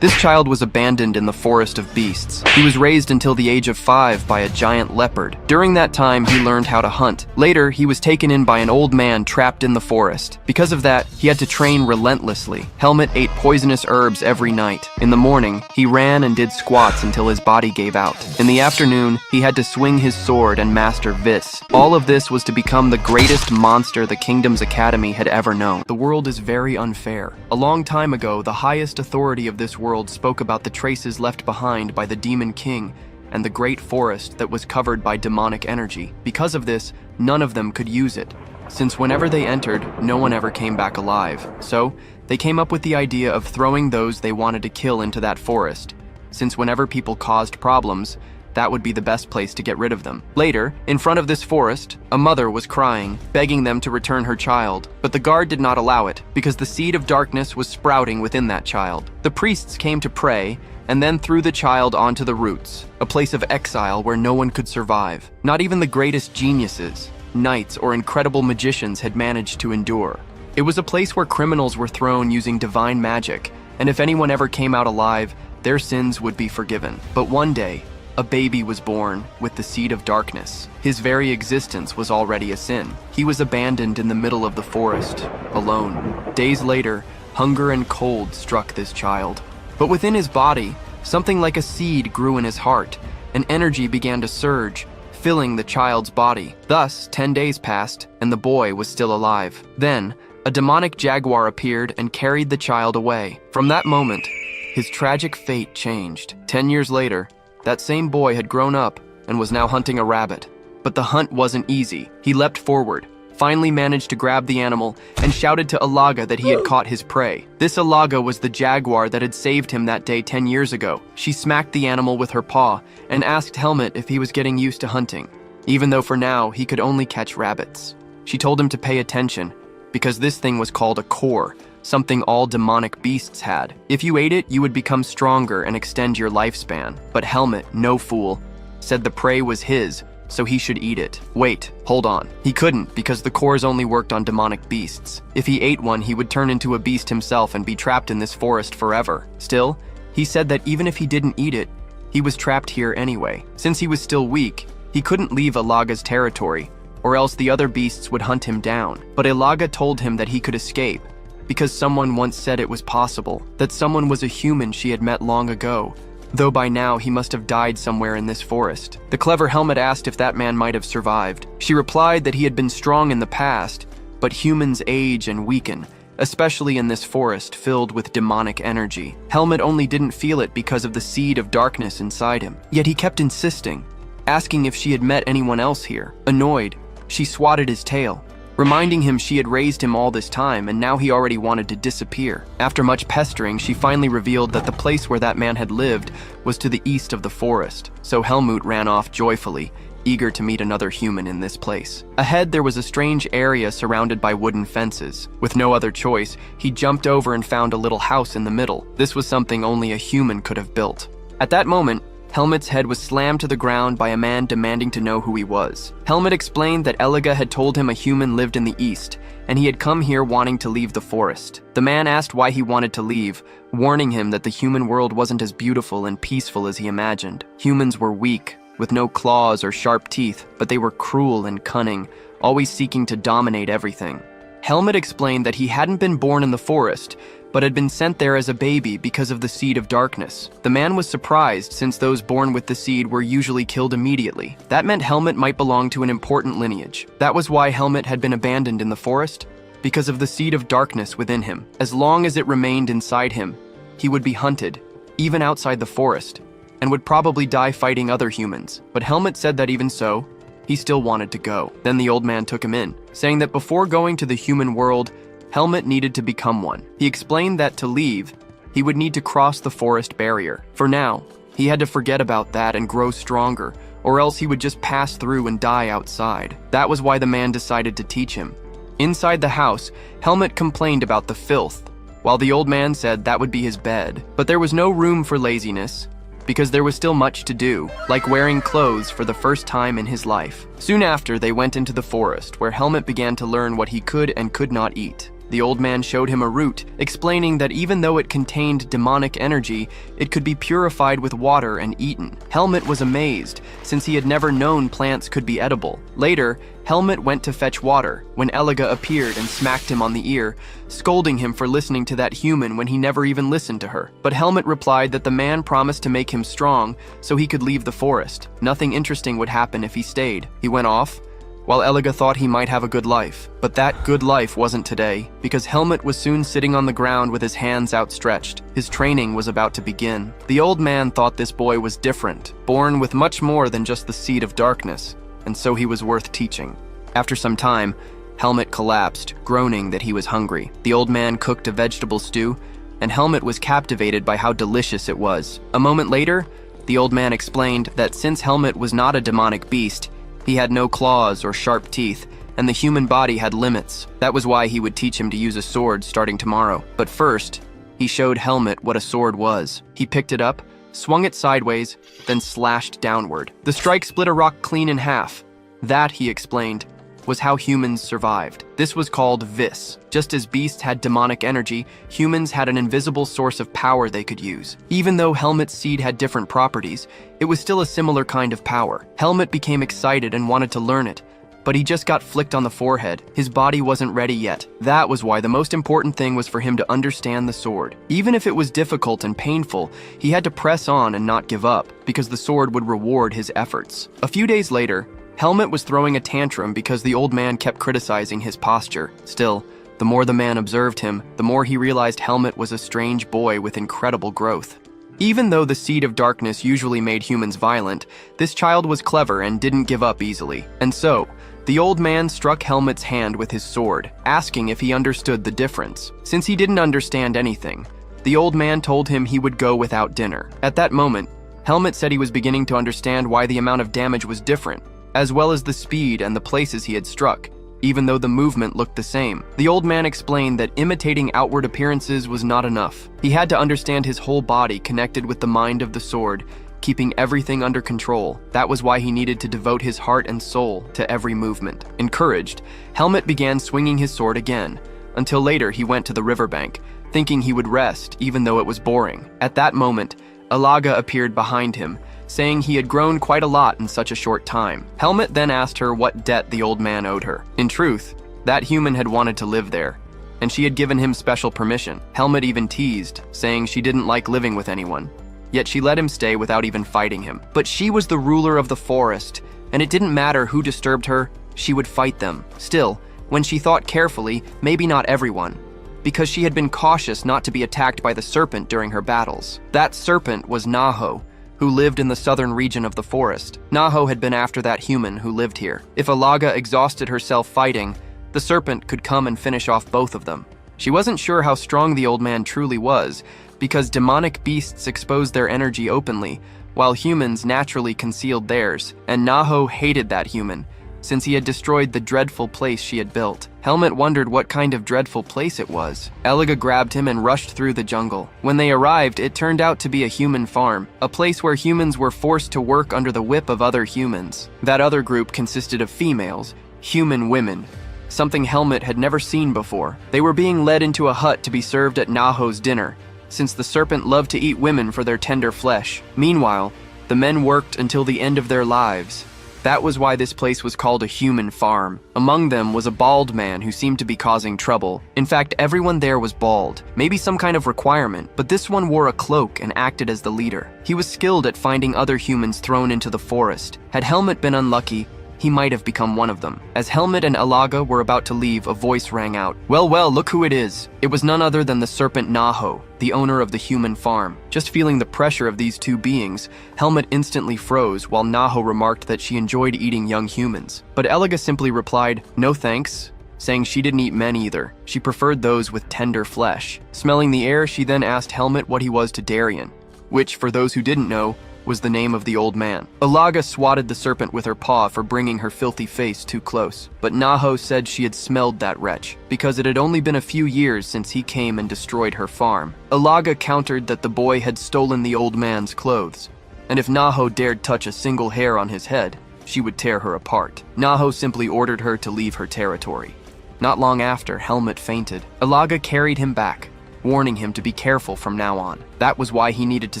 This child was abandoned in the forest of beasts. He was raised until the age of 5 by a giant leopard. During that time, he learned how to hunt. Later, he was taken in by an old man trapped in the forest. Because of that, he had to train relentlessly. Helmut ate poisonous herbs every night. In the morning, he ran and did squats until his body gave out. In the afternoon, he had to swing his sword and master Vis. All of this was to become the greatest monster the Kingdom's Academy had ever known. The world is very unfair. A long time ago, the highest authority of this world spoke about the traces left behind by the Demon King and the great forest that was covered by demonic energy. Because of this, none of them could use it, since whenever they entered, no one ever came back alive. So, they came up with the idea of throwing those they wanted to kill into that forest, since whenever people caused problems, that would be the best place to get rid of them. Later, in front of this forest, a mother was crying, begging them to return her child, but the guard did not allow it, because the seed of darkness was sprouting within that child. The priests came to pray, and then threw the child onto the roots, a place of exile where no one could survive. Not even the greatest geniuses, knights, or incredible magicians had managed to endure. It was a place where criminals were thrown using divine magic, and if anyone ever came out alive, their sins would be forgiven. But one day, a baby was born with the seed of darkness. His very existence was already a sin. He was abandoned in the middle of the forest, alone. Days later, hunger and cold struck this child. But within his body, something like a seed grew in his heart, and energy began to surge, filling the child's body. Thus, 10 days passed, and the boy was still alive. Then, a demonic jaguar appeared and carried the child away. From that moment, his tragic fate changed. 10 years later, that same boy had grown up and was now hunting a rabbit. But the hunt wasn't easy. He leapt forward, finally managed to grab the animal, and shouted to Alaga that he had caught his prey. This Alaga was the jaguar that had saved him that day 10 years ago. She smacked the animal with her paw and asked Helmut if he was getting used to hunting, even though for now he could only catch rabbits. She told him to pay attention, because this thing was called a core, something all demonic beasts had. If you ate it, you would become stronger and extend your lifespan. But Helmut, no fool, said the prey was his, so he should eat it. Wait, hold on. He couldn't, because the cores only worked on demonic beasts. If he ate one, he would turn into a beast himself and be trapped in this forest forever. Still, he said that even if he didn't eat it, he was trapped here anyway. Since he was still weak, he couldn't leave Alaga's territory, or else the other beasts would hunt him down. But Alaga told him that he could escape, because someone once said it was possible, that someone was a human she had met long ago, though by now he must have died somewhere in this forest. The clever Helmut asked if that man might have survived. She replied that he had been strong in the past, but humans age and weaken, especially in this forest filled with demonic energy. Helmut only didn't feel it because of the seed of darkness inside him. Yet he kept insisting, asking if she had met anyone else here. Annoyed, she swatted his tail, reminding him she had raised him all this time and now he already wanted to disappear. After much pestering, she finally revealed that the place where that man had lived was to the east of the forest. So Helmut ran off joyfully, eager to meet another human in this place. Ahead, there was a strange area surrounded by wooden fences. With no other choice, he jumped over and found a little house in the middle. This was something only a human could have built. At that moment, Helmut's head was slammed to the ground by a man demanding to know who he was. Helmut explained that Elaga had told him a human lived in the east, and he had come here wanting to leave the forest. The man asked why he wanted to leave, warning him that the human world wasn't as beautiful and peaceful as he imagined. Humans were weak, with no claws or sharp teeth, but they were cruel and cunning, always seeking to dominate everything. Helmut explained that he hadn't been born in the forest, but had been sent there as a baby because of the seed of darkness. The man was surprised, since those born with the seed were usually killed immediately. That meant Helmut might belong to an important lineage. That was why Helmut had been abandoned in the forest, because of the seed of darkness within him. As long as it remained inside him, he would be hunted, even outside the forest, and would probably die fighting other humans. But Helmut said that even so, he still wanted to go. Then the old man took him in, saying that before going to the human world, Helmut needed to become one. He explained that to leave, he would need to cross the forest barrier. For now, he had to forget about that and grow stronger, or else he would just pass through and die outside. That was why the man decided to teach him. Inside the house, Helmut complained about the filth, while the old man said that would be his bed. But there was no room for laziness, because there was still much to do, like wearing clothes for the first time in his life. Soon after, they went into the forest, where Helmut began to learn what he could and could not eat. The old man showed him a root, explaining that even though it contained demonic energy, it could be purified with water and eaten. Helmut was amazed, since he had never known plants could be edible. Later, Helmut went to fetch water when Eliga appeared and smacked him on the ear, scolding him for listening to that human when he never even listened to her. But Helmut replied that the man promised to make him strong so he could leave the forest. Nothing interesting would happen if he stayed. He went off, while Eliga thought he might have a good life. But that good life wasn't today, because Helmut was soon sitting on the ground with his hands outstretched. His training was about to begin. The old man thought this boy was different, born with much more than just the seed of darkness, and so he was worth teaching. After some time, Helmut collapsed, groaning that he was hungry. The old man cooked a vegetable stew, and Helmut was captivated by how delicious it was. A moment later, the old man explained that since Helmut was not a demonic beast, he had no claws or sharp teeth, and the human body had limits. That was why he would teach him to use a sword starting tomorrow. But first, he showed Helmut what a sword was. He picked it up, swung it sideways, then slashed downward. The strike split a rock clean in half. That, he explained, was how humans survived. This was called vis. Just as beasts had demonic energy, humans had an invisible source of power they could use. Even though Helmut's seed had different properties, it was still a similar kind of power. Helmut became excited and wanted to learn it, but he just got flicked on the forehead. His body wasn't ready yet. That was why the most important thing was for him to understand the sword. Even if it was difficult and painful, he had to press on and not give up, because the sword would reward his efforts. A few days later, Helmut was throwing a tantrum because the old man kept criticizing his posture. Still, the more the man observed him, the more he realized Helmut was a strange boy with incredible growth. Even though the seed of darkness usually made humans violent, this child was clever and didn't give up easily. And so, the old man struck Helmut's hand with his sword, asking if he understood the difference. Since he didn't understand anything, the old man told him he would go without dinner. At that moment, Helmut said he was beginning to understand why the amount of damage was different, as well as the speed and the places he had struck, even though the movement looked the same. The old man explained that imitating outward appearances was not enough. He had to understand his whole body connected with the mind of the sword, keeping everything under control. That was why he needed to devote his heart and soul to every movement. Encouraged, Helmut began swinging his sword again, until later he went to the riverbank, thinking he would rest even though it was boring. At that moment, Alaga appeared behind him, saying he had grown quite a lot in such a short time. Helmut then asked her what debt the old man owed her. In truth, that human had wanted to live there, and she had given him special permission. Helmut even teased, saying she didn't like living with anyone, yet she let him stay without even fighting him. But she was the ruler of the forest, and it didn't matter who disturbed her, she would fight them. Still, when she thought carefully, maybe not everyone, because she had been cautious not to be attacked by the serpent during her battles. That serpent was Naho, who lived in the southern region of the forest. Naho had been after that human who lived here. If Alaga exhausted herself fighting, the serpent could come and finish off both of them. She wasn't sure how strong the old man truly was, because demonic beasts exposed their energy openly, while humans naturally concealed theirs, and Naho hated that human, since he had destroyed the dreadful place she had built. Helmut wondered what kind of dreadful place it was. Eliga grabbed him and rushed through the jungle. When they arrived, it turned out to be a human farm, a place where humans were forced to work under the whip of other humans. That other group consisted of females, human women, something Helmut had never seen before. They were being led into a hut to be served at Naho's dinner, since the serpent loved to eat women for their tender flesh. Meanwhile, the men worked until the end of their lives. That was why this place was called a human farm. Among them was a bald man who seemed to be causing trouble. In fact, everyone there was bald, maybe some kind of requirement, but this one wore a cloak and acted as the leader. He was skilled at finding other humans thrown into the forest. Had Helmut been unlucky, he might have become one of them. As Helmut and Alaga were about to leave, a voice rang out. Well, look who it is. It was none other than the serpent Naho, the owner of the human farm. Just feeling the pressure of these two beings, Helmut instantly froze, while Naho remarked that she enjoyed eating young humans. But Eliga simply replied, no thanks, saying she didn't eat men either. She preferred those with tender flesh. Smelling the air, she then asked Helmut what he was to Darien, which, for those who didn't know, was the name of the old man. Alaga swatted the serpent with her paw for bringing her filthy face too close, but Naho said she had smelled that wretch, because it had only been a few years since he came and destroyed her farm. Alaga countered that the boy had stolen the old man's clothes, and if Naho dared touch a single hair on his head, she would tear her apart. Naho simply ordered her to leave her territory. Not long after, Helmut fainted. Ilaga carried him back, warning him to be careful from now on. That was why he needed to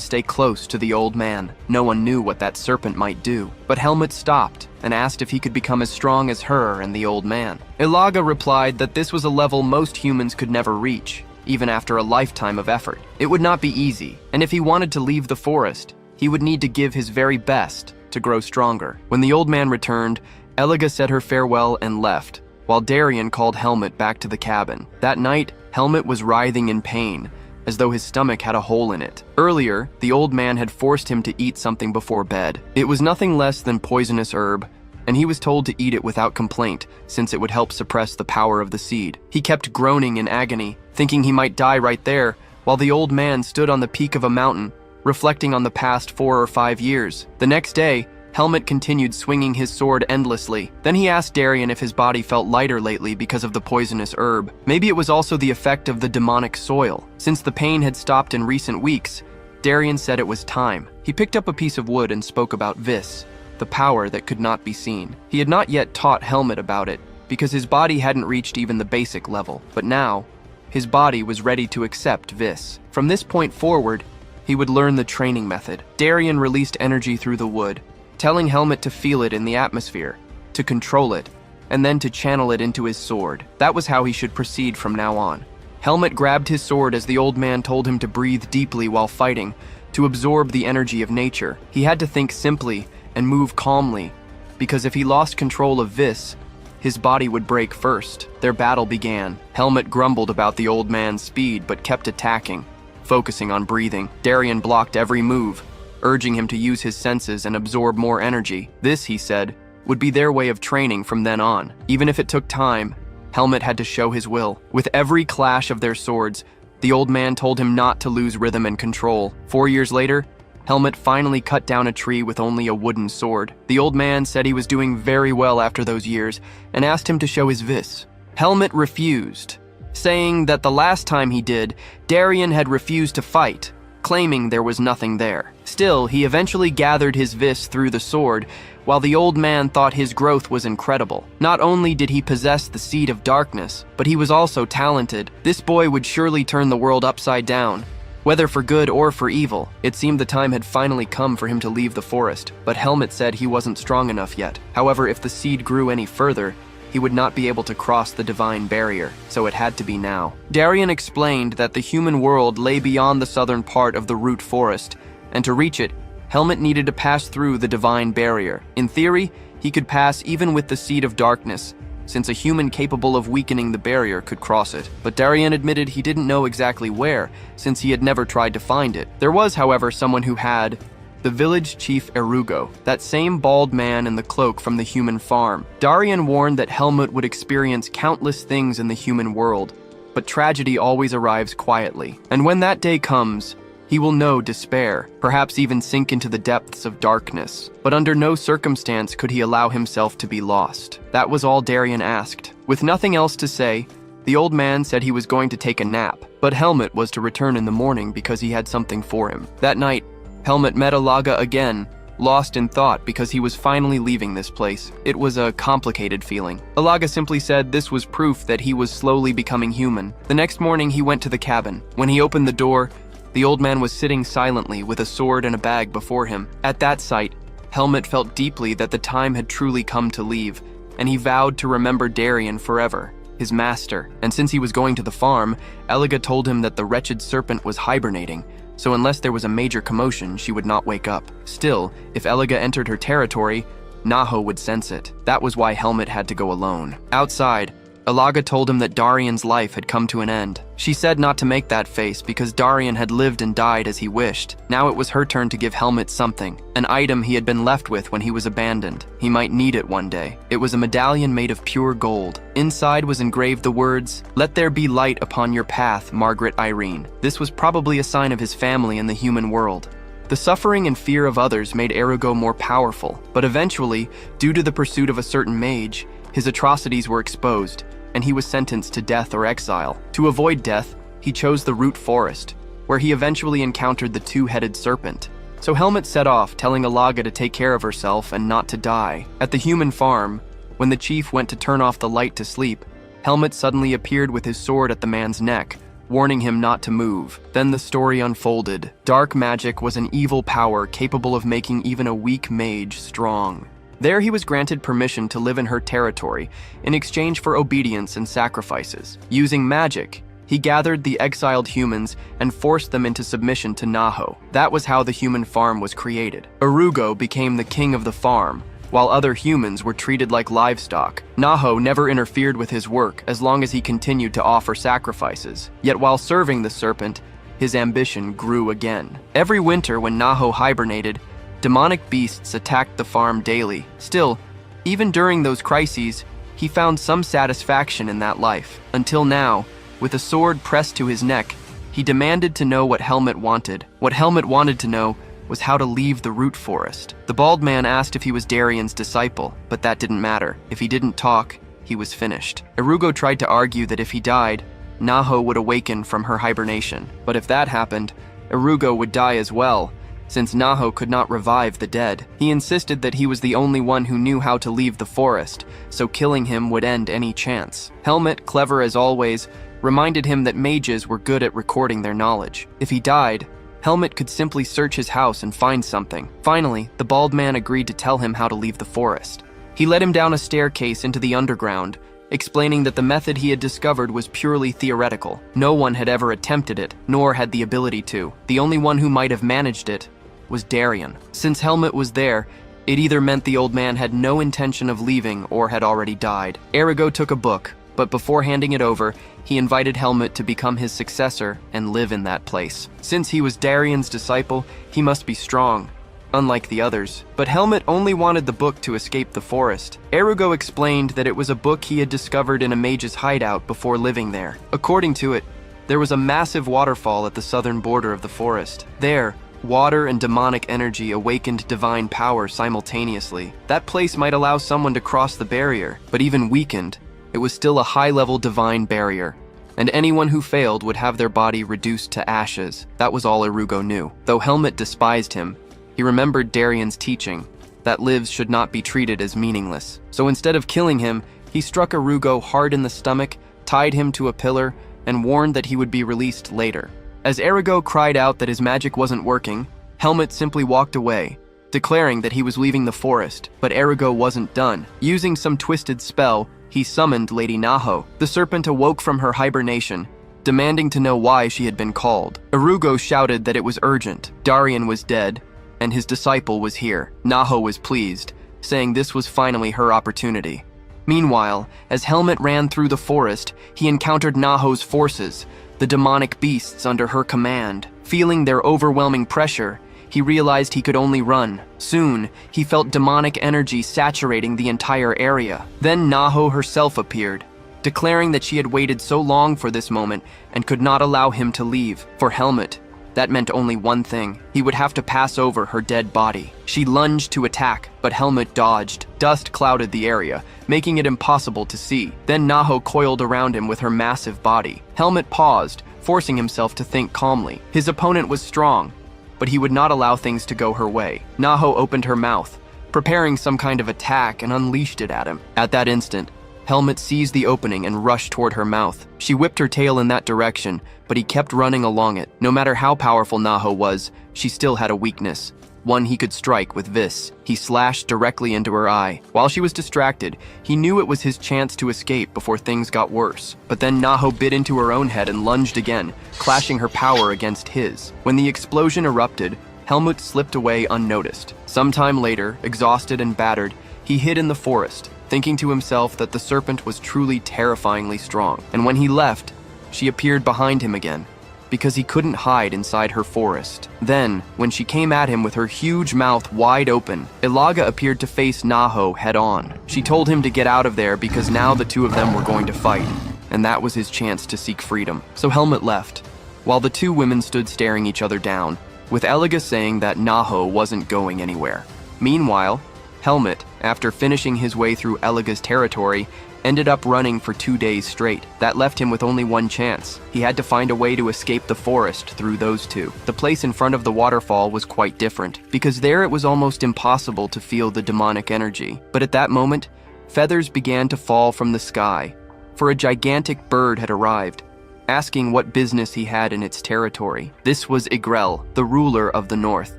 stay close to the old man. No one knew what that serpent might do. But Helmut stopped and asked if he could become as strong as her and the old man. Ilaga replied that this was a level most humans could never reach, even after a lifetime of effort. It would not be easy, and if he wanted to leave the forest, he would need to give his very best to grow stronger. When the old man returned, Ilaga said her farewell and left, while Darien called Helmut back to the cabin. That night, Helmut was writhing in pain, as though his stomach had a hole in it. Earlier, the old man had forced him to eat something before bed. It was nothing less than poisonous herb, and he was told to eat it without complaint, since it would help suppress the power of the seed. He kept groaning in agony, thinking he might die right there, while the old man stood on the peak of a mountain, reflecting on the past 4 or 5 years. The next day, Helmut continued swinging his sword endlessly. Then he asked Darien if his body felt lighter lately because of the poisonous herb. Maybe it was also the effect of the demonic soil. Since the pain had stopped in recent weeks, Darien said it was time. He picked up a piece of wood and spoke about Vis, the power that could not be seen. He had not yet taught Helmut about it, because his body hadn't reached even the basic level. But now, his body was ready to accept Vis. From this point forward, he would learn the training method. Darien released energy through the wood, telling Helmut to feel it in the atmosphere, to control it, and then to channel it into his sword. That was how he should proceed from now on. Helmut grabbed his sword as the old man told him to breathe deeply while fighting, to absorb the energy of nature. He had to think simply and move calmly, because if he lost control of Vis, his body would break first. Their battle began. Helmut grumbled about the old man's speed, but kept attacking, focusing on breathing. Darien blocked every move, urging him to use his senses and absorb more energy. This, he said, would be their way of training from then on. Even if it took time, Helmut had to show his will. With every clash of their swords, the old man told him not to lose rhythm and control. 4 years later, Helmut finally cut down a tree with only a wooden sword. The old man said he was doing very well after those years and asked him to show his Vis. Helmut refused, saying that the last time he did, Darien had refused to fight, claiming there was nothing there. Still, he eventually gathered his Vis through the sword, while the old man thought his growth was incredible. Not only did he possess the seed of darkness, but he was also talented. This boy would surely turn the world upside down, whether for good or for evil. It seemed the time had finally come for him to leave the forest, but Helmut said he wasn't strong enough yet. However, if the seed grew any further, he would not be able to cross the divine barrier, so it had to be now. Darien explained that the human world lay beyond the southern part of the root forest, and to reach it, Helmut needed to pass through the divine barrier. In theory, he could pass even with the seed of darkness, since a human capable of weakening the barrier could cross it. But Darien admitted he didn't know exactly where, since he had never tried to find it. There was, however, someone who had: the village chief Erugo, that same bald man in the cloak from the human farm. Darien warned that Helmut would experience countless things in the human world, but tragedy always arrives quietly. And when that day comes, he will know despair, perhaps even sink into the depths of darkness. But under no circumstance could he allow himself to be lost. That was all Darien asked. With nothing else to say, the old man said he was going to take a nap, but Helmut was to return in the morning because he had something for him. That night, Helmut met Ilaga again, lost in thought because he was finally leaving this place. It was a complicated feeling. Ilaga simply said this was proof that he was slowly becoming human. The next morning, he went to the cabin. When he opened the door, the old man was sitting silently with a sword and a bag before him. At that sight, Helmut felt deeply that the time had truly come to leave, and he vowed to remember Darien forever, his master. And since he was going to the farm, Ilaga told him that the wretched serpent was hibernating, so unless there was a major commotion, she would not wake up. Still, if Ilaga entered her territory, Naho would sense it. That was why Helmut had to go alone. Outside, Ilaga told him that Darien's life had come to an end. She said not to make that face because Darien had lived and died as he wished. Now it was her turn to give Helmut something, an item he had been left with when he was abandoned. He might need it one day. It was a medallion made of pure gold. Inside was engraved the words, "Let there be light upon your path, Margaret Irene." This was probably a sign of his family in the human world. The suffering and fear of others made Erugo more powerful, but eventually, due to the pursuit of a certain mage, his atrocities were exposed, and he was sentenced to death or exile. To avoid death, he chose the root forest, where he eventually encountered the two-headed serpent. So Helmut set off, telling Ilaga to take care of herself and not to die. At the human farm, when the chief went to turn off the light to sleep, Helmet suddenly appeared with his sword at the man's neck, warning him not to move. Then the story unfolded. Dark magic was an evil power capable of making even a weak mage strong. There he was granted permission to live in her territory in exchange for obedience and sacrifices. Using magic, he gathered the exiled humans and forced them into submission to Naho. That was how the human farm was created. Arugo became the king of the farm, while other humans were treated like livestock. Naho never interfered with his work as long as he continued to offer sacrifices. Yet while serving the serpent, his ambition grew again. Every winter when Naho hibernated, demonic beasts attacked the farm daily. Still, even during those crises, he found some satisfaction in that life. Until now, with a sword pressed to his neck, he demanded to know what Helmet wanted. What Helmet wanted to know was how to leave the root forest. The bald man asked if he was Darian's disciple, but that didn't matter. If he didn't talk, he was finished. Irugo tried to argue that if he died, Naho would awaken from her hibernation. But if that happened, Irugo would die as well, since Naho could not revive the dead. He insisted that he was the only one who knew how to leave the forest, so killing him would end any chance. Helmet, clever as always, reminded him that mages were good at recording their knowledge. If he died, Helmet could simply search his house and find something. Finally, the bald man agreed to tell him how to leave the forest. He led him down a staircase into the underground, explaining that the method he had discovered was purely theoretical. No one had ever attempted it, nor had the ability to. The only one who might have managed it was Darian. Since Helmet was there, it either meant the old man had no intention of leaving or had already died. Erigo took a book, but before handing it over, he invited Helmet to become his successor and live in that place. Since he was Darian's disciple, he must be strong, unlike the others. But Helmet only wanted the book to escape the forest. Erigo explained that it was a book he had discovered in a mage's hideout before living there. According to it, there was a massive waterfall at the southern border of the forest. There, water and demonic energy awakened divine power simultaneously. That place might allow someone to cross the barrier, but even weakened, it was still a high-level divine barrier, and anyone who failed would have their body reduced to ashes. That was all Irugo knew. Though Helmet despised him, he remembered Darian's teaching, that lives should not be treated as meaningless. So instead of killing him, he struck Irugo hard in the stomach, tied him to a pillar, and warned that he would be released later. As Erigo cried out that his magic wasn't working, Helmet simply walked away, declaring that he was leaving the forest. But Erigo wasn't done. Using some twisted spell, he summoned Lady Naho. The serpent awoke from her hibernation, demanding to know why she had been called. Irugo shouted that it was urgent. Darian was dead, and his disciple was here. Naho was pleased, saying this was finally her opportunity. Meanwhile, as Helmet ran through the forest, he encountered Naho's forces, the demonic beasts under her command. Feeling their overwhelming pressure, he realized he could only run. Soon, he felt demonic energy saturating the entire area. Then Naho herself appeared, declaring that she had waited so long for this moment and could not allow him to leave. For Helmet, that meant only one thing. He would have to pass over her dead body. She lunged to attack, but Helmet dodged. Dust clouded the area, making it impossible to see. Then Naho coiled around him with her massive body. Helmet paused, forcing himself to think calmly. His opponent was strong, but he would not allow things to go her way. Naho opened her mouth, preparing some kind of attack, and unleashed it at him. At that instant, Helmet seized the opening and rushed toward her mouth. She whipped her tail in that direction, but he kept running along it. No matter how powerful Naho was, she still had a weakness, one he could strike with Vis. He slashed directly into her eye. While she was distracted, he knew it was his chance to escape before things got worse. But then Naho bit into her own head and lunged again, clashing her power against his. When the explosion erupted, Helmut slipped away unnoticed. Sometime later, exhausted and battered, he hid in the forest, thinking to himself that the serpent was truly terrifyingly strong. And when he left, she appeared behind him again, because he couldn't hide inside her forest. Then, when she came at him with her huge mouth wide open, Ilaga appeared to face Naho head-on. She told him to get out of there because now the two of them were going to fight, and that was his chance to seek freedom. So Helmut left, while the two women stood staring each other down, with Ilaga saying that Naho wasn't going anywhere. Meanwhile, Helmut, after finishing his way through Elaga's territory, ended up running for 2 days straight. That left him with only one chance. He had to find a way to escape the forest through those two. The place in front of the waterfall was quite different, because there it was almost impossible to feel the demonic energy. But at that moment, feathers began to fall from the sky, for a gigantic bird had arrived, asking what business he had in its territory. This was Igrel, the ruler of the north.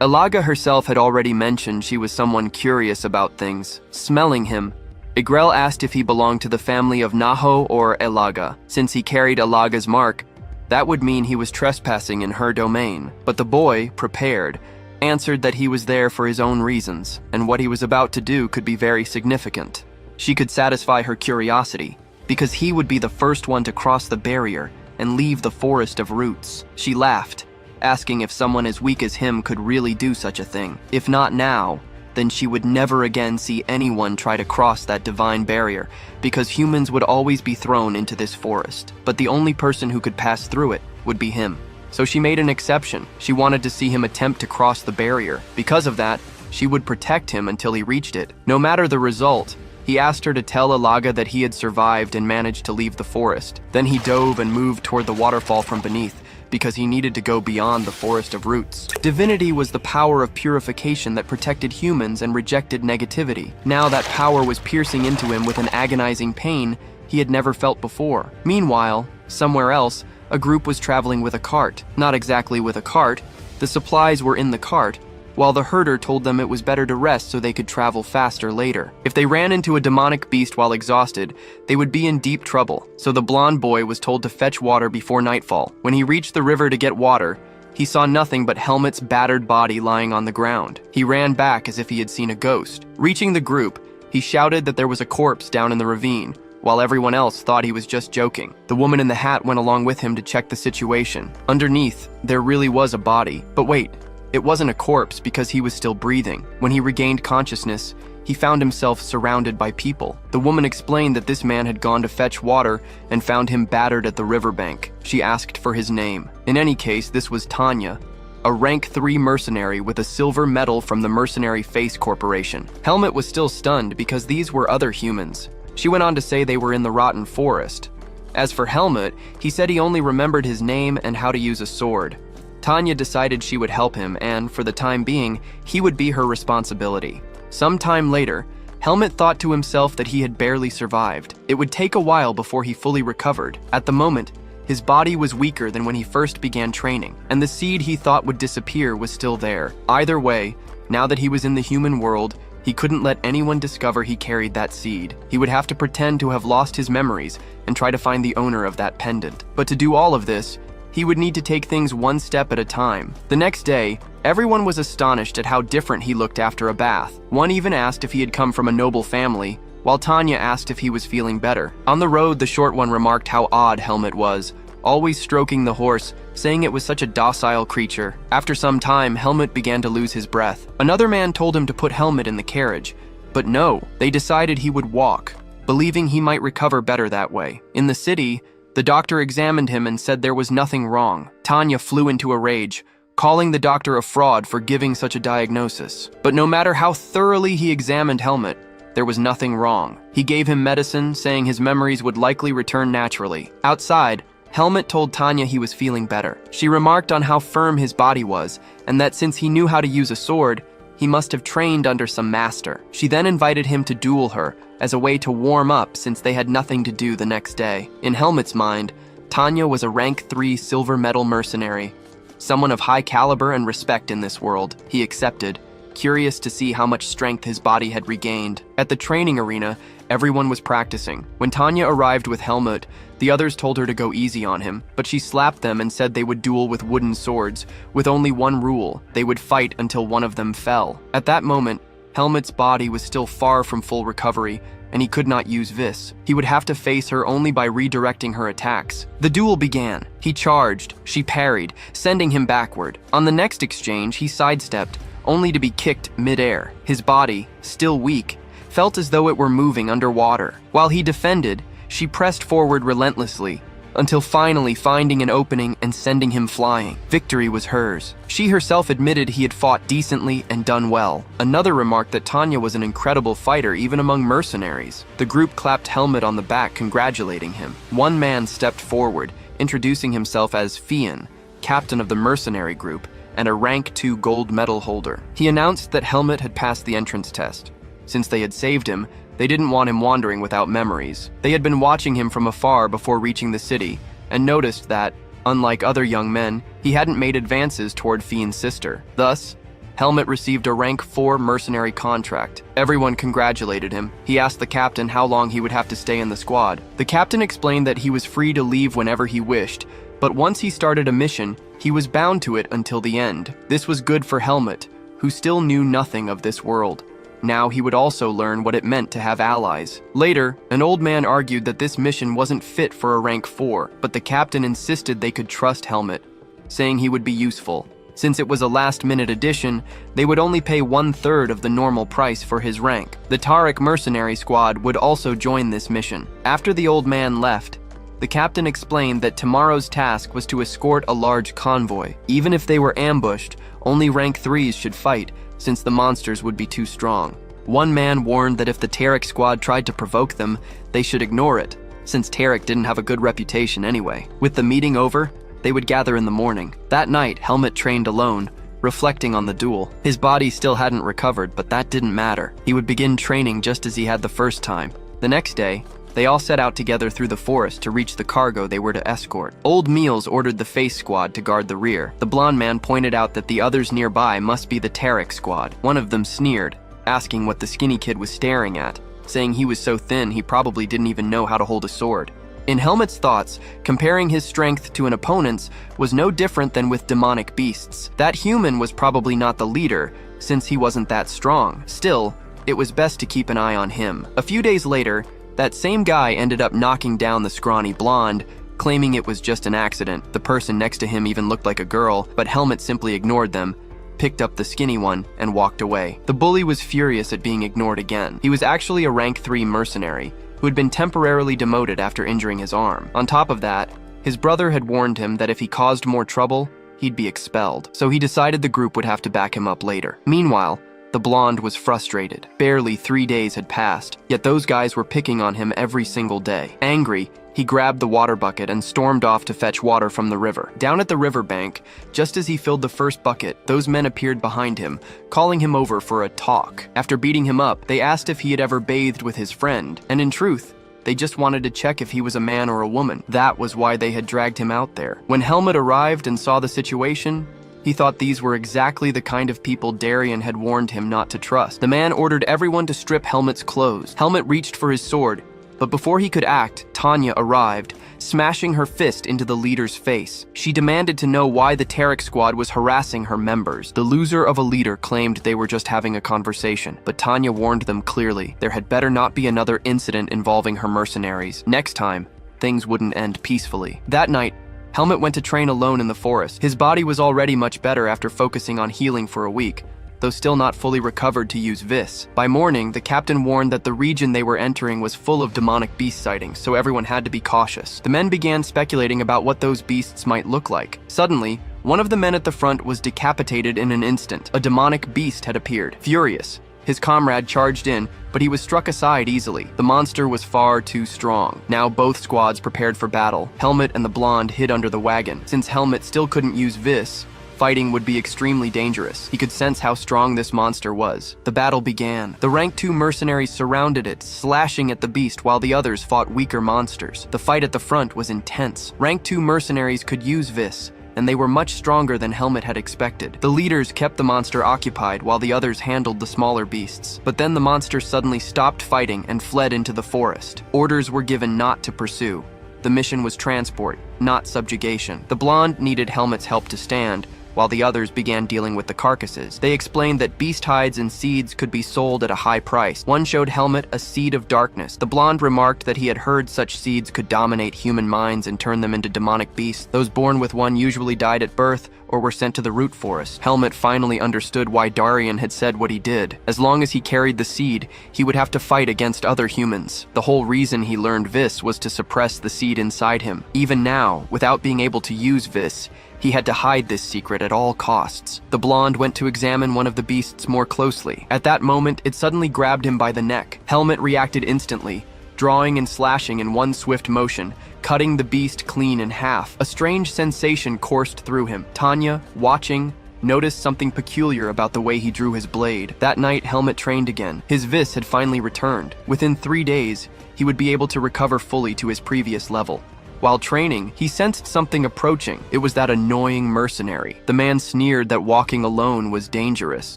Elaga herself had already mentioned she was someone curious about things. Smelling him, Igrel asked if he belonged to the family of Naho or Elaga. Since he carried Elaga's mark, that would mean he was trespassing in her domain. But the boy, prepared, answered that he was there for his own reasons, and what he was about to do could be very significant. She could satisfy her curiosity, because he would be the first one to cross the barrier and leave the forest of roots. She laughed, asking if someone as weak as him could really do such a thing. If not now, then she would never again see anyone try to cross that divine barrier, because humans would always be thrown into this forest. But the only person who could pass through it would be him. So she made an exception. She wanted to see him attempt to cross the barrier. Because of that, she would protect him until he reached it. No matter the result, he asked her to tell Elaga that he had survived and managed to leave the forest. Then he dove and moved toward the waterfall from beneath, because he needed to go beyond the forest of roots. Divinity was the power of purification that protected humans and rejected negativity. Now that power was piercing into him with an agonizing pain he had never felt before. Meanwhile, somewhere else, a group was traveling with a cart. Not exactly with a cart, the supplies were in the cart, while the herder told them it was better to rest so they could travel faster later. If they ran into a demonic beast while exhausted, they would be in deep trouble, so the blonde boy was told to fetch water before nightfall. When he reached the river to get water, he saw nothing but Helmut's battered body lying on the ground. He ran back as if he had seen a ghost. Reaching the group, he shouted that there was a corpse down in the ravine, while everyone else thought he was just joking. The woman in the hat went along with him to check the situation. Underneath, there really was a body. But wait, it wasn't a corpse because he was still breathing. When he regained consciousness, he found himself surrounded by people. The woman explained that this man had gone to fetch water and found him battered at the riverbank. She asked for his name. In any case, this was Tanya, a rank 3 mercenary with a silver medal from the Mercenary Face Corporation. Helmut was still stunned because these were other humans. She went on to say they were in the rotten forest. As for Helmut, he said he only remembered his name and how to use a sword. Tanya decided she would help him, and for the time being, he would be her responsibility. Sometime later, Helmut thought to himself that he had barely survived. It would take a while before he fully recovered. At the moment, his body was weaker than when he first began training, and the seed he thought would disappear was still there. Either way, now that he was in the human world, he couldn't let anyone discover he carried that seed. He would have to pretend to have lost his memories and try to find the owner of that pendant. But to do all of this, he would need to take things one step at a time. The next day, everyone was astonished at how different he looked after a bath. One even asked if he had come from a noble family, while Tanya asked if he was feeling better. On the road, the short one remarked how odd Helmut was, always stroking the horse, saying it was such a docile creature. After some time, Helmut began to lose his breath. Another man told him to put Helmut in the carriage, but no, they decided he would walk, believing he might recover better that way. In the city, the doctor examined him and said there was nothing wrong. Tanya flew into a rage, calling the doctor a fraud for giving such a diagnosis. But no matter how thoroughly he examined Helmut, there was nothing wrong. He gave him medicine, saying his memories would likely return naturally. Outside, Helmut told Tanya he was feeling better. She remarked on how firm his body was, and that since he knew how to use a sword, he must have trained under some master. She then invited him to duel her as a way to warm up since they had nothing to do the next day. In Helmut's mind, Tanya was a rank 3 silver medal mercenary, someone of high caliber and respect in this world. He accepted, curious to see how much strength his body had regained. At the training arena, everyone was practicing. When Tanya arrived with Helmut, the others told her to go easy on him, but she slapped them and said they would duel with wooden swords, with only one rule: they would fight until one of them fell. At that moment, Helmut's body was still far from full recovery, and he could not use Vis. He would have to face her only by redirecting her attacks. The duel began. He charged, she parried, sending him backward. On the next exchange, he sidestepped, only to be kicked mid-air. His body, still weak, felt as though it were moving underwater. While he defended, she pressed forward relentlessly, until finally finding an opening and sending him flying. Victory was hers. She herself admitted he had fought decently and done well. Another remarked that Tanya was an incredible fighter even among mercenaries. The group clapped Helmut on the back, congratulating him. One man stepped forward, introducing himself as Fian, captain of the mercenary group, and a rank 2 gold medal holder. He announced that Helmut had passed the entrance test. Since they had saved him, They didn't want him wandering without memories. They had been watching him from afar before reaching the city, and noticed that, unlike other young men, he hadn't made advances toward Fiend's sister. Thus, Helmut received a rank 4 mercenary contract. Everyone congratulated him. He asked the captain how long he would have to stay in the squad. The captain explained that he was free to leave whenever he wished, but once he started a mission, he was bound to it until the end. This was good for Helmut, who still knew nothing of this world. Now he would also learn what it meant to have allies. Later, an old man argued that this mission wasn't fit for a rank 4, but the captain insisted they could trust Helmut, saying he would be useful. Since it was a last-minute addition, they would only pay 1/3 of the normal price for his rank. The Tariq mercenary squad would also join this mission. After the old man left, the captain explained that tomorrow's task was to escort a large convoy. Even if they were ambushed, only rank 3s should fight, since the monsters would be too strong. One man warned that if the Tariq squad tried to provoke them, they should ignore it, since Tariq didn't have a good reputation anyway. With the meeting over, they would gather in the morning. That night, Helmut trained alone, reflecting on the duel. His body still hadn't recovered, but that didn't matter. He would begin training just as he had the first time. The next day, they all set out together through the forest to reach the cargo they were to escort. Old Meals ordered the Face squad to guard the rear. The blonde man pointed out that the others nearby must be the Tariq squad. One of them sneered, asking what the skinny kid was staring at, saying he was so thin he probably didn't even know how to hold a sword. In Helmut's thoughts, comparing his strength to an opponent's was no different than with demonic beasts. That human was probably not the leader, since he wasn't that strong. Still, it was best to keep an eye on him. A few days later, that same guy ended up knocking down the scrawny blonde, claiming it was just an accident. The person next to him even looked like a girl, but Helmut simply ignored them, picked up the skinny one, and walked away. The bully was furious at being ignored again. He was actually a rank 3 mercenary, who had been temporarily demoted after injuring his arm. On top of that, his brother had warned him that if he caused more trouble, he'd be expelled, so he decided the group would have to back him up later. Meanwhile, the blonde was frustrated. Barely 3 days had passed, yet those guys were picking on him every single day. Angry, he grabbed the water bucket and stormed off to fetch water from the river. Down at the riverbank, just as he filled the first bucket, those men appeared behind him, calling him over for a talk. After beating him up, they asked if he had ever bathed with his friend, and in truth, they just wanted to check if he was a man or a woman. That was why they had dragged him out there. When Helmut arrived and saw the situation, he thought these were exactly the kind of people Darien had warned him not to trust. The man ordered everyone to strip Helmut's clothes. Helmut reached for his sword, but before he could act, Tanya arrived, smashing her fist into the leader's face. She demanded to know why the Tariq squad was harassing her members. The loser of a leader claimed they were just having a conversation, but Tanya warned them clearly there had better not be another incident involving her mercenaries. Next time, things wouldn't end peacefully. That night, Helmut went to train alone in the forest. His body was already much better after focusing on healing for a week, though still not fully recovered to use Vis. By morning, the captain warned that the region they were entering was full of demonic beast sightings, so everyone had to be cautious. The men began speculating about what those beasts might look like. Suddenly, one of the men at the front was decapitated in an instant. A demonic beast had appeared. Furious, his comrade charged in, but he was struck aside easily. The monster was far too strong. Now both squads prepared for battle. Helmut and the blonde hid under the wagon. Since Helmut still couldn't use Vis, fighting would be extremely dangerous. He could sense how strong this monster was. The battle began. The rank 2 mercenaries surrounded it, slashing at the beast while the others fought weaker monsters. The fight at the front was intense. Rank 2 mercenaries could use Vis, and they were much stronger than Helmut had expected. The leaders kept the monster occupied while the others handled the smaller beasts. But then the monster suddenly stopped fighting and fled into the forest. Orders were given not to pursue. The mission was transport, not subjugation. The blonde needed Helmut's help to stand, while the others began dealing with the carcasses. They explained that beast hides and seeds could be sold at a high price. One showed Helmut a seed of darkness. The blonde remarked that he had heard such seeds could dominate human minds and turn them into demonic beasts. Those born with one usually died at birth or were sent to the root forest. Helmut finally understood why Darien had said what he did. As long as he carried the seed, he would have to fight against other humans. The whole reason he learned Vis was to suppress the seed inside him. Even now, without being able to use Vis, he had to hide this secret at all costs. The blonde went to examine one of the beasts more closely. At that moment, it suddenly grabbed him by the neck. Helmut reacted instantly, drawing and slashing in one swift motion, cutting the beast clean in half. A strange sensation coursed through him. Tanya, watching, noticed something peculiar about the way he drew his blade. That night, Helmut trained again. His vis had finally returned. Within 3 days, he would be able to recover fully to his previous level. While training, he sensed something approaching. It was that annoying mercenary. The man sneered that walking alone was dangerous.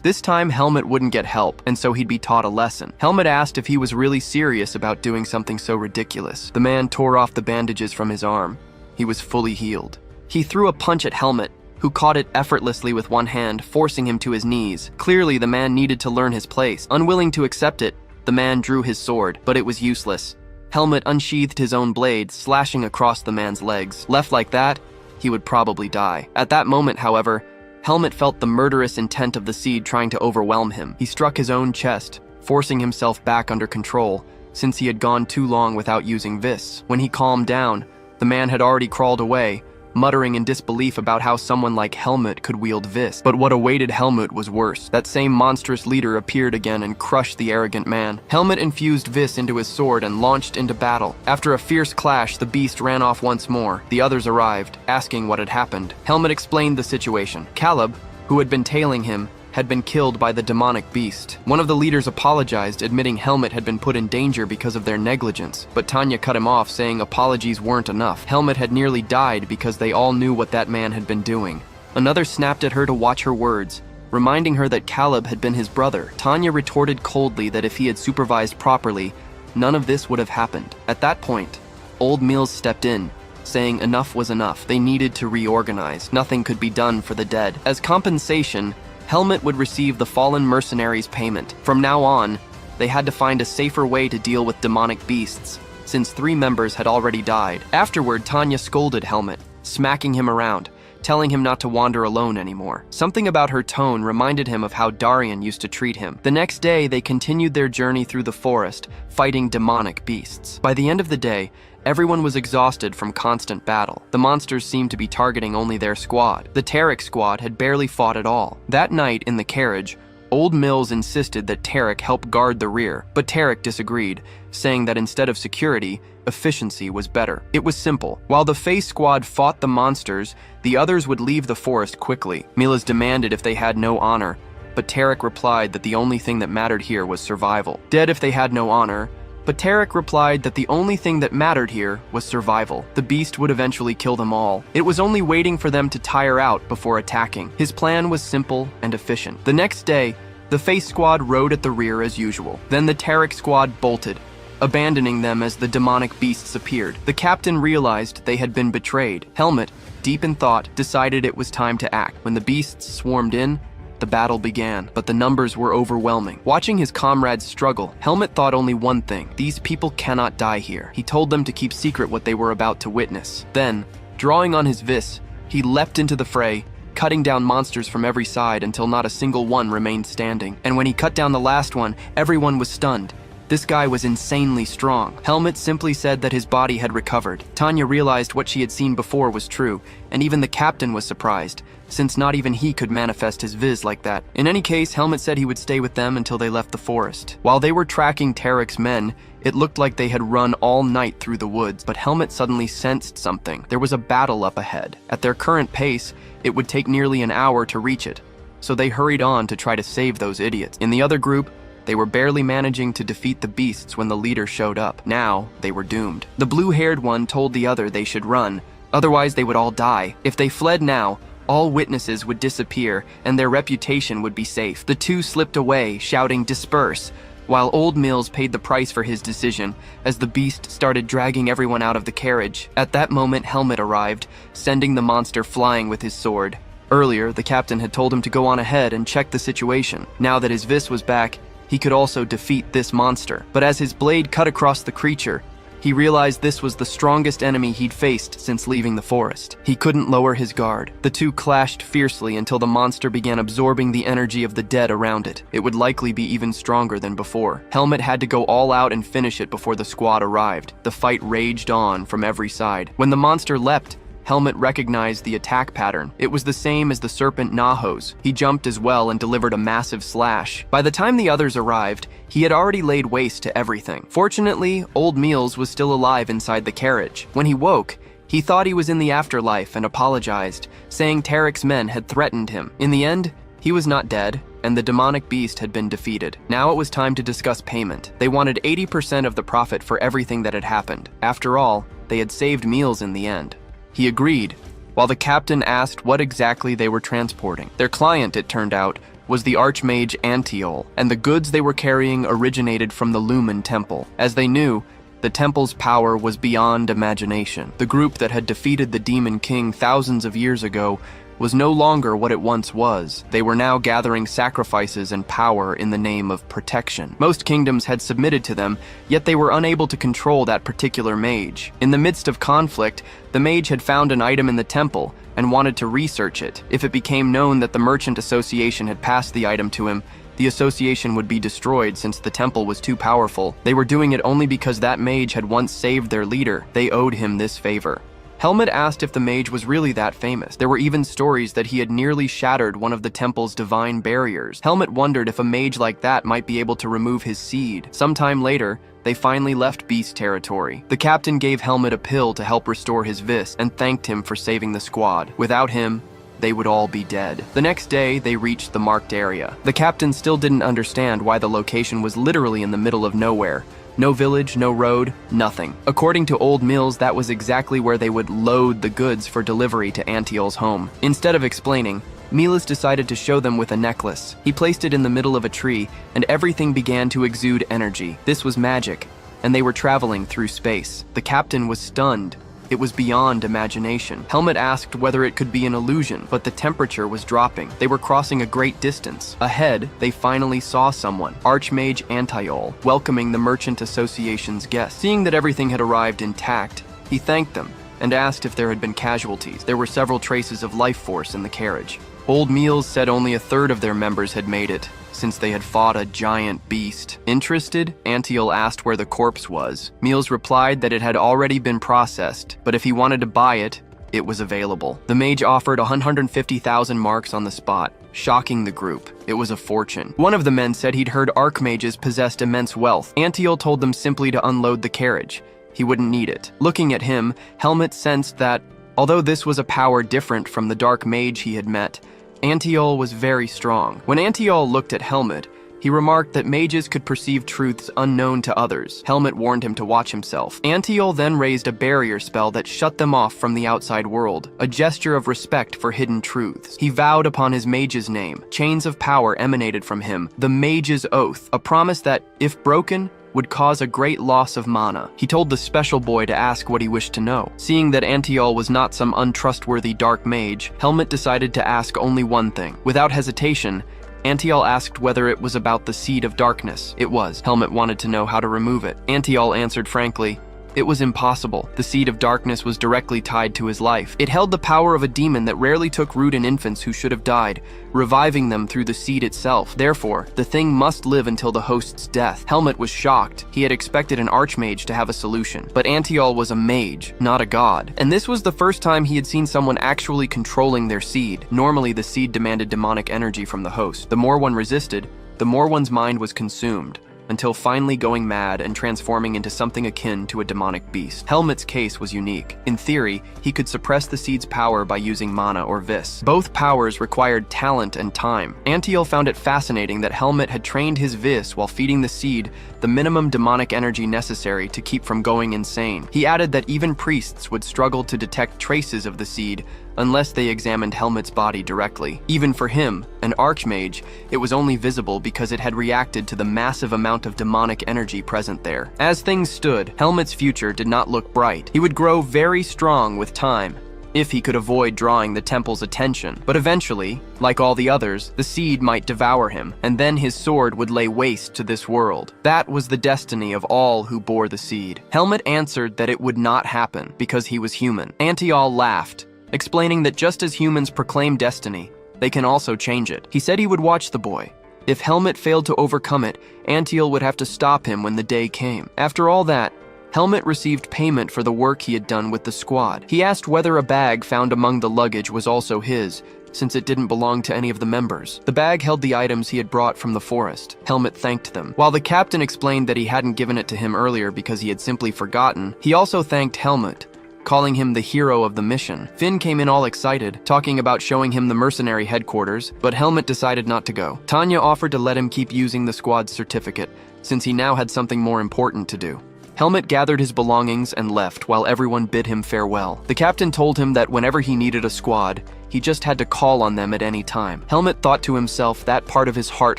This time, Helmut wouldn't get help, and so he'd be taught a lesson. Helmut asked if he was really serious about doing something so ridiculous. The man tore off the bandages from his arm. He was fully healed. He threw a punch at Helmut, who caught it effortlessly with one hand, forcing him to his knees. Clearly, the man needed to learn his place. Unwilling to accept it, the man drew his sword, but it was useless. Helmut unsheathed his own blade, slashing across the man's legs. Left like that, he would probably die. At that moment, however, Helmut felt the murderous intent of the seed trying to overwhelm him. He struck his own chest, forcing himself back under control, since he had gone too long without using vis. When he calmed down, the man had already crawled away, muttering in disbelief about how someone like Helmut could wield vis. But what awaited Helmut was worse. That same monstrous leader appeared again and crushed the arrogant man. Helmut infused vis into his sword and launched into battle. After a fierce clash, the beast ran off once more. The others arrived, asking what had happened. Helmut explained the situation. Caleb, who had been tailing him, had been killed by the demonic beast. One of the leaders apologized, admitting Helmut had been put in danger because of their negligence, but Tanya cut him off, saying apologies weren't enough. Helmut had nearly died because they all knew what that man had been doing. Another snapped at her to watch her words, reminding her that Caleb had been his brother. Tanya retorted coldly that if he had supervised properly, none of this would have happened. At that point, Old Mills stepped in, saying enough was enough. They needed to reorganize. Nothing could be done for the dead. As compensation, Helmut would receive the fallen mercenaries' payment. From now on, they had to find a safer way to deal with demonic beasts, since 3 members had already died. Afterward, Tanya scolded Helmut, smacking him around, telling him not to wander alone anymore. Something about her tone reminded him of how Darian used to treat him. The next day, they continued their journey through the forest, fighting demonic beasts. By the end of the day, everyone was exhausted from constant battle. The monsters seemed to be targeting only their squad. The Tarek squad had barely fought at all. That night, in the carriage, Old Mills insisted that Tarek help guard the rear, but Tarek disagreed, saying that instead of security, efficiency was better. It was simple. While the Face squad fought the monsters, the others would leave the forest quickly. Milas demanded if they had no honor, but Tarek replied that the only thing that mattered here was survival. Dead if they had no honor, but Tarek replied that the only thing that mattered here was survival. The beast would eventually kill them all. It was only waiting for them to tire out before attacking. His plan was simple and efficient. The next day, the Face squad rode at the rear as usual. Then the Tarek squad bolted, abandoning them as the demonic beasts appeared. The captain realized they had been betrayed. Helmut, deep in thought, decided it was time to act. When the beasts swarmed in, the battle began, but the numbers were overwhelming. Watching his comrades struggle, Helmut thought only one thing: these people cannot die here. He told them to keep secret what they were about to witness. Then, drawing on his vis, he leapt into the fray, cutting down monsters from every side until not a single one remained standing. And when he cut down the last one, everyone was stunned. This guy was insanely strong. Helmut simply said that his body had recovered. Tanya realized what she had seen before was true, and even the captain was surprised, since not even he could manifest his viz like that. In any case, Helmut said he would stay with them until they left the forest. While they were tracking Tarek's men, it looked like they had run all night through the woods, but Helmut suddenly sensed something. There was a battle up ahead. At their current pace, it would take nearly an hour to reach it, so they hurried on to try to save those idiots. In the other group, they were barely managing to defeat the beasts when the leader showed up. Now, they were doomed. The blue-haired one told the other they should run, otherwise they would all die. If they fled now, all witnesses would disappear and their reputation would be safe. The two slipped away, shouting "disperse," while Old Mills paid the price for his decision as the beast started dragging everyone out of the carriage. At that moment, Helmut arrived, sending the monster flying with his sword. Earlier, the captain had told him to go on ahead and check the situation. Now that his vis was back, he could also defeat this monster. But as his blade cut across the creature, he realized this was the strongest enemy he'd faced since leaving the forest. He couldn't lower his guard. The two clashed fiercely until the monster began absorbing the energy of the dead around it. It would likely be even stronger than before. Helmut had to go all out and finish it before the squad arrived. The fight raged on from every side. When the monster leapt, Helmut recognized the attack pattern. It was the same as the serpent Nahos. He jumped as well and delivered a massive slash. By the time the others arrived, he had already laid waste to everything. Fortunately, Old Meals was still alive inside the carriage. When he woke, He thought he was in the afterlife and apologized, saying Tarek's men had threatened him. In the end, he was not dead, and the demonic beast had been defeated. Now it was time to discuss payment. They wanted 80% of the profit for everything that had happened. After all, they had saved meals in the end. He agreed, while the captain asked what exactly they were transporting. Their client, it turned out, was the Archmage Antiol, and the goods they were carrying originated from the Lumen Temple. As they knew, the temple's power was beyond imagination. The group that had defeated the Demon King thousands of years ago was no longer what it once was. They were now gathering sacrifices and power in the name of protection. Most kingdoms had submitted to them, yet they were unable to control that particular mage. In the midst of conflict, the mage had found an item in the temple and wanted to research it. If it became known that the Merchant Association had passed the item to him, the association would be destroyed since the temple was too powerful. They were doing it only because that mage had once saved their leader. They owed him this favor. Helmut asked if the mage was really that famous. There were even stories that he had nearly shattered one of the temple's divine barriers. Helmut wondered if a mage like that might be able to remove his seed. Sometime later, they finally left beast territory. The captain gave Helmut a pill to help restore his vis and thanked him for saving the squad. Without him, they would all be dead. The next day, they reached the marked area. The captain still didn't understand why the location was literally in the middle of nowhere. No village, no road, nothing. According to old mills, that was exactly where they would load the goods for delivery to Antiol's home. Instead of explaining, Milas decided to show them with a necklace. He placed it in the middle of a tree, and everything began to exude energy. This was magic, and they were traveling through space. The captain was stunned. It was beyond imagination. Helmut asked whether it could be an illusion, but the temperature was dropping. They were crossing a great distance. Ahead, they finally saw someone, Archmage Antiol, welcoming the Merchant Association's guests. Seeing that everything had arrived intact, he thanked them and asked if there had been casualties. There were several traces of life force in the carriage. Old Meals said only a third of their members had made it, since they had fought a giant beast. Interested, Antiol asked where the corpse was. Meals replied that it had already been processed, but if he wanted to buy it, it was available. The mage offered 150,000 marks on the spot, shocking the group. It was a fortune. One of the men said he'd heard archmages possessed immense wealth. Antiol told them simply to unload the carriage. He wouldn't need it. Looking at him, Helmut sensed that, although this was a power different from the dark mage he had met, Antiol was very strong. When Antiol looked at Helmut, he remarked that mages could perceive truths unknown to others. Helmut warned him to watch himself. Antiol then raised a barrier spell that shut them off from the outside world, a gesture of respect for hidden truths. He vowed upon his mage's name. Chains of power emanated from him, the mage's oath, a promise that, if broken, would cause a great loss of mana. He told the special boy to ask what he wished to know. Seeing that Antiol was not some untrustworthy dark mage, Helmut decided to ask only one thing. Without hesitation, Antiol asked whether it was about the Seed of Darkness. It was. Helmut wanted to know how to remove it. Antiol answered frankly, it was impossible. The Seed of Darkness was directly tied to his life. It held the power of a demon that rarely took root in infants who should have died, reviving them through the seed itself. Therefore, the thing must live until the host's death. Helmut was shocked. He had expected an archmage to have a solution, but Antiol was a mage, not a god. And this was the first time he had seen someone actually controlling their seed. Normally, the seed demanded demonic energy from the host. The more one resisted, the more one's mind was consumed, until finally going mad and transforming into something akin to a demonic beast. Helmut's case was unique. In theory, he could suppress the seed's power by using mana or vis. Both powers required talent and time. Antiol found it fascinating that Helmut had trained his vis while feeding the seed the minimum demonic energy necessary to keep from going insane. He added that even priests would struggle to detect traces of the seed unless they examined Helmut's body directly. Even for him, an archmage, it was only visible because it had reacted to the massive amount of demonic energy present there. As things stood, Helmut's future did not look bright. He would grow very strong with time, if he could avoid drawing the temple's attention. But eventually, like all the others, the seed might devour him, and then his sword would lay waste to this world. That was the destiny of all who bore the seed. Helmut answered that it would not happen because he was human. Antiol laughed, explaining that just as humans proclaim destiny, they can also change it. He said he would watch the boy. If Helmut failed to overcome it, Antiol would have to stop him when the day came. After all that, Helmut received payment for the work he had done with the squad. He asked whether a bag found among the luggage was also his, since it didn't belong to any of the members. The bag held the items he had brought from the forest. Helmut thanked them. While the captain explained that he hadn't given it to him earlier because he had simply forgotten, he also thanked Helmut, calling him the hero of the mission. Finn came in all excited, talking about showing him the mercenary headquarters, but Helmut decided not to go. Tanya offered to let him keep using the squad's certificate, since he now had something more important to do. Helmut gathered his belongings and left while everyone bid him farewell. The captain told him that whenever he needed a squad, he just had to call on them at any time. Helmut thought to himself that part of his heart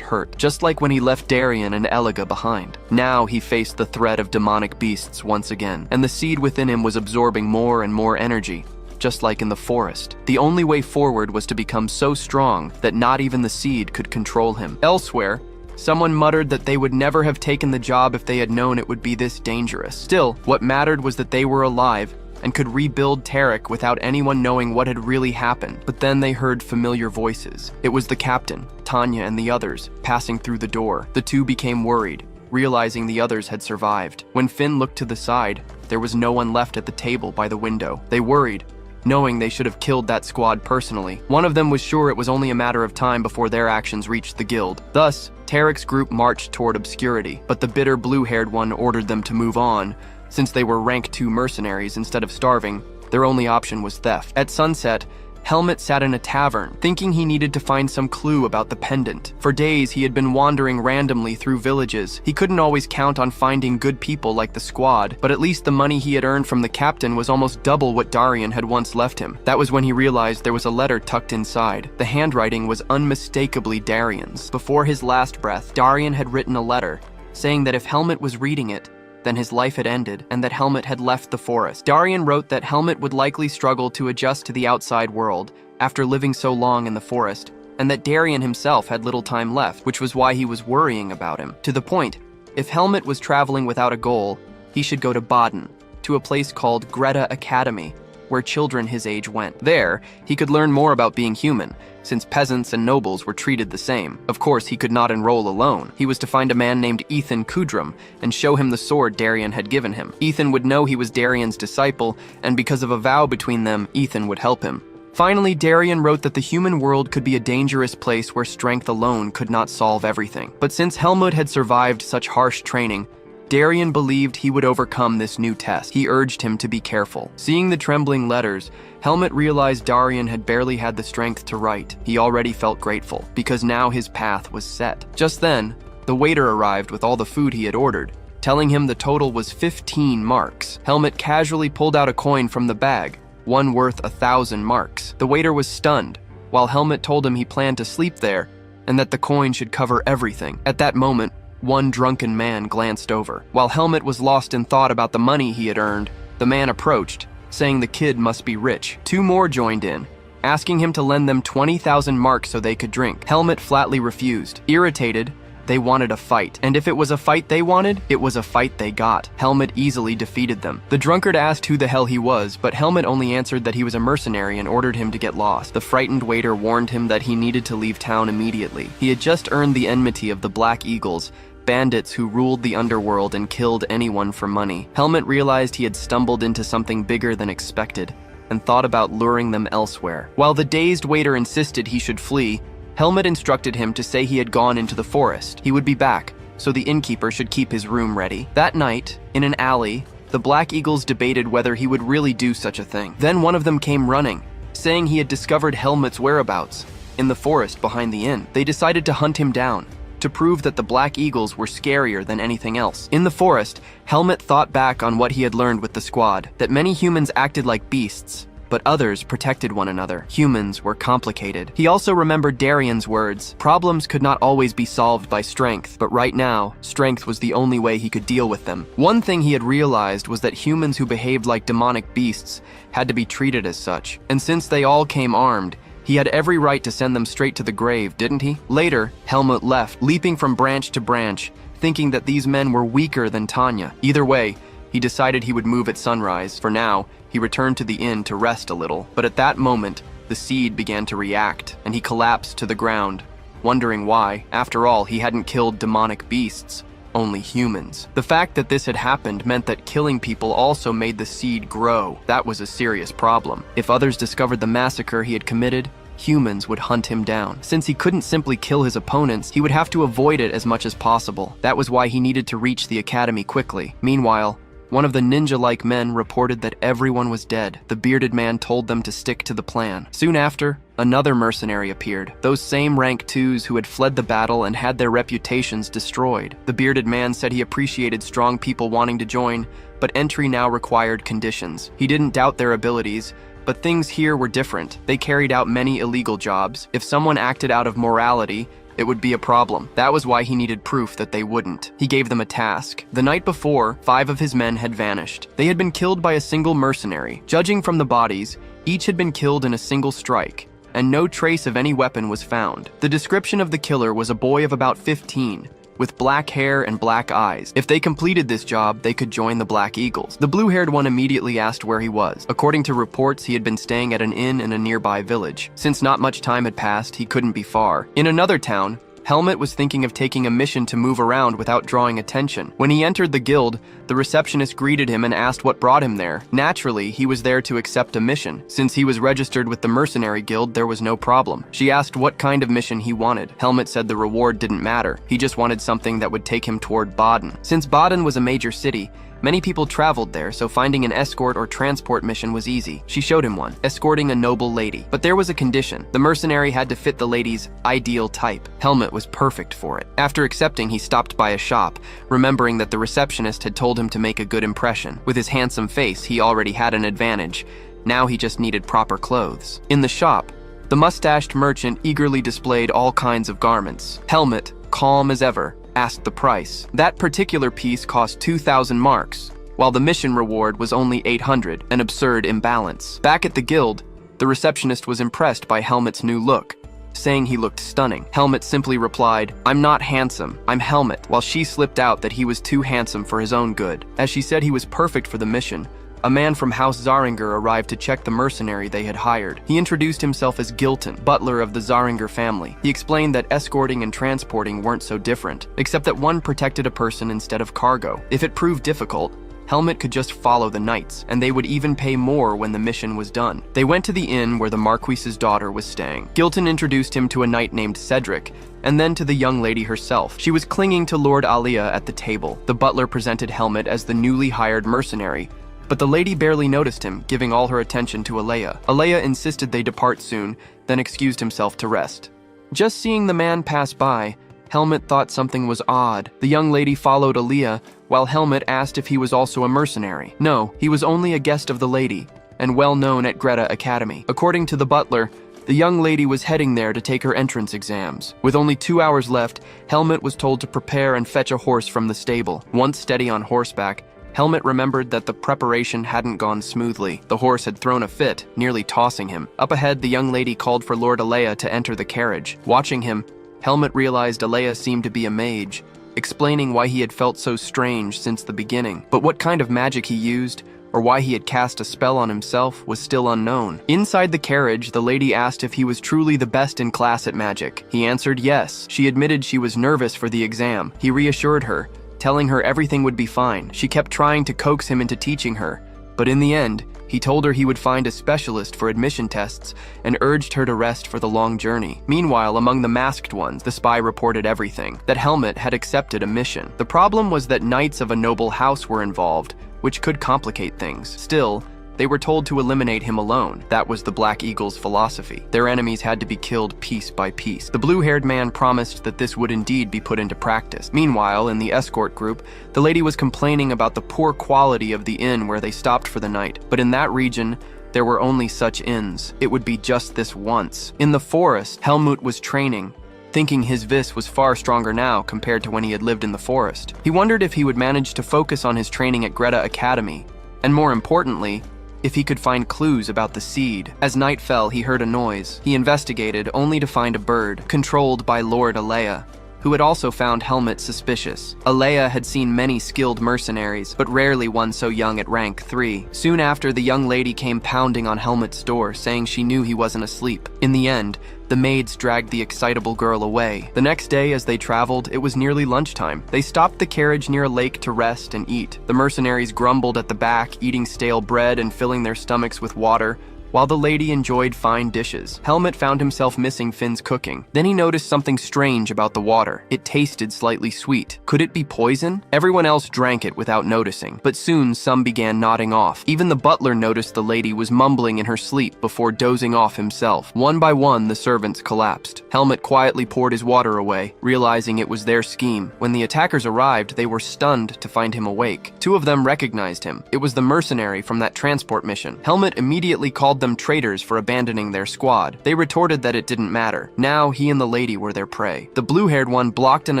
hurt, just like when he left Darien and Eliga behind. Now he faced the threat of demonic beasts once again, and the seed within him was absorbing more and more energy, just like in the forest. The only way forward was to become so strong that not even the seed could control him. Elsewhere, someone muttered that they would never have taken the job if they had known it would be this dangerous. Still, what mattered was that they were alive and could rebuild Tarek without anyone knowing what had really happened. But then they heard familiar voices. It was the captain, Tanya, and the others passing through the door. The two became worried, realizing the others had survived. When Finn looked to the side, there was no one left at the table by the window. They worried, knowing they should have killed that squad personally. One of them was sure it was only a matter of time before their actions reached the guild. Thus, Tarek's group marched toward obscurity, but the bitter blue-haired one ordered them to move on. Since they were rank 2 mercenaries instead of starving, their only option was theft. At sunset, Helmut sat in a tavern, thinking he needed to find some clue about the pendant. For days, he had been wandering randomly through villages. He couldn't always count on finding good people like the squad, but at least the money he had earned from the captain was almost double what Darien had once left him. That was when he realized there was a letter tucked inside. The handwriting was unmistakably Darien's. Before his last breath, Darien had written a letter, saying that if Helmut was reading it, then his life had ended, and that Helmut had left the forest. Darien wrote that Helmut would likely struggle to adjust to the outside world after living so long in the forest, and that Darien himself had little time left, which was why he was worrying about him. To the point, if Helmut was traveling without a goal, he should go to Baden, to a place called Greta Academy, where children his age went. There, he could learn more about being human, since peasants and nobles were treated the same. Of course, he could not enroll alone. He was to find a man named Ethan Kudrum and show him the sword Darien had given him. Ethan would know he was Darien's disciple, and because of a vow between them, Ethan would help him. Finally, Darien wrote that the human world could be a dangerous place where strength alone could not solve everything. But since Helmut had survived such harsh training, Darien believed he would overcome this new test. He urged him to be careful. Seeing the trembling letters, Helmut realized Darien had barely had the strength to write. He already felt grateful, because now his path was set. Just then, the waiter arrived with all the food he had ordered, telling him the total was 15 marks. Helmut casually pulled out a coin from the bag, one worth 1,000 marks. The waiter was stunned, while Helmut told him he planned to sleep there, and that the coin should cover everything. At that moment, one drunken man glanced over. While Helmut was lost in thought about the money he had earned, the man approached, saying the kid must be rich. 2 more joined in, asking him to lend them 20,000 marks so they could drink. Helmut flatly refused. Irritated, they wanted a fight. And if it was a fight they wanted, it was a fight they got. Helmut easily defeated them. The drunkard asked who the hell he was, but Helmut only answered that he was a mercenary and ordered him to get lost. The frightened waiter warned him that he needed to leave town immediately. He had just earned the enmity of the Black Eagles, bandits who ruled the underworld and killed anyone for money. Helmut realized he had stumbled into something bigger than expected, and thought about luring them elsewhere. While the dazed waiter insisted he should flee, Helmut instructed him to say he had gone into the forest. He would be back, so the innkeeper should keep his room ready. That night, in an alley, the Black Eagles debated whether he would really do such a thing. Then one of them came running, saying he had discovered Helmut's whereabouts in the forest behind the inn. They decided to hunt him down, to prove that the Black Eagles were scarier than anything else. In the forest, Helmut thought back on what he had learned with the squad, that many humans acted like beasts, but others protected one another. Humans were complicated. He also remembered Darien's words. Problems could not always be solved by strength, but right now, strength was the only way he could deal with them. One thing he had realized was that humans who behaved like demonic beasts had to be treated as such. And since they all came armed, he had every right to send them straight to the grave, didn't he? Later, Helmut left, leaping from branch to branch, thinking that these men were weaker than Tanya. Either way, he decided he would move at sunrise. For now, he returned to the inn to rest a little. But at that moment, the seed began to react, and he collapsed to the ground, wondering why. After all, he hadn't killed demonic beasts, only humans. The fact that this had happened meant that killing people also made the seed grow. That was a serious problem. If others discovered the massacre he had committed, humans would hunt him down. Since he couldn't simply kill his opponents, he would have to avoid it as much as possible. That was why he needed to reach the academy quickly. Meanwhile, One of the ninja-like men reported that everyone was dead. The bearded man told them to stick to the plan. Soon after, another mercenary appeared. Those same rank 2s who had fled the battle and had their reputations destroyed. The bearded man said he appreciated strong people wanting to join, but entry now required conditions. He didn't doubt their abilities, but things here were different. They carried out many illegal jobs. If someone acted out of morality, it would be a problem. That was why he needed proof that they wouldn't. He gave them a task. The night before, 5 of his men had vanished. They had been killed by a single mercenary. Judging from the bodies, each had been killed in a single strike, and no trace of any weapon was found. The description of the killer was a boy of about 15, with black hair and black eyes. If they completed this job, they could join the Black Eagles. The blue-haired one immediately asked where he was. According to reports, he had been staying at an inn in a nearby village. Since not much time had passed, he couldn't be far. In another town, Helmet was thinking of taking a mission to move around without drawing attention. When he entered the guild, the receptionist greeted him and asked what brought him there. Naturally, he was there to accept a mission. Since he was registered with the mercenary guild, there was no problem. She asked what kind of mission he wanted. Helmet said the reward didn't matter. He just wanted something that would take him toward Baden. Since Baden was a major city, many people traveled there, so finding an escort or transport mission was easy. She showed him one, escorting a noble lady. But there was a condition. The mercenary had to fit the lady's ideal type. Helmet was perfect for it. After accepting, he stopped by a shop, remembering that the receptionist had told him to make a good impression. With his handsome face, he already had an advantage. Now he just needed proper clothes. In the shop, the mustached merchant eagerly displayed all kinds of garments. Helmet, calm as ever, asked the price. That particular piece cost 2,000 marks, while the mission reward was only 800, an absurd imbalance. Back at the guild, the receptionist was impressed by Helmet's new look, saying he looked stunning. Helmet simply replied, "I'm not handsome, I'm Helmet," while she slipped out that he was too handsome for his own good. As she said he was perfect for the mission, a man from House Zaringer arrived to check the mercenary they had hired. He introduced himself as Gilton, butler of the Zaringer family. He explained that escorting and transporting weren't so different, except that one protected a person instead of cargo. If it proved difficult, Helmet could just follow the knights, and they would even pay more when the mission was done. They went to the inn where the Marquis's daughter was staying. Gilton introduced him to a knight named Cedric, and then to the young lady herself. She was clinging to Lord Alia at the table. The butler presented Helmet as the newly hired mercenary, but the lady barely noticed him, giving all her attention to Alea. Alea insisted they depart soon, then excused himself to rest. Just seeing the man pass by, Helmet thought something was odd. The young lady followed Alea, while Helmet asked if he was also a mercenary. No, he was only a guest of the lady, and well known at Greta Academy. According to the butler, the young lady was heading there to take her entrance exams. With only 2 hours left, Helmet was told to prepare and fetch a horse from the stable. Once steady on horseback, Helmet remembered that the preparation hadn't gone smoothly. The horse had thrown a fit, nearly tossing him. Up ahead, the young lady called for Lord Alea to enter the carriage. Watching him, Helmet realized Alea seemed to be a mage, explaining why he had felt so strange since the beginning. But what kind of magic he used, or why he had cast a spell on himself, was still unknown. Inside the carriage, the lady asked if he was truly the best in class at magic. He answered yes. She admitted she was nervous for the exam. He reassured her, telling her everything would be fine. She kept trying to coax him into teaching her, but in the end, he told her he would find a specialist for admission tests and urged her to rest for the long journey. Meanwhile, among the masked ones, the spy reported everything. That Helmet had accepted a mission. The problem was that knights of a noble house were involved, which could complicate things. Still, they were told to eliminate him alone. That was the Black Eagle's philosophy. Their enemies had to be killed piece by piece. The blue-haired man promised that this would indeed be put into practice. Meanwhile, in the escort group, the lady was complaining about the poor quality of the inn where they stopped for the night. But in that region, there were only such inns. It would be just this once. In the forest, Helmut was training, thinking his vis was far stronger now compared to when he had lived in the forest. He wondered if he would manage to focus on his training at Greta Academy, and more importantly, if he could find clues about the seed. As night fell, he heard a noise. He investigated, only to find a bird, controlled by Lord Alea, who had also found Helmet suspicious. Alea had seen many skilled mercenaries, but rarely one so young at rank 3. Soon after, the young lady came pounding on Helmet's door, saying she knew he wasn't asleep. In the end, the maids dragged the excitable girl away. The next day, as they traveled, it was nearly lunchtime. They stopped the carriage near a lake to rest and eat. The mercenaries grumbled at the back, eating stale bread and filling their stomachs with water, while the lady enjoyed fine dishes. Helmut found himself missing Finn's cooking. Then he noticed something strange about the water. It tasted slightly sweet. Could it be poison? Everyone else drank it without noticing, but soon some began nodding off. Even the butler noticed the lady was mumbling in her sleep before dozing off himself. One by one, the servants collapsed. Helmut quietly poured his water away, realizing it was their scheme. When the attackers arrived, they were stunned to find him awake. Two of them recognized him. It was the mercenary from that transport mission. Helmut immediately called them traitors for abandoning their squad. They retorted that it didn't matter. Now he and the lady were their prey. The blue-haired one blocked an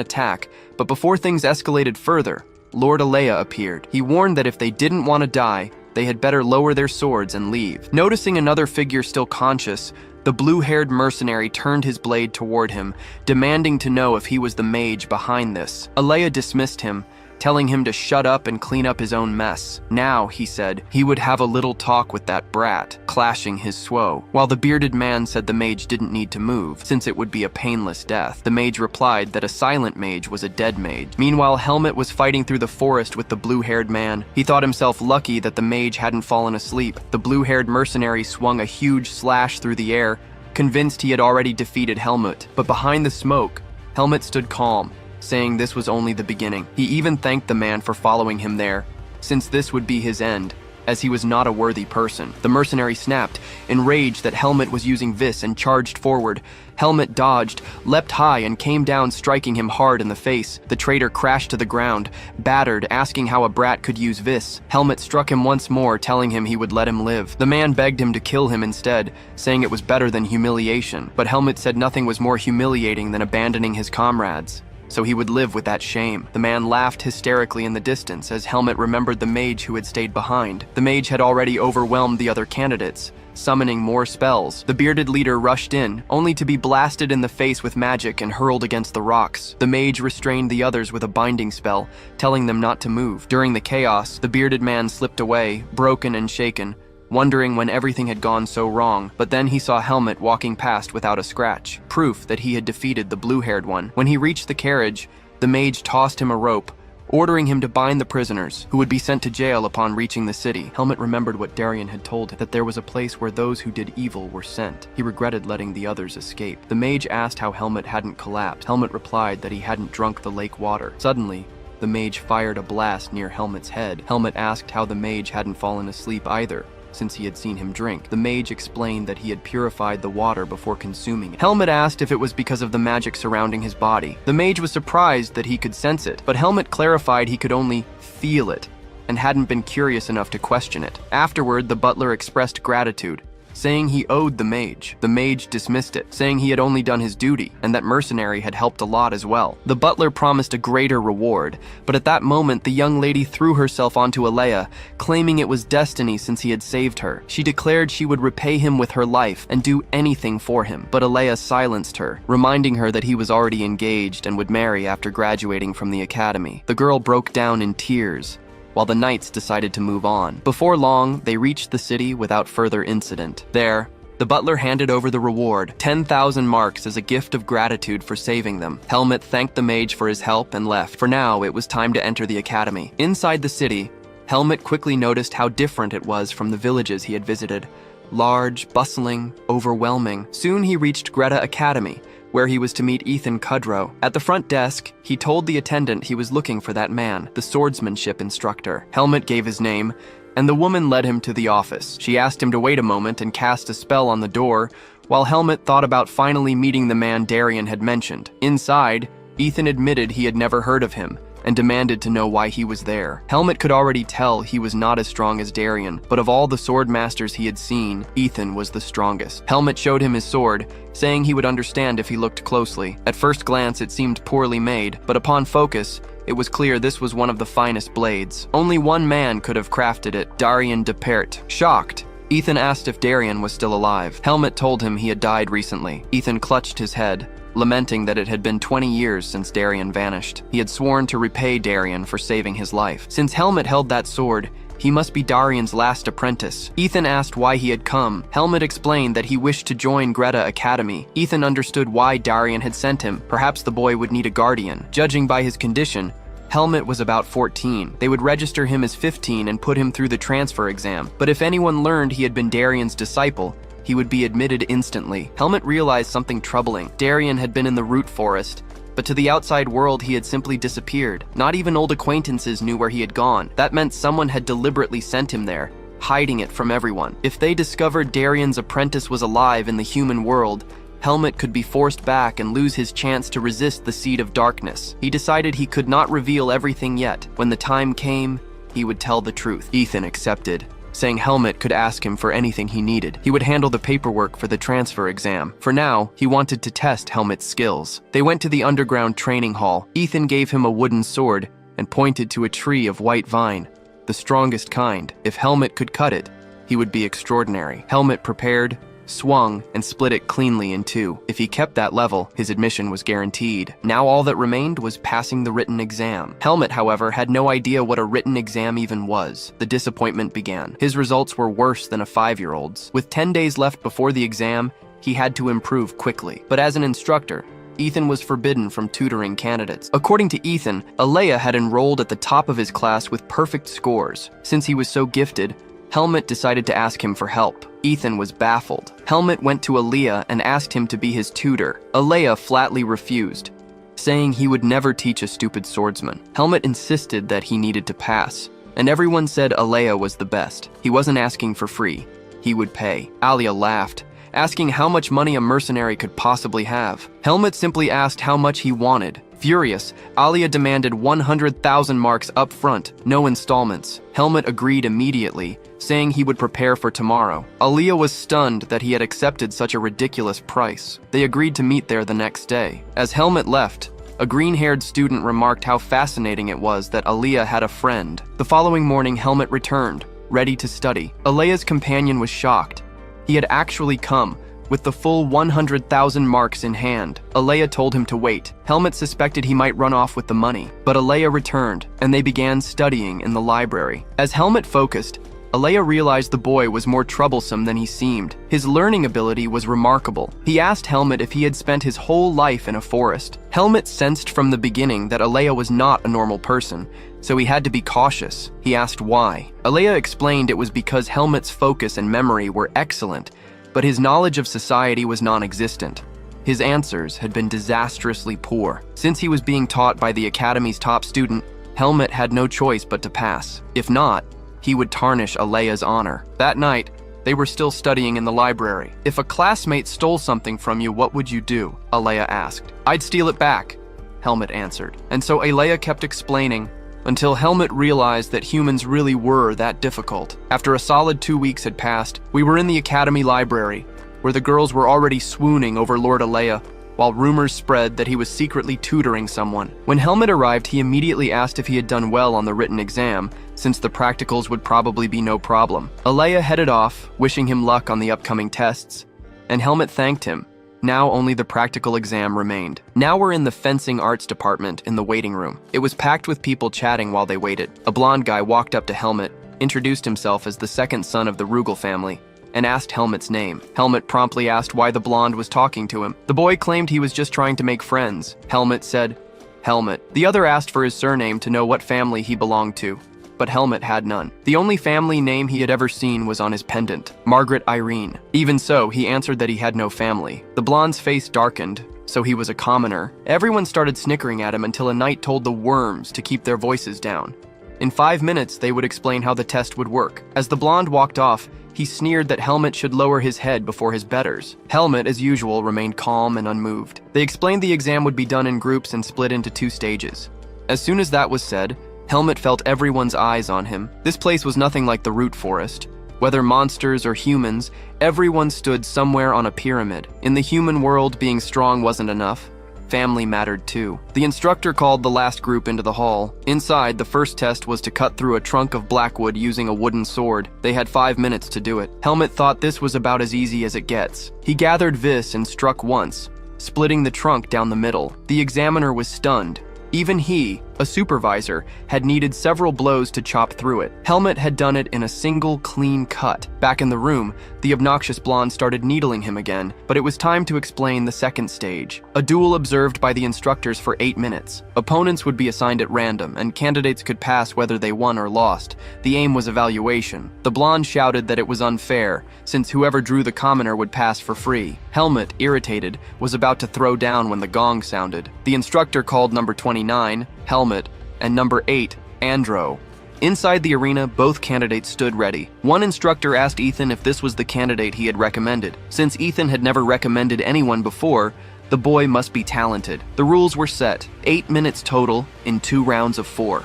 attack, but before things escalated further, Lord Alea appeared. He warned that if they didn't want to die, they had better lower their swords and leave. Noticing another figure still conscious, the blue-haired mercenary turned his blade toward him, demanding to know if he was the mage behind this. Alea dismissed him, telling him to shut up and clean up his own mess. Now, he said, he would have a little talk with that brat, clashing his swow. While the bearded man said the mage didn't need to move, since it would be a painless death, the mage replied that a silent mage was a dead mage. Meanwhile, Helmut was fighting through the forest with the blue-haired man. He thought himself lucky that the mage hadn't fallen asleep. The blue-haired mercenary swung a huge slash through the air, convinced he had already defeated Helmut. But behind the smoke, Helmut stood calm, saying this was only the beginning. He even thanked the man for following him there, since this would be his end, as he was not a worthy person. The mercenary snapped, enraged that Helmut was using Vis, and charged forward. Helmut dodged, leapt high, and came down, striking him hard in the face. The traitor crashed to the ground, battered, asking how a brat could use Vis. Helmut struck him once more, telling him he would let him live. The man begged him to kill him instead, saying it was better than humiliation. But Helmut said nothing was more humiliating than abandoning his comrades, so he would live with that shame. The man laughed hysterically in the distance as Helmut remembered the mage who had stayed behind. The mage had already overwhelmed the other candidates, summoning more spells. The bearded leader rushed in, only to be blasted in the face with magic and hurled against the rocks. The mage restrained the others with a binding spell, telling them not to move. During the chaos, the bearded man slipped away, broken and shaken, wondering when everything had gone so wrong. But then he saw Helmut walking past without a scratch, proof that he had defeated the blue-haired one. When he reached the carriage, the mage tossed him a rope, ordering him to bind the prisoners, who would be sent to jail upon reaching the city. Helmut remembered what Darien had told him, that there was a place where those who did evil were sent. He regretted letting the others escape. The mage asked how Helmut hadn't collapsed. Helmut replied that he hadn't drunk the lake water. Suddenly, the mage fired a blast near Helmut's head. Helmut asked how the mage hadn't fallen asleep either, since he had seen him drink. The mage explained that he had purified the water before consuming it. Helmut asked if it was because of the magic surrounding his body. The mage was surprised that he could sense it, but Helmut clarified he could only feel it and hadn't been curious enough to question it. Afterward, the butler expressed gratitude, saying he owed the mage. The mage dismissed it, saying he had only done his duty, and that mercenary had helped a lot as well. The butler promised a greater reward, but at that moment the young lady threw herself onto Alea, claiming it was destiny since he had saved her. She declared she would repay him with her life and do anything for him, but Alea silenced her, reminding her that he was already engaged and would marry after graduating from the academy. The girl broke down in tears, while the knights decided to move on. Before long, they reached the city without further incident. There, the butler handed over the reward, 10,000 marks, as a gift of gratitude for saving them. Helmut thanked the mage for his help and left. For now, it was time to enter the academy. Inside the city, Helmut quickly noticed how different it was from the villages he had visited. Large, bustling, overwhelming. Soon he reached Greta Academy, where he was to meet Ethan Kudrow. At the front desk, he told the attendant he was looking for that man, the swordsmanship instructor. Helmut gave his name, and the woman led him to the office. She asked him to wait a moment and cast a spell on the door, while Helmut thought about finally meeting the man Darien had mentioned. Inside, Ethan admitted he had never heard of him, and demanded to know why he was there. Helmut could already tell he was not as strong as Darien, but of all the sword masters he had seen, Ethan was the strongest. Helmut showed him his sword, saying he would understand if he looked closely. At first glance, it seemed poorly made, but upon focus, it was clear this was one of the finest blades. Only one man could have crafted it, Darien de Pert. Shocked, Ethan asked if Darien was still alive. Helmut told him he had died recently. Ethan clutched his head, lamenting that it had been 20 years since Darien vanished. He had sworn to repay Darien for saving his life. Since Helmut held that sword, he must be Darien's last apprentice. Ethan asked why he had come. Helmut explained that he wished to join Greta Academy. Ethan understood why Darien had sent him. Perhaps the boy would need a guardian. Judging by his condition, Helmet was about 14. They would register him as 15 and put him through the transfer exam. But if anyone learned he had been Darian's disciple, he would be admitted instantly. Helmet realized something troubling. Darian had been in the root forest, but to the outside world he had simply disappeared. Not even old acquaintances knew where he had gone. That meant someone had deliberately sent him there, hiding it from everyone. If they discovered Darian's apprentice was alive in the human world, Helmet could be forced back and lose his chance to resist the seed of darkness. He decided he could not reveal everything yet. When the time came, he would tell the truth. Ethan accepted, saying Helmet could ask him for anything he needed. He would handle the paperwork for the transfer exam. For now, he wanted to test Helmet's skills. They went to the underground training hall. Ethan gave him a wooden sword and pointed to a tree of white vine, the strongest kind. If Helmet could cut it, he would be extraordinary. Helmet prepared, swung, and split it cleanly in two. If he kept that level, his admission was guaranteed. Now all that remained was passing the written exam. Helmet, however, had no idea what a written exam even was. The disappointment began. His results were worse than a 5-year-old's. With 10 days left before the exam, he had to improve quickly. But as an instructor, Ethan was forbidden from tutoring candidates. According to Ethan, Alea had enrolled at the top of his class with perfect scores. Since he was so gifted, Helmet decided to ask him for help. Ethan was baffled. Helmet went to Alea and asked him to be his tutor. Alea flatly refused, saying he would never teach a stupid swordsman. Helmet insisted that he needed to pass, and everyone said Alea was the best. He wasn't asking for free. He would pay. Alea laughed, asking how much money a mercenary could possibly have. Helmet simply asked how much he wanted. Furious, Alea demanded 100,000 marks up front, no installments. Helmet agreed immediately, saying he would prepare for tomorrow. Alea was stunned that he had accepted such a ridiculous price. They agreed to meet there the next day. As Helmet left, a green-haired student remarked how fascinating it was that Alea had a friend. The following morning, Helmet returned, ready to study. Alea's companion was shocked. He had actually come, with the full 100,000 marks in hand. Alea told him to wait. Helmet suspected he might run off with the money, but Alea returned, and they began studying in the library. As Helmet focused, Alea realized the boy was more troublesome than he seemed. His learning ability was remarkable. He asked Helmet if he had spent his whole life in a forest. Helmet sensed from the beginning that Alea was not a normal person, so he had to be cautious. He asked why. Alea explained it was because Helmet's focus and memory were excellent, but his knowledge of society was non-existent. His answers had been disastrously poor. Since he was being taught by the academy's top student, Helmet had no choice but to pass. If not, he would tarnish Alea's honor. That night, they were still studying in the library. If a classmate stole something from you, what would you do? Alea asked. I'd steal it back, Helmet answered. And so Alea kept explaining, until Helmet realized that humans really were that difficult. After a solid 2 weeks had passed, we were in the academy library, where the girls were already swooning over Lord Alea, while rumors spread that he was secretly tutoring someone. When Helmet arrived, he immediately asked if he had done well on the written exam, since the practicals would probably be no problem. Alea headed off, wishing him luck on the upcoming tests, and Helmet thanked him. Now only the practical exam remained. Now we're in the fencing arts department in the waiting room. It was packed with people chatting while they waited. A blonde guy walked up to Helmet, introduced himself as the second son of the Rugal family, and asked Helmet's name. Helmet promptly asked why the blonde was talking to him. The boy claimed he was just trying to make friends. Helmet said, Helmet. The other asked for his surname to know what family he belonged to, but Helmet had none. The only family name he had ever seen was on his pendant, Margaret Irene. Even so, he answered that he had no family. The blonde's face darkened, so he was a commoner. Everyone started snickering at him until a knight told the worms to keep their voices down. In 5 minutes, they would explain how the test would work. As the blonde walked off, he sneered that Helmet should lower his head before his betters. Helmet, as usual, remained calm and unmoved. They explained the exam would be done in groups and split into 2 stages. As soon as that was said, Helmet felt everyone's eyes on him. This place was nothing like the root forest. Whether monsters or humans, everyone stood somewhere on a pyramid. In the human world, being strong wasn't enough. Family mattered too. The instructor called the last group into the hall. Inside, the first test was to cut through a trunk of blackwood using a wooden sword. They had 5 minutes to do it. Helmet thought this was about as easy as it gets. He gathered vis and struck once, splitting the trunk down the middle. The examiner was stunned. Even he, A supervisor had needed several blows to chop through it. Helmet had done it in a single, clean cut. Back in the room, the obnoxious blonde started needling him again, but it was time to explain the second stage. A duel observed by the instructors for 8 minutes. Opponents would be assigned at random, and candidates could pass whether they won or lost. The aim was evaluation. The blonde shouted that it was unfair, since whoever drew the commoner would pass for free. Helmet, irritated, was about to throw down when the gong sounded. The instructor called number 29, Helmet, and number 8, Andro. Inside the arena, both candidates stood ready. One instructor asked Ethan if this was the candidate he had recommended. Since Ethan had never recommended anyone before, the boy must be talented. The rules were set, 8 minutes total in 2 rounds of 4.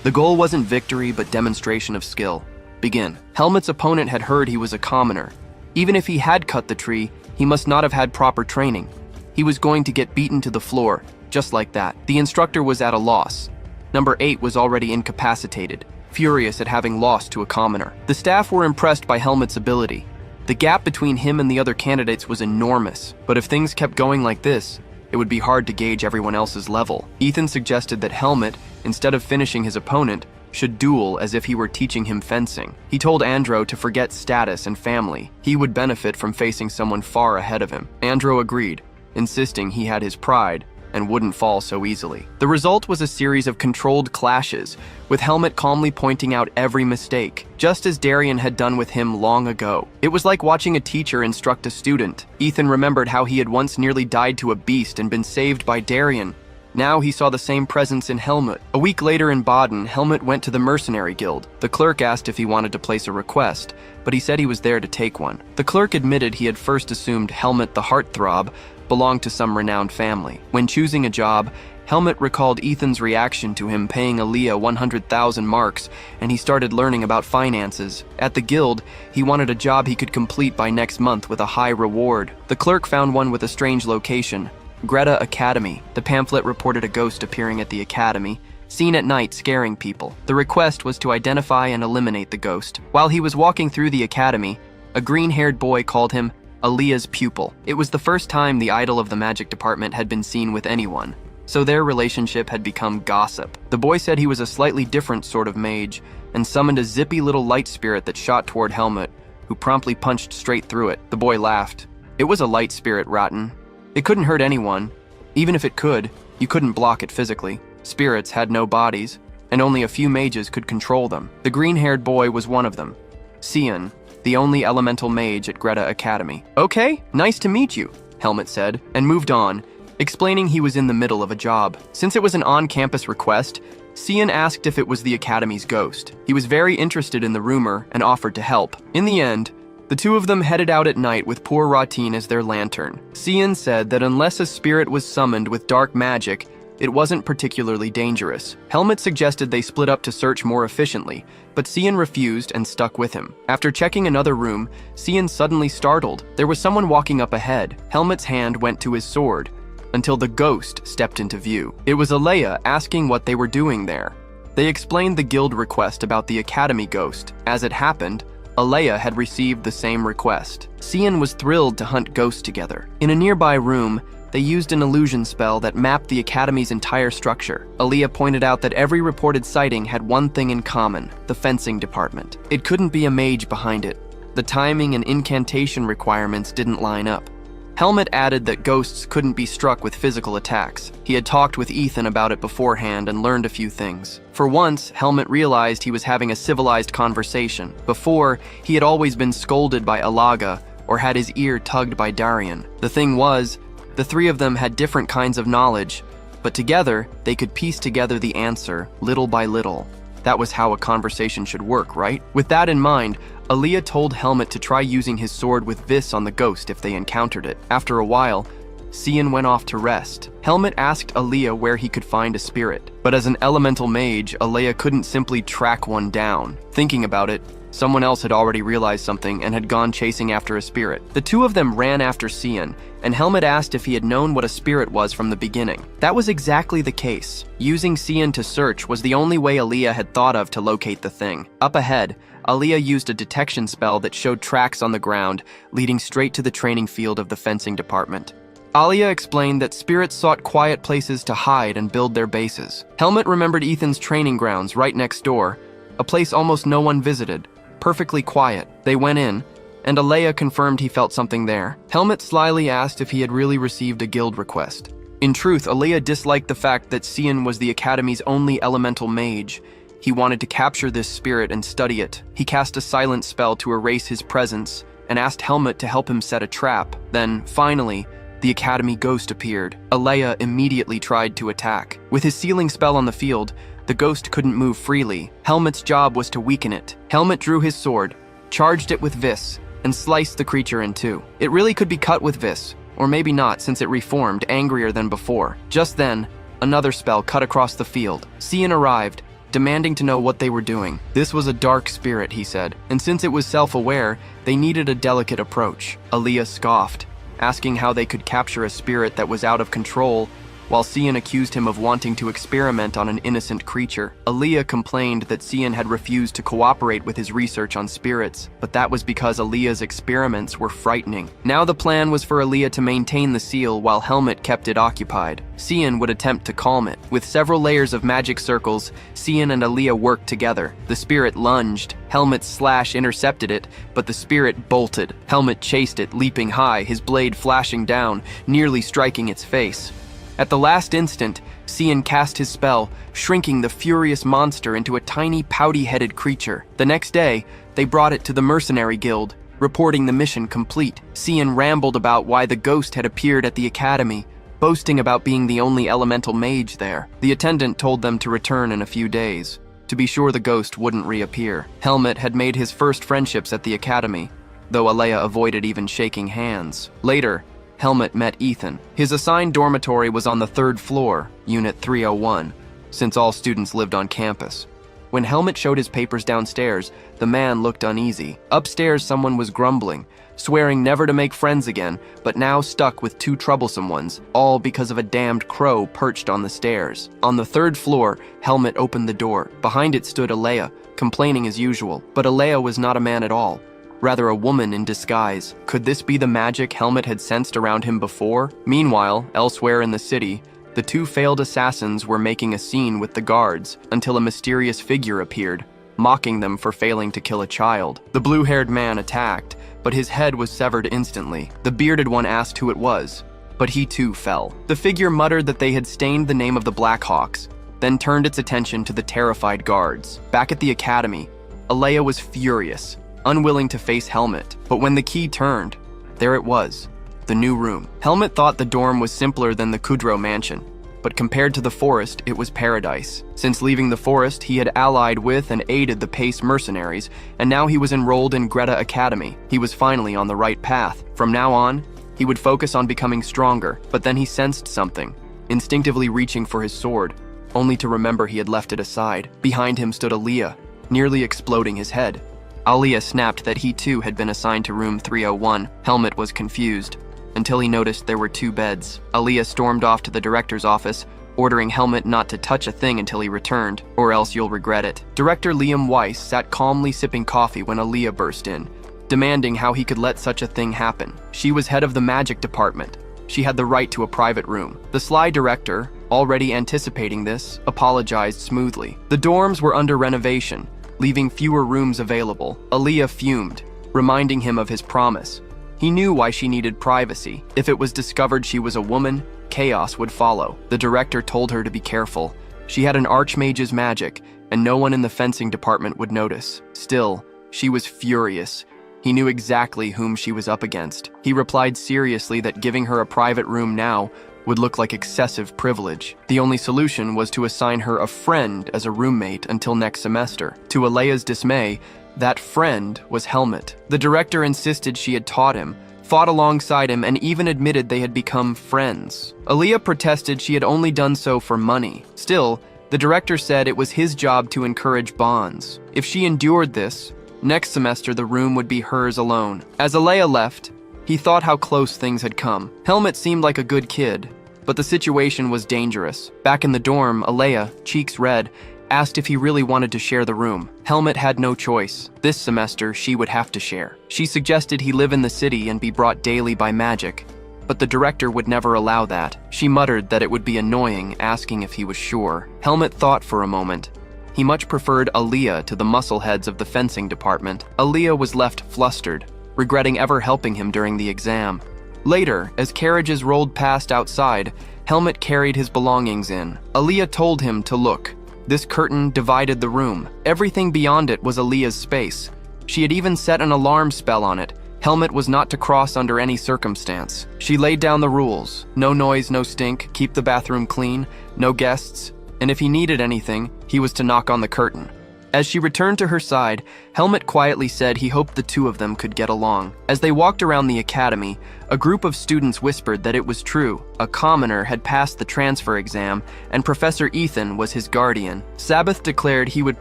The goal wasn't victory, but demonstration of skill. Begin. Helmet's opponent had heard he was a commoner. Even if he had cut the tree, he must not have had proper training. He was going to get beaten to the floor, just like that. The instructor was at a loss. Number 8 was already incapacitated, furious at having lost to a commoner. The staff were impressed by Helmet's ability. The gap between him and the other candidates was enormous, but if things kept going like this, it would be hard to gauge everyone else's level. Ethan suggested that Helmet, instead of finishing his opponent, should duel as if he were teaching him fencing. He told Andro to forget status and family. He would benefit from facing someone far ahead of him. Andro agreed, insisting he had his pride and wouldn't fall so easily. The result was a series of controlled clashes, with Helmet calmly pointing out every mistake, just as Darian had done with him long ago. It was like watching a teacher instruct a student. Ethan remembered how he had once nearly died to a beast and been saved by Darian. Now he saw the same presence in Helmet. A week later in Baden, Helmet went to the Mercenary Guild. The clerk asked if he wanted to place a request, but he said he was there to take one. The clerk admitted he had first assumed Helmet the heartthrob belonged to some renowned family. When choosing a job, Helmet recalled Ethan's reaction to him paying Aaliyah 100,000 marks, and he started learning about finances. At the guild, he wanted a job he could complete by next month with a high reward. The clerk found one with a strange location, Greta Academy. The pamphlet reported a ghost appearing at the academy, seen at night scaring people. The request was to identify and eliminate the ghost. While he was walking through the academy, a green-haired boy called him Aaliyah's pupil. It was the first time the idol of the magic department had been seen with anyone, so their relationship had become gossip. The boy said he was a slightly different sort of mage, and summoned a zippy little light spirit that shot toward Helmet, who promptly punched straight through it. The boy laughed. It was a light spirit, Rotten. It couldn't hurt anyone. Even if it could, you couldn't block it physically. Spirits had no bodies, and only a few mages could control them. The green-haired boy was one of them, Cian, the only elemental mage at Greta Academy. "Okay, nice to meet you," Helmet said, and moved on, explaining he was in the middle of a job. Since it was an on-campus request, Cian asked if it was the Academy's ghost. He was very interested in the rumor and offered to help. In the end, the two of them headed out at night with poor Ratine as their lantern. Cian said that unless a spirit was summoned with dark magic, it wasn't particularly dangerous. Helmet suggested they split up to search more efficiently, but Cian refused and stuck with him. After checking another room, Cian suddenly startled. There was someone walking up ahead. Helmet's hand went to his sword, until the ghost stepped into view. It was Aaliyah asking what they were doing there. They explained the guild request about the Academy ghost. As it happened, Aaliyah had received the same request. Cian was thrilled to hunt ghosts together. In a nearby room, they used an illusion spell that mapped the Academy's entire structure. Aaliyah pointed out that every reported sighting had one thing in common: the fencing department. It couldn't be a mage behind it. The timing and incantation requirements didn't line up. Helmet added that ghosts couldn't be struck with physical attacks. He had talked with Ethan about it beforehand and learned a few things. For once, Helmet realized he was having a civilized conversation. Before, he had always been scolded by Alaga or had his ear tugged by Darian. The thing was, the three of them had different kinds of knowledge, but together, they could piece together the answer, little by little. That was how a conversation should work, right? With that in mind, Aaliyah told Helmet to try using his sword with Vis on the ghost if they encountered it. After a while, Cian went off to rest. Helmet asked Aaliyah where he could find a spirit, but as an elemental mage, Aaliyah couldn't simply track one down. Thinking about it, someone else had already realized something and had gone chasing after a spirit. The two of them ran after Cian, and Helmet asked if he had known what a spirit was from the beginning. That was exactly the case. Using Cian to search was the only way Aaliyah had thought of to locate the thing. Up ahead, Aaliyah used a detection spell that showed tracks on the ground, leading straight to the training field of the fencing department. Alia explained that spirits sought quiet places to hide and build their bases. Helmut remembered Ethan's training grounds right next door, a place almost no one visited, perfectly quiet. They went in, and Alea confirmed he felt something there. Helmut slyly asked if he had really received a guild request. In truth, Alea disliked the fact that Cian was the Academy's only elemental mage. He wanted to capture this spirit and study it. He cast a silent spell to erase his presence and asked Helmut to help him set a trap. Then, finally, the Academy ghost appeared. Alea immediately tried to attack. With his sealing spell on the field, the ghost couldn't move freely. Helmut's job was to weaken it. Helmut drew his sword, charged it with Vis, and sliced the creature in two. It really could be cut with Vis, or maybe not since it reformed, angrier than before. Just then, another spell cut across the field. Cian arrived, demanding to know what they were doing. This was a dark spirit, he said, and since it was self-aware, they needed a delicate approach. Alea scoffed, asking how they could capture a spirit that was out of control, while Cian accused him of wanting to experiment on an innocent creature. Alea complained that Cian had refused to cooperate with his research on spirits, but that was because Alea's experiments were frightening. Now the plan was for Alea to maintain the seal while Helmut kept it occupied. Cian would attempt to calm it. With several layers of magic circles, Cian and Alea worked together. The spirit lunged. Helmut's slash intercepted it, but the spirit bolted. Helmut chased it, leaping high, his blade flashing down, nearly striking its face. At the last instant, Cian cast his spell, shrinking the furious monster into a tiny, pouty-headed creature. The next day, they brought it to the mercenary guild, reporting the mission complete. Cian rambled about why the ghost had appeared at the academy, boasting about being the only elemental mage there. The attendant told them to return in a few days, to be sure the ghost wouldn't reappear. Helmut had made his first friendships at the academy, though Alea avoided even shaking hands. Later, Helmut met Ethan. His assigned dormitory was on the 3rd floor, Unit 301, since all students lived on campus. When Helmut showed his papers downstairs, the man looked uneasy. Upstairs, someone was grumbling, swearing never to make friends again, but now stuck with 2 troublesome ones, all because of a damned crow perched on the stairs. On the 3rd floor, Helmut opened the door. Behind it stood Alea, complaining as usual, but Alea was not a man at all. Rather a woman in disguise. Could this be the magic Helmut had sensed around him before? Meanwhile, elsewhere in the city, the 2 failed assassins were making a scene with the guards until a mysterious figure appeared, mocking them for failing to kill a child. The blue-haired man attacked, but his head was severed instantly. The bearded one asked who it was, but he too fell. The figure muttered that they had stained the name of the Blackhawks, then turned its attention to the terrified guards. Back at the academy, Alea was furious, unwilling to face Helmut, but when the key turned, there it was, the new room. Helmut thought the dorm was simpler than the Kudrow mansion, but compared to the forest, it was paradise. Since leaving the forest, he had allied with and aided the Pace mercenaries, and now he was enrolled in Greta Academy. He was finally on the right path. From now on, he would focus on becoming stronger, but then he sensed something, instinctively reaching for his sword, only to remember he had left it aside. Behind him stood Alea, nearly exploding his head. Alea snapped that he too had been assigned to room 301. Helmut was confused, until he noticed there were 2 beds. Alea stormed off to the director's office, ordering Helmut not to touch a thing until he returned, or else you'll regret it. Director Liam Weiss sat calmly sipping coffee when Alea burst in, demanding how he could let such a thing happen. She was head of the magic department. She had the right to a private room. The sly director, already anticipating this, apologized smoothly. The dorms were under renovation, leaving fewer rooms available. Alea fumed, reminding him of his promise. He knew why she needed privacy. If it was discovered she was a woman, chaos would follow. The director told her to be careful. She had an archmage's magic, and no one in the fencing department would notice. Still, she was furious. He knew exactly whom she was up against. He replied seriously that giving her a private room now would look like excessive privilege. The only solution was to assign her a friend as a roommate until next semester. To Alea's dismay, that friend was Helmut. The director insisted she had taught him, fought alongside him, and even admitted they had become friends. Alea protested she had only done so for money. Still, the director said it was his job to encourage bonds. If she endured this, next semester the room would be hers alone. As Alea left, he thought how close things had come. Helmut seemed like a good kid, but the situation was dangerous. Back in the dorm, Alea, cheeks red, asked if he really wanted to share the room. Helmut had no choice. This semester, she would have to share. She suggested he live in the city and be brought daily by magic. but the director would never allow that. She muttered that it would be annoying, asking if he was sure. Helmut thought for a moment. He much preferred Aaliyah to the muscleheads of the fencing department. Aaliyah was left flustered, regretting ever helping him during the exam. Later, as carriages rolled past outside, Helmut carried his belongings in. Aaliyah told him to look. This curtain divided the room. Everything beyond it was Aaliyah's space. She had even set an alarm spell on it. Helmut was not to cross under any circumstance. She laid down the rules. No noise, no stink, keep the bathroom clean, no guests, and if he needed anything, he was to knock on the curtain. As she returned to her side, Helmut quietly said he hoped the two of them could get along. As they walked around the academy, a group of students whispered that it was true. A commoner had passed the transfer exam, and Professor Ethan was his guardian. Sabbath declared he would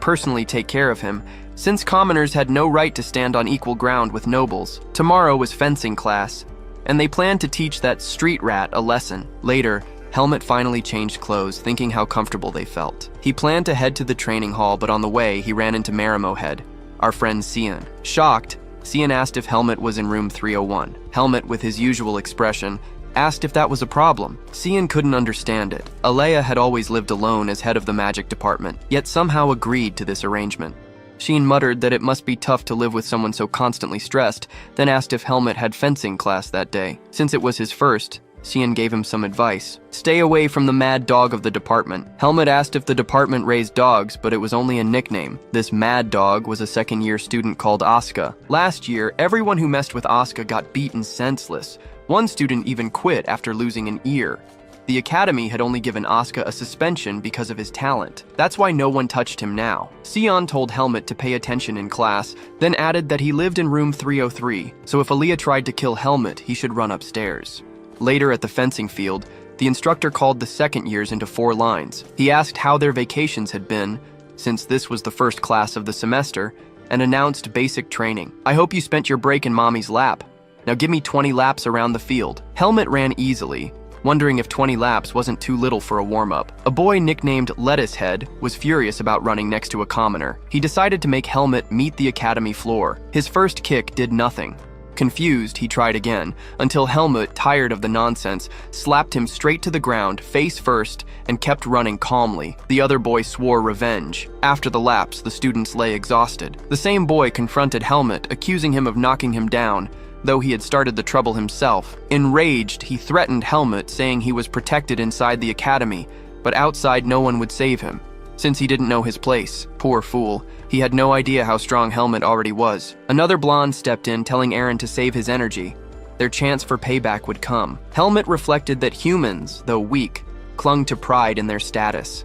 personally take care of him, since commoners had no right to stand on equal ground with nobles. Tomorrow was fencing class, and they planned to teach that street rat a lesson. Later, Helmut finally changed clothes, thinking how comfortable they felt. He planned to head to the training hall, but on the way, he ran into Marimohead, our friend Cian. Shocked, Cian asked if Helmut was in room 301. Helmut, with his usual expression, asked if that was a problem. Cian couldn't understand it. Alea had always lived alone as head of the magic department, yet somehow agreed to this arrangement. Cian muttered that it must be tough to live with someone so constantly stressed, then asked if Helmut had fencing class that day. Since it was his first, Cian gave him some advice. Stay away from the mad dog of the department. Helmut asked if the department raised dogs, but it was only a nickname. This mad dog was a second-year student called Asuka. Last year, everyone who messed with Asuka got beaten senseless. One student even quit after losing an ear. The academy had only given Asuka a suspension because of his talent. That's why no one touched him now. Cian told Helmut to pay attention in class, then added that he lived in room 303, so if Aaliyah tried to kill Helmut, he should run upstairs. Later at the fencing field, the instructor called the second years into 4 lines. He asked how their vacations had been, since this was the first class of the semester, and announced basic training. I hope you spent your break in mommy's lap. Now give me 20 laps around the field. Helmut ran easily, wondering if 20 laps wasn't too little for a warm-up. A boy nicknamed Lettucehead was furious about running next to a commoner. He decided to make Helmut meet the academy floor. His first kick did nothing. Confused, he tried again, until Helmut, tired of the nonsense, slapped him straight to the ground, face first, and kept running calmly. The other boy swore revenge. After the laps, the students lay exhausted. The same boy confronted Helmut, accusing him of knocking him down, though he had started the trouble himself. Enraged, he threatened Helmut, saying he was protected inside the academy, but outside no one would save him, since he didn't know his place. Poor fool. He had no idea how strong Helmut already was. Another blonde stepped in, telling Aaron to save his energy. Their chance for payback would come. Helmut reflected that humans, though weak, clung to pride in their status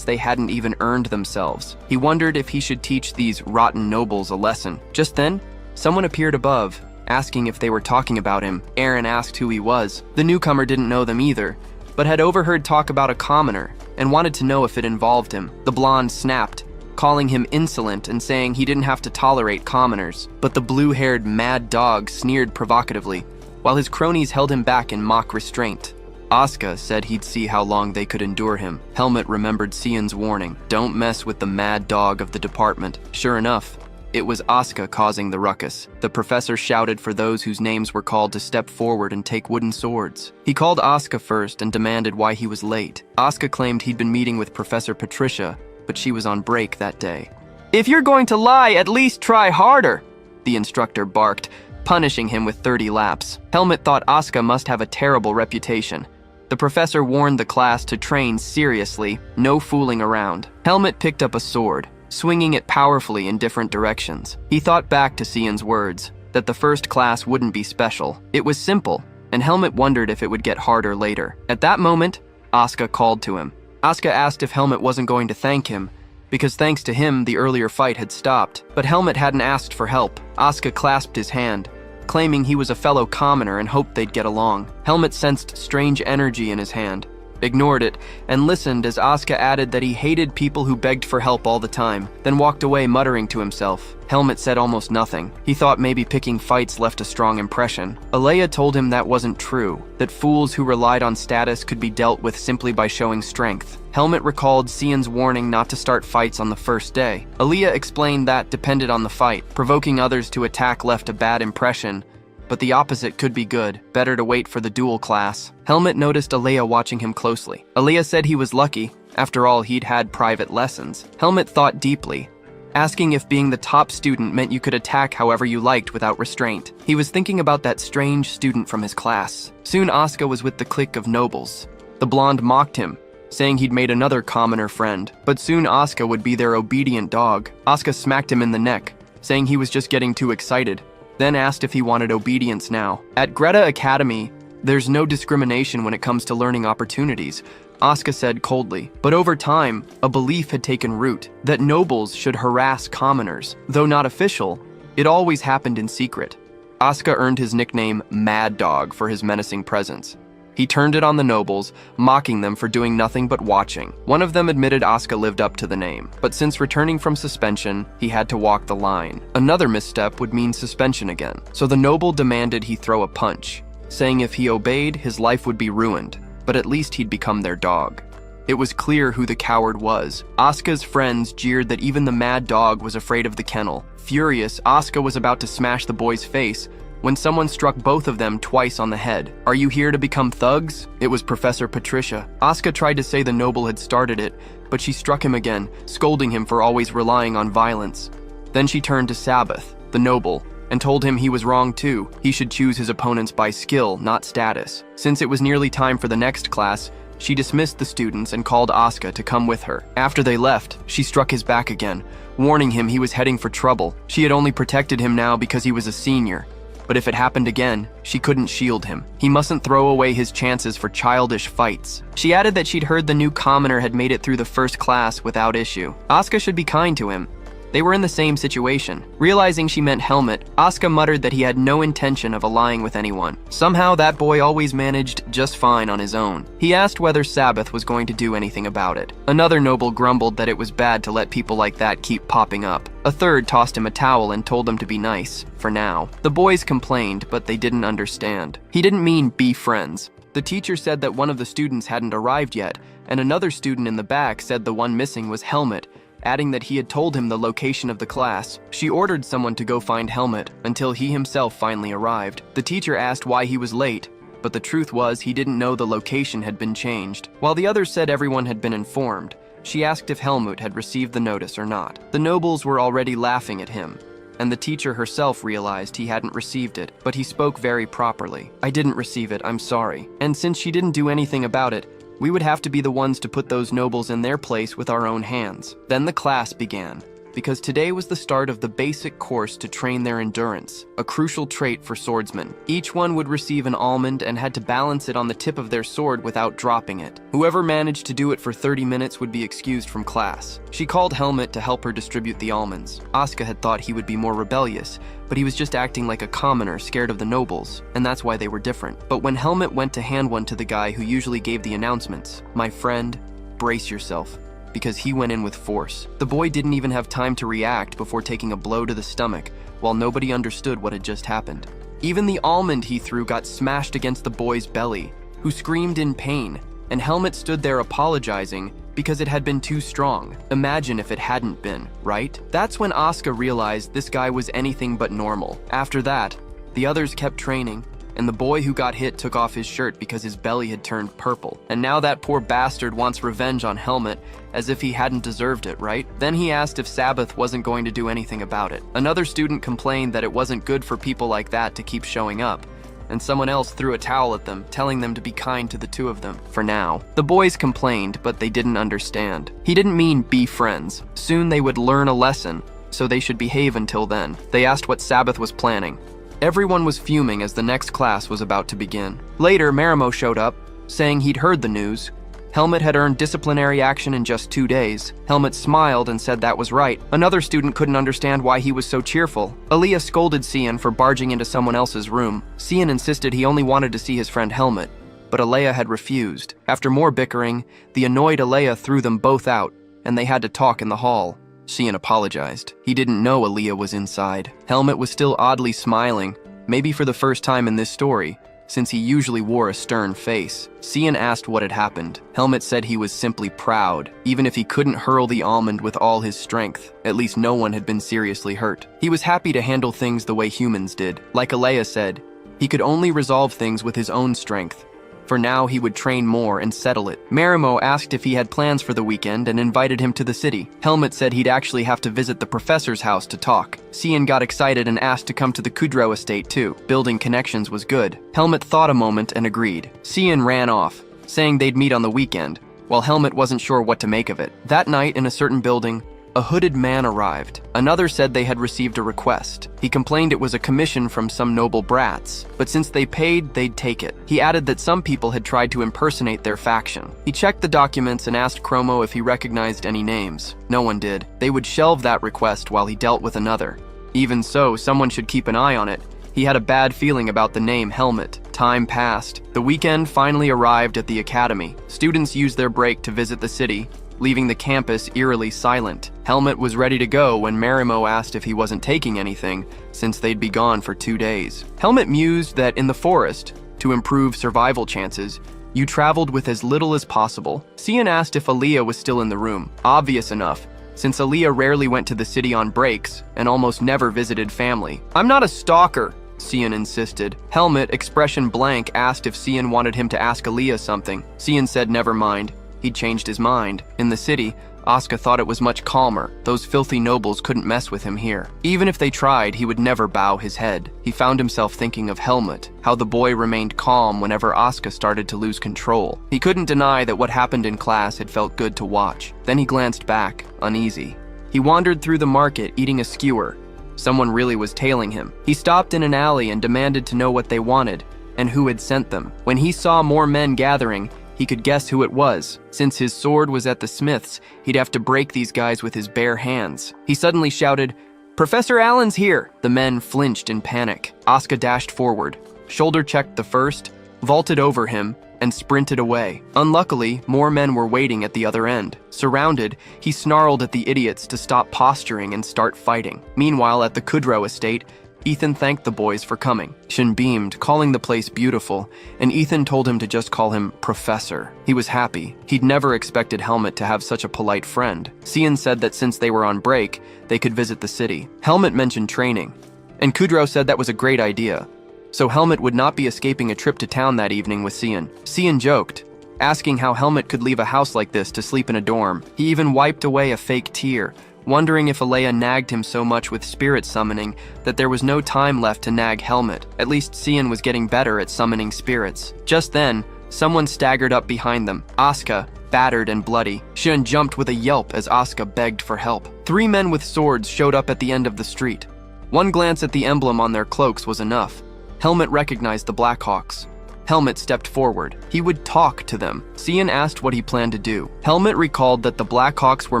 they hadn't even earned themselves. He wondered if he should teach these rotten nobles a lesson. Just then, someone appeared above, asking if they were talking about him. Aaron asked who he was. The newcomer didn't know them either, but had overheard talk about a commoner and wanted to know if it involved him. The blonde snapped, calling him insolent and saying he didn't have to tolerate commoners. But the blue-haired mad dog sneered provocatively, while his cronies held him back in mock restraint. Asuka said he'd see how long they could endure him. Helmut remembered Cian's warning, don't mess with the mad dog of the department. Sure enough, it was Asuka causing the ruckus. The professor shouted for those whose names were called to step forward and take wooden swords. He called Asuka first and demanded why he was late. Asuka claimed he'd been meeting with Professor Patricia, but she was on break that day. If you're going to lie, at least try harder, the instructor barked, punishing him with 30 laps. Helmut thought Asuka must have a terrible reputation. The professor warned the class to train seriously, no fooling around. Helmut picked up a sword, swinging it powerfully in different directions. He thought back to Cian's words, that the first class wouldn't be special. It was simple, and Helmut wondered if it would get harder later. At that moment, Asuka called to him. Asuka asked if Helmut wasn't going to thank him, because thanks to him, the earlier fight had stopped. But Helmut hadn't asked for help. Asuka clasped his hand, claiming he was a fellow commoner and hoped they'd get along. Helmut sensed strange energy in his hand, ignored it, and listened as Asuka added that he hated people who begged for help all the time, then walked away muttering to himself. Helmut said almost nothing. He thought maybe picking fights left a strong impression. Alea told him that wasn't true, that fools who relied on status could be dealt with simply by showing strength. Helmut recalled Cian's warning not to start fights on the first day. Alea explained that depended on the fight. Provoking others to attack left a bad impression, but the opposite could be good. Better to wait for the dual class. Helmut noticed Alea watching him closely. Alea said he was lucky. After all, he'd had private lessons. Helmut thought deeply, asking if being the top student meant you could attack however you liked without restraint. He was thinking about that strange student from his class. Soon Asuka was with the clique of nobles. The blonde mocked him, saying he'd made another commoner friend. But soon Asuka would be their obedient dog. Asuka smacked him in the neck, saying he was just getting too excited, then asked if he wanted obedience now. At Greta Academy, there's no discrimination when it comes to learning opportunities, Asuka said coldly. But over time, a belief had taken root that nobles should harass commoners. Though not official, it always happened in secret. Asuka earned his nickname Mad Dog for his menacing presence. He turned it on the nobles, mocking them for doing nothing but watching. One of them admitted Asuka lived up to the name, but since returning from suspension, he had to walk the line. Another misstep would mean suspension again, so the noble demanded he throw a punch, saying if he obeyed, his life would be ruined, but at least he'd become their dog. It was clear who the coward was. Asuka's friends jeered that even the mad dog was afraid of the kennel. Furious, Asuka was about to smash the boy's face when someone struck both of them twice on the head. "Are you here to become thugs?" It was Professor Patricia. Asuka tried to say the noble had started it, but she struck him again, scolding him for always relying on violence. Then she turned to Sabbath, the noble, and told him he was wrong too. He should choose his opponents by skill, not status. Since it was nearly time for the next class, she dismissed the students and called Asuka to come with her. After they left, she struck his back again, warning him he was heading for trouble. She had only protected him now because he was a senior. But if it happened again, she couldn't shield him. He mustn't throw away his chances for childish fights. She added that she'd heard the new commoner had made it through the first class without issue. Asuka should be kind to him. They were in the same situation. Realizing she meant Helmut, Asuka muttered that he had no intention of allying with anyone. Somehow that boy always managed just fine on his own. He asked whether Sabbath was going to do anything about it. Another noble grumbled that it was bad to let people like that keep popping up. A third tossed him a towel and told him to be nice, for now. The boys complained, but they didn't understand. He didn't mean be friends. The teacher said that one of the students hadn't arrived yet, and another student in the back said the one missing was Helmut, adding that he had told him the location of the class. She ordered someone to go find Helmut until he himself finally arrived. The teacher asked why he was late, but the truth was he didn't know the location had been changed. While the others said everyone had been informed, she asked if Helmut had received the notice or not. The nobles were already laughing at him, and the teacher herself realized he hadn't received it, but he spoke very properly. "I didn't receive it, I'm sorry." And since she didn't do anything about it, we would have to be the ones to put those nobles in their place with our own hands. Then the class began, because today was the start of the basic course to train their endurance, a crucial trait for swordsmen. Each one would receive an almond and had to balance it on the tip of their sword without dropping it. Whoever managed to do it for 30 minutes would be excused from class. She called Helmut to help her distribute the almonds. Asuka had thought he would be more rebellious, but he was just acting like a commoner scared of the nobles, and that's why they were different. But when Helmut went to hand one to the guy who usually gave the announcements, "My friend, brace yourself," because he went in with force. The boy didn't even have time to react before taking a blow to the stomach, while nobody understood what had just happened. Even the almond he threw got smashed against the boy's belly, who screamed in pain, and Helmut stood there apologizing because it had been too strong. Imagine if it hadn't been, right? That's when Asuka realized this guy was anything but normal. After that, the others kept training, and the boy who got hit took off his shirt because his belly had turned purple. And now that poor bastard wants revenge on Helmut, as if he hadn't deserved it, right? Then he asked if Sabbath wasn't going to do anything about it. Another student complained that it wasn't good for people like that to keep showing up, and someone else threw a towel at them, telling them to be kind to the two of them, for now. The boys complained, but they didn't understand. He didn't mean be friends. Soon they would learn a lesson, so they should behave until then. They asked what Sabbath was planning. Everyone was fuming as the next class was about to begin. Later, Marimo showed up, saying he'd heard the news. Helmut had earned disciplinary action in just 2 days. Helmut smiled and said that was right. Another student couldn't understand why he was so cheerful. Aaliyah scolded Cian for barging into someone else's room. Cian insisted he only wanted to see his friend Helmut, but Aaliyah had refused. After more bickering, the annoyed Aaliyah threw them both out, and they had to talk in the hall. Cian apologized. He didn't know Aaliyah was inside. Helmut was still oddly smiling, maybe for the first time in this story, since he usually wore a stern face. Cian asked what had happened. Helmut said he was simply proud. Even if he couldn't hurl the almond with all his strength, at least no one had been seriously hurt. He was happy to handle things the way humans did. Like Aaliyah said, He could only resolve things with his own strength. For now, he would train more and settle it. Marimo asked if he had plans for the weekend and invited him to the city. Helmut said he'd actually have to visit the professor's house to talk. Cian got excited and asked to come to the Kudrow estate too. Building connections was good. Helmut thought a moment and agreed. Cian ran off, saying they'd meet on the weekend, while Helmut wasn't sure what to make of it. That night in a certain building, a hooded man arrived. Another said they had received a request. He complained it was a commission from some noble brats, but since they paid, they'd take it. He added that some people had tried to impersonate their faction. He checked the documents and asked Chromo if he recognized any names. No one did. They would shelve that request while he dealt with another. Even so, someone should keep an eye on it. He had a bad feeling about the name Helmut. Time passed. The weekend finally arrived at the academy. Students used their break to visit the city, leaving the campus eerily silent. Helmut was ready to go when Marimo asked if he wasn't taking anything, since they'd be gone for 2 days. Helmut mused that in the forest, to improve survival chances, you traveled with as little as possible. Cian asked if Aaliyah was still in the room. Obvious enough, since Aaliyah rarely went to the city on breaks and almost never visited family. "I'm not a stalker," Cian insisted. Helmut, expression blank, asked if Cian wanted him to ask Aaliyah something. Cian said never mind. He'd changed his mind. In the city, Asuka thought it was much calmer. Those filthy nobles couldn't mess with him here. Even if they tried, he would never bow his head. He found himself thinking of Helmut, how the boy remained calm whenever Asuka started to lose control. He couldn't deny that what happened in class had felt good to watch. Then he glanced back, uneasy. He wandered through the market, eating a skewer. Someone really was tailing him. He stopped in an alley and demanded to know what they wanted, and who had sent them. When he saw more men gathering, he could guess who it was. Since his sword was at the smith's, he'd have to break these guys with his bare hands. He suddenly shouted, "Professor Allen's here!" The men flinched in panic. Asuka dashed forward, shoulder-checked the first, vaulted over him, and sprinted away. Unluckily, more men were waiting at the other end. Surrounded, he snarled at the idiots to stop posturing and start fighting. Meanwhile, at the Kudrow estate, Ethan thanked the boys for coming. Shin beamed, calling the place beautiful, and Ethan told him to just call him Professor. He was happy. He'd never expected Helmut to have such a polite friend. Cian said that since they were on break, they could visit the city. Helmut mentioned training, and Kudrow said that was a great idea. So Helmut would not be escaping a trip to town that evening with Cian. Cian joked, asking how Helmut could leave a house like this to sleep in a dorm. He even wiped away a fake tear, wondering if Aaliyah nagged him so much with spirit summoning that there was no time left to nag Helmut. At least Cian was getting better at summoning spirits. Just then, someone staggered up behind them. Asuka, battered and bloody. Shun jumped with a yelp as Asuka begged for help. 3 men with swords showed up at the end of the street. One glance at the emblem on their cloaks was enough. Helmut recognized the Blackhawks. Helmut stepped forward. He would talk to them. Cian asked what he planned to do. Helmut recalled that the Blackhawks were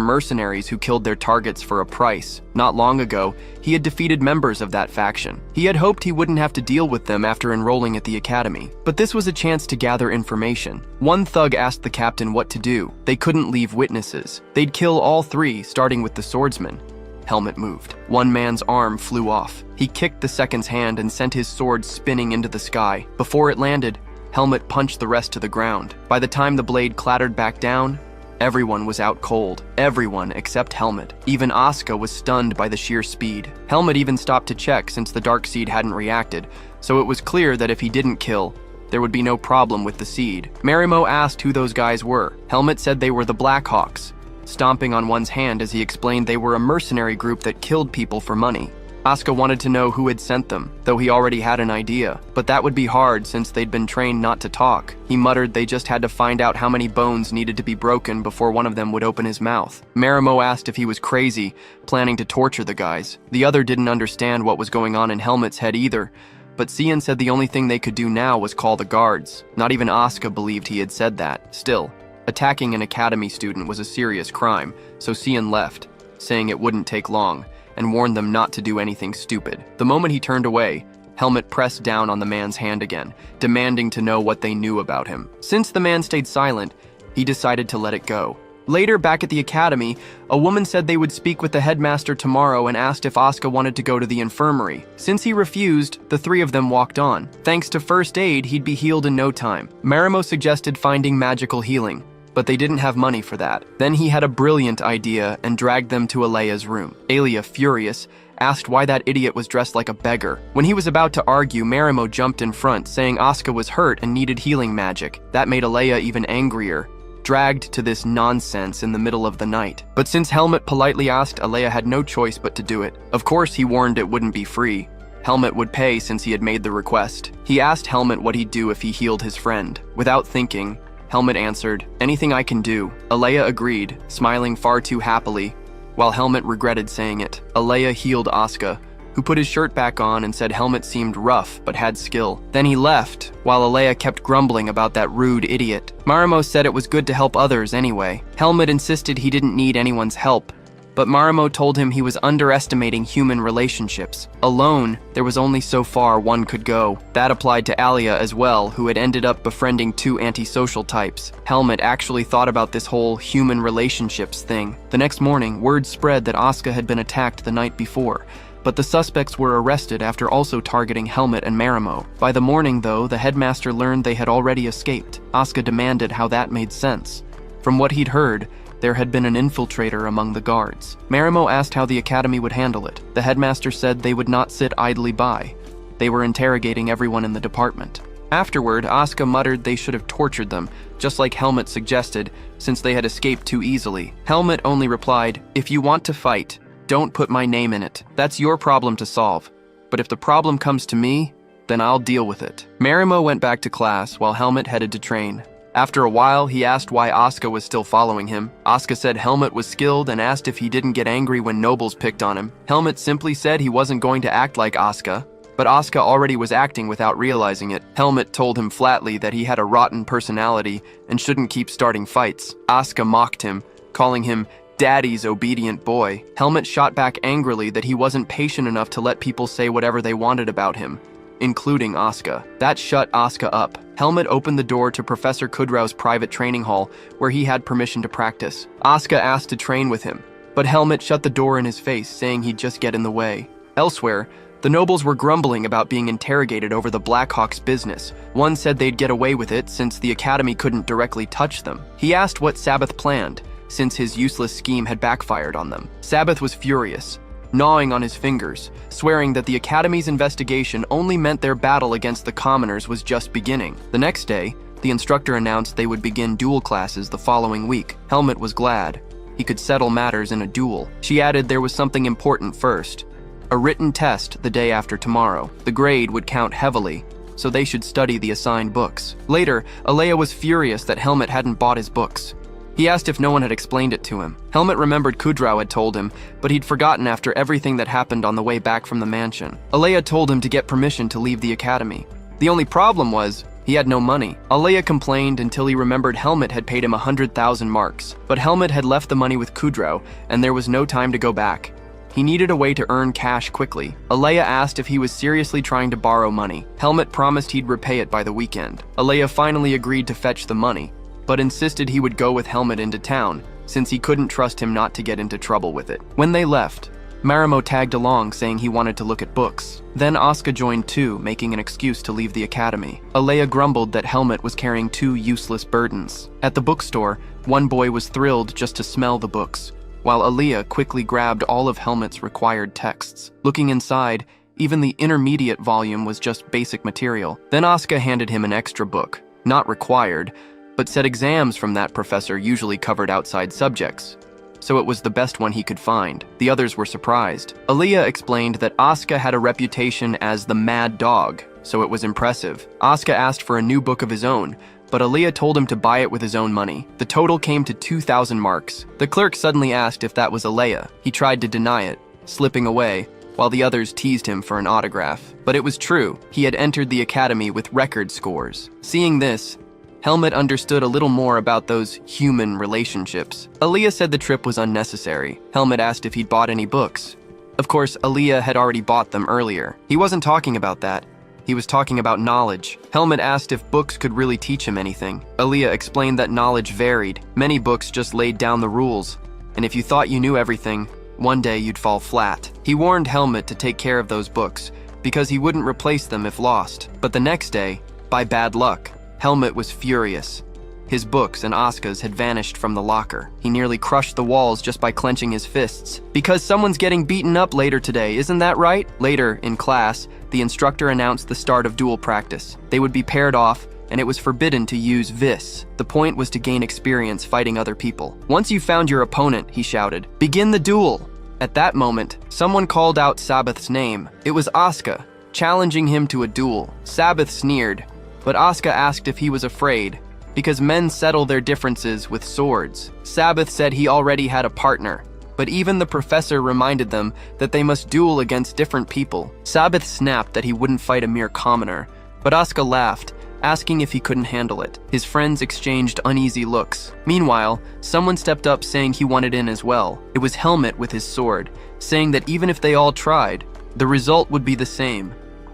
mercenaries who killed their targets for a price. Not long ago, he had defeated members of that faction. He had hoped he wouldn't have to deal with them after enrolling at the academy. But this was a chance to gather information. One thug asked the captain what to do. They couldn't leave witnesses. They'd kill all 3, starting with the swordsman. Helmut moved. One man's arm flew off. He kicked the second's hand and sent his sword spinning into the sky. Before it landed, Helmut punched the rest to the ground. By the time the blade clattered back down, everyone was out cold. Everyone except Helmut. Even Asuka was stunned by the sheer speed. Helmut even stopped to check since the dark seed hadn't reacted, so it was clear that if he didn't kill, there would be no problem with the seed. Marimo asked who those guys were. Helmut said they were the Blackhawks, stomping on one's hand as he explained they were a mercenary group that killed people for money. Asuka wanted to know who had sent them, though he already had an idea, but that would be hard since they'd been trained not to talk. He muttered they just had to find out how many bones needed to be broken before one of them would open his mouth. Marimo asked if he was crazy, planning to torture the guys. The other didn't understand what was going on in Helmut's head either, but Cian said the only thing they could do now was call the guards. Not even Asuka believed he had said that. Still, attacking an academy student was a serious crime, so Cian left, saying it wouldn't take long, and warned them not to do anything stupid. The moment he turned away, Helmut pressed down on the man's hand again, demanding to know what they knew about him. Since the man stayed silent, he decided to let it go. Later, back at the academy, a woman said they would speak with the headmaster tomorrow and asked if Asuka wanted to go to the infirmary. Since he refused, the 3 of them walked on. Thanks to first aid, he'd be healed in no time. Marimo suggested finding magical healing, but they didn't have money for that. Then he had a brilliant idea and dragged them to Alea's room. Alea, furious, asked why that idiot was dressed like a beggar. When he was about to argue, Marimo jumped in front, saying Asuka was hurt and needed healing magic. That made Alea even angrier, dragged to this nonsense in the middle of the night. But since Helmut politely asked, Alea had no choice but to do it. Of course, he warned it wouldn't be free. Helmut would pay since he had made the request. He asked Helmut what he'd do if he healed his friend. Without thinking, Helmut answered, "Anything I can do." Alea agreed, smiling far too happily, while Helmut regretted saying it. Alea healed Asuka, who put his shirt back on and said Helmut seemed rough but had skill. Then he left, while Alea kept grumbling about that rude idiot. Marimo said it was good to help others anyway. Helmut insisted he didn't need anyone's help, but Marimo told him he was underestimating human relationships. Alone, there was only so far one could go. That applied to Alia as well, who had ended up befriending two antisocial types. Helmut actually thought about this whole human relationships thing. The next morning, word spread that Asuka had been attacked the night before, but the suspects were arrested after also targeting Helmut and Marimo. By the morning, though, the headmaster learned they had already escaped. Asuka demanded how that made sense. From what he'd heard, there had been an infiltrator among the guards. Marimo asked how the academy would handle it. The headmaster said they would not sit idly by. They were interrogating everyone in the department. Afterward, Asuka muttered they should have tortured them, just like Helmut suggested, since they had escaped too easily. Helmut only replied, "If you want to fight, don't put my name in it. That's your problem to solve. But if the problem comes to me, then I'll deal with it." Marimo went back to class while Helmut headed to train. After a while, he asked why Asuka was still following him. Asuka said Helmut was skilled and asked if he didn't get angry when nobles picked on him. Helmut simply said he wasn't going to act like Asuka, but Asuka already was acting without realizing it. Helmut told him flatly that he had a rotten personality and shouldn't keep starting fights. Asuka mocked him, calling him Daddy's obedient boy. Helmut shot back angrily that he wasn't patient enough to let people say whatever they wanted about him, including Asuka. That shut Asuka up. Helmut opened the door to Professor Kudrao's private training hall, where he had permission to practice. Asuka asked to train with him, but Helmut shut the door in his face, saying he'd just get in the way. Elsewhere, the nobles were grumbling about being interrogated over the Blackhawks' business. One said they'd get away with it since the academy couldn't directly touch them. He asked what Sabbath planned, since his useless scheme had backfired on them. Sabbath was furious, gnawing on his fingers, swearing that the Academy's investigation only meant their battle against the commoners was just beginning. The next day, the instructor announced they would begin duel classes the following week. Helmut was glad. He could settle matters in a duel. She added there was something important first: a written test the day after tomorrow. The grade would count heavily, so they should study the assigned books. Later, Alea was furious that Helmut hadn't bought his books. He asked if no one had explained it to him. Helmut remembered Kudrao had told him, but he'd forgotten after everything that happened on the way back from the mansion. Alea told him to get permission to leave the academy. The only problem was, he had no money. Alea complained until he remembered Helmut had paid him 100,000 marks, but Helmut had left the money with Kudrao, and there was no time to go back. He needed a way to earn cash quickly. Alea asked if he was seriously trying to borrow money. Helmut promised he'd repay it by the weekend. Alea finally agreed to fetch the money, but insisted he would go with Helmut into town, since he couldn't trust him not to get into trouble with it. When they left, Marimo tagged along, saying he wanted to look at books. Then Asuka joined too, making an excuse to leave the academy. Alea grumbled that Helmut was carrying two useless burdens. At the bookstore, one boy was thrilled just to smell the books, while Alea quickly grabbed all of Helmut's required texts. Looking inside, even the intermediate volume was just basic material. Then Asuka handed him an extra book, not required, but said exams from that professor usually covered outside subjects, so it was the best one he could find. The others were surprised. Alea explained that Asuka had a reputation as the mad dog, so it was impressive. Asuka asked for a new book of his own, but Alea told him to buy it with his own money. The total came to 2,000 marks. The clerk suddenly asked if that was Alea. He tried to deny it, slipping away, while the others teased him for an autograph. But it was true. He had entered the academy with record scores. Seeing this, Helmut understood a little more about those human relationships. Alea said the trip was unnecessary. Helmut asked if he'd bought any books. Of course, Alea had already bought them earlier. He wasn't talking about that. He was talking about knowledge. Helmut asked if books could really teach him anything. Alea explained that knowledge varied. Many books just laid down the rules, and if you thought you knew everything, one day you'd fall flat. He warned Helmut to take care of those books, because he wouldn't replace them if lost. But the next day, by bad luck, Helmut was furious. His books and Asuka's had vanished from the locker. He nearly crushed the walls just by clenching his fists. Because someone's getting beaten up later today, isn't that right? Later, in class, the instructor announced the start of duel practice. They would be paired off, and it was forbidden to use vis. The point was to gain experience fighting other people. Once you found your opponent, he shouted, begin the duel. At that moment, someone called out Sabbath's name. It was Asuka, challenging him to a duel. Sabbath sneered, but Asuka asked if he was afraid, because men settle their differences with swords. Sabbath said he already had a partner, but even the professor reminded them that they must duel against different people. Sabbath snapped that he wouldn't fight a mere commoner, but Asuka laughed, asking if he couldn't handle it. His friends exchanged uneasy looks. Meanwhile, someone stepped up saying he wanted in as well. It was Helmet with his sword, saying that even if they all tried, the result would be the same.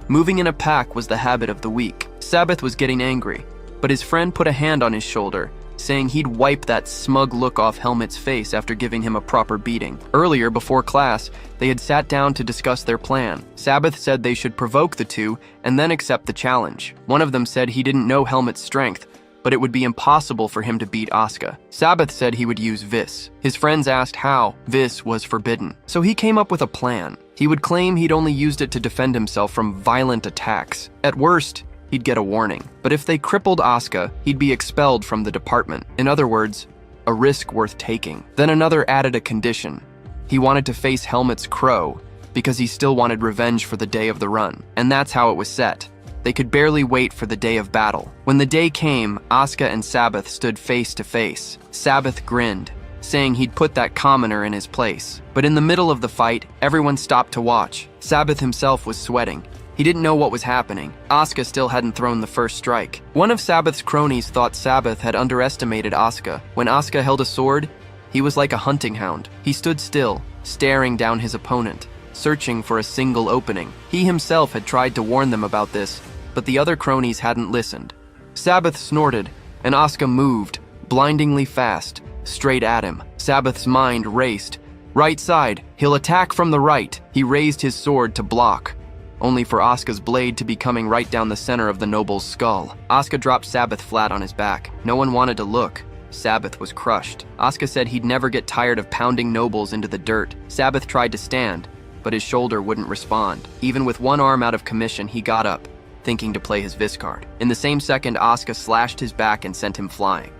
Moving in a pack was the habit of the weak. Sabbath was getting angry, but his friend put a hand on his shoulder, saying he'd wipe that smug look off Helmet's face after giving him a proper beating. Earlier, before class, they had sat down to discuss their plan. Sabbath said they should provoke the two and then accept the challenge. One of them said he didn't know Helmet's strength, but it would be impossible for him to beat Asuka. Sabbath said he would use vis. His friends asked how. Vis was forbidden. So he came up with a plan. He would claim he'd only used it to defend himself from violent attacks. At worst, he'd get a warning. But if they crippled Asuka, he'd be expelled from the department. In other words, a risk worth taking. Then another added a condition. He wanted to face Helmet's crow because he still wanted revenge for the day of the run. And that's how it was set. They could barely wait for the day of battle. When the day came, Asuka and Sabbath stood face to face. Sabbath grinned, saying he'd put that commoner in his place. But in the middle of the fight, everyone stopped to watch. Sabbath himself was sweating. He didn't know what was happening. Asuka still hadn't thrown the first strike. One of Sabbath's cronies thought Sabbath had underestimated Asuka. When Asuka held a sword, he was like a hunting hound. He stood still, staring down his opponent, searching for a single opening. He himself had tried to warn them about this, but the other cronies hadn't listened. Sabbath snorted, and Asuka moved, blindingly fast, straight at him. Sabbath's mind raced. Right side, he'll attack from the right. He raised his sword to block, only for Asuka's blade to be coming right down the center of the noble's skull. Asuka dropped Sabbath flat on his back. No one wanted to look. Sabbath was crushed. Asuka said he'd never get tired of pounding nobles into the dirt. Sabbath tried to stand, but his shoulder wouldn't respond. Even with one arm out of commission, he got up, thinking to play his vis card. In the same second, Asuka slashed his back and sent him flying.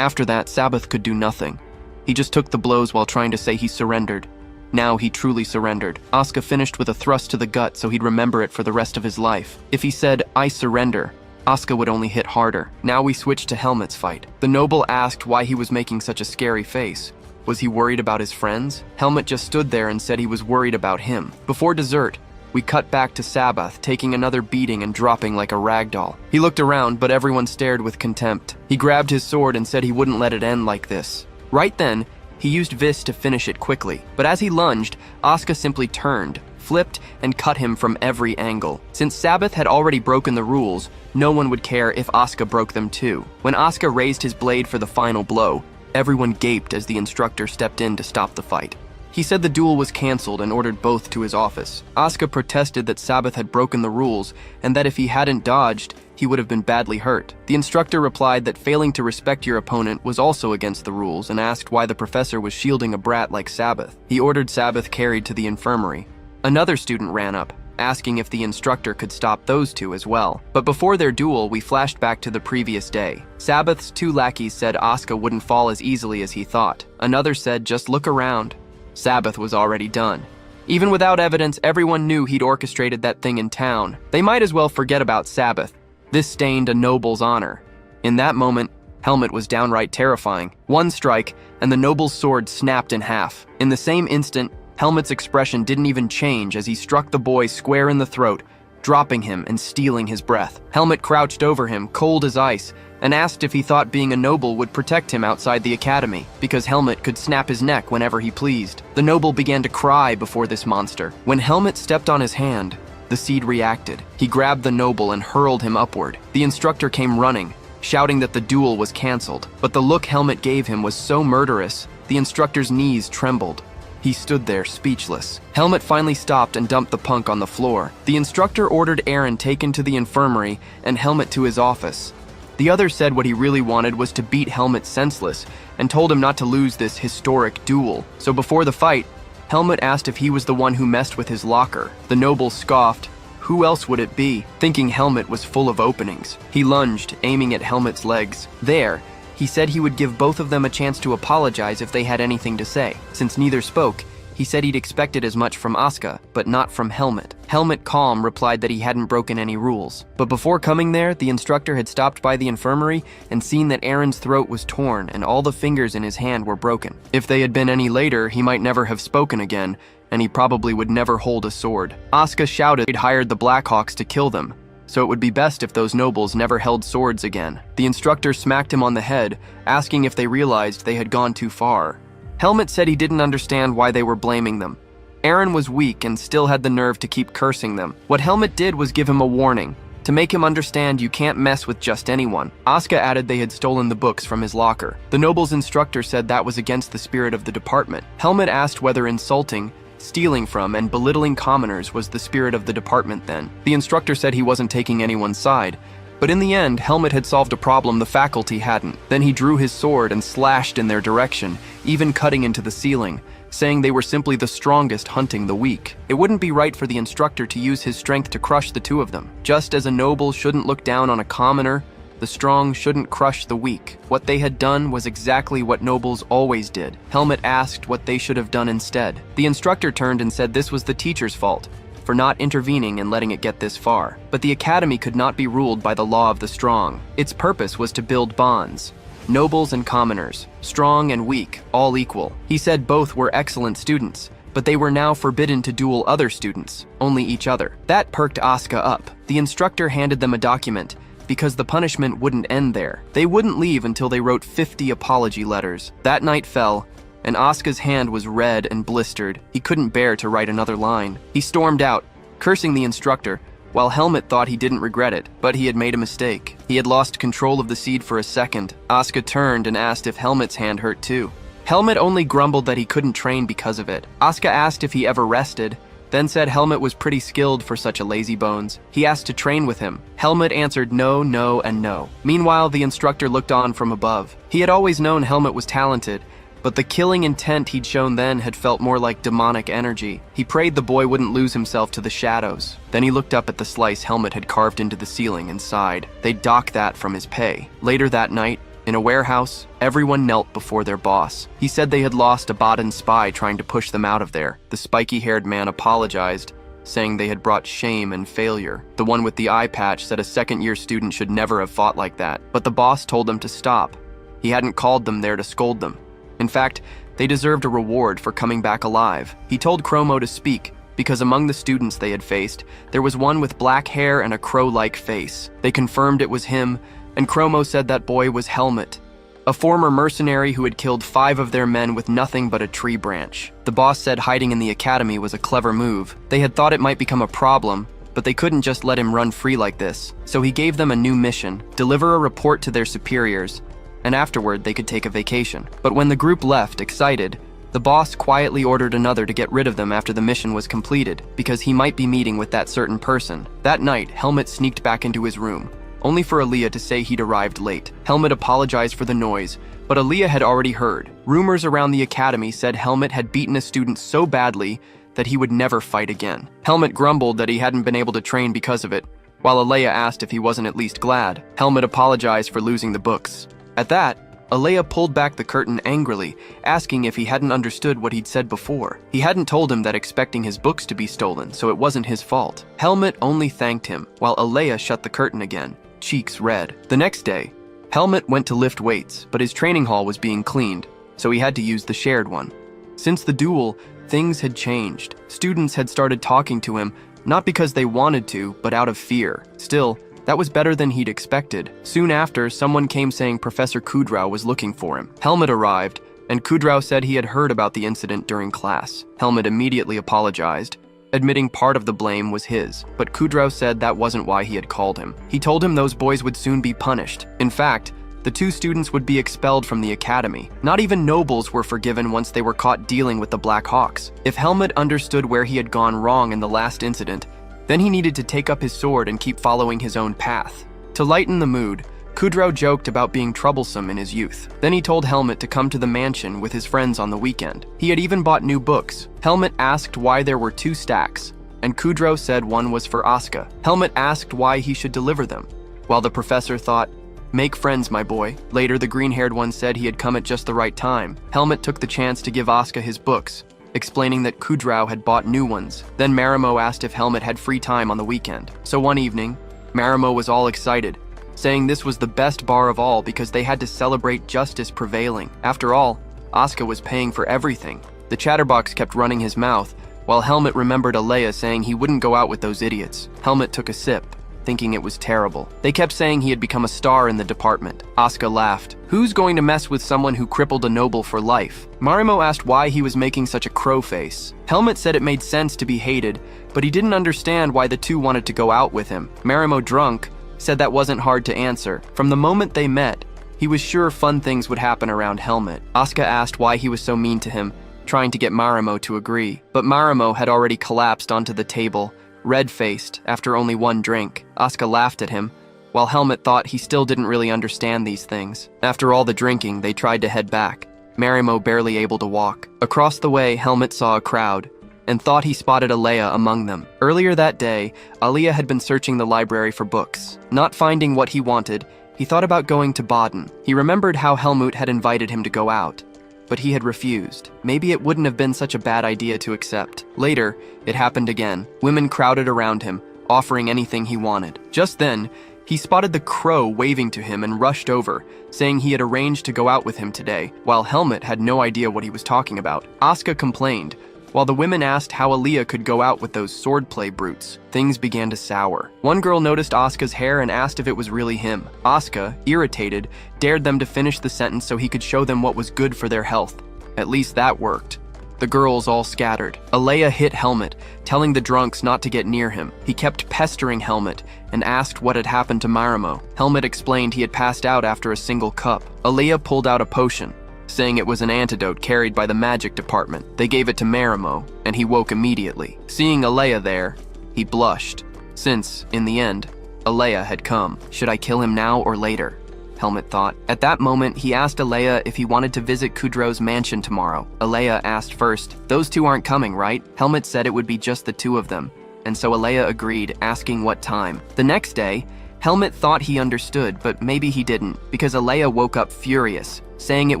After that, Sabbath could do nothing. He just took the blows while trying to say he surrendered. Now he truly surrendered. Asuka finished with a thrust to the gut so he'd remember it for the rest of his life. If he said, "I surrender," Asuka would only hit harder. Now we switched to Helmet's fight. The noble asked why he was making such a scary face. Was he worried about his friends? Helmet just stood there and said he was worried about him. Before dessert, we cut back to Sabbath, taking another beating and dropping like a rag doll. He looked around, but everyone stared with contempt. He grabbed his sword and said he wouldn't let it end like this. Right then, he used vis to finish it quickly, but as he lunged, Asuka simply turned, flipped, and cut him from every angle. Since Sabbath had already broken the rules, no one would care if Asuka broke them too. When Asuka raised his blade for the final blow, everyone gaped as the instructor stepped in to stop the fight. He said the duel was canceled and ordered both to his office. Asuka protested that Sabbath had broken the rules and that if he hadn't dodged, he would have been badly hurt. The instructor replied that failing to respect your opponent was also against the rules and asked why the professor was shielding a brat like Sabbath. He ordered Sabbath carried to the infirmary. Another student ran up, asking if the instructor could stop those two as well. But before their duel, we flashed back to the previous day. Sabbath's two lackeys said Asuka wouldn't fall as easily as he thought. Another said, "Just look around." Sabbath was already done. Even without evidence, everyone knew he'd orchestrated that thing in town. They might as well forget about Sabbath. This stained a noble's honor. In that moment, Helmet was downright terrifying. One strike, and the noble's sword snapped in half. In the same instant, Helmet's expression didn't even change as he struck the boy square in the throat, dropping him and stealing his breath. Helmet crouched over him, cold as ice, and asked if he thought being a noble would protect him outside the academy, because Helmet could snap his neck whenever he pleased. The noble began to cry before this monster. When Helmet stepped on his hand, the seed reacted. He grabbed the noble and hurled him upward. The instructor came running, shouting that the duel was canceled. But the look Helmet gave him was so murderous, the instructor's knees trembled. He stood there, speechless. Helmet finally stopped and dumped the punk on the floor. The instructor ordered Aaron taken to the infirmary and Helmet to his office. The other said what he really wanted was to beat Helmet senseless and told him not to lose this historic duel. So before the fight, Helmet asked if he was the one who messed with his locker. The noble scoffed. Who else would it be? Thinking Helmet was full of openings. He lunged, aiming at Helmet's legs. There, he said he would give both of them a chance to apologize if they had anything to say. Since neither spoke, he said he'd expected as much from Asuka, but not from Helmet. Helmet, calm, replied that he hadn't broken any rules. But before coming there, the instructor had stopped by the infirmary and seen that Aaron's throat was torn and all the fingers in his hand were broken. If they had been any later, he might never have spoken again, and he probably would never hold a sword. Asuka shouted he'd hired the Blackhawks to kill them, so it would be best if those nobles never held swords again. The instructor smacked him on the head, asking if they realized they had gone too far. Helmet said he didn't understand why they were blaming them. Aaron was weak and still had the nerve to keep cursing them. What Helmet did was give him a warning, to make him understand you can't mess with just anyone. Asuka added they had stolen the books from his locker. The noble's instructor said that was against the spirit of the department. Helmet asked whether insulting, stealing from, and belittling commoners was the spirit of the department then. The instructor said he wasn't taking anyone's side, but in the end, Helmet had solved a problem the faculty hadn't. Then he drew his sword and slashed in their direction, even cutting into the ceiling, saying they were simply the strongest hunting the weak. It wouldn't be right for the instructor to use his strength to crush the two of them. Just as a noble shouldn't look down on a commoner, the strong shouldn't crush the weak. What they had done was exactly what nobles always did. Helmet asked what they should have done instead. The instructor turned and said this was the teacher's fault for not intervening and letting it get this far. But the academy could not be ruled by the law of the strong. Its purpose was to build bonds. Nobles and commoners, strong and weak, all equal. He said both were excellent students, but they were now forbidden to duel other students, only each other. That perked Asuka up. The instructor handed them a document, because the punishment wouldn't end there. They wouldn't leave until they wrote 50 apology letters. That night fell, and Asuka's hand was red and blistered. He couldn't bear to write another line. He stormed out, cursing the instructor, while Helmet thought he didn't regret it, but he had made a mistake. He had lost control of the seed for a second. Asuka turned and asked if Helmet's hand hurt too. Helmet only grumbled that he couldn't train because of it. Asuka asked if he ever rested, then said Helmet was pretty skilled for such a lazy bones. He asked to train with him. Helmet answered no, no, and no. Meanwhile, the instructor looked on from above. He had always known Helmet was talented, but the killing intent he'd shown then had felt more like demonic energy. He prayed the boy wouldn't lose himself to the shadows. Then he looked up at the slice Helmet had carved into the ceiling and sighed. They'd dock that from his pay. Later that night, in a warehouse, everyone knelt before their boss. He said they had lost a Baden spy trying to push them out of there. The spiky-haired man apologized, saying they had brought shame and failure. The one with the eye patch said a second-year student should never have fought like that, but the boss told them to stop. He hadn't called them there to scold them. In fact, they deserved a reward for coming back alive. He told Chromo to speak, because among the students they had faced, there was one with black hair and a crow-like face. They confirmed it was him, and Chromo said that boy was Helmet, a former mercenary who had killed 5 of their men with nothing but a tree branch. The boss said hiding in the academy was a clever move. They had thought it might become a problem, but they couldn't just let him run free like this. So he gave them a new mission: deliver a report to their superiors, and afterward they could take a vacation. But when the group left, excited, the boss quietly ordered another to get rid of them after the mission was completed, because he might be meeting with that certain person. That night, Helmet sneaked back into his room, only for Aaliyah to say he'd arrived late. Helmet apologized for the noise, but Aaliyah had already heard. Rumors around the academy said Helmet had beaten a student so badly that he would never fight again. Helmet grumbled that he hadn't been able to train because of it, while Aaliyah asked if he wasn't at least glad. Helmet apologized for losing the books. At that, Aaliyah pulled back the curtain angrily, asking if he hadn't understood what he'd said before. He hadn't told him that expecting his books to be stolen, so it wasn't his fault. Helmet only thanked him, while Aaliyah shut the curtain again, cheeks red. The next day, Helmet went to lift weights, but his training hall was being cleaned, so he had to use the shared one. Since the duel, things had changed. Students had started talking to him, not because they wanted to, but out of fear. Still, that was better than he'd expected. Soon after, someone came saying Professor Kudraw was looking for him. Helmet arrived, and Kudraw said he had heard about the incident during class. Helmet immediately apologized, admitting part of the blame was his, but Kudraw said that wasn't why he had called him. He told him those boys would soon be punished. In fact, the 2 students would be expelled from the academy. Not even nobles were forgiven once they were caught dealing with the Black Hawks. If Helmet understood where he had gone wrong in the last incident, then he needed to take up his sword and keep following his own path. To lighten the mood, Kudrow joked about being troublesome in his youth. Then he told Helmut to come to the mansion with his friends on the weekend. He had even bought new books. Helmut asked why there were 2 stacks, and Kudrow said one was for Asuka. Helmut asked why he should deliver them, while the professor thought, "Make friends, my boy." Later, the green-haired one said he had come at just the right time. Helmut took the chance to give Asuka his books, explaining that Kudrow had bought new ones. Then Marimo asked if Helmut had free time on the weekend. So one evening, Marimo was all excited, saying this was the best bar of all because they had to celebrate justice prevailing. After all, Asuka was paying for everything. The chatterbox kept running his mouth, while Helmut remembered Alea saying he wouldn't go out with those idiots. Helmut took a sip, thinking it was terrible. They kept saying he had become a star in the department. Asuka laughed. Who's going to mess with someone who crippled a noble for life? Marimo asked why he was making such a crow face. Helmut said it made sense to be hated, but he didn't understand why the 2 wanted to go out with him. Marimo, drunk, said that wasn't hard to answer. From the moment they met, he was sure fun things would happen around Helmut. Asuka asked why he was so mean to him, trying to get Marimo to agree. But Marimo had already collapsed onto the table, red-faced after only 1 drink. Asuka laughed at him, while Helmut thought he still didn't really understand these things. After all the drinking, they tried to head back, Marimo barely able to walk. Across the way, Helmut saw a crowd, and thought he spotted Alea among them. Earlier that day, Alea had been searching the library for books. Not finding what he wanted, he thought about going to Baden. He remembered how Helmut had invited him to go out, but he had refused. Maybe it wouldn't have been such a bad idea to accept. Later, it happened again. Women crowded around him, offering anything he wanted. Just then, he spotted the crow waving to him and rushed over, saying he had arranged to go out with him today, while Helmut had no idea what he was talking about. Asuka complained, while the women asked how Alea could go out with those swordplay brutes. Things began to sour. One girl noticed Asuka's hair and asked if it was really him. Asuka, irritated, dared them to finish the sentence so he could show them what was good for their health. At least that worked. The girls all scattered. Alea hit Helmut, telling the drunks not to get near him. He kept pestering Helmut and asked what had happened to Marimo. Helmut explained he had passed out after a single cup. Alea pulled out a potion, saying it was an antidote carried by the magic department. They gave it to Marimo, and he woke immediately. Seeing Alea there, he blushed, since, in the end, Alea had come. Should I kill him now or later? Helmut thought. At that moment, he asked Alea if he wanted to visit Kudrow's mansion tomorrow. Alea asked first, "Those 2 aren't coming, right?" Helmut said it would be just the 2 of them, and so Alea agreed, asking what time. The next day, Helmut thought he understood, but maybe he didn't, because Alea woke up furious, saying it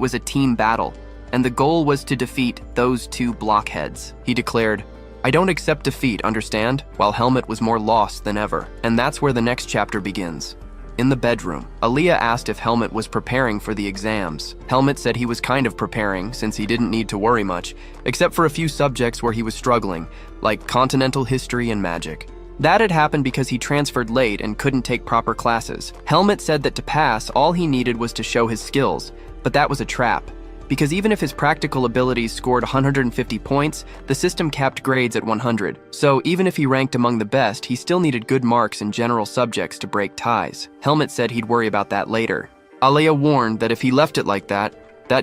was a team battle, and the goal was to defeat those 2 blockheads. He declared, "I don't accept defeat, understand?" While Helmut was more lost than ever. And that's where the next chapter begins. In the bedroom, Alea asked if Helmut was preparing for the exams. Helmut said he was kind of preparing, since he didn't need to worry much, except for a few subjects where he was struggling, like continental history and magic. That had happened because he transferred late and couldn't take proper classes. Helmut said that to pass, all he needed was to show his skills, but that was a trap, because even if his practical abilities scored 150 points, the system capped grades at 100. So even if he ranked among the best, he still needed good marks in general subjects to break ties. Helmut said he'd worry about that later. Alea warned that if he left it like that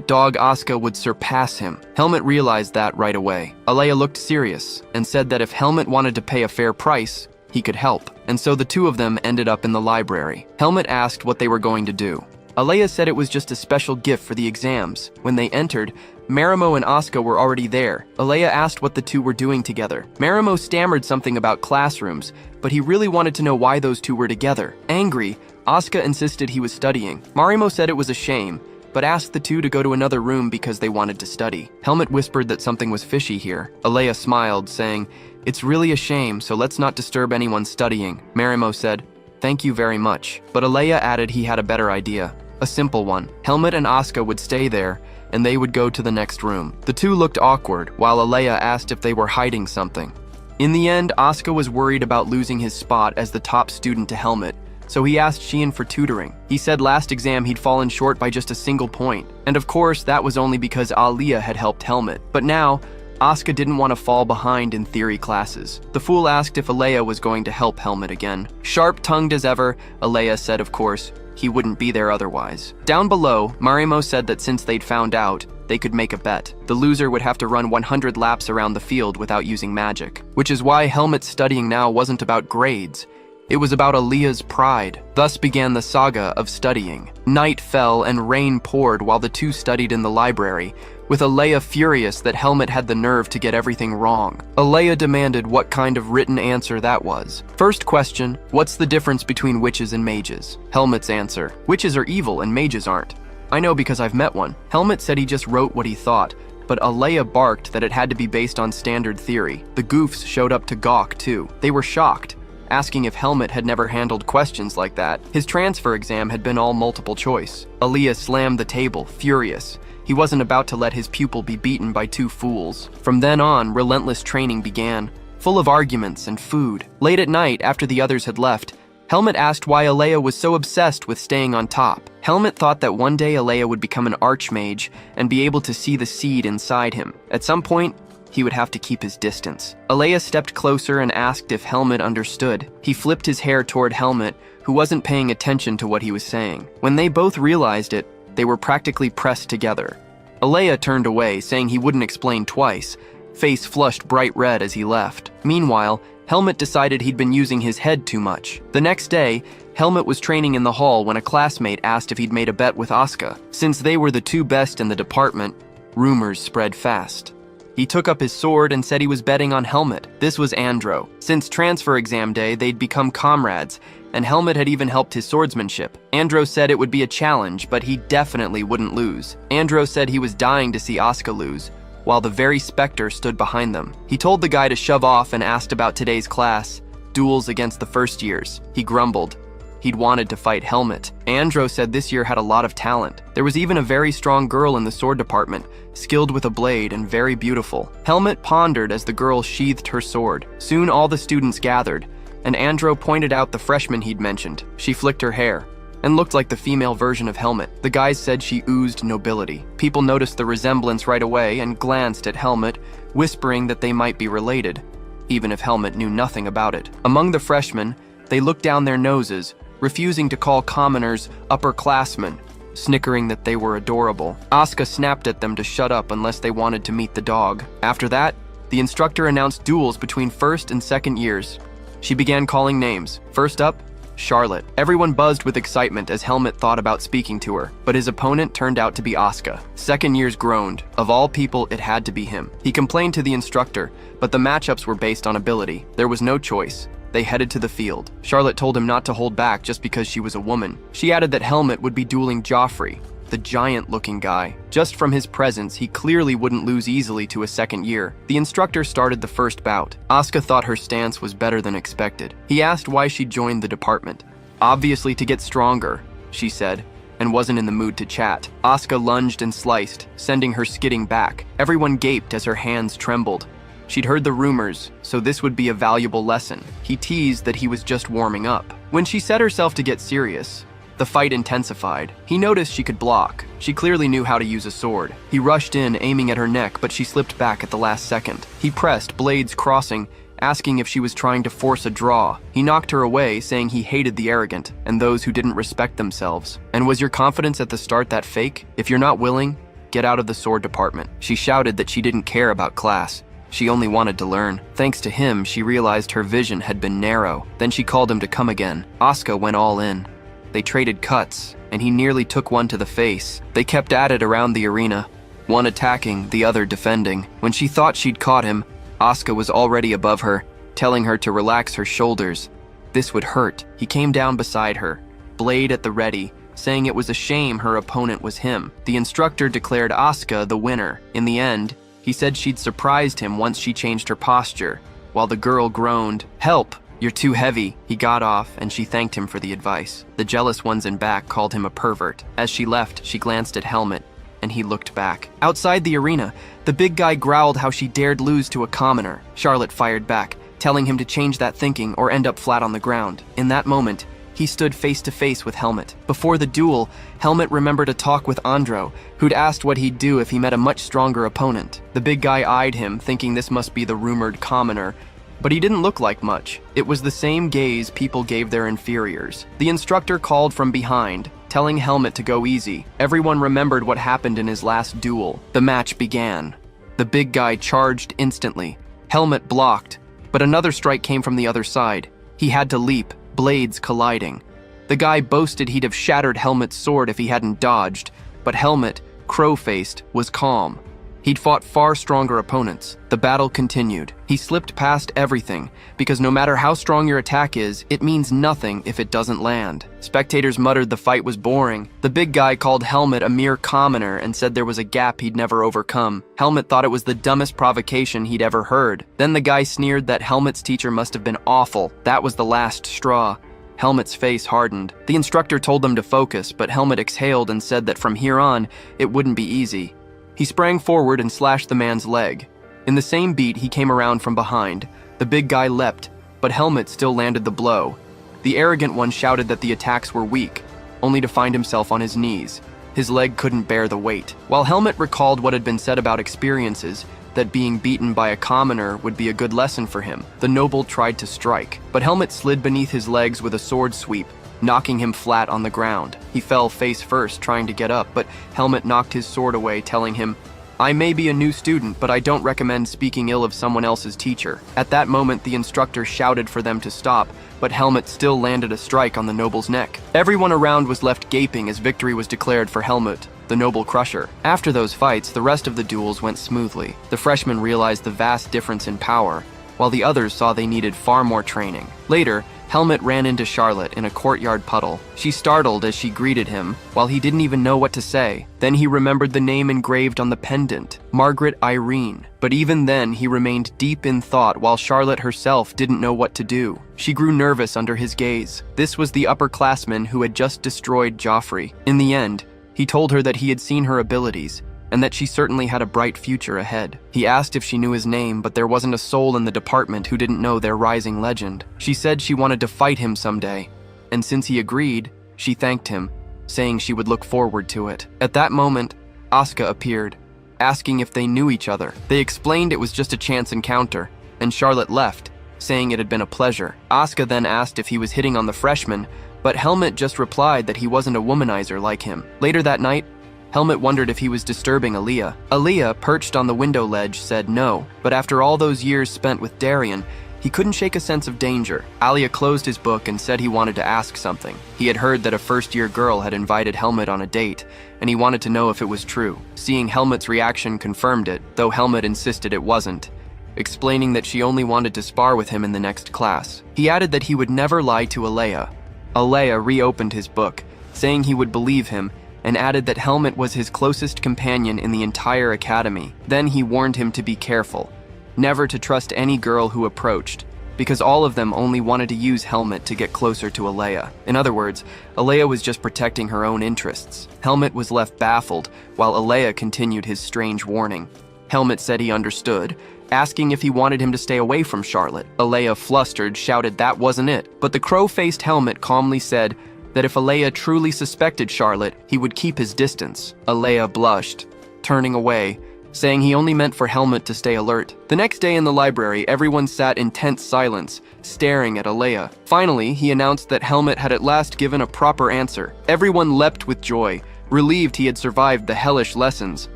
dog Asuka would surpass him. Helmut realized that right away. Alea looked serious and said that if Helmut wanted to pay a fair price, he could help. And so the 2 of them ended up in the library. Helmut asked what they were going to do. Alea said it was just a special gift for the exams. When they entered, Marimo and Asuka were already there. Alea asked what the 2 were doing together. Marimo stammered something about classrooms, but he really wanted to know why those 2 were together. Angry, Asuka insisted he was studying. Marimo said it was a shame, but asked the 2 to go to another room because they wanted to study. Helmut whispered that something was fishy here. Alea smiled, saying, "It's really a shame, so let's not disturb anyone studying." Marimo said, "Thank you very much." But Alea added he had a better idea. A simple one. Helmut and Asuka would stay there, and they would go to the next room. The 2 looked awkward, while Alea asked if they were hiding something. In the end, Asuka was worried about losing his spot as the top student to Helmut, so he asked Sheehan for tutoring. He said last exam he'd fallen short by just a single point. And of course, that was only because Alea had helped Helmut. But now, Asuka didn't want to fall behind in theory classes. The fool asked if Alea was going to help Helmut again. Sharp-tongued as ever, Alea said of course, he wouldn't be there otherwise. Down below, Marimo said that since they'd found out, they could make a bet. The loser would have to run 100 laps around the field without using magic. Which is why Helmut's studying now wasn't about grades. It was about Aaliyah's pride. Thus began the saga of studying. Night fell and rain poured while the two studied in the library, with Aaliyah furious that Helmut had the nerve to get everything wrong. Aaliyah demanded what kind of written answer that was. First question, what's the difference between witches and mages? Helmut's answer, witches are evil and mages aren't. I know because I've met one. Helmut said he just wrote what he thought, but Aaliyah barked that it had to be based on standard theory. The goofs showed up to gawk too. They were shocked, asking if Helmut had never handled questions like that. His transfer exam had been all multiple choice. Aaliyah slammed the table, furious. He wasn't about to let his pupil be beaten by two fools. From then on, relentless training began, full of arguments and food. Late at night, after the others had left, Helmut asked why Aaliyah was so obsessed with staying on top. Helmut thought that one day Aaliyah would become an archmage and be able to see the seed inside him. At some point, he would have to keep his distance. Aaliyah stepped closer and asked if Helmut understood. He flipped his hair toward Helmut, who wasn't paying attention to what he was saying. When they both realized it, they were practically pressed together. Aaliyah turned away, saying he wouldn't explain twice, face flushed bright red as he left. Meanwhile, Helmut decided he'd been using his head too much. The next day, Helmut was training in the hall when a classmate asked if he'd made a bet with Asuka. Since they were the two best in the department, rumors spread fast. He took up his sword and said he was betting on Helmut. This was Andro. Since transfer exam day, they'd become comrades, and Helmut had even helped his swordsmanship. Andro said it would be a challenge, but he definitely wouldn't lose. Andro said he was dying to see Asuka lose, while the very specter stood behind them. He told the guy to shove off and asked about today's class, duels against the first years. He grumbled. He'd wanted to fight Helmut. Andro said this year had a lot of talent. There was even a very strong girl in the sword department, skilled with a blade and very beautiful. Helmut pondered as the girl sheathed her sword. Soon all the students gathered, and Andro pointed out the freshman he'd mentioned. She flicked her hair and looked like the female version of Helmut. The guys said she oozed nobility. People noticed the resemblance right away and glanced at Helmut, whispering that they might be related, even if Helmut knew nothing about it. Among the freshmen, they looked down their noses, refusing to call commoners upperclassmen, snickering that they were adorable. Asuka snapped at them to shut up unless they wanted to meet the dog. After that, the instructor announced duels between first and second years. She began calling names. First up, Charlotte. Everyone buzzed with excitement as Helmut thought about speaking to her, but his opponent turned out to be Asuka. Second years groaned. Of all people, it had to be him. He complained to the instructor, but the matchups were based on ability. There was no choice. They headed to the field. Charlotte told him not to hold back just because she was a woman. She added that Helmut would be dueling Joffrey, the giant-looking guy. Just from his presence, he clearly wouldn't lose easily to a second year. The instructor started the first bout. Asuka thought her stance was better than expected. He asked why she joined the department. Obviously to get stronger, she said, and wasn't in the mood to chat. Asuka lunged and sliced, sending her skidding back. Everyone gaped as her hands trembled. She'd heard the rumors, so this would be a valuable lesson. He teased that he was just warming up. When she set herself to get serious, the fight intensified. He noticed she could block. She clearly knew how to use a sword. He rushed in, aiming at her neck, but she slipped back at the last second. He pressed, blades crossing, asking if she was trying to force a draw. He knocked her away, saying he hated the arrogant and those who didn't respect themselves. And was your confidence at the start that fake? If you're not willing, get out of the sword department. She shouted that she didn't care about class. She only wanted to learn. Thanks to him, she realized her vision had been narrow. Then she called him to come again. Asuka went all in. They traded cuts, and he nearly took one to the face. They kept at it around the arena, one attacking, the other defending. When she thought she'd caught him, Asuka was already above her, telling her to relax her shoulders. This would hurt. He came down beside her, blade at the ready, saying it was a shame her opponent was him. The instructor declared Asuka the winner. In the end, he said she'd surprised him once she changed her posture, while the girl groaned, "Help! You're too heavy." He got off, and she thanked him for the advice. The jealous ones in back called him a pervert. As she left, she glanced at Helmut, and he looked back. Outside the arena, the big guy growled how she dared lose to a commoner. Charlotte fired back, telling him to change that thinking or end up flat on the ground. In that moment, he stood face to face with Helmut. Before the duel, Helmut remembered a talk with Andro, who'd asked what he'd do if he met a much stronger opponent. The big guy eyed him, thinking this must be the rumored commoner, but he didn't look like much. It was the same gaze people gave their inferiors. The instructor called from behind, telling Helmut to go easy. Everyone remembered what happened in his last duel. The match began. The big guy charged instantly. Helmut blocked, but another strike came from the other side. He had to leap, blades colliding. The guy boasted he'd have shattered Helmet's sword if he hadn't dodged, but Helmet, crow-faced, was calm. He'd fought far stronger opponents. The battle continued. He slipped past everything, because no matter how strong your attack is, it means nothing if it doesn't land. Spectators muttered the fight was boring. The big guy called Helmet a mere commoner and said there was a gap he'd never overcome. Helmet thought it was the dumbest provocation he'd ever heard. Then the guy sneered that Helmet's teacher must have been awful. That was the last straw. Helmet's face hardened. The instructor told them to focus, but Helmet exhaled and said that from here on, it wouldn't be easy. He sprang forward and slashed the man's leg. In the same beat, he came around from behind. The big guy leapt, but Helmet still landed the blow. The arrogant one shouted that the attacks were weak, only to find himself on his knees. His leg couldn't bear the weight. While Helmet recalled what had been said about experiences, that being beaten by a commoner would be a good lesson for him, the noble tried to strike, but Helmet slid beneath his legs with a sword sweep, knocking him flat on the ground. He fell face first, trying to get up, but Helmet knocked his sword away, telling him, "I may be a new student, but I don't recommend speaking ill of someone else's teacher." At that moment, the instructor shouted for them to stop, but Helmet still landed a strike on the noble's neck. Everyone around was left gaping as victory was declared for Helmet, the noble crusher. After those fights, the rest of the duels went smoothly. The freshmen realized the vast difference in power, while the others saw they needed far more training. Later, Helmet ran into Charlotte in a courtyard puddle. She startled as she greeted him, while he didn't even know what to say. Then he remembered the name engraved on the pendant, Margaret Irene. But even then, he remained deep in thought while Charlotte herself didn't know what to do. She grew nervous under his gaze. This was the upperclassman who had just destroyed Joffrey. In the end, he told her that he had seen her abilities, and that she certainly had a bright future ahead. He asked if she knew his name, but there wasn't a soul in the department who didn't know their rising legend. She said she wanted to fight him someday, and since he agreed, she thanked him, saying she would look forward to it. At that moment, Asuka appeared, asking if they knew each other. They explained it was just a chance encounter, and Charlotte left, saying it had been a pleasure. Asuka then asked if he was hitting on the freshman, but Helmet just replied that he wasn't a womanizer like him. Later that night, Helmet wondered if he was disturbing Aaliyah. Aaliyah, perched on the window ledge, said no, but after all those years spent with Darian, he couldn't shake a sense of danger. Aaliyah closed his book and said he wanted to ask something. He had heard that a first-year girl had invited Helmet on a date, and he wanted to know if it was true. Seeing Helmet's reaction confirmed it, though Helmet insisted it wasn't, explaining that she only wanted to spar with him in the next class. He added that he would never lie to Aaliyah. Aaliyah reopened his book, saying he would believe him, and added that Helmet was his closest companion in the entire academy. Then he warned him to be careful, never to trust any girl who approached, because all of them only wanted to use Helmet to get closer to Aaliyah. In other words, Aaliyah was just protecting her own interests. Helmet was left baffled, while Aaliyah continued his strange warning. Helmet said he understood, asking if he wanted him to stay away from Charlotte. Aaliyah, flustered, shouted that wasn't it, but the crow-faced Helmet calmly said that if Aaliyah truly suspected Charlotte, he would keep his distance. Aaliyah blushed, turning away, saying he only meant for Helmet to stay alert. The next day in the library, everyone sat in tense silence, staring at Aaliyah. Finally, he announced that Helmet had at last given a proper answer. Everyone leapt with joy, relieved he had survived the hellish lessons.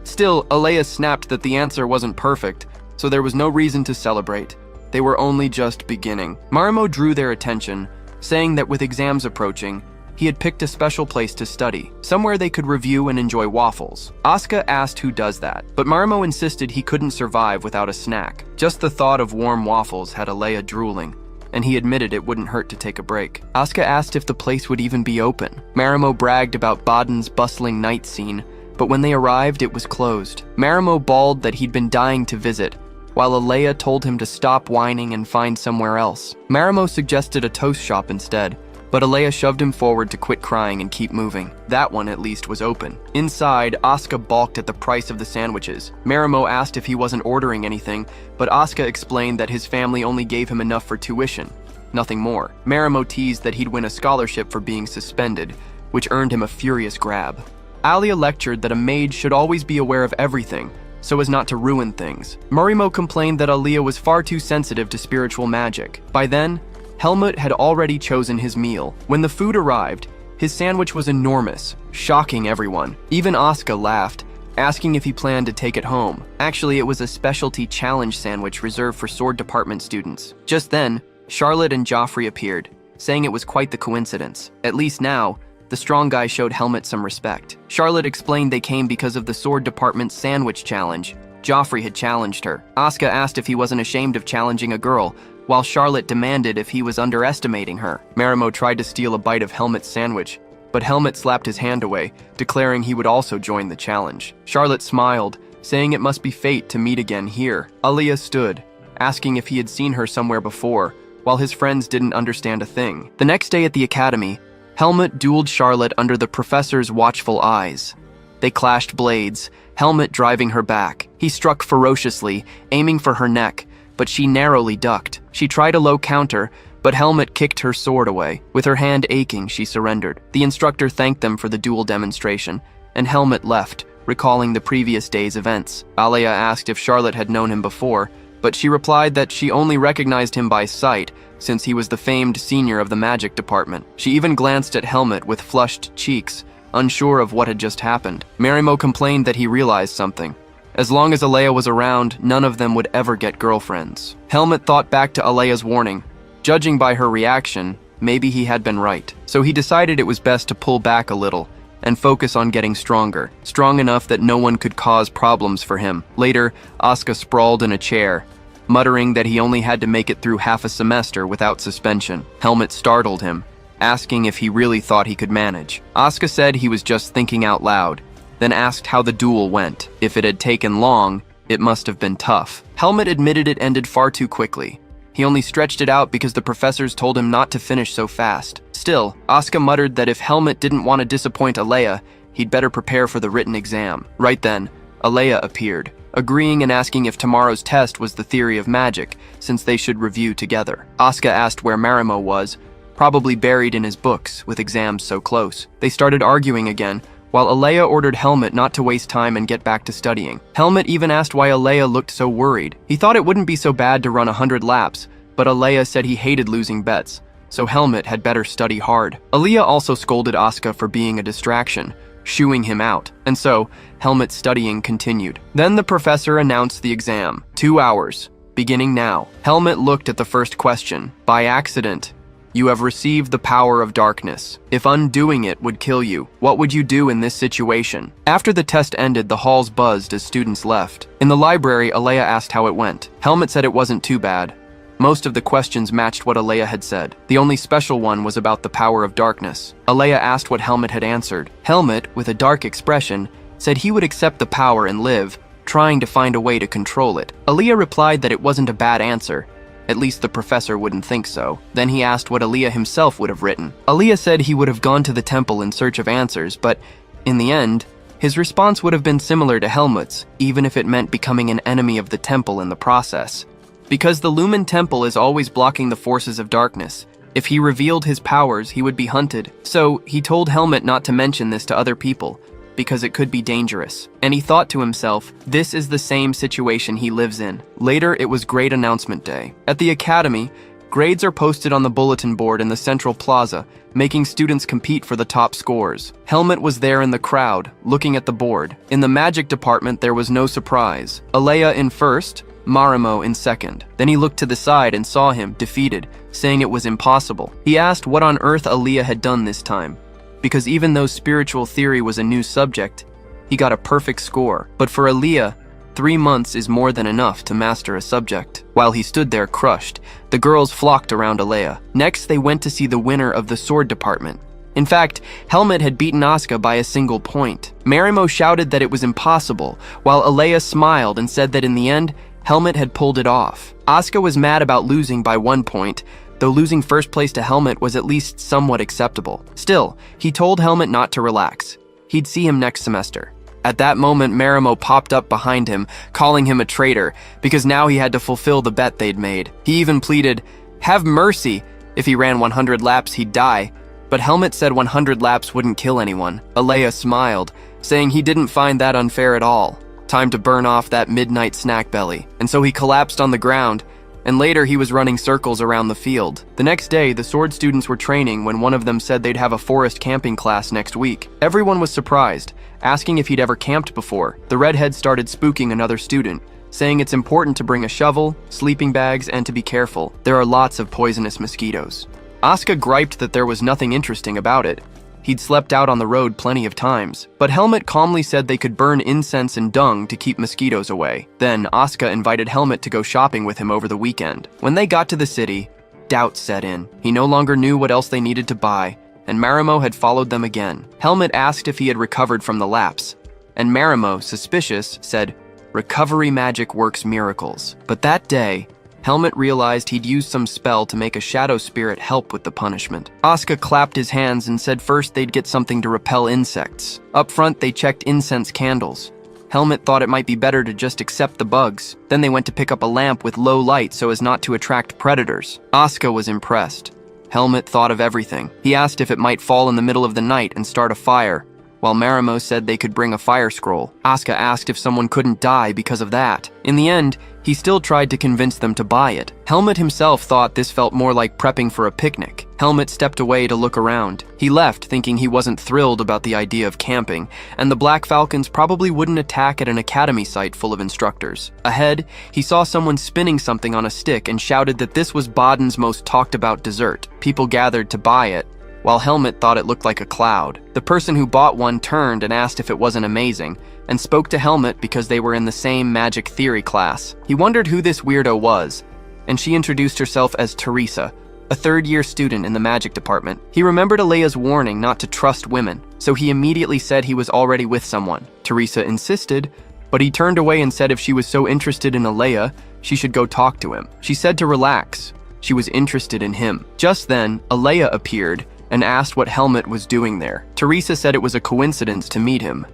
Still, Aaliyah snapped that the answer wasn't perfect, so there was no reason to celebrate. They were only just beginning. Marimo drew their attention, saying that with exams approaching, he had picked a special place to study, somewhere they could review and enjoy waffles. Asuka asked who does that, but Marimo insisted he couldn't survive without a snack. Just the thought of warm waffles had Aaliyah drooling, and he admitted it wouldn't hurt to take a break. Asuka asked if the place would even be open. Marimo bragged about Baden's bustling night scene, but when they arrived, it was closed. Marimo bawled that he'd been dying to visit, while Aaliyah told him to stop whining and find somewhere else. Marimo suggested a toast shop instead, but Aaliyah shoved him forward to quit crying and keep moving. That one at least was open. Inside, Asuka balked at the price of the sandwiches. Marimo asked if he wasn't ordering anything, but Asuka explained that his family only gave him enough for tuition, nothing more. Marimo teased that he'd win a scholarship for being suspended, which earned him a furious grab. Aaliyah lectured that a mage should always be aware of everything, so as not to ruin things. Marimo complained that Aaliyah was far too sensitive to spiritual magic. By then, Helmut had already chosen his meal. When the food arrived, his sandwich was enormous, shocking everyone. Even Asuka laughed, asking if he planned to take it home. Actually, it was a specialty challenge sandwich reserved for sword department students. Just then, Charlotte and Joffrey appeared, saying it was quite the coincidence. At least now, the strong guy showed Helmut some respect. Charlotte explained they came because of the sword department's sandwich challenge. Joffrey had challenged her. Asuka asked if he wasn't ashamed of challenging a girl, while Charlotte demanded if he was underestimating her. Marimo tried to steal a bite of Helmut's sandwich, but Helmut slapped his hand away, declaring he would also join the challenge. Charlotte smiled, saying it must be fate to meet again here. Aaliyah stood, asking if he had seen her somewhere before, while his friends didn't understand a thing. The next day at the academy, Helmut dueled Charlotte under the professor's watchful eyes. They clashed blades, Helmut driving her back. He struck ferociously, aiming for her neck, but she narrowly ducked. She tried a low counter, but Helmut kicked her sword away. With her hand aching, she surrendered. The instructor thanked them for the duel demonstration, and Helmut left, recalling the previous day's events. Aaliyah asked if Charlotte had known him before, but she replied that she only recognized him by sight, since he was the famed senior of the magic department. She even glanced at Helmut with flushed cheeks, unsure of what had just happened. Marimo complained that he realized something. As long as Aaliyah was around, none of them would ever get girlfriends. Helmut thought back to Aaliyah's warning. Judging by her reaction, maybe he had been right. So he decided it was best to pull back a little and focus on getting stronger, strong enough that no one could cause problems for him. Later, Asuka sprawled in a chair, muttering that he only had to make it through half a semester without suspension. Helmut startled him, asking if he really thought he could manage. Asuka said he was just thinking out loud, then asked how the duel went. If it had taken long, it must have been tough. Helmut admitted it ended far too quickly. He only stretched it out because the professors told him not to finish so fast. Still, Asuka muttered that if Helmut didn't want to disappoint Aaliyah, he'd better prepare for the written exam. Right then, Aaliyah appeared, agreeing and asking if tomorrow's test was the theory of magic, since they should review together. Asuka asked where Marimo was, probably buried in his books with exams so close. They started arguing again, while Aaliyah ordered Helmut not to waste time and get back to studying. Helmut even asked why Aaliyah looked so worried. He thought it wouldn't be so bad to run 100 laps, but Aaliyah said he hated losing bets, so Helmut had better study hard. Aaliyah also scolded Asuka for being a distraction, shooing him out, and so Helmut's studying continued. Then the professor announced the exam. 2 hours, beginning now. Helmut looked at the first question. By accident, you have received the power of darkness. If undoing it would kill you, what would you do in this situation? After the test ended, the halls buzzed as students left. In the library, Aaliyah asked how it went. Helmut said it wasn't too bad. Most of the questions matched what Aaliyah had said. The only special one was about the power of darkness. Aaliyah asked what Helmut had answered. Helmut, with a dark expression, said he would accept the power and live, trying to find a way to control it. Aaliyah replied that it wasn't a bad answer. At least the professor wouldn't think so. Then he asked what Aaliyah himself would have written. Aaliyah said he would have gone to the temple in search of answers, but in the end, his response would have been similar to Helmut's, even if it meant becoming an enemy of the temple in the process. Because the Lumen Temple is always blocking the forces of darkness, if he revealed his powers, he would be hunted. So he told Helmut not to mention this to other people, because it could be dangerous. And he thought to himself, this is the same situation he lives in. Later, it was grade announcement day. At the academy, grades are posted on the bulletin board in the central plaza, making students compete for the top scores. Helmut was there in the crowd, looking at the board. In the magic department, there was no surprise. Aaliyah in first, Marimo in second. Then he looked to the side and saw him, defeated, saying it was impossible. He asked what on earth Aaliyah had done this time, because even though spiritual theory was a new subject, he got a perfect score. But for Aaliyah, 3 months is more than enough to master a subject. While he stood there crushed, the girls flocked around Aaliyah. Next, they went to see the winner of the sword department. In fact, Helmut had beaten Asuka by a single point. Marimo shouted that it was impossible, while Aaliyah smiled and said that in the end, Helmut had pulled it off. Asuka was mad about losing by 1 point, though losing first place to Helmut was at least somewhat acceptable. Still, he told Helmut not to relax. He'd see him next semester. At that moment, Marimo popped up behind him, calling him a traitor, because now he had to fulfill the bet they'd made. He even pleaded, "Have mercy! If he ran 100 laps, he'd die." But Helmut said 100 laps wouldn't kill anyone. Aaliyah smiled, saying he didn't find that unfair at all. Time to burn off that midnight snack belly. And so he collapsed on the ground, and later he was running circles around the field. The next day, the sword students were training when one of them said they'd have a forest camping class next week. Everyone was surprised, asking if he'd ever camped before. The redhead started spooking another student, saying it's important to bring a shovel, sleeping bags, and to be careful. There are lots of poisonous mosquitoes. Asuka griped that there was nothing interesting about it. He'd slept out on the road plenty of times, but Helmut calmly said they could burn incense and dung to keep mosquitoes away. Then Asuka invited Helmut to go shopping with him over the weekend. When they got to the city, doubt set in. He no longer knew what else they needed to buy, and Marimo had followed them again. Helmut asked if he had recovered from the lapse, and Marimo, suspicious, said, "Recovery magic works miracles." But that day, Helmut realized he'd used some spell to make a shadow spirit help with the punishment. Asuka clapped his hands and said first they'd get something to repel insects. Up front, they checked incense candles. Helmut thought it might be better to just accept the bugs. Then they went to pick up a lamp with low light so as not to attract predators. Asuka was impressed. Helmut thought of everything. He asked if it might fall in the middle of the night and start a fire, while Marimo said they could bring a fire scroll. Asuka asked if someone couldn't die because of that. In the end, he still tried to convince them to buy it. Helmut himself thought this felt more like prepping for a picnic. Helmut stepped away to look around. He left thinking he wasn't thrilled about the idea of camping, and the Black Falcons probably wouldn't attack at an academy site full of instructors. Ahead, he saw someone spinning something on a stick and shouted that this was Baden's most talked about dessert. People gathered to buy it, while Helmut thought it looked like a cloud. The person who bought one turned and asked if it wasn't amazing, and spoke to Helmut because they were in the same magic theory class. He wondered who this weirdo was, and she introduced herself as Teresa, a third-year student in the magic department. He remembered Alea's warning not to trust women, so he immediately said he was already with someone. Teresa insisted, but he turned away and said if she was so interested in Alea, she should go talk to him. She said to relax. She was interested in him. Just then, Alea appeared and asked what Helmut was doing there. Teresa said it was a coincidence to meet him.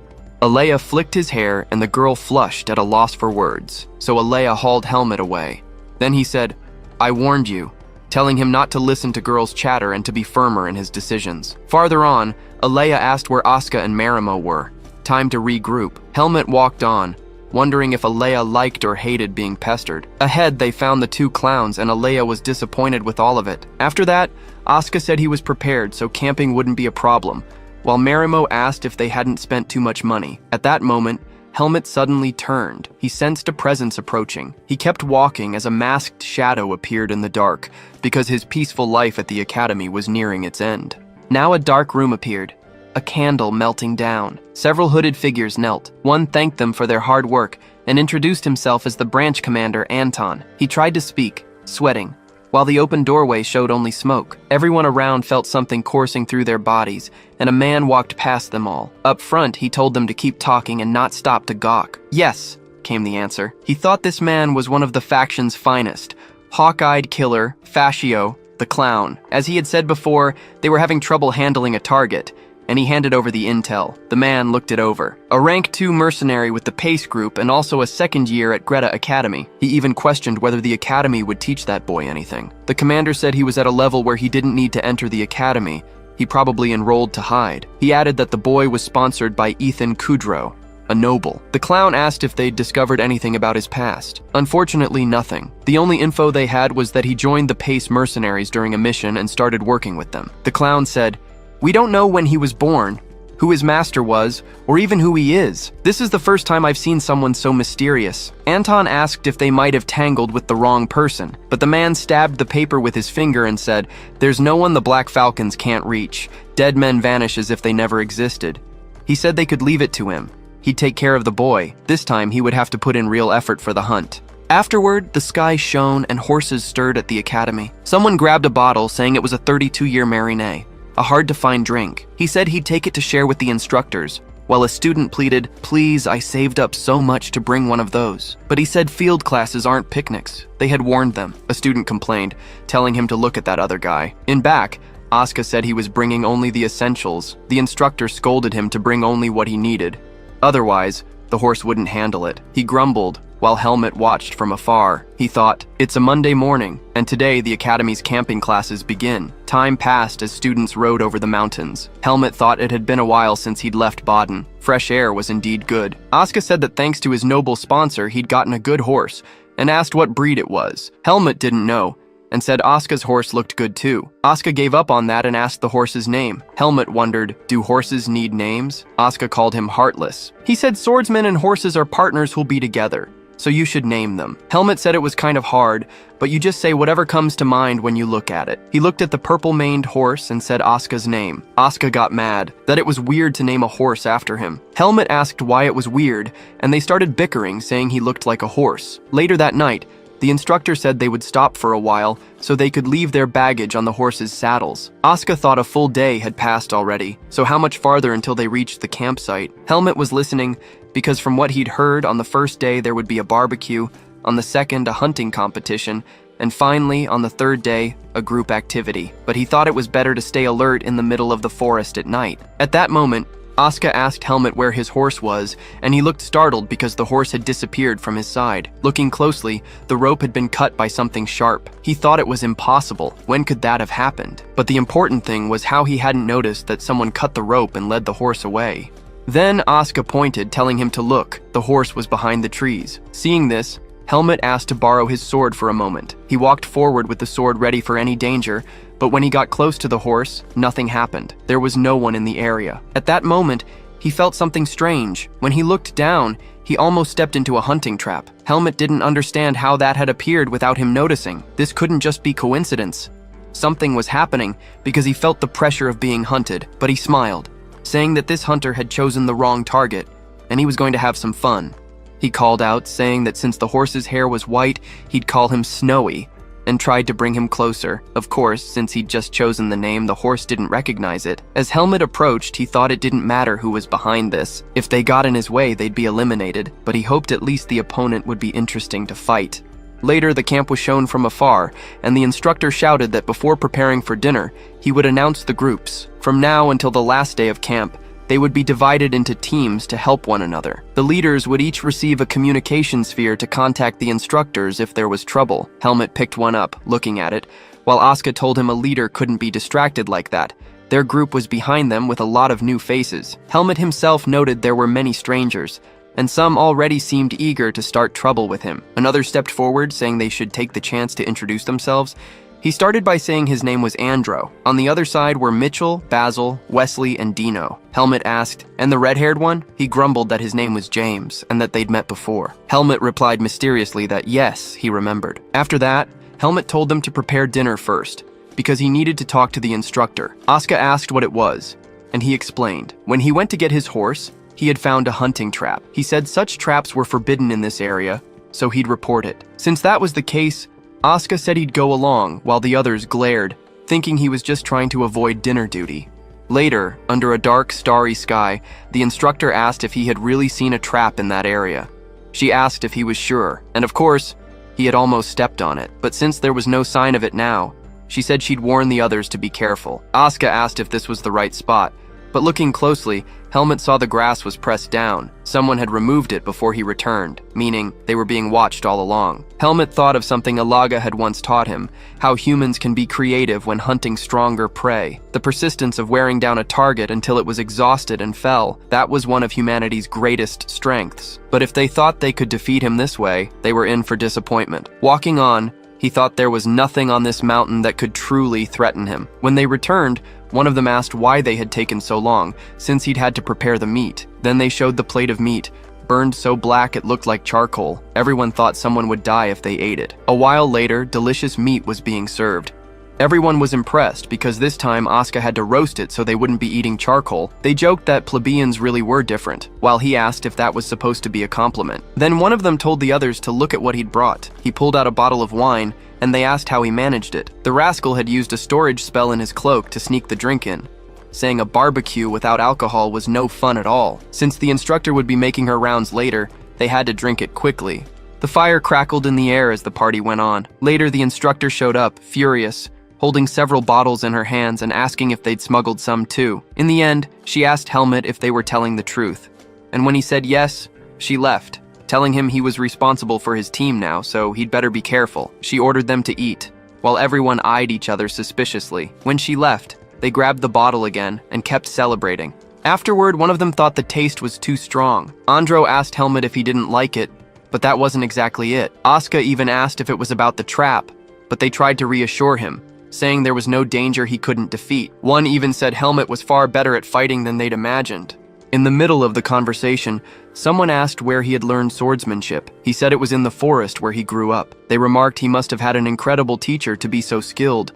Alea flicked his hair and the girl flushed at a loss for words, so Alea hauled Helmut away. Then he said, "I warned you," telling him not to listen to girls' chatter and to be firmer in his decisions. Farther on, Alea asked where Asuka and Marimo were. Time to regroup. Helmut walked on, wondering if Alea liked or hated being pestered. Ahead, they found the two clowns, and Alea was disappointed with all of it. After that, Asuka said he was prepared so camping wouldn't be a problem, while Marimo asked if they hadn't spent too much money. At that moment, Helmut suddenly turned. He sensed a presence approaching. He kept walking as a masked shadow appeared in the dark, because his peaceful life at the academy was nearing its end. Now a dark room appeared, a candle melting down. Several hooded figures knelt. One thanked them for their hard work and introduced himself as the branch commander, Anton. He tried to speak, sweating, while the open doorway showed only smoke. Everyone around felt something coursing through their bodies, and a man walked past them all. Up front, he told them to keep talking and not stop to gawk. "Yes," came the answer. He thought this man was one of the faction's finest. Hawk-eyed killer, Fascio, the clown. As he had said before, they were having trouble handling a target, and he handed over the intel. The man looked it over. A rank 2 mercenary with the Pace Group and also a second year at Greta Academy. He even questioned whether the academy would teach that boy anything. The commander said he was at a level where he didn't need to enter the academy. He probably enrolled to hide. He added that the boy was sponsored by Ethan Kudrow, a noble. The clown asked if they'd discovered anything about his past. Unfortunately, nothing. The only info they had was that he joined the Pace mercenaries during a mission and started working with them. The clown said, "We don't know when he was born, who his master was, or even who he is. This is the first time I've seen someone so mysterious." Anton asked if they might have tangled with the wrong person, but the man stabbed the paper with his finger and said, "There's no one the Black Falcons can't reach. Dead men vanish as if they never existed." He said they could leave it to him. He'd take care of the boy. This time he would have to put in real effort for the hunt. Afterward, the sky shone and horses stirred at the academy. Someone grabbed a bottle saying it was a 32-year Marinée, a hard-to-find drink. He said he'd take it to share with the instructors, while a student pleaded, "Please, I saved up so much to bring one of those." But he said field classes aren't picnics. They had warned them. A student complained, telling him to look at that other guy. In back, Asuka said he was bringing only the essentials. The instructor scolded him to bring only what he needed. Otherwise, the horse wouldn't handle it. He grumbled, while Helmut watched from afar. He thought, it's a Monday morning, and today the academy's camping classes begin. Time passed as students rode over the mountains. Helmut thought it had been a while since he'd left Baden. Fresh air was indeed good. Asuka said that thanks to his noble sponsor, he'd gotten a good horse, and asked what breed it was. Helmut didn't know, and said Asuka's horse looked good too. Asuka gave up on that and asked the horse's name. Helmut wondered, do horses need names? Asuka called him Heartless. He said swordsmen and horses are partners who'll be together. so you should name them. Helmet said it was kind of hard, but you just say whatever comes to mind when you look at it. He looked at the purple-maned horse and said Asuka's name. Asuka got mad, that it was weird to name a horse after him. Helmet asked why it was weird, and they started bickering, saying he looked like a horse. Later that night, the instructor said they would stop for a while so they could leave their baggage on the horses' saddles. Asuka thought a full day had passed already, so how much farther until they reached the campsite? Helmet was listening because from what he'd heard, on the first day there would be a barbecue, on the second a hunting competition, and finally, on the third day, a group activity. But he thought it was better to stay alert in the middle of the forest at night. At that moment, Asuka asked Helmet where his horse was, and he looked startled because the horse had disappeared from his side. Looking closely, the rope had been cut by something sharp. He thought it was impossible. When could that have happened? But the important thing was how he hadn't noticed that someone cut the rope and led the horse away. Then Asuka pointed, telling him to look. The horse was behind the trees. Seeing this, Helmet asked to borrow his sword for a moment. He walked forward with the sword ready for any danger, but when he got close to the horse, nothing happened. There was no one in the area. At that moment, he felt something strange. When he looked down, he almost stepped into a hunting trap. Helmet didn't understand how that had appeared without him noticing. This couldn't just be coincidence. Something was happening because he felt the pressure of being hunted, but he smiled, saying that this hunter had chosen the wrong target, and he was going to have some fun. He called out, saying that since the horse's hair was white, he'd call him Snowy, and tried to bring him closer. Of course, since he'd just chosen the name, the horse didn't recognize it. As Helmet approached, he thought it didn't matter who was behind this. If they got in his way, they'd be eliminated, but he hoped at least the opponent would be interesting to fight. Later, the camp was shown from afar, and the instructor shouted that before preparing for dinner, he would announce the groups. From now until the last day of camp, they would be divided into teams to help one another. The leaders would each receive a communication sphere to contact the instructors if there was trouble. Helmet picked one up, looking at it, while Asuka told him a leader couldn't be distracted like that. Their group was behind them with a lot of new faces. Helmet himself noted there were many strangers, and some already seemed eager to start trouble with him. Another stepped forward, saying they should take the chance to introduce themselves. He started by saying his name was Andro. On the other side were Mitchell, Basil, Wesley, and Dino. Helmet asked, "And the red-haired one?" He grumbled that his name was James, and that they'd met before. Helmet replied mysteriously that yes, he remembered. After that, Helmet told them to prepare dinner first, because he needed to talk to the instructor. Asuka asked what it was, and he explained. When he went to get his horse, he had found a hunting trap. He said such traps were forbidden in this area, so he'd report it. Since that was the case, Asuka said he'd go along, while the others glared, thinking he was just trying to avoid dinner duty. Later, under a dark, starry sky, the instructor asked if he had really seen a trap in that area. She asked if he was sure, and of course, he had almost stepped on it. But since there was no sign of it now, she said she'd warn the others to be careful. Asuka asked if this was the right spot, but looking closely, Helmet saw the grass was pressed down. Someone had removed it before he returned, meaning they were being watched all along. Helmet thought of something Alaga had once taught him, how humans can be creative when hunting stronger prey. The persistence of wearing down a target until it was exhausted and fell, that was one of humanity's greatest strengths. But if they thought they could defeat him this way, they were in for disappointment. Walking on, he thought there was nothing on this mountain that could truly threaten him. When they returned, one of them asked why they had taken so long, since he'd had to prepare the meat. Then they showed the plate of meat, burned so black it looked like charcoal. Everyone thought someone would die if they ate it. A while later, delicious meat was being served. Everyone was impressed because this time Asuka had to roast it so they wouldn't be eating charcoal. They joked that plebeians really were different, while he asked if that was supposed to be a compliment. Then one of them told the others to look at what he'd brought. He pulled out a bottle of wine, and they asked how he managed it. The rascal had used a storage spell in his cloak to sneak the drink in, saying a barbecue without alcohol was no fun at all. Since the instructor would be making her rounds later, they had to drink it quickly. The fire crackled in the air as the party went on. Later, the instructor showed up, furious, holding several bottles in her hands and asking if they'd smuggled some too. In the end, she asked Helmet if they were telling the truth. And when he said yes, she left, telling him he was responsible for his team now, so he'd better be careful. She ordered them to eat, while everyone eyed each other suspiciously. When she left, they grabbed the bottle again and kept celebrating. Afterward, one of them thought the taste was too strong. Andro asked Helmet if he didn't like it, but that wasn't exactly it. Asuka even asked if it was about the trap, but they tried to reassure him, saying there was no danger he couldn't defeat. One even said Helmet was far better at fighting than they'd imagined. In the middle of the conversation, someone asked where he had learned swordsmanship. He said it was in the forest where he grew up. They remarked he must have had an incredible teacher to be so skilled,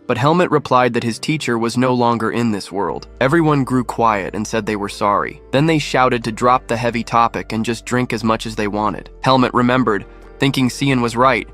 but Helmut replied that his teacher was no longer in this world. Everyone grew quiet and said they were sorry. Then they shouted to drop the heavy topic and just drink as much as they wanted. Helmut remembered, thinking Cian was right.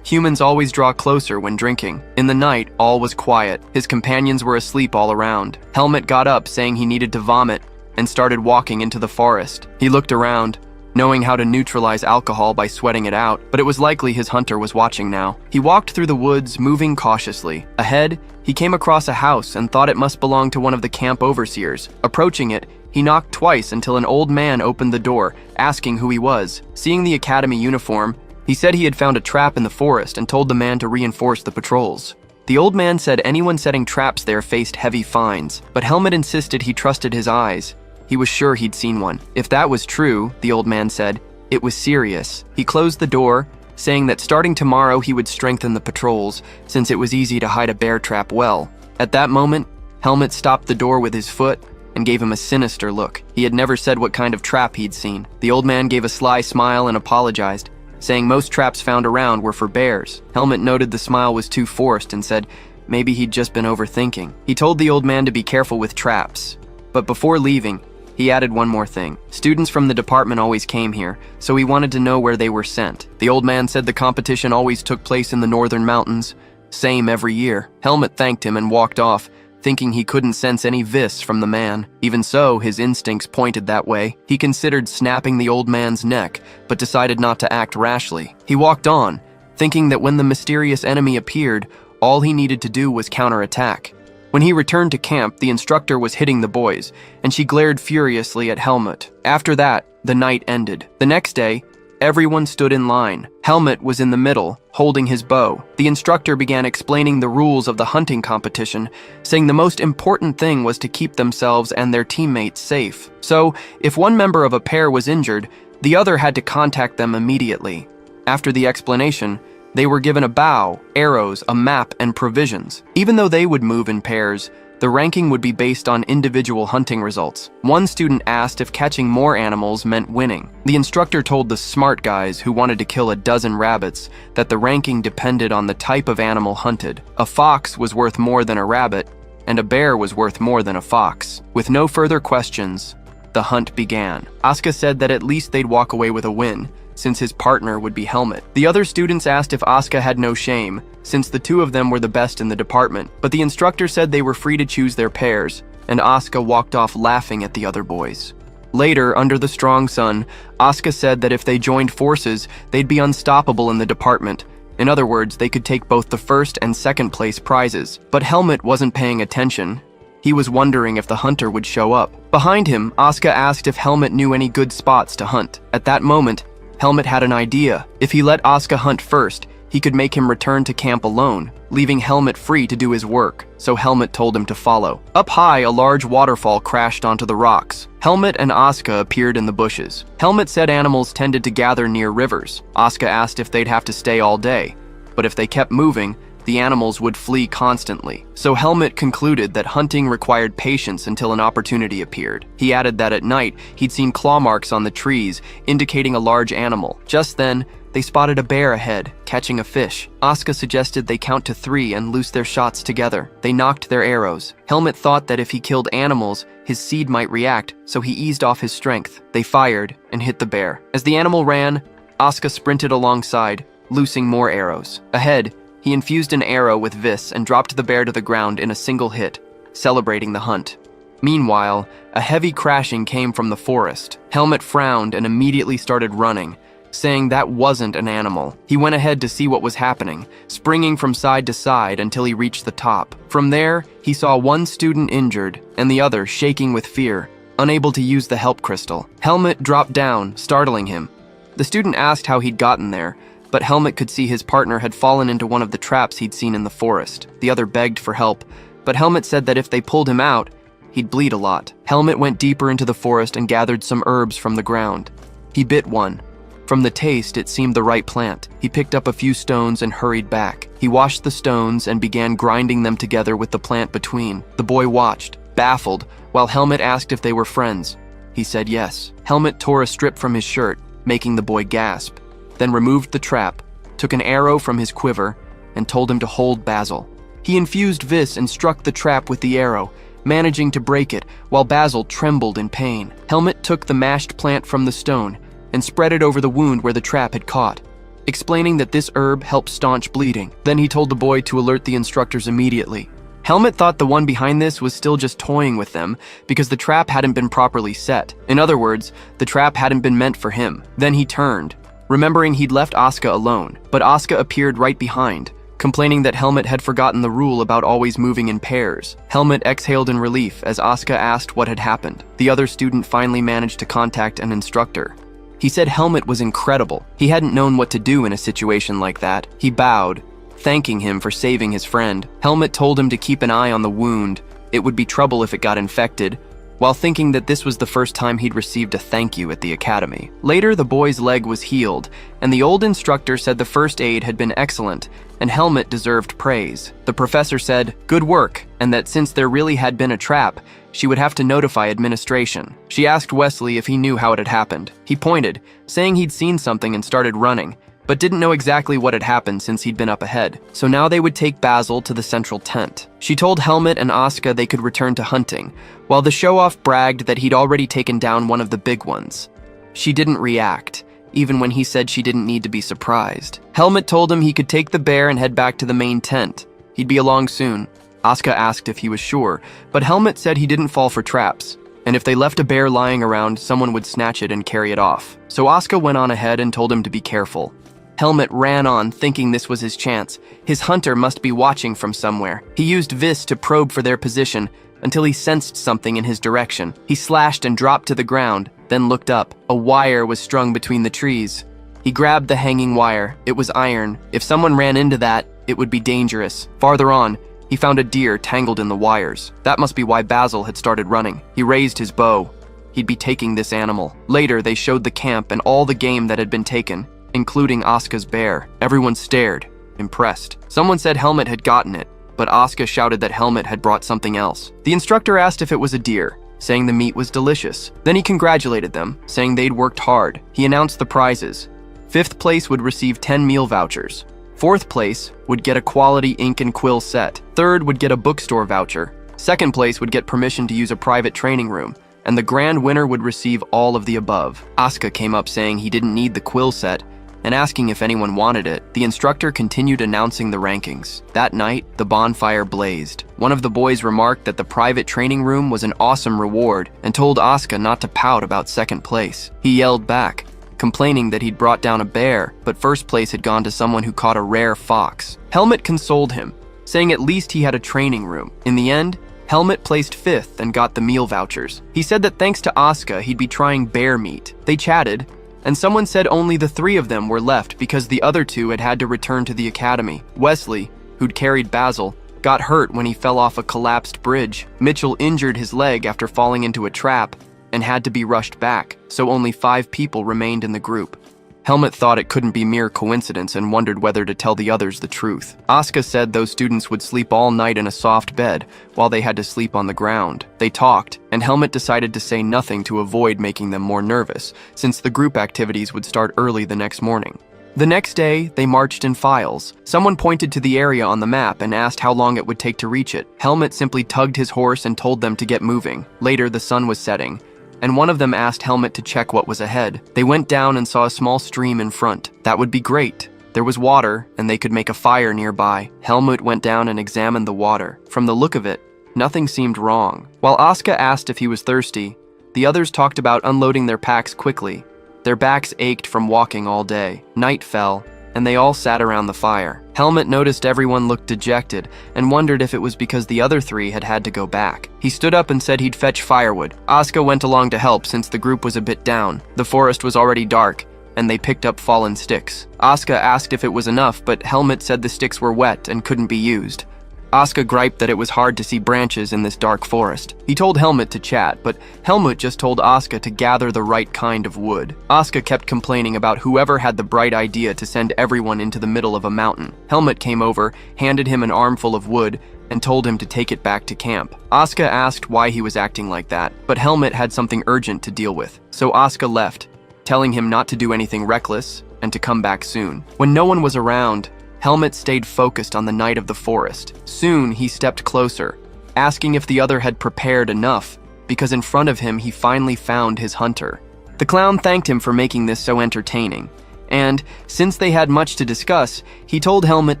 Humans always draw closer when drinking. In the night, all was quiet. His companions were asleep all around. Helmut got up, saying he needed to vomit, and started walking into the forest. He looked around, knowing how to neutralize alcohol by sweating it out, but it was likely his hunter was watching now. He walked through the woods, moving cautiously. Ahead, he came across a house and thought it must belong to one of the camp overseers. Approaching it, he knocked twice until an old man opened the door, asking who he was. Seeing the academy uniform, he said he had found a trap in the forest and told the man to reinforce the patrols. The old man said anyone setting traps there faced heavy fines, but Helmut insisted he trusted his eyes. He was sure he'd seen one. If that was true, the old man said, it was serious. He closed the door, saying that starting tomorrow he would strengthen the patrols, since it was easy to hide a bear trap well. At that moment, Helmut stopped the door with his foot and gave him a sinister look. He had never said what kind of trap he'd seen. The old man gave a sly smile and apologized, saying most traps found around were for bears. Helmut noted the smile was too forced and said maybe he'd just been overthinking. He told the old man to be careful with traps, but before leaving, he added one more thing. Students from the department always came here, so he wanted to know where they were sent. The old man said the competition always took place in the northern mountains, same every year. Helmut thanked him and walked off, thinking he couldn't sense any vis from the man. Even so, his instincts pointed that way. He considered snapping the old man's neck, but decided not to act rashly. He walked on, thinking that when the mysterious enemy appeared, all he needed to do was counterattack. When he returned to camp, the instructor was hitting the boys, and she glared furiously at Helmut. After that, the night ended. The next day, everyone stood in line. Helmut was in the middle, holding his bow. The instructor began explaining the rules of the hunting competition, saying the most important thing was to keep themselves and their teammates safe. So, if one member of a pair was injured, the other had to contact them immediately. After the explanation, they were given a bow, arrows, a map, and provisions. Even though they would move in pairs, the ranking would be based on individual hunting results. One student asked if catching more animals meant winning. The instructor told the smart guys who wanted to kill a dozen rabbits that the ranking depended on the type of animal hunted. A fox was worth more than a rabbit, and a bear was worth more than a fox. With no further questions, the hunt began. Asuka said that at least they'd walk away with a win, since his partner would be Helmut. The other students asked if Asuka had no shame, since the two of them were the best in the department, but the instructor said they were free to choose their pairs, and Asuka walked off laughing at the other boys. Later, under the strong sun, Asuka said that if they joined forces, they'd be unstoppable in the department. In other words, they could take both the first and second place prizes. But Helmut wasn't paying attention. He was wondering if the hunter would show up. Behind him, Asuka asked if Helmut knew any good spots to hunt. At that moment, Helmut had an idea. If he let Asuka hunt first, he could make him return to camp alone, leaving Helmut free to do his work, so Helmut told him to follow. Up high, a large waterfall crashed onto the rocks. Helmut and Asuka appeared in the bushes. Helmut said animals tended to gather near rivers. Asuka asked if they'd have to stay all day, but if they kept moving, the animals would flee constantly. So Helmut concluded that hunting required patience until an opportunity appeared. He added that at night, he'd seen claw marks on the trees, indicating a large animal. Just then, they spotted a bear ahead, catching a fish. Asuka suggested they count to 3 and loose their shots together. They knocked their arrows. Helmut thought that if he killed animals, his seed might react, so he eased off his strength. They fired and hit the bear. As the animal ran, Asuka sprinted alongside, loosing more arrows. Ahead, he infused an arrow with vis and dropped the bear to the ground in a single hit, celebrating the hunt. Meanwhile, a heavy crashing came from the forest. Helmut frowned and immediately started running, saying that wasn't an animal. He went ahead to see what was happening, springing from side to side until he reached the top. From there, he saw one student injured and the other shaking with fear, unable to use the help crystal. Helmut dropped down, startling him. The student asked how he'd gotten there, but Helmut could see his partner had fallen into one of the traps he'd seen in the forest. The other begged for help, but Helmut said that if they pulled him out, he'd bleed a lot. Helmut went deeper into the forest and gathered some herbs from the ground. He bit one. From the taste, it seemed the right plant. He picked up a few stones and hurried back. He washed the stones and began grinding them together with the plant between. The boy watched, baffled, while Helmut asked if they were friends. He said yes. Helmut tore a strip from his shirt, making the boy gasp, then removed the trap, took an arrow from his quiver, and told him to hold Basil. He infused vis and struck the trap with the arrow, managing to break it while Basil trembled in pain. Helmut took the mashed plant from the stone and spread it over the wound where the trap had caught, explaining that this herb helps staunch bleeding. Then he told the boy to alert the instructors immediately. Helmut thought the one behind this was still just toying with them because the trap hadn't been properly set. In other words, the trap hadn't been meant for him. Then he turned, remembering he'd left Asuka alone, but Asuka appeared right behind, complaining that Helmut had forgotten the rule about always moving in pairs. Helmut exhaled in relief as Asuka asked what had happened. The other student finally managed to contact an instructor. He said Helmut was incredible. He hadn't known what to do in a situation like that. He bowed, thanking him for saving his friend. Helmut told him to keep an eye on the wound. It would be trouble if it got infected, while thinking that this was the first time he'd received a thank you at the academy. Later, the boy's leg was healed, and the old instructor said the first aid had been excellent, and Helmut deserved praise. The professor said, "Good work," and that since there really had been a trap, she would have to notify administration. She asked Wesley if he knew how it had happened. He pointed, saying he'd seen something and started running, but didn't know exactly what had happened since he'd been up ahead. So now they would take Basil to the central tent. She told Helmut and Asuka they could return to hunting, while the show-off bragged that he'd already taken down one of the big ones. She didn't react, even when he said she didn't need to be surprised. Helmut told him he could take the bear and head back to the main tent. He'd be along soon. Asuka asked if he was sure, but Helmut said he didn't fall for traps, and if they left a bear lying around, someone would snatch it and carry it off. So Asuka went on ahead and told him to be careful. Helmut ran on, thinking this was his chance. His hunter must be watching from somewhere. He used vis to probe for their position until he sensed something in his direction. He slashed and dropped to the ground, then looked up. A wire was strung between the trees. He grabbed the hanging wire. It was iron. If someone ran into that, it would be dangerous. Farther on, he found a deer tangled in the wires. That must be why Basil had started running. He raised his bow. He'd be taking this animal. Later, they showed the camp and all the game that had been taken, including Asuka's bear. Everyone stared, impressed. Someone said Helmut had gotten it, but Asuka shouted that Helmut had brought something else. The instructor asked if it was a deer, saying the meat was delicious. Then he congratulated them, saying they'd worked hard. He announced the prizes. 5th place would receive 10 meal vouchers. 4th place would get a quality ink and quill set. 3rd would get a bookstore voucher. 2nd place would get permission to use a private training room. And the grand winner would receive all of the above. Asuka came up saying he didn't need the quill set and asking if anyone wanted it. The instructor continued announcing the rankings. That night, the bonfire blazed. One of the boys remarked that the private training room was an awesome reward and told Asuka not to pout about 2nd place. He yelled back, complaining that he'd brought down a bear, but 1st place had gone to someone who caught a rare fox. Helmut consoled him, saying at least he had a training room. In the end, Helmut placed 5th and got the meal vouchers. He said that thanks to Asuka, he'd be trying bear meat. They chatted, and someone said only the 3 of them were left because the other 2 had to return to the academy. Wesley, who'd carried Basil, got hurt when he fell off a collapsed bridge. Mitchell injured his leg after falling into a trap and had to be rushed back, so only 5 people remained in the group. Helmut thought it couldn't be mere coincidence and wondered whether to tell the others the truth. Asuka said those students would sleep all night in a soft bed while they had to sleep on the ground. They talked, and Helmut decided to say nothing to avoid making them more nervous, since the group activities would start early the next morning. The next day, they marched in files. Someone pointed to the area on the map and asked how long it would take to reach it. Helmut simply tugged his horse and told them to get moving. Later, the sun was setting, and one of them asked Helmut to check what was ahead. They went down and saw a small stream in front. That would be great. There was water, and they could make a fire nearby. Helmut went down and examined the water. From the look of it, nothing seemed wrong. While Asuka asked if he was thirsty, the others talked about unloading their packs quickly. Their backs ached from walking all day. Night fell, and they all sat around the fire. Helmut noticed everyone looked dejected and wondered if it was because the other 3 had had to go back. He stood up and said he'd fetch firewood. Asuka went along to help since the group was a bit down. The forest was already dark, and they picked up fallen sticks. Asuka asked if it was enough, but Helmut said the sticks were wet and couldn't be used. Asuka griped that it was hard to see branches in this dark forest. He told Helmut to chat, but Helmut just told Asuka to gather the right kind of wood. Asuka kept complaining about whoever had the bright idea to send everyone into the middle of a mountain. Helmut came over, handed him an armful of wood, and told him to take it back to camp. Asuka asked why he was acting like that, but Helmut had something urgent to deal with, so Asuka left, telling him not to do anything reckless and to come back soon. When no one was around, Helmut stayed focused on the night of the forest. Soon, he stepped closer, asking if the other had prepared enough, because in front of him he finally found his hunter. The clown thanked him for making this so entertaining, and, since they had much to discuss, he told Helmut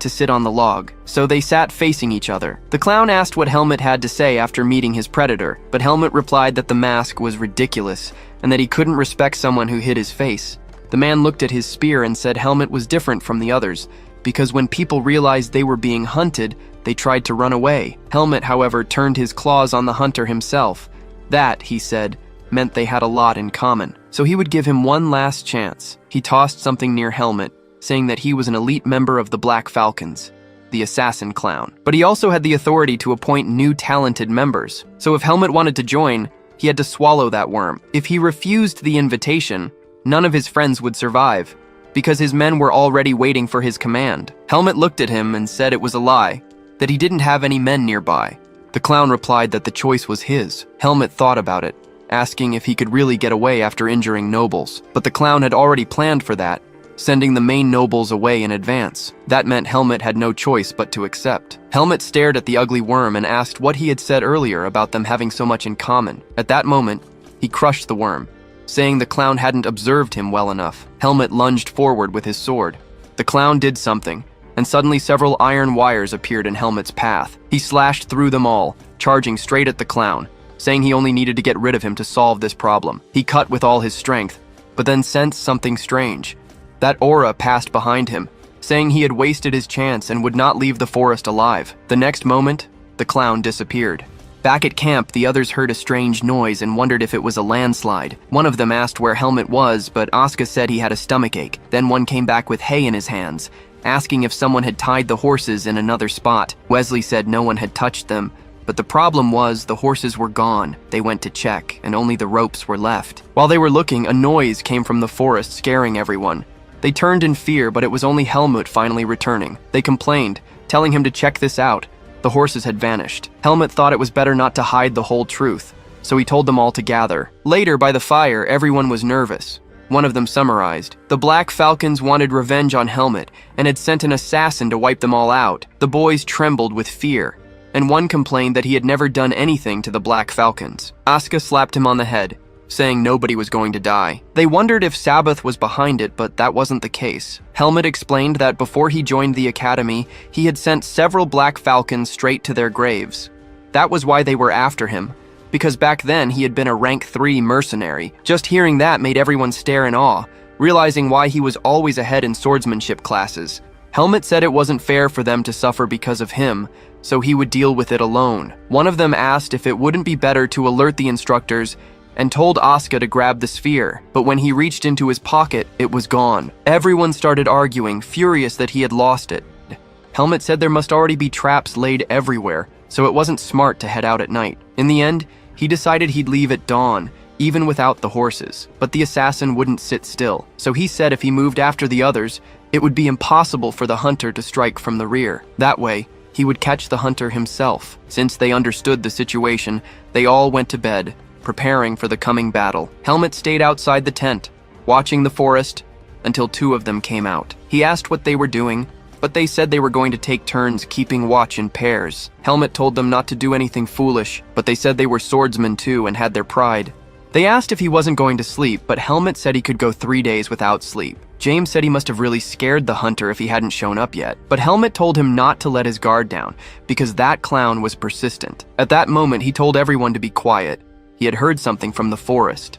to sit on the log, so they sat facing each other. The clown asked what Helmut had to say after meeting his predator, but Helmut replied that the mask was ridiculous, and that he couldn't respect someone who hid his face. The man looked at his spear and said Helmut was different from the others, because when people realized they were being hunted, they tried to run away. Helmut, however, turned his claws on the hunter himself. That, he said, meant they had a lot in common, so he would give him one last chance. He tossed something near Helmut, saying that he was an elite member of the Black Falcons, the assassin clown. But he also had the authority to appoint new talented members, so if Helmut wanted to join, he had to swallow that worm. If he refused the invitation, none of his friends would survive, because his men were already waiting for his command. Helmut looked at him and said it was a lie, that he didn't have any men nearby. The clown replied that the choice was his. Helmut thought about it, asking if he could really get away after injuring nobles. But the clown had already planned for that, sending the main nobles away in advance. That meant Helmut had no choice but to accept. Helmut stared at the ugly worm and asked what he had said earlier about them having so much in common. At that moment, he crushed the worm, saying the clown hadn't observed him well enough. Helmut lunged forward with his sword. The clown did something, and suddenly several iron wires appeared in Helmut's path. He slashed through them all, charging straight at the clown, saying he only needed to get rid of him to solve this problem. He cut with all his strength, but then sensed something strange. That aura passed behind him, saying he had wasted his chance and would not leave the forest alive. The next moment, the clown disappeared. Back at camp, the others heard a strange noise and wondered if it was a landslide. One of them asked where Helmut was, but Asuka said he had a stomachache. Then one came back with hay in his hands, asking if someone had tied the horses in another spot. Wesley said no one had touched them, but the problem was the horses were gone. They went to check, and only the ropes were left. While they were looking, a noise came from the forest, scaring everyone. They turned in fear, but it was only Helmut finally returning. They complained, telling him to check this out. The horses had vanished. Helmut thought it was better not to hide the whole truth, so he told them all to gather. Later, by the fire, everyone was nervous. One of them summarized, "The Black Falcons wanted revenge on Helmut and had sent an assassin to wipe them all out." The boys trembled with fear, and one complained that he had never done anything to the Black Falcons. Asuka slapped him on the head, saying nobody was going to die. They wondered if Sabbath was behind it, but that wasn't the case. Helmut explained that before he joined the academy, he had sent several Black Falcons straight to their graves. That was why they were after him, because back then he had been a rank 3 mercenary. Just hearing that made everyone stare in awe, realizing why he was always ahead in swordsmanship classes. Helmut said it wasn't fair for them to suffer because of him, so he would deal with it alone. One of them asked if it wouldn't be better to alert the instructors and told Asuka to grab the sphere, but when he reached into his pocket, it was gone. Everyone started arguing, furious that he had lost it. Helmut said there must already be traps laid everywhere, so it wasn't smart to head out at night. In the end, he decided he'd leave at dawn, even without the horses. But the assassin wouldn't sit still, so he said if he moved after the others, it would be impossible for the hunter to strike from the rear. That way, he would catch the hunter himself. Since they understood the situation, they all went to bed, preparing for the coming battle. Helmut stayed outside the tent, watching the forest, until 2 of them came out. He asked what they were doing, but they said they were going to take turns keeping watch in pairs. Helmut told them not to do anything foolish, but they said they were swordsmen too and had their pride. They asked if he wasn't going to sleep, but Helmut said he could go 3 days without sleep. James said he must have really scared the hunter if he hadn't shown up yet, but Helmut told him not to let his guard down, because that clown was persistent. At that moment, he told everyone to be quiet. He had heard something from the forest.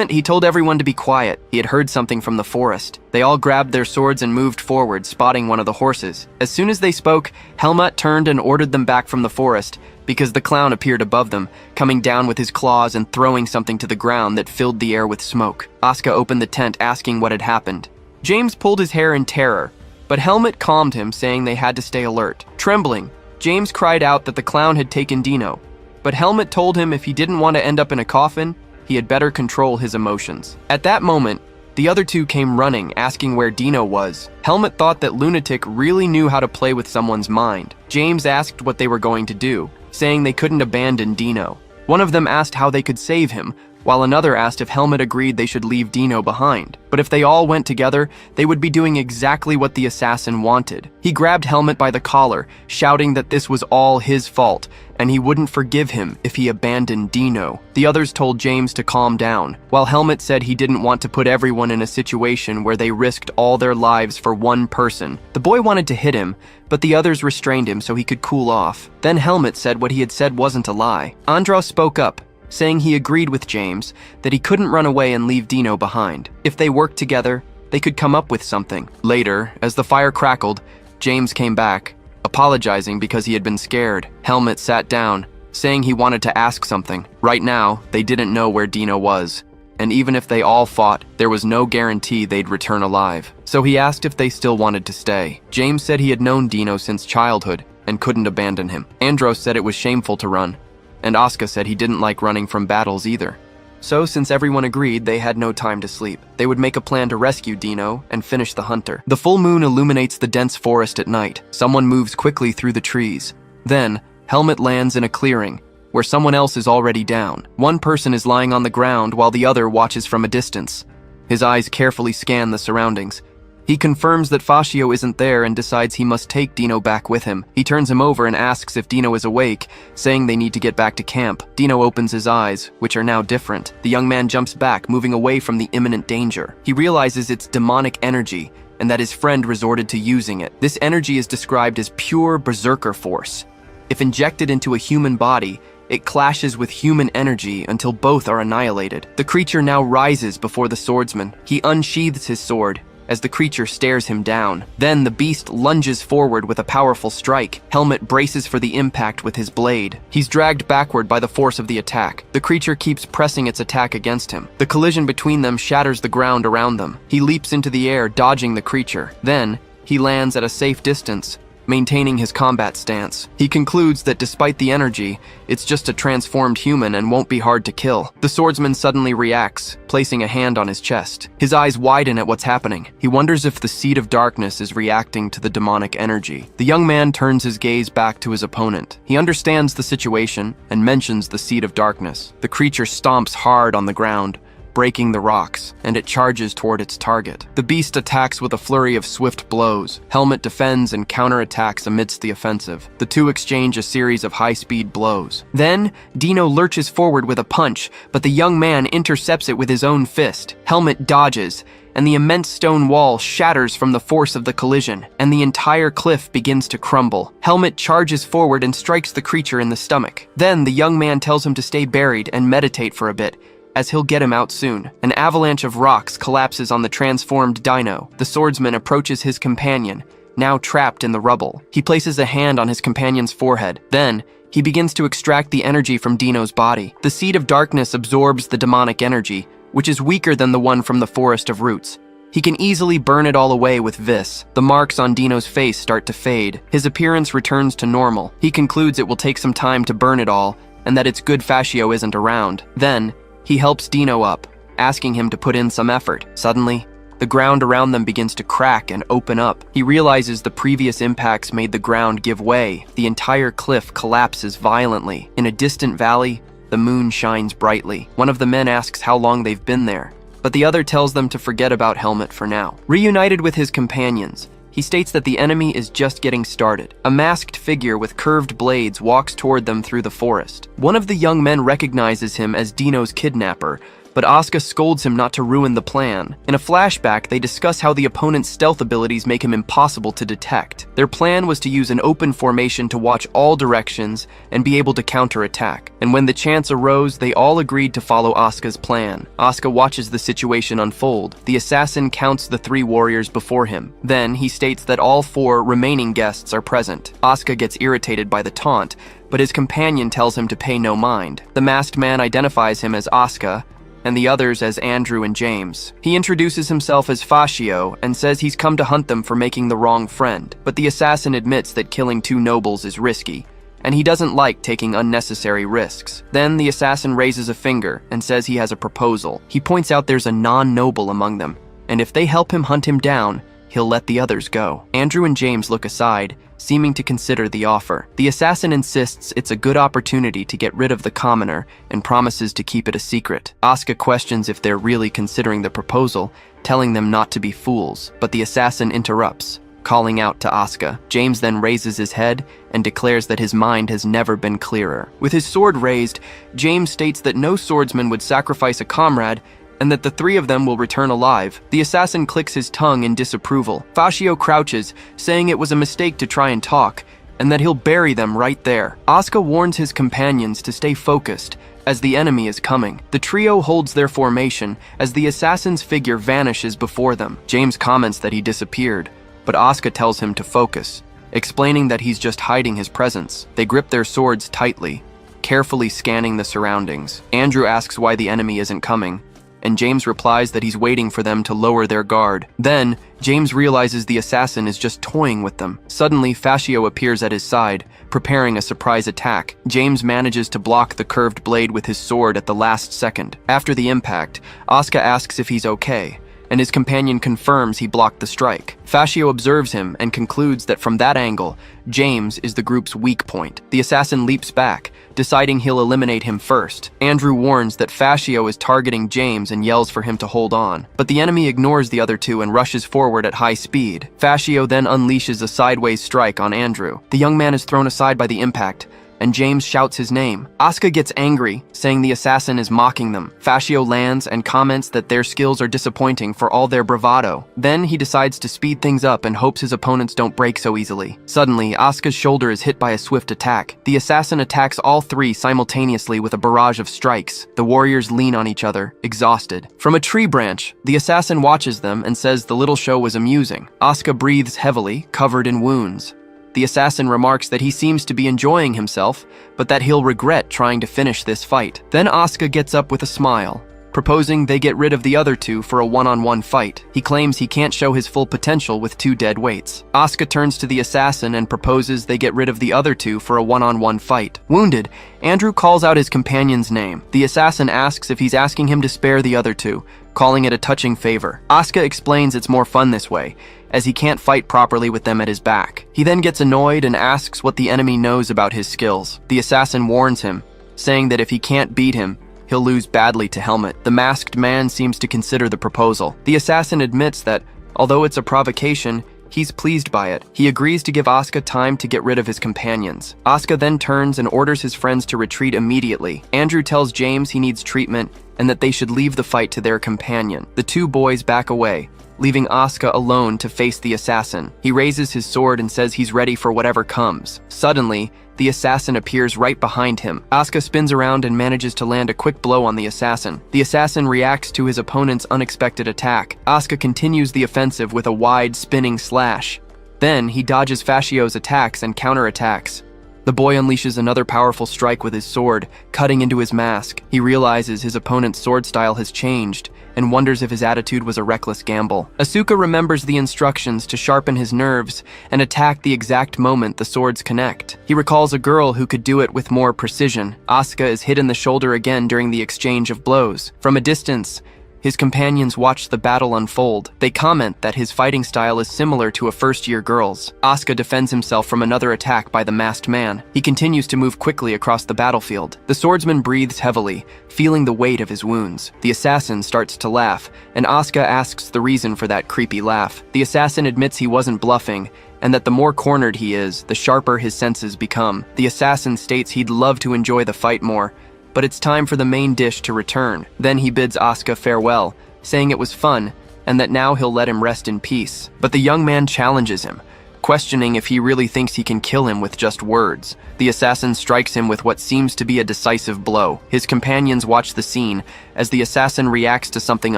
He told everyone to be quiet. He had heard something from the forest. They all grabbed their swords and moved forward, spotting one of the horses. As soon as they spoke, Helmut turned and ordered them back from the forest, because the clown appeared above them, coming down with his claws and throwing something to the ground that filled the air with smoke. Asuka opened the tent, asking what had happened. James pulled his hair in terror, but Helmut calmed him, saying they had to stay alert. Trembling, James cried out that the clown had taken Dino, but Helmut told him if he didn't want to end up in a coffin, he had better control his emotions. At that moment, The other two came running, asking where Dino was. Helmet thought that Lunatic really knew how to play with someone's mind. James asked what they were going to do, saying they couldn't abandon Dino. One of them asked how they could save him, while another asked if Helmet agreed they should leave Dino behind. But if they all went together, they would be doing exactly what the assassin wanted. He grabbed Helmet by the collar, shouting that this was all his fault, and he wouldn't forgive him if he abandoned Dino. The others told James to calm down, while Helmet said he didn't want to put everyone in a situation where they risked all their lives for one person. The boy wanted to hit him, but the others restrained him so he could cool off. Then Helmet said what he had said wasn't a lie. Andros spoke up, saying he agreed with James that he couldn't run away and leave Dino behind. If they worked together, they could come up with something. Later, as the fire crackled, James came back, apologizing because he had been scared. Helmet sat down, saying he wanted to ask something. Right now, they didn't know where Dino was, and even if they all fought, there was no guarantee they'd return alive. So he asked if they still wanted to stay. James said he had known Dino since childhood and couldn't abandon him. Andros said it was shameful to run, and Asuka said he didn't like running from battles either. So since everyone agreed, they had no time to sleep. They would make a plan to rescue Dino and finish the hunter. The full moon illuminates the dense forest at night. Someone moves quickly through the trees. Then, Helmet lands in a clearing, where someone else is already down. One person is lying on the ground while the other watches from a distance. His eyes carefully scan the surroundings. He confirms that Fascio isn't there and decides he must take Dino back with him. He turns him over and asks if Dino is awake, saying they need to get back to camp. Dino opens his eyes, which are now different. The young man jumps back, moving away from the imminent danger. He realizes it's demonic energy, and that his friend resorted to using it. This energy is described as pure berserker force. If injected into a human body, it clashes with human energy until both are annihilated. The creature now rises before the swordsman. He unsheathes his sword as the creature stares him down. Then the beast lunges forward with a powerful strike. Helmet braces for the impact with his blade. He's dragged backward by the force of the attack. The creature keeps pressing its attack against him. The collision between them shatters the ground around them. He leaps into the air, dodging the creature. Then, he lands at a safe distance, maintaining his combat stance. He concludes that despite the energy, it's just a transformed human and won't be hard to kill. The swordsman suddenly reacts, placing a hand on his chest. His eyes widen at what's happening. He wonders if the seed of darkness is reacting to the demonic energy. The young man turns his gaze back to his opponent. He understands the situation and mentions the seed of darkness. The creature stomps hard on the ground, breaking the rocks, and it charges toward its target. The beast attacks with a flurry of swift blows. Helmet defends and counterattacks amidst the offensive. The two exchange a series of high-speed blows. Then, Dino lurches forward with a punch, but the young man intercepts it with his own fist. Helmet dodges, and the immense stone wall shatters from the force of the collision, and the entire cliff begins to crumble. Helmet charges forward and strikes the creature in the stomach. Then, the young man tells him to stay buried and meditate for a bit, as he'll get him out soon. An avalanche of rocks collapses on the transformed Dino. The swordsman approaches his companion, now trapped in the rubble. He places a hand on his companion's forehead. Then, he begins to extract the energy from Dino's body. The seed of darkness absorbs the demonic energy, which is weaker than the one from the forest of roots. He can easily burn it all away with Vis. The marks on Dino's face start to fade. His appearance returns to normal. He concludes it will take some time to burn it all, and that it's good Fascio isn't around. Then, he helps Dino up, asking him to put in some effort. Suddenly, the ground around them begins to crack and open up. He realizes the previous impacts made the ground give way. The entire cliff collapses violently. In a distant valley, the moon shines brightly. One of the men asks how long they've been there, but the other tells them to forget about Helmet for now. Reunited with his companions, he states that the enemy is just getting started. A masked figure with curved blades walks toward them through the forest. One of the young men recognizes him as Dino's kidnapper, but Asuka scolds him not to ruin the plan. In a flashback, they discuss how the opponent's stealth abilities make him impossible to detect. Their plan was to use an open formation to watch all directions and be able to counterattack. And when the chance arose, they all agreed to follow Asuka's plan. Asuka watches the situation unfold. The assassin counts the 3 warriors before him. Then, he states that all 4 remaining guests are present. Asuka gets irritated by the taunt, but his companion tells him to pay no mind. The masked man identifies him as Asuka, and the others as Andrew and James. He introduces himself as Fascio and says he's come to hunt them for making the wrong friend, but the assassin admits that killing 2 nobles is risky, and he doesn't like taking unnecessary risks. Then the assassin raises a finger and says he has a proposal. He points out there's a non-noble among them, and if they help him hunt him down, he'll let the others go. Andrew and James look aside, seeming to consider the offer. The assassin insists it's a good opportunity to get rid of the commoner and promises to keep it a secret. Asuka questions if they're really considering the proposal, telling them not to be fools, but the assassin interrupts, calling out to Asuka. James then raises his head and declares that his mind has never been clearer. With his sword raised, James states that no swordsman would sacrifice a comrade and that the three of them will return alive. The assassin clicks his tongue in disapproval. Fascio crouches, saying it was a mistake to try and talk, and that he'll bury them right there. Asuka warns his companions to stay focused, as the enemy is coming. The trio holds their formation as the assassin's figure vanishes before them. James comments that he disappeared, but Asuka tells him to focus, explaining that he's just hiding his presence. They grip their swords tightly, carefully scanning the surroundings. Andrew asks why the enemy isn't coming, and James replies that he's waiting for them to lower their guard. Then, James realizes the assassin is just toying with them. Suddenly, Fascio appears at his side, preparing a surprise attack. James manages to block the curved blade with his sword at the last second. After the impact, Asuka asks if he's okay, and his companion confirms he blocked the strike. Fascio observes him and concludes that from that angle, James is the group's weak point. The assassin leaps back, deciding he'll eliminate him first. Andrew warns that Fascio is targeting James and yells for him to hold on, but the enemy ignores the other two and rushes forward at high speed. Fascio then unleashes a sideways strike on Andrew. The young man is thrown aside by the impact, and James shouts his name. Asuka gets angry, saying the assassin is mocking them. Fascio lands and comments that their skills are disappointing for all their bravado. Then he decides to speed things up and hopes his opponents don't break so easily. Suddenly, Asuka's shoulder is hit by a swift attack. The assassin attacks all three simultaneously with a barrage of strikes. The warriors lean on each other, exhausted. From a tree branch, the assassin watches them and says the little show was amusing. Asuka breathes heavily, covered in wounds. The assassin remarks that he seems to be enjoying himself, but that he'll regret trying to finish this fight. Then Asuka gets up with a smile, proposing they get rid of the other two for a one-on-one fight. He claims he can't show his full potential with two dead weights. Asuka turns to the assassin and proposes they get rid of the other two for a one-on-one fight. Wounded, Andrew calls out his companion's name. The assassin asks if he's asking him to spare the other two, calling it a touching favor. Asuka explains it's more fun this way, as he can't fight properly with them at his back. He then gets annoyed and asks what the enemy knows about his skills. The assassin warns him, saying that if he can't beat him, he'll lose badly to Helmet. The masked man seems to consider the proposal. The assassin admits that, although it's a provocation, he's pleased by it. He agrees to give Asuka time to get rid of his companions. Asuka then turns and orders his friends to retreat immediately. Andrew tells James he needs treatment and that they should leave the fight to their companion. The two boys back away, leaving Asuka alone to face the assassin. He raises his sword and says he's ready for whatever comes. Suddenly, the assassin appears right behind him. Asuka spins around and manages to land a quick blow on the assassin. The assassin reacts to his opponent's unexpected attack. Asuka continues the offensive with a wide, spinning slash. Then, he dodges Fascio's attacks and counterattacks. The boy unleashes another powerful strike with his sword, cutting into his mask. He realizes his opponent's sword style has changed, and wonders if his attitude was a reckless gamble. Asuka remembers the instructions to sharpen his nerves and attack the exact moment the swords connect. He recalls a girl who could do it with more precision. Asuka is hit in the shoulder again during the exchange of blows. From a distance, his companions watch the battle unfold. They comment that his fighting style is similar to a first-year girl's. Asuka defends himself from another attack by the masked man. He continues to move quickly across the battlefield. The swordsman breathes heavily, feeling the weight of his wounds. The assassin starts to laugh, and Asuka asks the reason for that creepy laugh. The assassin admits he wasn't bluffing, and that the more cornered he is, the sharper his senses become. The assassin states he'd love to enjoy the fight more, but it's time for the main dish to return. Then he bids Asuka farewell, saying it was fun, and that now he'll let him rest in peace. But the young man challenges him, questioning if he really thinks he can kill him with just words. The assassin strikes him with what seems to be a decisive blow. His companions watch the scene as the assassin reacts to something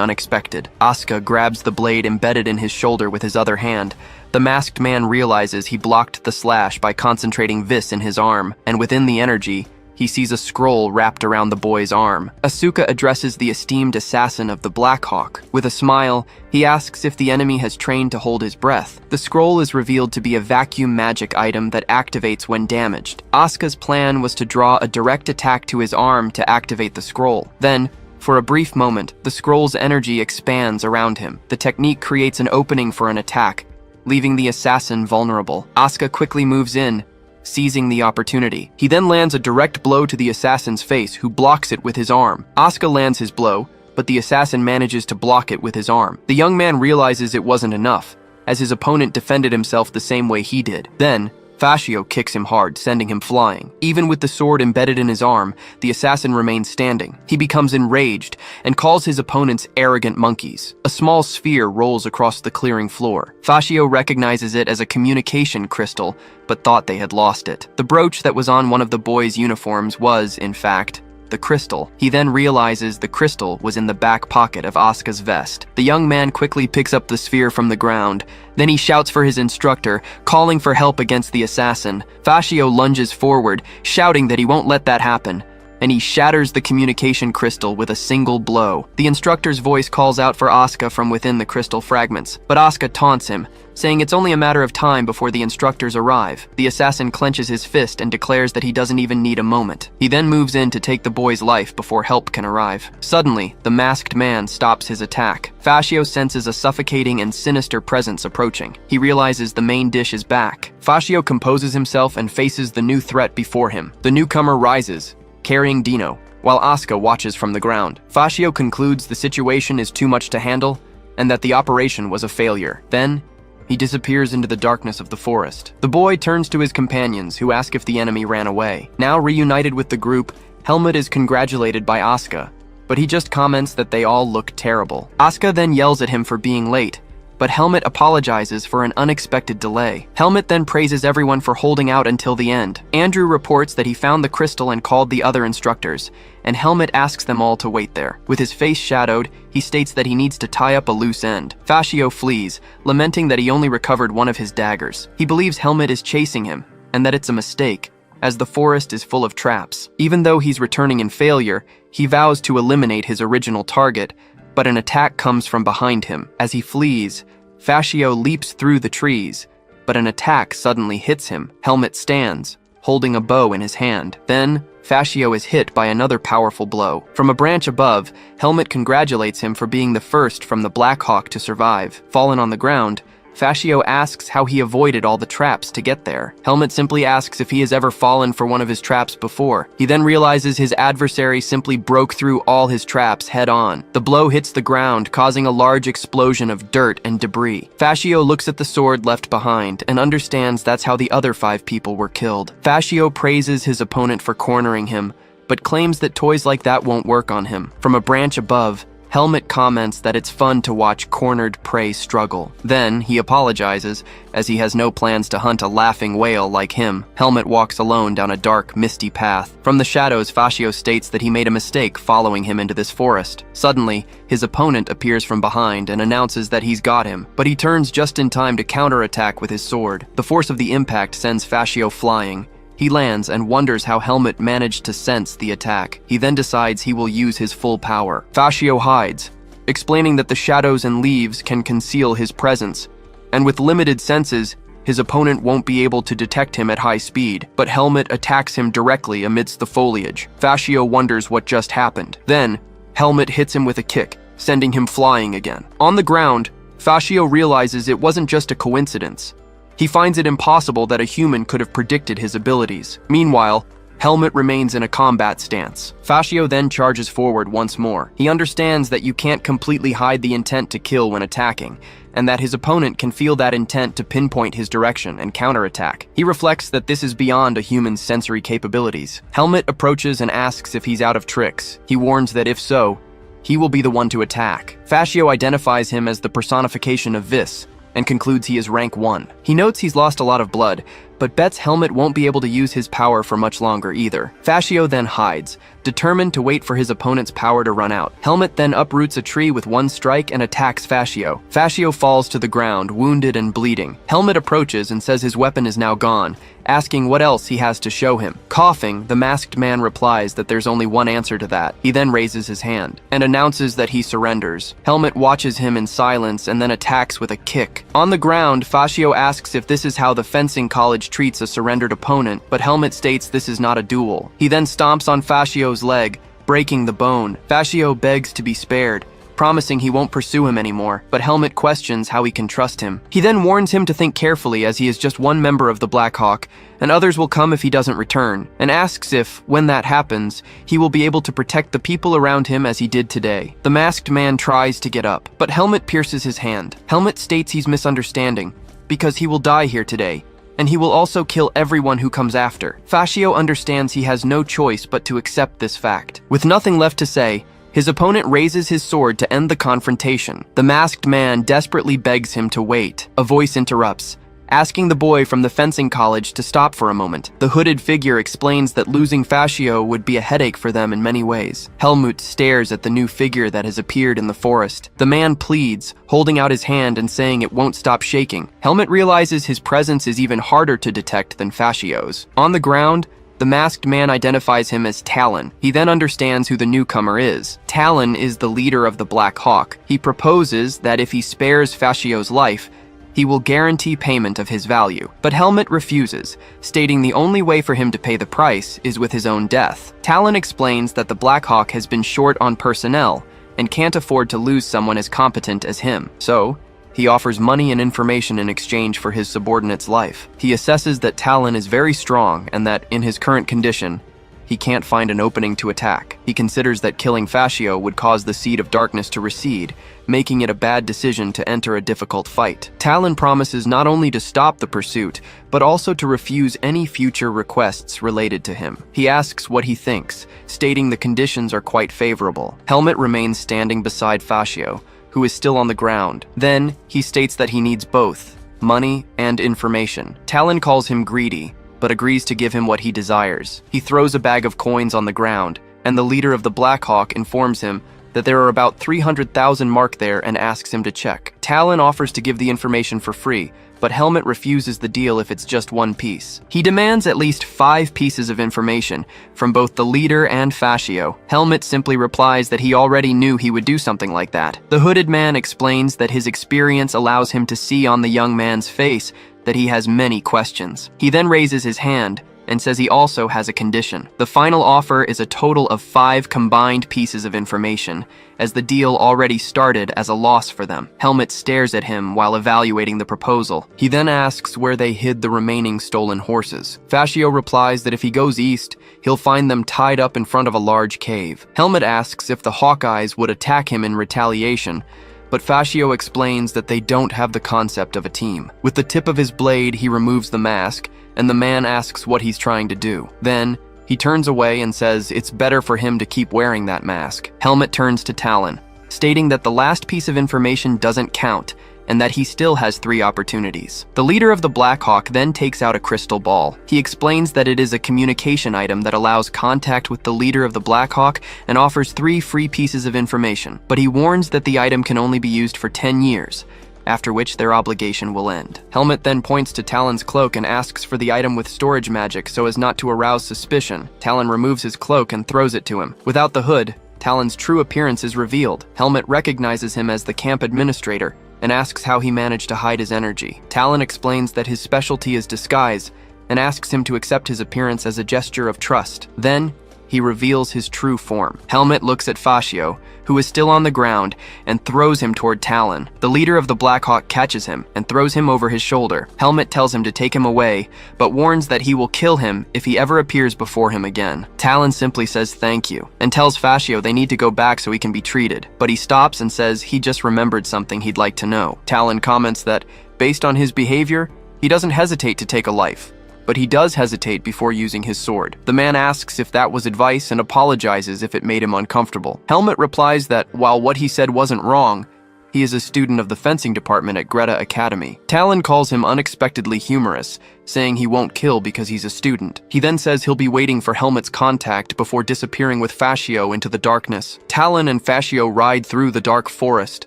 unexpected. Asuka grabs the blade embedded in his shoulder with his other hand. The masked man realizes he blocked the slash by concentrating vis in his arm, and within the energy, he sees a scroll wrapped around the boy's arm. Asuka addresses the esteemed assassin of the Black Hawk. With a smile, he asks if the enemy has trained to hold his breath. The scroll is revealed to be a vacuum magic item that activates when damaged. Asuka's plan was to draw a direct attack to his arm to activate the scroll. Then, for a brief moment, the scroll's energy expands around him. The technique creates an opening for an attack, leaving the assassin vulnerable. Asuka quickly moves in, seizing the opportunity. He then lands a direct blow to the assassin's face, who blocks it with his arm. Asuka lands his blow, but the assassin manages to block it with his arm. The young man realizes it wasn't enough, as his opponent defended himself the same way he did. Then, Fashio kicks him hard, sending him flying. Even with the sword embedded in his arm, the assassin remains standing. He becomes enraged and calls his opponents arrogant monkeys. A small sphere rolls across the clearing floor. Fashio recognizes it as a communication crystal, but thought they had lost it. The brooch that was on one of the boys' uniforms was, in fact, the crystal. He then realizes the crystal was in the back pocket of Asuka's vest. The young man quickly picks up the sphere from the ground. Then he shouts for his instructor, calling for help against the assassin. Fashio lunges forward, shouting that he won't let that happen, and he shatters the communication crystal with a single blow. The instructor's voice calls out for Asuka from within the crystal fragments, but Asuka taunts him, saying it's only a matter of time before the instructors arrive. The assassin clenches his fist and declares that he doesn't even need a moment. He then moves in to take the boy's life before help can arrive. Suddenly, the masked man stops his attack. Fashio senses a suffocating and sinister presence approaching. He realizes the main dish is back. Fashio composes himself and faces the new threat before him. The newcomer rises, carrying Dino, while Asuka watches from the ground. Fashio concludes the situation is too much to handle and that the operation was a failure. Then, he disappears into the darkness of the forest. The boy turns to his companions, who ask if the enemy ran away. Now reunited with the group, Helmut is congratulated by Asuka, but he just comments that they all look terrible. Asuka then yells at him for being late, but Helmut apologizes for an unexpected delay. Helmut then praises everyone for holding out until the end. Andrew reports that he found the crystal and called the other instructors, and Helmut asks them all to wait there. With his face shadowed, he states that he needs to tie up a loose end. Fashio flees, lamenting that he only recovered one of his daggers. He believes Helmut is chasing him, and that it's a mistake, as the forest is full of traps. Even though he's returning in failure, he vows to eliminate his original target, but an attack comes from behind him. As he flees, Fashio leaps through the trees, but an attack suddenly hits him. Helmut stands, holding a bow in his hand. Then, Fashio is hit by another powerful blow. From a branch above, Helmut congratulates him for being the first from the Black Hawk to survive. Fallen on the ground, Fashio asks how he avoided all the traps to get there. Helmut simply asks if he has ever fallen for one of his traps before. He then realizes his adversary simply broke through all his traps head on. The blow hits the ground, causing a large explosion of dirt and debris. Fashio looks at the sword left behind and understands that's how the other 5 people were killed. Fashio praises his opponent for cornering him, but claims that toys like that won't work on him. From a branch above, Helmut comments that it's fun to watch cornered prey struggle. Then, he apologizes, as he has no plans to hunt a laughing whale like him. Helmut walks alone down a dark, misty path. From the shadows, Fashio states that he made a mistake following him into this forest. Suddenly, his opponent appears from behind and announces that he's got him, but he turns just in time to counterattack with his sword. The force of the impact sends Fashio flying. He lands and wonders how Helmut managed to sense the attack. He then decides he will use his full power. Fashio hides, explaining that the shadows and leaves can conceal his presence, and with limited senses, his opponent won't be able to detect him at high speed. But Helmut attacks him directly amidst the foliage. Fashio wonders what just happened. Then, Helmut hits him with a kick, sending him flying again. On the ground, Fashio realizes it wasn't just a coincidence. He finds it impossible that a human could have predicted his abilities. Meanwhile, Helmut remains in a combat stance. Fashio then charges forward once more. He understands that you can't completely hide the intent to kill when attacking, and that his opponent can feel that intent to pinpoint his direction and counterattack. He reflects that this is beyond a human's sensory capabilities. Helmut approaches and asks if he's out of tricks. He warns that if so, he will be the one to attack. Fashio identifies him as the personification of Vis, and concludes he is rank 1. He notes he's lost a lot of blood, but bets Helmet won't be able to use his power for much longer either. Fascio then hides, determined to wait for his opponent's power to run out. Helmet then uproots a tree with one strike and attacks Fascio. Fascio falls to the ground, wounded and bleeding. Helmet approaches and says his weapon is now gone, asking what else he has to show him. Coughing, the masked man replies that there's only one answer to that. He then raises his hand and announces that he surrenders. Helmet watches him in silence and then attacks with a kick. On the ground, Fascio asks if this is how the fencing college treats a surrendered opponent, but Helmet states this is not a duel. He then stomps on Fascio's leg, breaking the bone. Fascio begs to be spared, promising he won't pursue him anymore, but Helmet questions how he can trust him. He then warns him to think carefully as he is just one member of the Black Hawk, and others will come if he doesn't return, and asks if, when that happens, he will be able to protect the people around him as he did today. The masked man tries to get up, but Helmet pierces his hand. Helmet states he's misunderstanding, because he will die here today, and he will also kill everyone who comes after. Fascio understands he has no choice but to accept this fact. With nothing left to say, his opponent raises his sword to end the confrontation. The masked man desperately begs him to wait. A voice interrupts, asking the boy from the fencing college to stop for a moment. The hooded figure explains that losing Fascio would be a headache for them in many ways. Helmut stares at the new figure that has appeared in the forest. The man pleads, holding out his hand and saying it won't stop shaking. Helmut realizes his presence is even harder to detect than Fascio's. On the ground, the masked man identifies him as Talon. He then understands who the newcomer is. Talon is the leader of the Black Hawk. He proposes that if he spares Fascio's life, he will guarantee payment of his value. But Helmet refuses, stating the only way for him to pay the price is with his own death. Talon explains that the Black Hawk has been short on personnel and can't afford to lose someone as competent as him. So, he offers money and information in exchange for his subordinate's life. He assesses that Talon is very strong and that, in his current condition, he can't find an opening to attack. He considers that killing Fascio would cause the Seed of Darkness to recede, making it a bad decision to enter a difficult fight. Talon promises not only to stop the pursuit, but also to refuse any future requests related to him. He asks what he thinks, stating the conditions are quite favorable. Helmet remains standing beside Fascio, who is still on the ground. Then, he states that he needs both money and information. Talon calls him greedy, but agrees to give him what he desires. He throws a bag of coins on the ground, and the leader of the Black Hawk informs him that there are about 300,000 mark there and asks him to check. Talon offers to give the information for free, but Helmet refuses the deal if it's just one piece. He demands at least 5 pieces of information from both the leader and Fascio. Helmet simply replies that he already knew he would do something like that. The hooded man explains that his experience allows him to see on the young man's face that he has many questions. He then raises his hand and says he also has a condition. The final offer is a total of 5 combined pieces of information, as the deal already started as a loss for them. Helmet stares at him while evaluating the proposal. He then asks where they hid the remaining stolen horses. Fascio replies that if he goes east, he'll find them tied up in front of a large cave. Helmet asks if the Hawkeyes would attack him in retaliation, but Fascio explains that they don't have the concept of a team. With the tip of his blade, he removes the mask, and the man asks what he's trying to do. Then, he turns away and says it's better for him to keep wearing that mask. Helmet turns to Talon, stating that the last piece of information doesn't count, and that he still has 3 opportunities. The leader of the Black Hawk then takes out a crystal ball. He explains that it is a communication item that allows contact with the leader of the Black Hawk and offers 3 free pieces of information, but he warns that the item can only be used for 10 years, after which their obligation will end. Helmet then points to Talon's cloak and asks for the item with storage magic so as not to arouse suspicion. Talon removes his cloak and throws it to him. Without the hood, Talon's true appearance is revealed. Helmet recognizes him as the camp administrator and asks how he managed to hide his energy. Talon explains that his specialty is disguise and asks him to accept his appearance as a gesture of trust. Then, he reveals his true form. Helmet looks at Fascio, who is still on the ground, and throws him toward Talon. The leader of the Black Hawk catches him and throws him over his shoulder. Helmet tells him to take him away, but warns that he will kill him if he ever appears before him again. Talon simply says thank you, and tells Fascio they need to go back so he can be treated, but he stops and says he just remembered something he'd like to know. Talon comments that, based on his behavior, he doesn't hesitate to take a life, but he does hesitate before using his sword. The man asks if that was advice and apologizes if it made him uncomfortable. Helmet replies that while what he said wasn't wrong, He is a student of the fencing department at Greta Academy. Talon calls him unexpectedly humorous, saying he won't kill because he's a student. He then says he'll be waiting for Helmet's contact before disappearing with Fascio into the darkness. Talon and Fascio ride through the dark forest.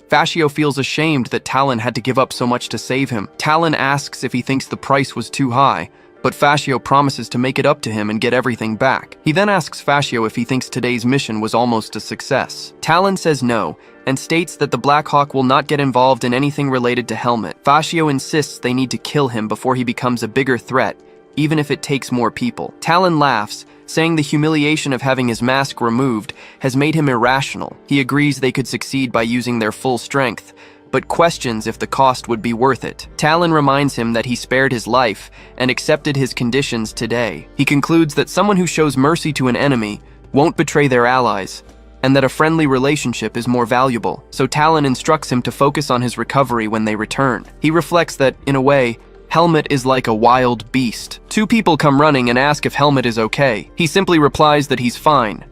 Fascio feels ashamed that Talon had to give up so much to save him. Talon asks if he thinks the price was too high, but Fascio promises to make it up to him and get everything back. He then asks Fascio if he thinks today's mission was almost a success. Talon says no, and states that the Black Hawk will not get involved in anything related to Helmet. Fascio insists they need to kill him before he becomes a bigger threat, even if it takes more people. Talon laughs, saying the humiliation of having his mask removed has made him irrational. He agrees they could succeed by using their full strength, but questions if the cost would be worth it. Talon reminds him that he spared his life and accepted his conditions today. He concludes that someone who shows mercy to an enemy won't betray their allies, and that a friendly relationship is more valuable, so Talon instructs him to focus on his recovery when they return. He reflects that, in a way, Helmet is like a wild beast. Two people come running and ask if Helmet is okay. He simply replies that he's fine.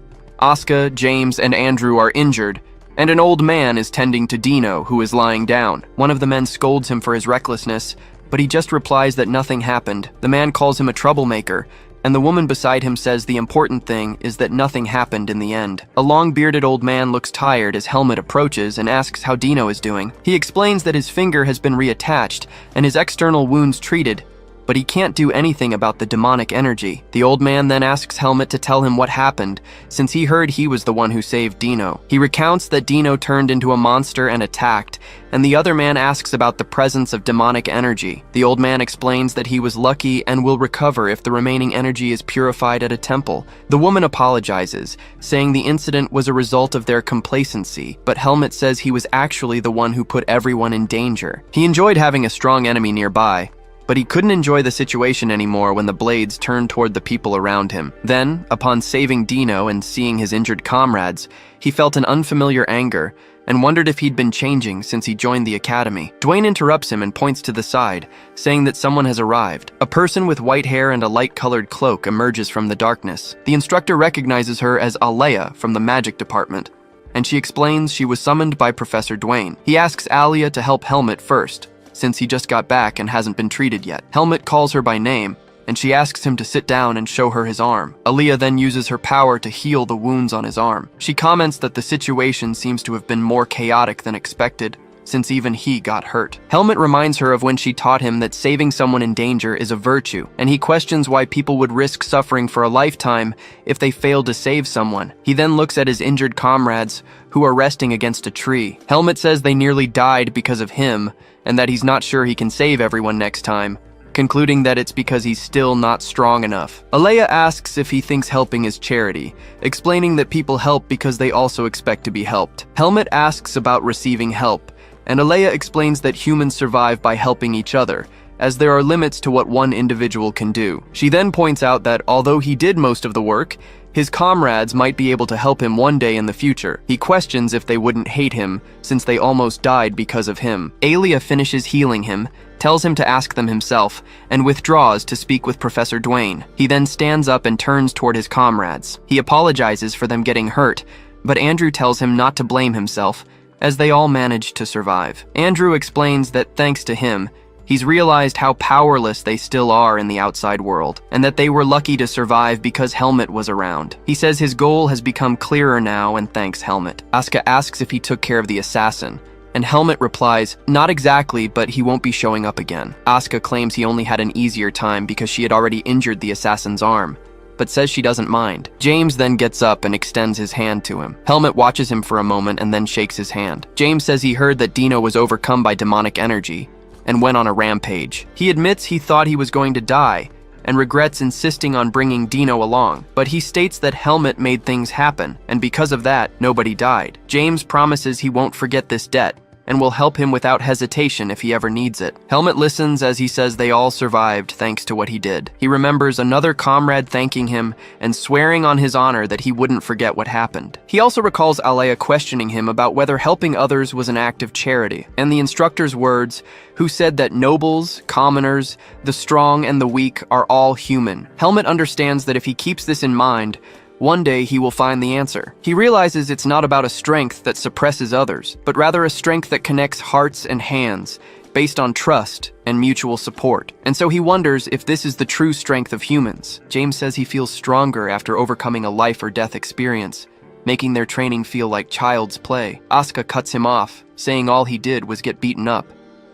Asuka, James, and Andrew are injured, and an old man is tending to Dino, who is lying down. One of the men scolds him for his recklessness, but he just replies that nothing happened. The man calls him a troublemaker, and the woman beside him says the important thing is that nothing happened in the end. A long-bearded old man looks tired as Helmet approaches and asks how Dino is doing. He explains that his finger has been reattached and his external wounds treated, but he can't do anything about the demonic energy. The old man then asks Helmet to tell him what happened, since he heard he was the one who saved Dino. He recounts that Dino turned into a monster and attacked, and the other man asks about the presence of demonic energy. The old man explains that he was lucky and will recover if the remaining energy is purified at a temple. The woman apologizes, saying the incident was a result of their complacency, but Helmet says he was actually the one who put everyone in danger. He enjoyed having a strong enemy nearby, but he couldn't enjoy the situation anymore when the blades turned toward the people around him. Then, upon saving Dino and seeing his injured comrades, he felt an unfamiliar anger and wondered if he'd been changing since he joined the academy. Dwayne interrupts him and points to the side, saying that someone has arrived. A person with white hair and a light-colored cloak emerges from the darkness. The instructor recognizes her as Alea from the magic department, and she explains she was summoned by Professor Dwayne. He asks Alea to help Helmet first, since he just got back and hasn't been treated yet. Helmet calls her by name, and she asks him to sit down and show her his arm. Alea then uses her power to heal the wounds on his arm. She comments that the situation seems to have been more chaotic than expected, since even he got hurt. Helmet reminds her of when she taught him that saving someone in danger is a virtue, and he questions why people would risk suffering for a lifetime if they failed to save someone. He then looks at his injured comrades, who are resting against a tree. Helmet says they nearly died because of him, and that he's not sure he can save everyone next time, concluding that it's because he's still not strong enough. Alea asks if he thinks helping is charity, explaining that people help because they also expect to be helped. Helmet asks about receiving help, and Alea explains that humans survive by helping each other, as there are limits to what one individual can do. She then points out that although he did most of the work, his comrades might be able to help him one day in the future. He questions if they wouldn't hate him, since they almost died because of him. Alea finishes healing him, tells him to ask them himself, and withdraws to speak with Professor Dwayne. He then stands up and turns toward his comrades. He apologizes for them getting hurt, but Andrew tells him not to blame himself, as they all managed to survive. Andrew explains that thanks to him, he's realized how powerless they still are in the outside world, and that they were lucky to survive because Helmet was around. He says his goal has become clearer now and thanks Helmet. Asuka asks if he took care of the assassin, and Helmet replies, not exactly, but he won't be showing up again. Asuka claims he only had an easier time because she had already injured the assassin's arm, but says she doesn't mind. James then gets up and extends his hand to him. Helmet watches him for a moment and then shakes his hand. James says he heard that Dino was overcome by demonic energy and went on a rampage. He admits he thought he was going to die and regrets insisting on bringing Dino along, but he states that Helmet made things happen, and because of that, nobody died. James promises he won't forget this debt and will help him without hesitation if he ever needs it. Helmet listens as he says they all survived thanks to what he did. He remembers another comrade thanking him and swearing on his honor that he wouldn't forget what happened. He also recalls Alea questioning him about whether helping others was an act of charity, and the instructor's words, who said that nobles, commoners, the strong and the weak are all human. Helmet understands that if he keeps this in mind, One day he will find the answer. He realizes it's not about a strength that suppresses others, but rather a strength that connects hearts and hands, based on trust and mutual support. And so he wonders if this is the true strength of humans. James says he feels stronger after overcoming a life or death experience, making their training feel like child's play. Asuka cuts him off, saying all he did was get beaten up,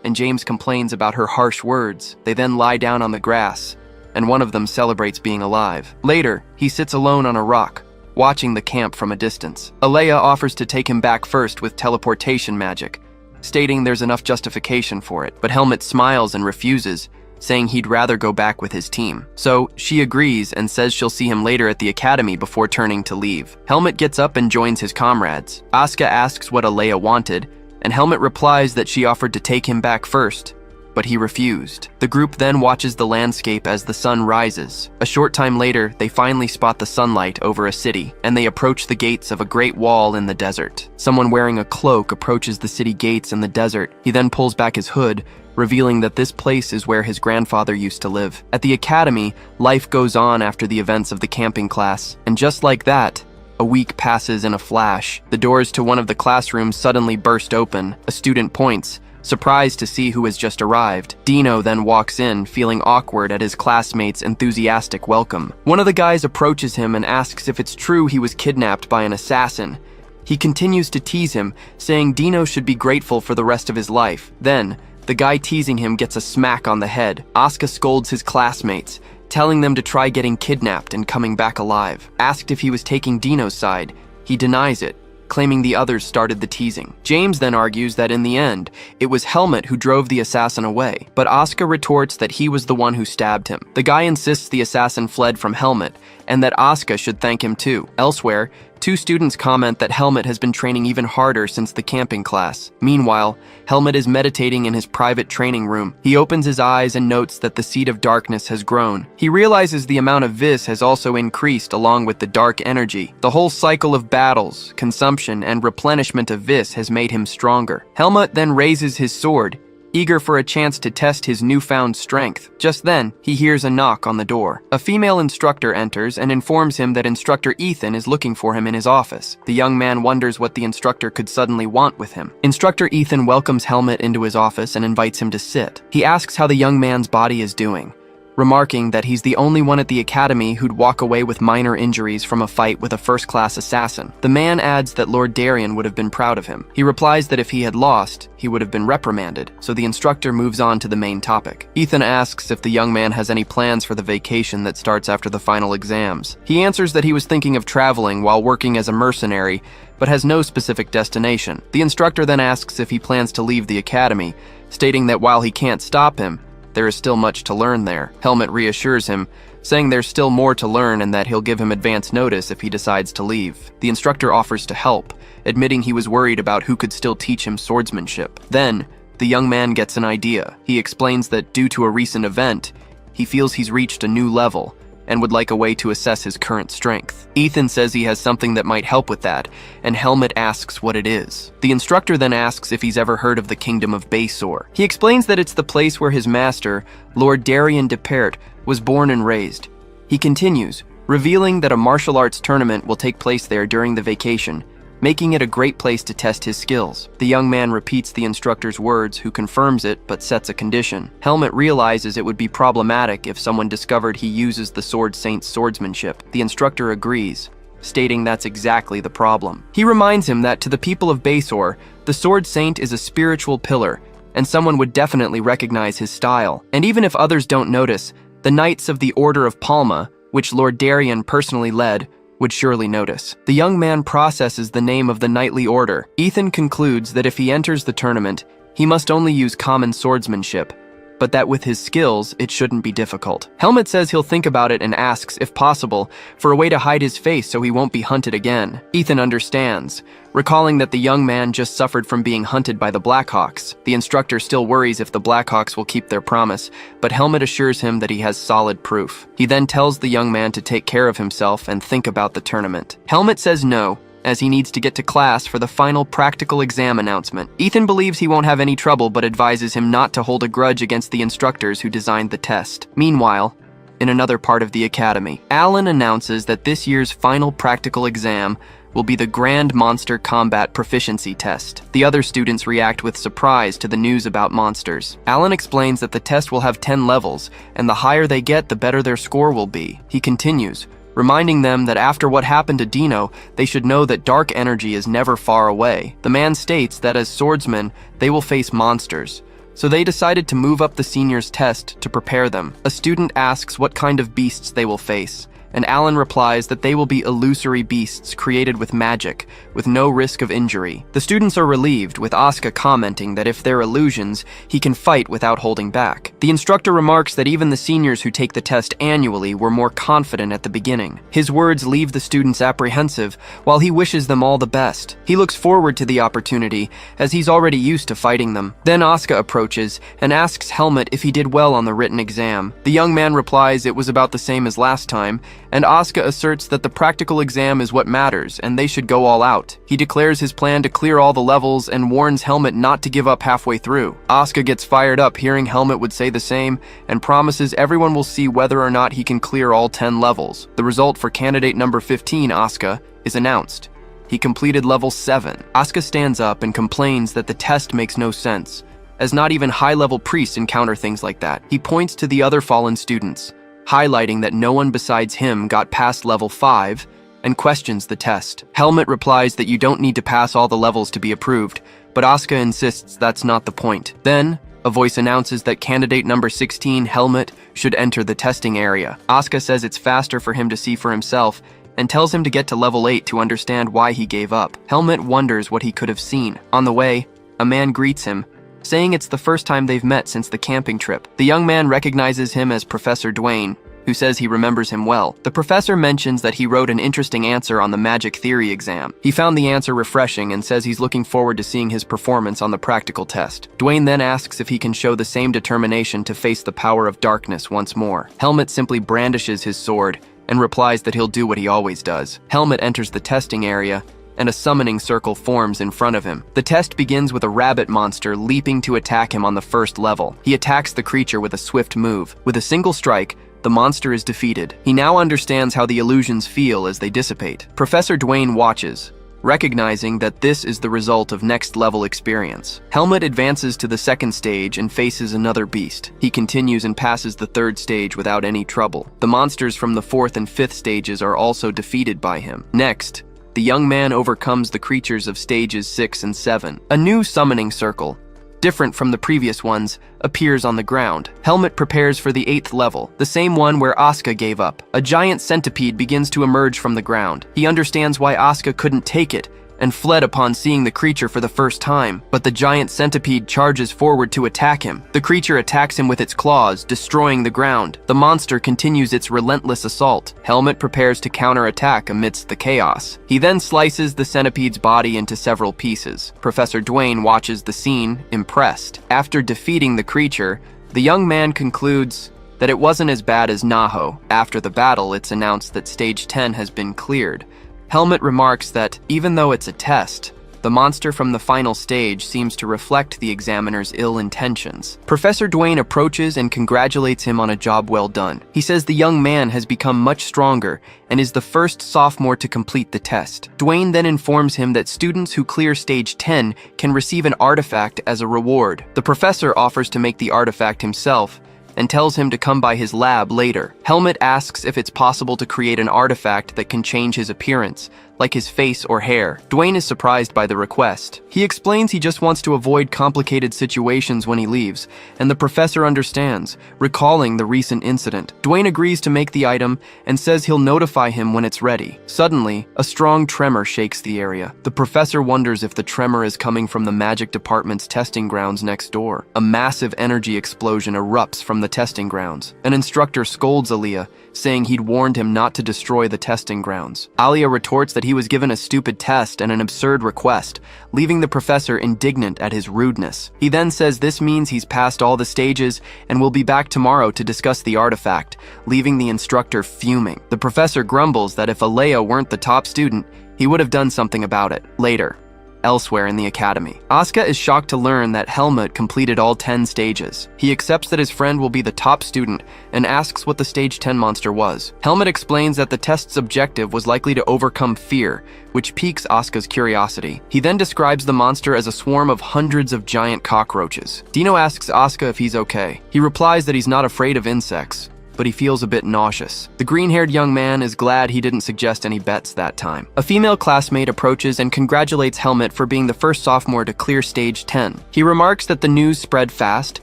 and James complains about her harsh words. They then lie down on the grass, and one of them celebrates being alive. Later, he sits alone on a rock, watching the camp from a distance. Alea offers to take him back first with teleportation magic, stating there's enough justification for it, but Helmut smiles and refuses, saying he'd rather go back with his team. So she agrees and says she'll see him later at the academy before turning to leave. Helmut gets up and joins his comrades. Asuka asks what Alea wanted, and Helmut replies that she offered to take him back first, but he refused. The group then watches the landscape as the sun rises. A short time later, they finally spot the sunlight over a city, and they approach the gates of a great wall in the desert. Someone wearing a cloak approaches the city gates in the desert. He then pulls back his hood, revealing that this place is where his grandfather used to live. At the academy, life goes on after the events of the camping class, and just like that, a week passes in a flash. The doors to one of the classrooms suddenly burst open. A student points, surprised to see who has just arrived. Dino then walks in, feeling awkward at his classmates' enthusiastic welcome. One of the guys approaches him and asks if it's true he was kidnapped by an assassin. He continues to tease him, saying Dino should be grateful for the rest of his life. Then, the guy teasing him gets a smack on the head. Asuka scolds his classmates, telling them to try getting kidnapped and coming back alive. Asked if he was taking Dino's side, he denies it, claiming the others started the teasing. James then argues that in the end, it was Helmut who drove the assassin away, but Asuka retorts that he was the one who stabbed him. The guy insists the assassin fled from Helmut, and that Asuka should thank him too. Elsewhere, two students comment that Helmut has been training even harder since the camping class. Meanwhile, Helmut is meditating in his private training room. He opens his eyes and notes that the seed of darkness has grown. He realizes the amount of vis has also increased along with the dark energy. The whole cycle of battles, consumption, and replenishment of vis has made him stronger. Helmut then raises his sword, eager for a chance to test his newfound strength. Just then, he hears a knock on the door. A female instructor enters and informs him that Instructor Ethan is looking for him in his office. The young man wonders what the instructor could suddenly want with him. Instructor Ethan welcomes Helmut into his office and invites him to sit. He asks how the young man's body is doing, remarking that he's the only one at the academy who'd walk away with minor injuries from a fight with a first-class assassin. The man adds that Lord Darien would have been proud of him. He replies that if he had lost, he would have been reprimanded, so the instructor moves on to the main topic. Ethan asks if the young man has any plans for the vacation that starts after the final exams. He answers that he was thinking of traveling while working as a mercenary, but has no specific destination. The instructor then asks if he plans to leave the academy, stating that while he can't stop him, there is still much to learn there. Helmut reassures him, saying there's still more to learn and that he'll give him advance notice if he decides to leave. The instructor offers to help, admitting he was worried about who could still teach him swordsmanship. Then, the young man gets an idea. He explains that due to a recent event, he feels he's reached a new level and would like a way to assess his current strength. Ethan says he has something that might help with that, and Helmut asks what it is. The instructor then asks if he's ever heard of the Kingdom of Basor. He explains that it's the place where his master, Lord Darien de Pert, was born and raised. He continues, revealing that a martial arts tournament will take place there during the vacation, making it a great place to test his skills. The young man repeats the instructor's words, who confirms it but sets a condition. Helmut realizes it would be problematic if someone discovered he uses the Sword Saint's swordsmanship. The instructor agrees, stating that's exactly the problem. He reminds him that to the people of Basor, the Sword Saint is a spiritual pillar, and someone would definitely recognize his style. And even if others don't notice, the Knights of the Order of Palma, which Lord Darien personally led, would surely notice. The young man processes the name of the knightly order. Ethan concludes that if he enters the tournament, he must only use common swordsmanship, but that with his skills, it shouldn't be difficult. Helmut says he'll think about it and asks, if possible, for a way to hide his face so he won't be hunted again. Ethan understands, recalling that the young man just suffered from being hunted by the Blackhawks. The instructor still worries if the Blackhawks will keep their promise, but Helmut assures him that he has solid proof. He then tells the young man to take care of himself and think about the tournament. Helmut says no, as he needs to get to class for the final practical exam announcement. Ethan believes he won't have any trouble but advises him not to hold a grudge against the instructors who designed the test. Meanwhile, in another part of the academy. Alan announces that this year's final practical exam will be the Grand Monster Combat Proficiency Test. The other students react with surprise to the news about monsters. Alan explains that the test will have 10 levels, and the higher they get, the better their score will be. He continues, reminding them that after what happened to Dino, they should know that dark energy is never far away. The man states that as swordsmen, they will face monsters, so they decided to move up the seniors' test to prepare them. A student asks what kind of beasts they will face, and Alan replies that they will be illusory beasts created with magic, with no risk of injury. The students are relieved, with Asuka commenting that if they're illusions, he can fight without holding back. The instructor remarks that even the seniors who take the test annually were more confident at the beginning. His words leave the students apprehensive, while he wishes them all the best. He looks forward to the opportunity, as he's already used to fighting them. Then Asuka approaches and asks Helmut if he did well on the written exam. The young man replies it was about the same as last time, and Asuka asserts that the practical exam is what matters and they should go all out. He declares his plan to clear all the levels and warns Helmut not to give up halfway through. Asuka gets fired up hearing Helmut would say the same and promises everyone will see whether or not he can clear all 10 levels. The result for candidate number 15, Asuka, is announced. He completed level 7. Asuka stands up and complains that the test makes no sense, as not even high-level priests encounter things like that. He points to the other fallen students, highlighting that no one besides him got past level 5, and questions the test. Helmut replies that you don't need to pass all the levels to be approved, but Asuka insists that's not the point. Then, a voice announces that candidate number 16, Helmut, should enter the testing area. Asuka says it's faster for him to see for himself, and tells him to get to level 8 to understand why he gave up. Helmut wonders what he could have seen. On the way, a man greets him, saying it's the first time they've met since the camping trip. The young man recognizes him as Professor Dwayne, who says he remembers him well. The professor mentions that he wrote an interesting answer on the magic theory exam. He found the answer refreshing and says he's looking forward to seeing his performance on the practical test. Dwayne then asks if he can show the same determination to face the power of darkness once more. Helmut simply brandishes his sword and replies that he'll do what he always does. Helmut enters the testing area, and a summoning circle forms in front of him. The test begins with a rabbit monster leaping to attack him on the first level. He attacks the creature with a swift move. With a single strike, the monster is defeated. He now understands how the illusions feel as they dissipate. Professor Dwayne watches, recognizing that this is the result of next-level experience. Helmut advances to the second stage and faces another beast. He continues and passes the third stage without any trouble. The monsters from the fourth and fifth stages are also defeated by him. Next, the young man overcomes the creatures of stages 6 and 7. A new summoning circle, different from the previous ones, appears on the ground. Helmut prepares for the 8th level, the same one where Asuka gave up. A giant centipede begins to emerge from the ground. He understands why Asuka couldn't take it and fled upon seeing the creature for the first time, but the giant centipede charges forward to attack him. The creature attacks him with its claws, destroying the ground. The monster continues its relentless assault. Helmut prepares to counterattack amidst the chaos. He then slices the centipede's body into several pieces. Professor Dwayne watches the scene, impressed. After defeating the creature, the young man concludes that it wasn't as bad as Naho. After the battle, it's announced that stage 10 has been cleared. Helmut remarks that, even though it's a test, the monster from the final stage seems to reflect the examiner's ill intentions. Professor Dwayne approaches and congratulates him on a job well done. He says the young man has become much stronger and is the first sophomore to complete the test. Dwayne then informs him that students who clear stage 10 can receive an artifact as a reward. The professor offers to make the artifact himself, and tells him to come by his lab later. Helmut asks if it's possible to create an artifact that can change his appearance, like his face or hair. Dwayne is surprised by the request. He explains he just wants to avoid complicated situations when he leaves, and the professor understands, recalling the recent incident. Dwayne agrees to make the item and says he'll notify him when it's ready. Suddenly, a strong tremor shakes the area. The professor wonders if the tremor is coming from the magic department's testing grounds next door. A massive energy explosion erupts from the testing grounds. An instructor scolds Aliyah, saying he'd warned him not to destroy the testing grounds. Aliyah retorts that he was given a stupid test and an absurd request, leaving the professor indignant at his rudeness. He then says this means he's passed all the stages and will be back tomorrow to discuss the artifact, leaving the instructor fuming. The professor grumbles that if Aliyah weren't the top student, he would have done something about it. Later, elsewhere in the academy. Asuka is shocked to learn that Helmut completed all 10 stages. He accepts that his friend will be the top student and asks what the stage 10 monster was. Helmut explains that the test's objective was likely to overcome fear, which piques Asuka's curiosity. He then describes the monster as a swarm of hundreds of giant cockroaches. Dino asks Asuka if he's okay. He replies that he's not afraid of insects, but he feels a bit nauseous. The green-haired young man is glad he didn't suggest any bets that time. A female classmate approaches and congratulates Helmut for being the first sophomore to clear stage 10. He remarks that the news spread fast,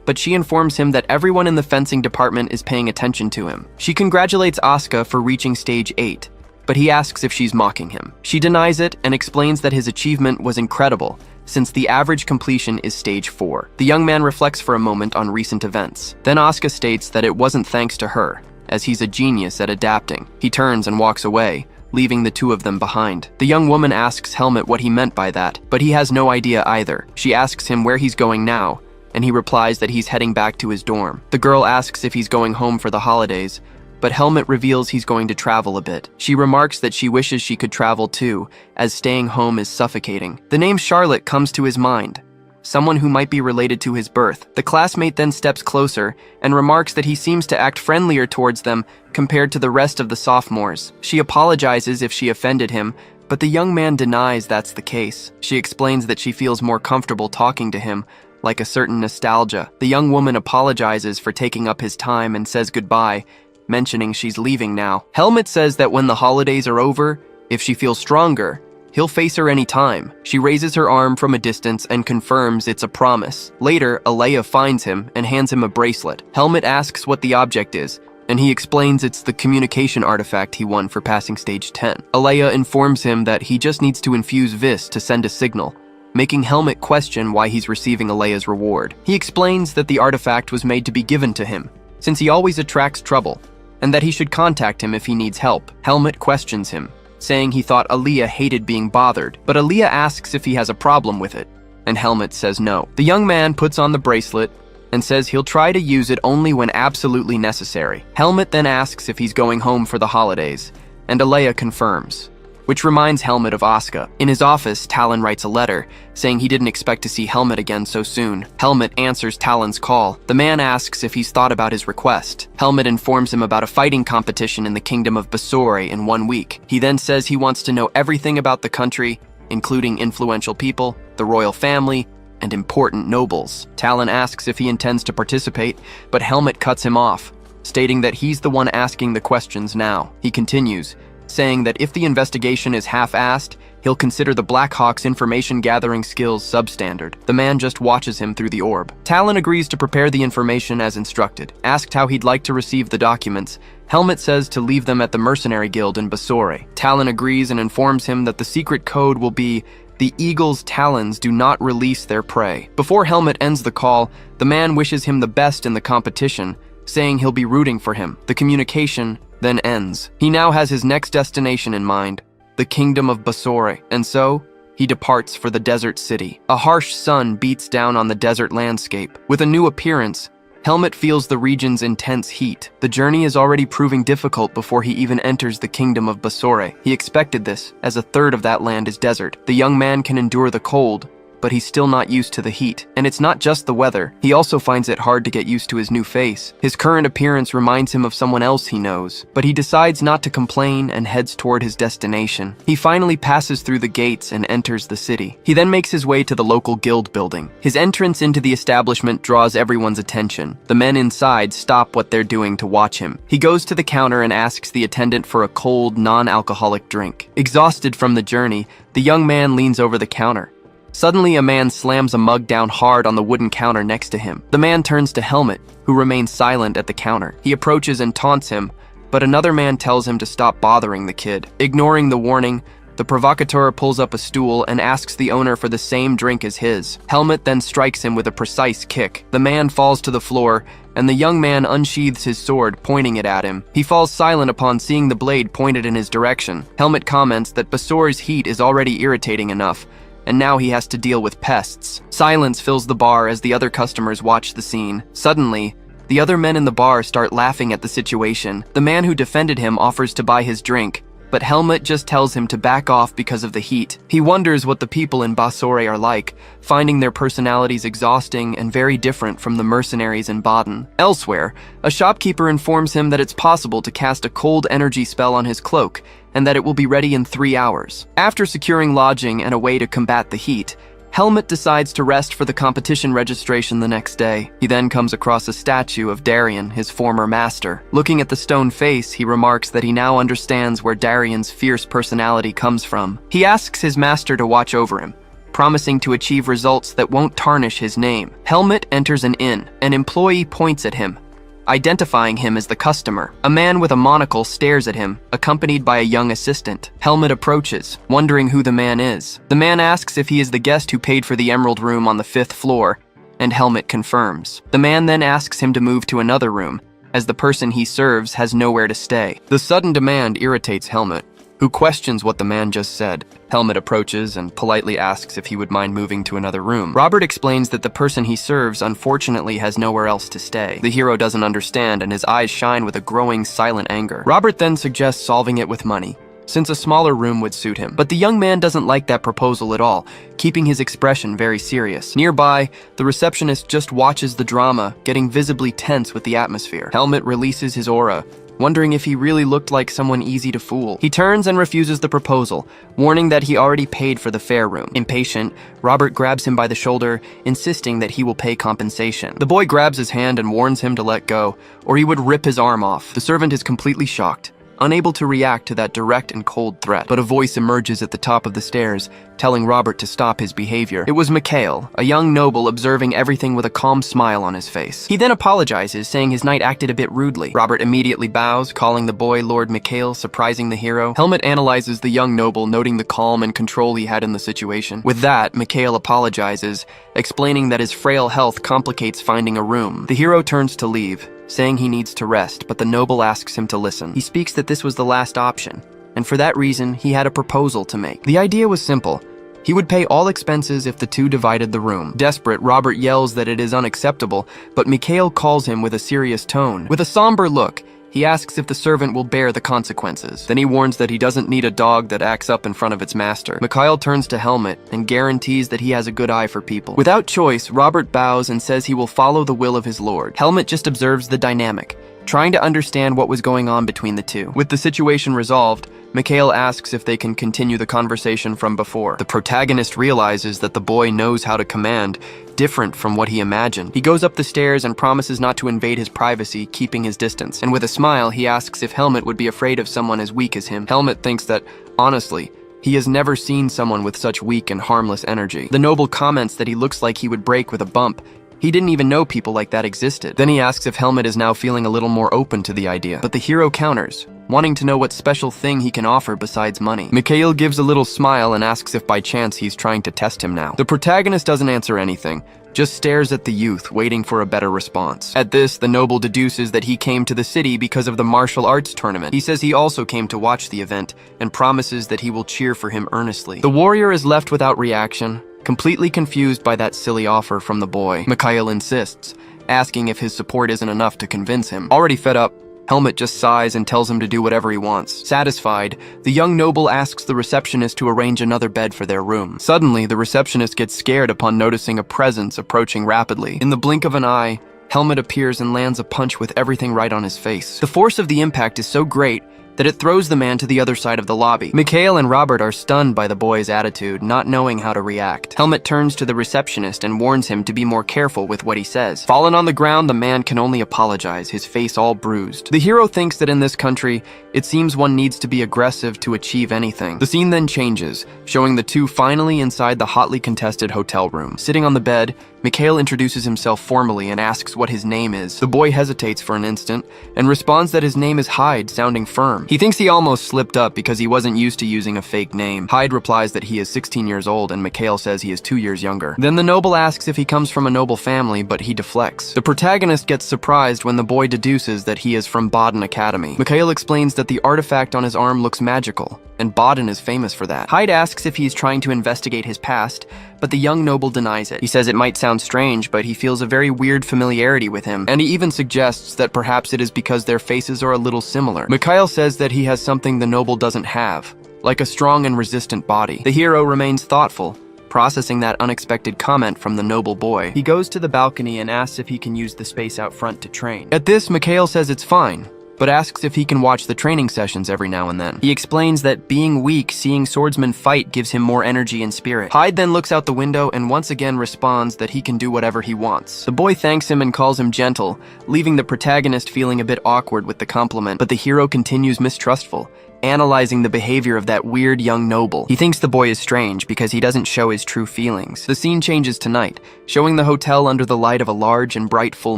but she informs him that everyone in the fencing department is paying attention to him. She congratulates Asuka for reaching stage 8, but he asks if she's mocking him. She denies it and explains that his achievement was incredible, since the average completion is stage 4. The young man reflects for a moment on recent events. Then Asuka states that it wasn't thanks to her, as he's a genius at adapting. He turns and walks away, leaving the two of them behind. The young woman asks Helmut what he meant by that, but he has no idea either. She asks him where he's going now, and he replies that he's heading back to his dorm. The girl asks if he's going home for the holidays, but Helmut reveals he's going to travel a bit. She remarks that she wishes she could travel too, as staying home is suffocating. The name Charlotte comes to his mind, someone who might be related to his birth. The classmate then steps closer and remarks that he seems to act friendlier towards them compared to the rest of the sophomores. She apologizes if she offended him, but the young man denies that's the case. She explains that she feels more comfortable talking to him, like a certain nostalgia. The young woman apologizes for taking up his time and says goodbye, mentioning she's leaving now. Helmut says that when the holidays are over, if she feels stronger, he'll face her any time. She raises her arm from a distance and confirms it's a promise. Later, Alea finds him and hands him a bracelet. Helmut asks what the object is, and he explains it's the communication artifact he won for passing stage 10. Alea informs him that he just needs to infuse Vis to send a signal, making Helmut question why he's receiving Alea's reward. He explains that the artifact was made to be given to him, since he always attracts trouble, and that he should contact him if he needs help. Helmut questions him, saying he thought Alea hated being bothered, but Alea asks if he has a problem with it, and Helmut says no. The young man puts on the bracelet and says he'll try to use it only when absolutely necessary. Helmut then asks if he's going home for the holidays, and Alea confirms, which reminds Helmut of Asuka. In his office, Talon writes a letter, saying he didn't expect to see Helmut again so soon. Helmut answers Talon's call. The man asks if he's thought about his request. Helmut informs him about a fighting competition in the kingdom of Basore in 1 week. He then says he wants to know everything about the country, including influential people, the royal family, and important nobles. Talon asks if he intends to participate, but Helmut cuts him off, stating that he's the one asking the questions now. He continues, saying that if the investigation is half-assed, he'll consider the Blackhawks' information-gathering skills substandard. The man just watches him through the orb. Talon agrees to prepare the information as instructed. Asked how he'd like to receive the documents, Helmut says to leave them at the Mercenary Guild in Basore. Talon agrees and informs him that the secret code will be, "The eagle's talons do not release their prey." Before Helmut ends the call, the man wishes him the best in the competition, saying he'll be rooting for him. The communication then ends. He now has his next destination in mind, the kingdom of Basore, and so he departs for the desert city. A harsh sun beats down on the desert landscape. With a new appearance, Helmut feels the region's intense heat. The journey is already proving difficult before he even enters the kingdom of Basore. He expected this, as a third of that land is desert. The young man can endure the cold, but he's still not used to the heat. And it's not just the weather. He also finds it hard to get used to his new face. His current appearance reminds him of someone else he knows, but he decides not to complain and heads toward his destination. He finally passes through the gates and enters the city. He then makes his way to the local guild building. His entrance into the establishment draws everyone's attention. The men inside stop what they're doing to watch him. He goes to the counter and asks the attendant for a cold, non-alcoholic drink. Exhausted from the journey, the young man leans over the counter. Suddenly, a man slams a mug down hard on the wooden counter next to him. The man turns to Helmut, who remains silent at the counter. He approaches and taunts him, but another man tells him to stop bothering the kid. Ignoring the warning, the provocateur pulls up a stool and asks the owner for the same drink as his. Helmut then strikes him with a precise kick. The man falls to the floor, and the young man unsheathes his sword, pointing it at him. He falls silent upon seeing the blade pointed in his direction. Helmut comments that Basore's heat is already irritating enough, and now he has to deal with pests. Silence fills the bar as the other customers watch the scene. Suddenly, the other men in the bar start laughing at the situation. The man who defended him offers to buy his drink, but Helmut just tells him to back off because of the heat. He wonders what the people in Basore are like, finding their personalities exhausting and very different from the mercenaries in Baden. Elsewhere, a shopkeeper informs him that it's possible to cast a cold energy spell on his cloak, and that it will be ready in 3 hours. After securing lodging and a way to combat the heat, Helmut decides to rest for the competition registration the next day. He then comes across a statue of Darien, his former master. Looking at the stone face, he remarks that he now understands where Darien's fierce personality comes from. He asks his master to watch over him, promising to achieve results that won't tarnish his name. Helmut enters an inn. An employee points at him, identifying him as the customer. A man with a monocle stares at him, accompanied by a young assistant. Helmut approaches, wondering who the man is. The man asks if he is the guest who paid for the emerald room on the 5th floor, and Helmut confirms. The man then asks him to move to another room, as the person he serves has nowhere to stay. The sudden demand irritates Helmut, who questions what the man just said. Helmut approaches and politely asks if he would mind moving to another room. Robert explains that the person he serves unfortunately has nowhere else to stay. The hero doesn't understand, and his eyes shine with a growing silent anger. Robert then suggests solving it with money, since a smaller room would suit him. But the young man doesn't like that proposal at all, keeping his expression very serious. Nearby, the receptionist just watches the drama, getting visibly tense with the atmosphere. Helmut releases his aura, wondering if he really looked like someone easy to fool. He turns and refuses the proposal, warning that he already paid for the fair room. Impatient, Robert grabs him by the shoulder, insisting that he will pay compensation. The boy grabs his hand and warns him to let go, or he would rip his arm off. The servant is completely shocked, unable to react to that direct and cold threat. But a voice emerges at the top of the stairs, telling Robert to stop his behavior. It was Mikhail, a young noble observing everything with a calm smile on his face. He then apologizes, saying his knight acted a bit rudely. Robert immediately bows, calling the boy Lord Mikhail, surprising the hero. Helmut analyzes the young noble, noting the calm and control he had in the situation. With that, Mikhail apologizes, explaining that his frail health complicates finding a room. The hero turns to leave, saying he needs to rest, but the noble asks him to listen. He speaks that this was the last option, and for that reason, he had a proposal to make. The idea was simple. He would pay all expenses if the two divided the room. Desperate, Robert yells that it is unacceptable, but Mikhail calls him with a serious tone. With a somber look, he asks if the servant will bear the consequences. Then he warns that he doesn't need a dog that acts up in front of its master. Mikhail turns to Helmut and guarantees that he has a good eye for people. Without choice, Robert bows and says he will follow the will of his lord. Helmut just observes the dynamic, trying to understand what was going on between the two. With the situation resolved, Mikhail asks if they can continue the conversation from before. The protagonist realizes that the boy knows how to command, different from what he imagined. He goes up the stairs and promises not to invade his privacy, keeping his distance. And with a smile, he asks if Helmut would be afraid of someone as weak as him. Helmut thinks that, honestly, he has never seen someone with such weak and harmless energy. The noble comments that he looks like he would break with a bump. He didn't even know people like that existed. Then he asks if Helmut is now feeling a little more open to the idea. But the hero counters, wanting to know what special thing he can offer besides money. Mikhail gives a little smile and asks if by chance he's trying to test him now. The protagonist doesn't answer anything, just stares at the youth, waiting for a better response. At this, the noble deduces that he came to the city because of the martial arts tournament. He says he also came to watch the event, and promises that he will cheer for him earnestly. The warrior is left without reaction, completely confused by that silly offer from the boy. Mikhail insists, asking if his support isn't enough to convince him. Already fed up, Helmut just sighs and tells him to do whatever he wants. Satisfied, the young noble asks the receptionist to arrange another bed for their room. Suddenly, the receptionist gets scared upon noticing a presence approaching rapidly. In the blink of an eye, Helmut appears and lands a punch with everything right on his face. The force of the impact is so great that it throws the man to the other side of the lobby. Mikhail and Robert are stunned by the boy's attitude, not knowing how to react. Helmut turns to the receptionist and warns him to be more careful with what he says. Fallen on the ground, the man can only apologize, his face all bruised. The hero thinks that in this country, it seems one needs to be aggressive to achieve anything. The scene then changes, showing the two finally inside the hotly contested hotel room. Sitting on the bed, Mikhail introduces himself formally and asks what his name is. The boy hesitates for an instant and responds that his name is Hyde, sounding firm. He thinks he almost slipped up because he wasn't used to using a fake name. Hyde replies that he is 16 years old and Mikhail says he is 2 years younger. Then the noble asks if he comes from a noble family, but he deflects. The protagonist gets surprised when the boy deduces that he is from Baden Academy. Mikhail explains that the artifact on his arm looks magical, and Baden is famous for that. Hyde asks if he's trying to investigate his past, but the young noble denies it. He says it might sound strange, but he feels a very weird familiarity with him, and he even suggests that perhaps it is because their faces are a little similar. Mikhail says that he has something the noble doesn't have, like a strong and resistant body. The hero remains thoughtful, processing that unexpected comment from the noble boy. He goes to the balcony and asks if he can use the space out front to train. At this, Mikhail says it's fine, but asks if he can watch the training sessions every now and then. He explains that being weak, seeing swordsmen fight gives him more energy and spirit. Hyde then looks out the window and once again responds that he can do whatever he wants. The boy thanks him and calls him gentle, leaving the protagonist feeling a bit awkward with the compliment, but the hero continues mistrustful, analyzing the behavior of that weird young noble. He thinks the boy is strange because he doesn't show his true feelings. The scene changes to night, showing the hotel under the light of a large and bright full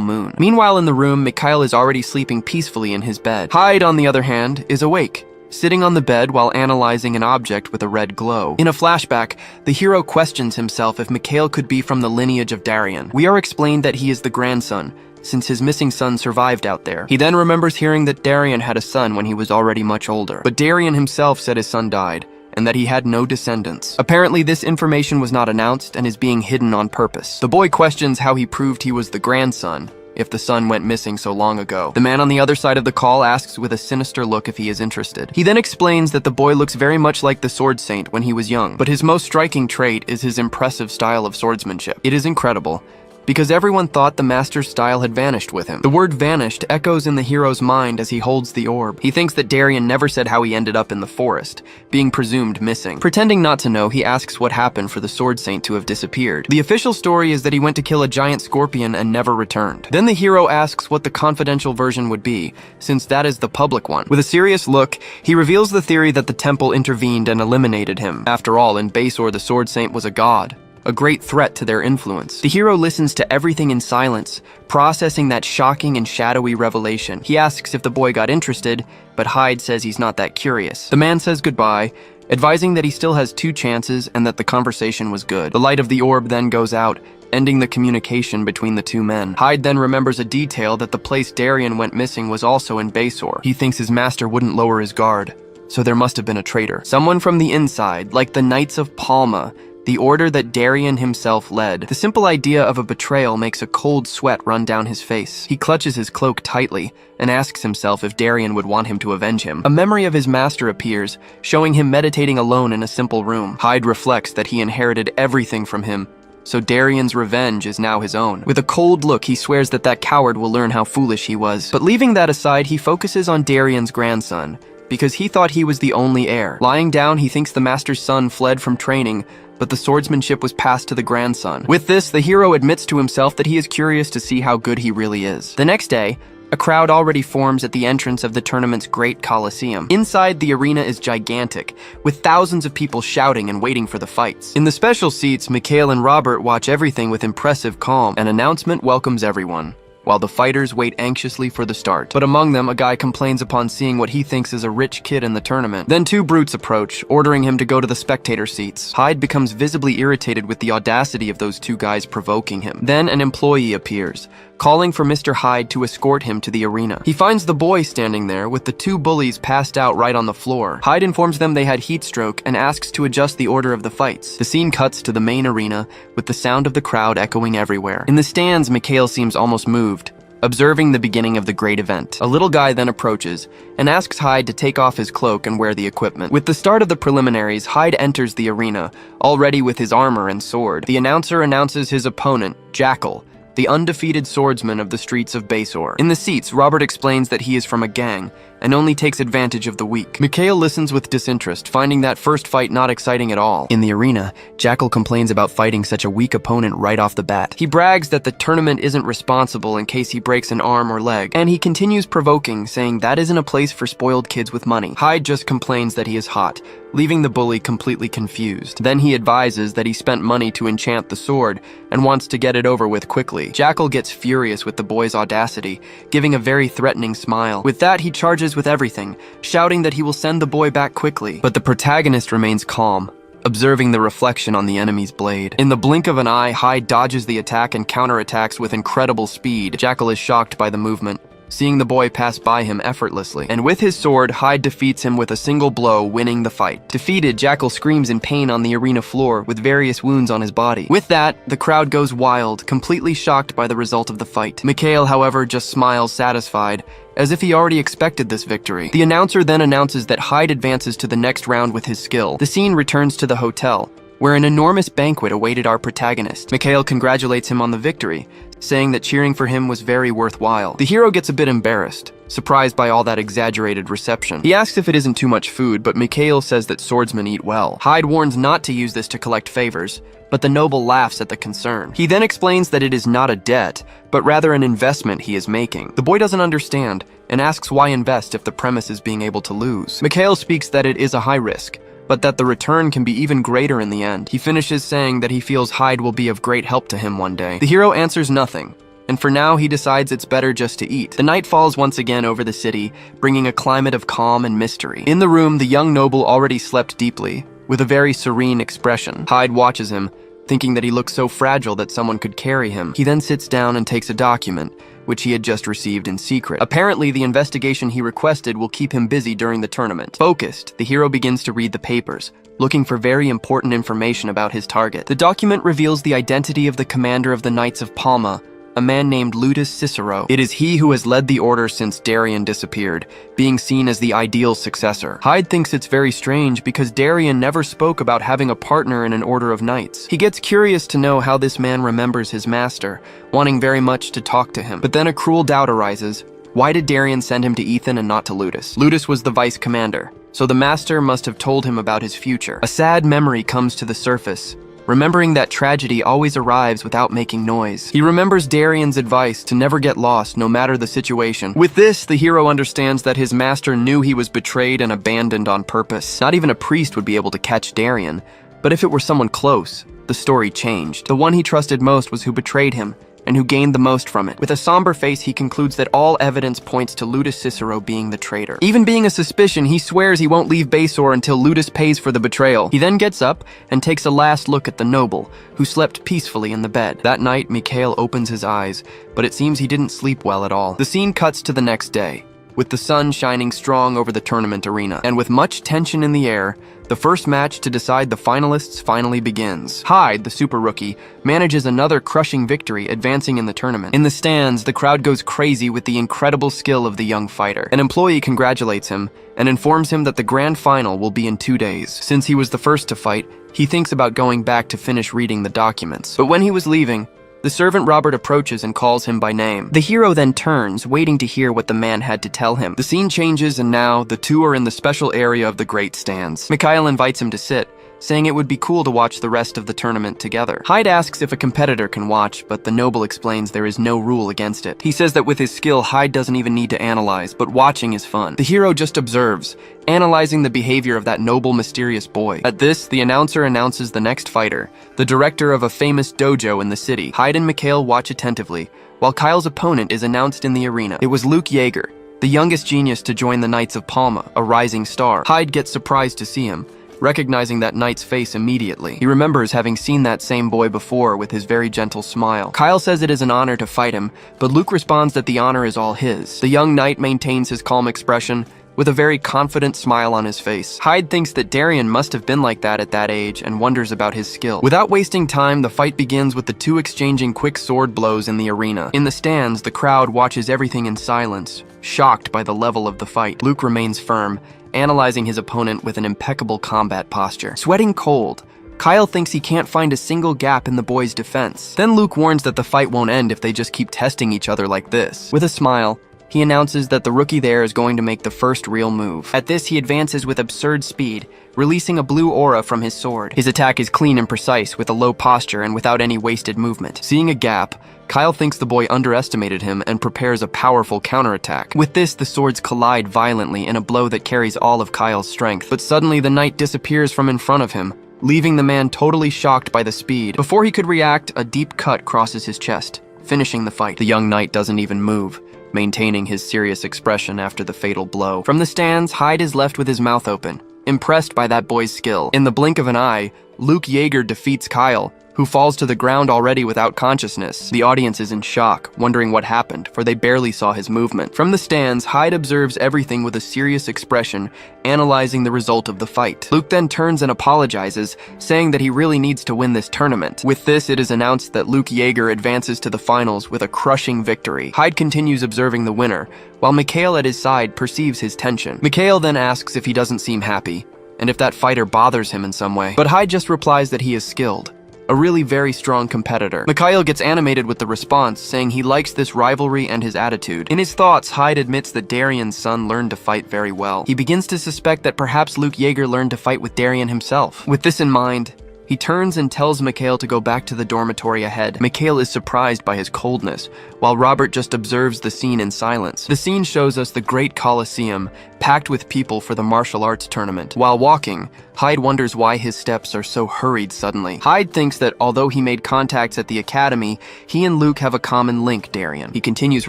moon. Meanwhile in the room, Mikhail is already sleeping peacefully in his bed. Hyde, on the other hand, is awake, sitting on the bed while analyzing an object with a red glow. In a flashback, the hero questions himself if Mikhail could be from the lineage of Darien. We are explained that he is the grandson, since his missing son survived out there. He then remembers hearing that Darien had a son when he was already much older, but Darien himself said his son died, and that he had no descendants. Apparently, this information was not announced and is being hidden on purpose. The boy questions how he proved he was the grandson, if the son went missing so long ago. The man on the other side of the call asks with a sinister look if he is interested. He then explains that the boy looks very much like the Sword Saint when he was young, but his most striking trait is his impressive style of swordsmanship. It is incredible, because everyone thought the master's style had vanished with him. The word vanished echoes in the hero's mind as he holds the orb. He thinks that Darien never said how he ended up in the forest, being presumed missing. Pretending not to know, he asks what happened for the Sword Saint to have disappeared. The official story is that he went to kill a giant scorpion and never returned. Then the hero asks what the confidential version would be, since that is the public one. With a serious look, he reveals the theory that the temple intervened and eliminated him. After all, in Basor, the Sword Saint was a god, a great threat to their influence. The hero listens to everything in silence, processing that shocking and shadowy revelation. He asks if the boy got interested, but Hyde says he's not that curious. The man says goodbye, advising that he still has 2 chances and that the conversation was good. The light of the orb then goes out, ending the communication between the 2 men. Hyde then remembers a detail that the place Darien went missing was also in Basor. He thinks his master wouldn't lower his guard, so there must have been a traitor. Someone from the inside, like the Knights of Palma, the order that Darien himself led. The simple idea of a betrayal makes a cold sweat run down his face. He clutches his cloak tightly and asks himself if Darien would want him to avenge him. A memory of his master appears, showing him meditating alone in a simple room. Hyde reflects that he inherited everything from him, so Darien's revenge is now his own. With a cold look, he swears that that coward will learn how foolish he was. But leaving that aside, he focuses on Darien's grandson, because he thought he was the only heir. Lying down, he thinks the master's son fled from training, but the swordsmanship was passed to the grandson. With this, the hero admits to himself that he is curious to see how good he really is. The next day, a crowd already forms at the entrance of the tournament's great coliseum. Inside, the arena is gigantic, with thousands of people shouting and waiting for the fights. In the special seats, Mikhail and Robert watch everything with impressive calm. An announcement welcomes everyone, while the fighters wait anxiously for the start. But among them, a guy complains upon seeing what he thinks is a rich kid in the tournament. Then 2 brutes approach, ordering him to go to the spectator seats. Hyde becomes visibly irritated with the audacity of those 2 guys provoking him. Then an employee appears, calling for Mr. Hyde to escort him to the arena. He finds the boy standing there with the 2 bullies passed out right on the floor. Hyde informs them they had heat stroke and asks to adjust the order of the fights. The scene cuts to the main arena, with the sound of the crowd echoing everywhere. In the stands, Mikhail seems almost moved, observing the beginning of the great event. A little guy then approaches and asks Hyde to take off his cloak and wear the equipment. With the start of the preliminaries, Hyde enters the arena, already with his armor and sword. The announcer announces his opponent, Jackal, the undefeated swordsman of the streets of Basor. In the seats, Robert explains that he is from a gang and only takes advantage of the weak. Mikhail listens with disinterest, finding that first fight not exciting at all. In the arena, Jackal complains about fighting such a weak opponent right off the bat. He brags that the tournament isn't responsible in case he breaks an arm or leg, and he continues provoking, saying that isn't a place for spoiled kids with money. Hyde just complains that he is hot, leaving the bully completely confused. Then he advises that he spent money to enchant the sword and wants to get it over with quickly. Jackal gets furious with the boy's audacity, giving a very threatening smile. With that, he charges with everything, shouting that he will send the boy back quickly. But the protagonist remains calm, observing the reflection on the enemy's blade. In the blink of an eye, Hyde dodges the attack and counterattacks with incredible speed. Jackal is shocked by the movement, seeing the boy pass by him effortlessly. And with his sword, Hyde defeats him with a single blow, winning the fight. Defeated, Jackal screams in pain on the arena floor with various wounds on his body. With that, the crowd goes wild, completely shocked by the result of the fight. Mikhail, however, just smiles satisfied, as if he already expected this victory. The announcer then announces that Hyde advances to the next round with his skill. The scene returns to the hotel, where an enormous banquet awaited our protagonist. Mikhail congratulates him on the victory, saying that cheering for him was very worthwhile. The hero gets a bit embarrassed, surprised by all that exaggerated reception. He asks if it isn't too much food, but Mikhail says that swordsmen eat well. Hyde warns not to use this to collect favors, but the noble laughs at the concern. He then explains that it is not a debt, but rather an investment he is making. The boy doesn't understand, and asks why invest if the premise is being able to lose. Mikhail speaks that it is a high risk, but that the return can be even greater in the end. He finishes saying that he feels Hyde will be of great help to him one day. The hero answers nothing, and for now he decides it's better just to eat. The night falls once again over the city, bringing a climate of calm and mystery. In the room, the young noble already slept deeply, with a very serene expression. Hyde watches him, thinking that he looks so fragile that someone could carry him. He then sits down and takes a document, which he had just received in secret. Apparently, the investigation he requested will keep him busy during the tournament. Focused, the hero begins to read the papers, looking for very important information about his target. The document reveals the identity of the commander of the Knights of Palma, a man named Ludus Cicero. It is he who has led the order since Darien disappeared, being seen as the ideal successor. Hyde thinks it's very strange because Darien never spoke about having a partner in an order of knights. He gets curious to know how this man remembers his master, wanting very much to talk to him. But then a cruel doubt arises. Why did Darien send him to Ethan and not to Ludus? Ludus was the vice commander, so the master must have told him about his future. A sad memory comes to the surface, remembering that tragedy always arrives without making noise. He remembers Darien's advice to never get lost no matter the situation. With this, the hero understands that his master knew he was betrayed and abandoned on purpose. Not even a priest would be able to catch Darien, but if it were someone close, the story changed. The one he trusted most was who betrayed him, and who gained the most from it. With a somber face, he concludes that all evidence points to Ludus Cicero being the traitor. Even being a suspicion, he swears he won't leave Basor until Ludus pays for the betrayal. He then gets up and takes a last look at the noble, who slept peacefully in the bed. That night, Mikhail opens his eyes, but it seems he didn't sleep well at all. The scene cuts to the next day, with the sun shining strong over the tournament arena. And with much tension in the air, the first match to decide the finalists finally begins. Hyde, the super rookie, manages another crushing victory, advancing in the tournament. In the stands, the crowd goes crazy with the incredible skill of the young fighter. An employee congratulates him and informs him that the grand final will be in 2 days. Since he was the first to fight, he thinks about going back to finish reading the documents. But when he was leaving, the servant Robert approaches and calls him by name. The hero then turns, waiting to hear what the man had to tell him. The scene changes, and now the two are in the special area of the great stands. Mikhail invites him to sit, saying it would be cool to watch the rest of the tournament together. Hyde asks if a competitor can watch, but the noble explains there is no rule against it. He says that with his skill, Hyde doesn't even need to analyze, but watching is fun. The hero just observes, analyzing the behavior of that noble, mysterious boy. At this, the announcer announces the next fighter, the director of a famous dojo in the city. Hyde and Mikhail watch attentively, while Kyle's opponent is announced in the arena. It was Luke Yeager, the youngest genius to join the Knights of Palma, a rising star. Hyde gets surprised to see him, recognizing that knight's face immediately. He remembers having seen that same boy before with his very gentle smile. Kyle says it is an honor to fight him, but Luke responds that the honor is all his. The young knight maintains his calm expression, with a very confident smile on his face. Hyde thinks that Darien must have been like that at that age and wonders about his skill. Without wasting time, the fight begins with the two exchanging quick sword blows in the arena. In the stands, the crowd watches everything in silence, shocked by the level of the fight. Luke remains firm, analyzing his opponent with an impeccable combat posture. Sweating cold, Kyle thinks he can't find a single gap in the boy's defense. Then Luke warns that the fight won't end if they just keep testing each other like this. With a smile, he announces that the rookie there is going to make the first real move. At this, he advances with absurd speed, releasing a blue aura from his sword. His attack is clean and precise, with a low posture and without any wasted movement. Seeing a gap, Kyle thinks the boy underestimated him and prepares a powerful counterattack. With this, the swords collide violently in a blow that carries all of Kyle's strength. But suddenly, the knight disappears from in front of him, leaving the man totally shocked by the speed. Before he could react, a deep cut crosses his chest, finishing the fight. The young knight doesn't even move, maintaining his serious expression after the fatal blow. From the stands, Hyde is left with his mouth open, impressed by that boy's skill. In the blink of an eye, Luke Yeager defeats Kyle, who falls to the ground already without consciousness. The audience is in shock, wondering what happened, for they barely saw his movement. From the stands, Hyde observes everything with a serious expression, analyzing the result of the fight. Luke then turns and apologizes, saying that he really needs to win this tournament. With this, it is announced that Luke Yeager advances to the finals with a crushing victory. Hyde continues observing the winner, while Mikhail at his side perceives his tension. Mikhail then asks if he doesn't seem happy, and if that fighter bothers him in some way. But Hyde just replies that he is skilled. A really very strong competitor. Mikhail gets animated with the response, saying he likes this rivalry and his attitude. In his thoughts, Hyde admits that Darian's son learned to fight very well. He begins to suspect that perhaps Luke Yeager learned to fight with Darian himself. With this in mind, he turns and tells Mikhail to go back to the dormitory ahead. Mikhail is surprised by his coldness, while Robert just observes the scene in silence. The scene shows us the great Colosseum, packed with people for the martial arts tournament. While walking, Hyde wonders why his steps are so hurried suddenly. Hyde thinks that although he made contacts at the academy, he and Luke have a common link, Darian. He continues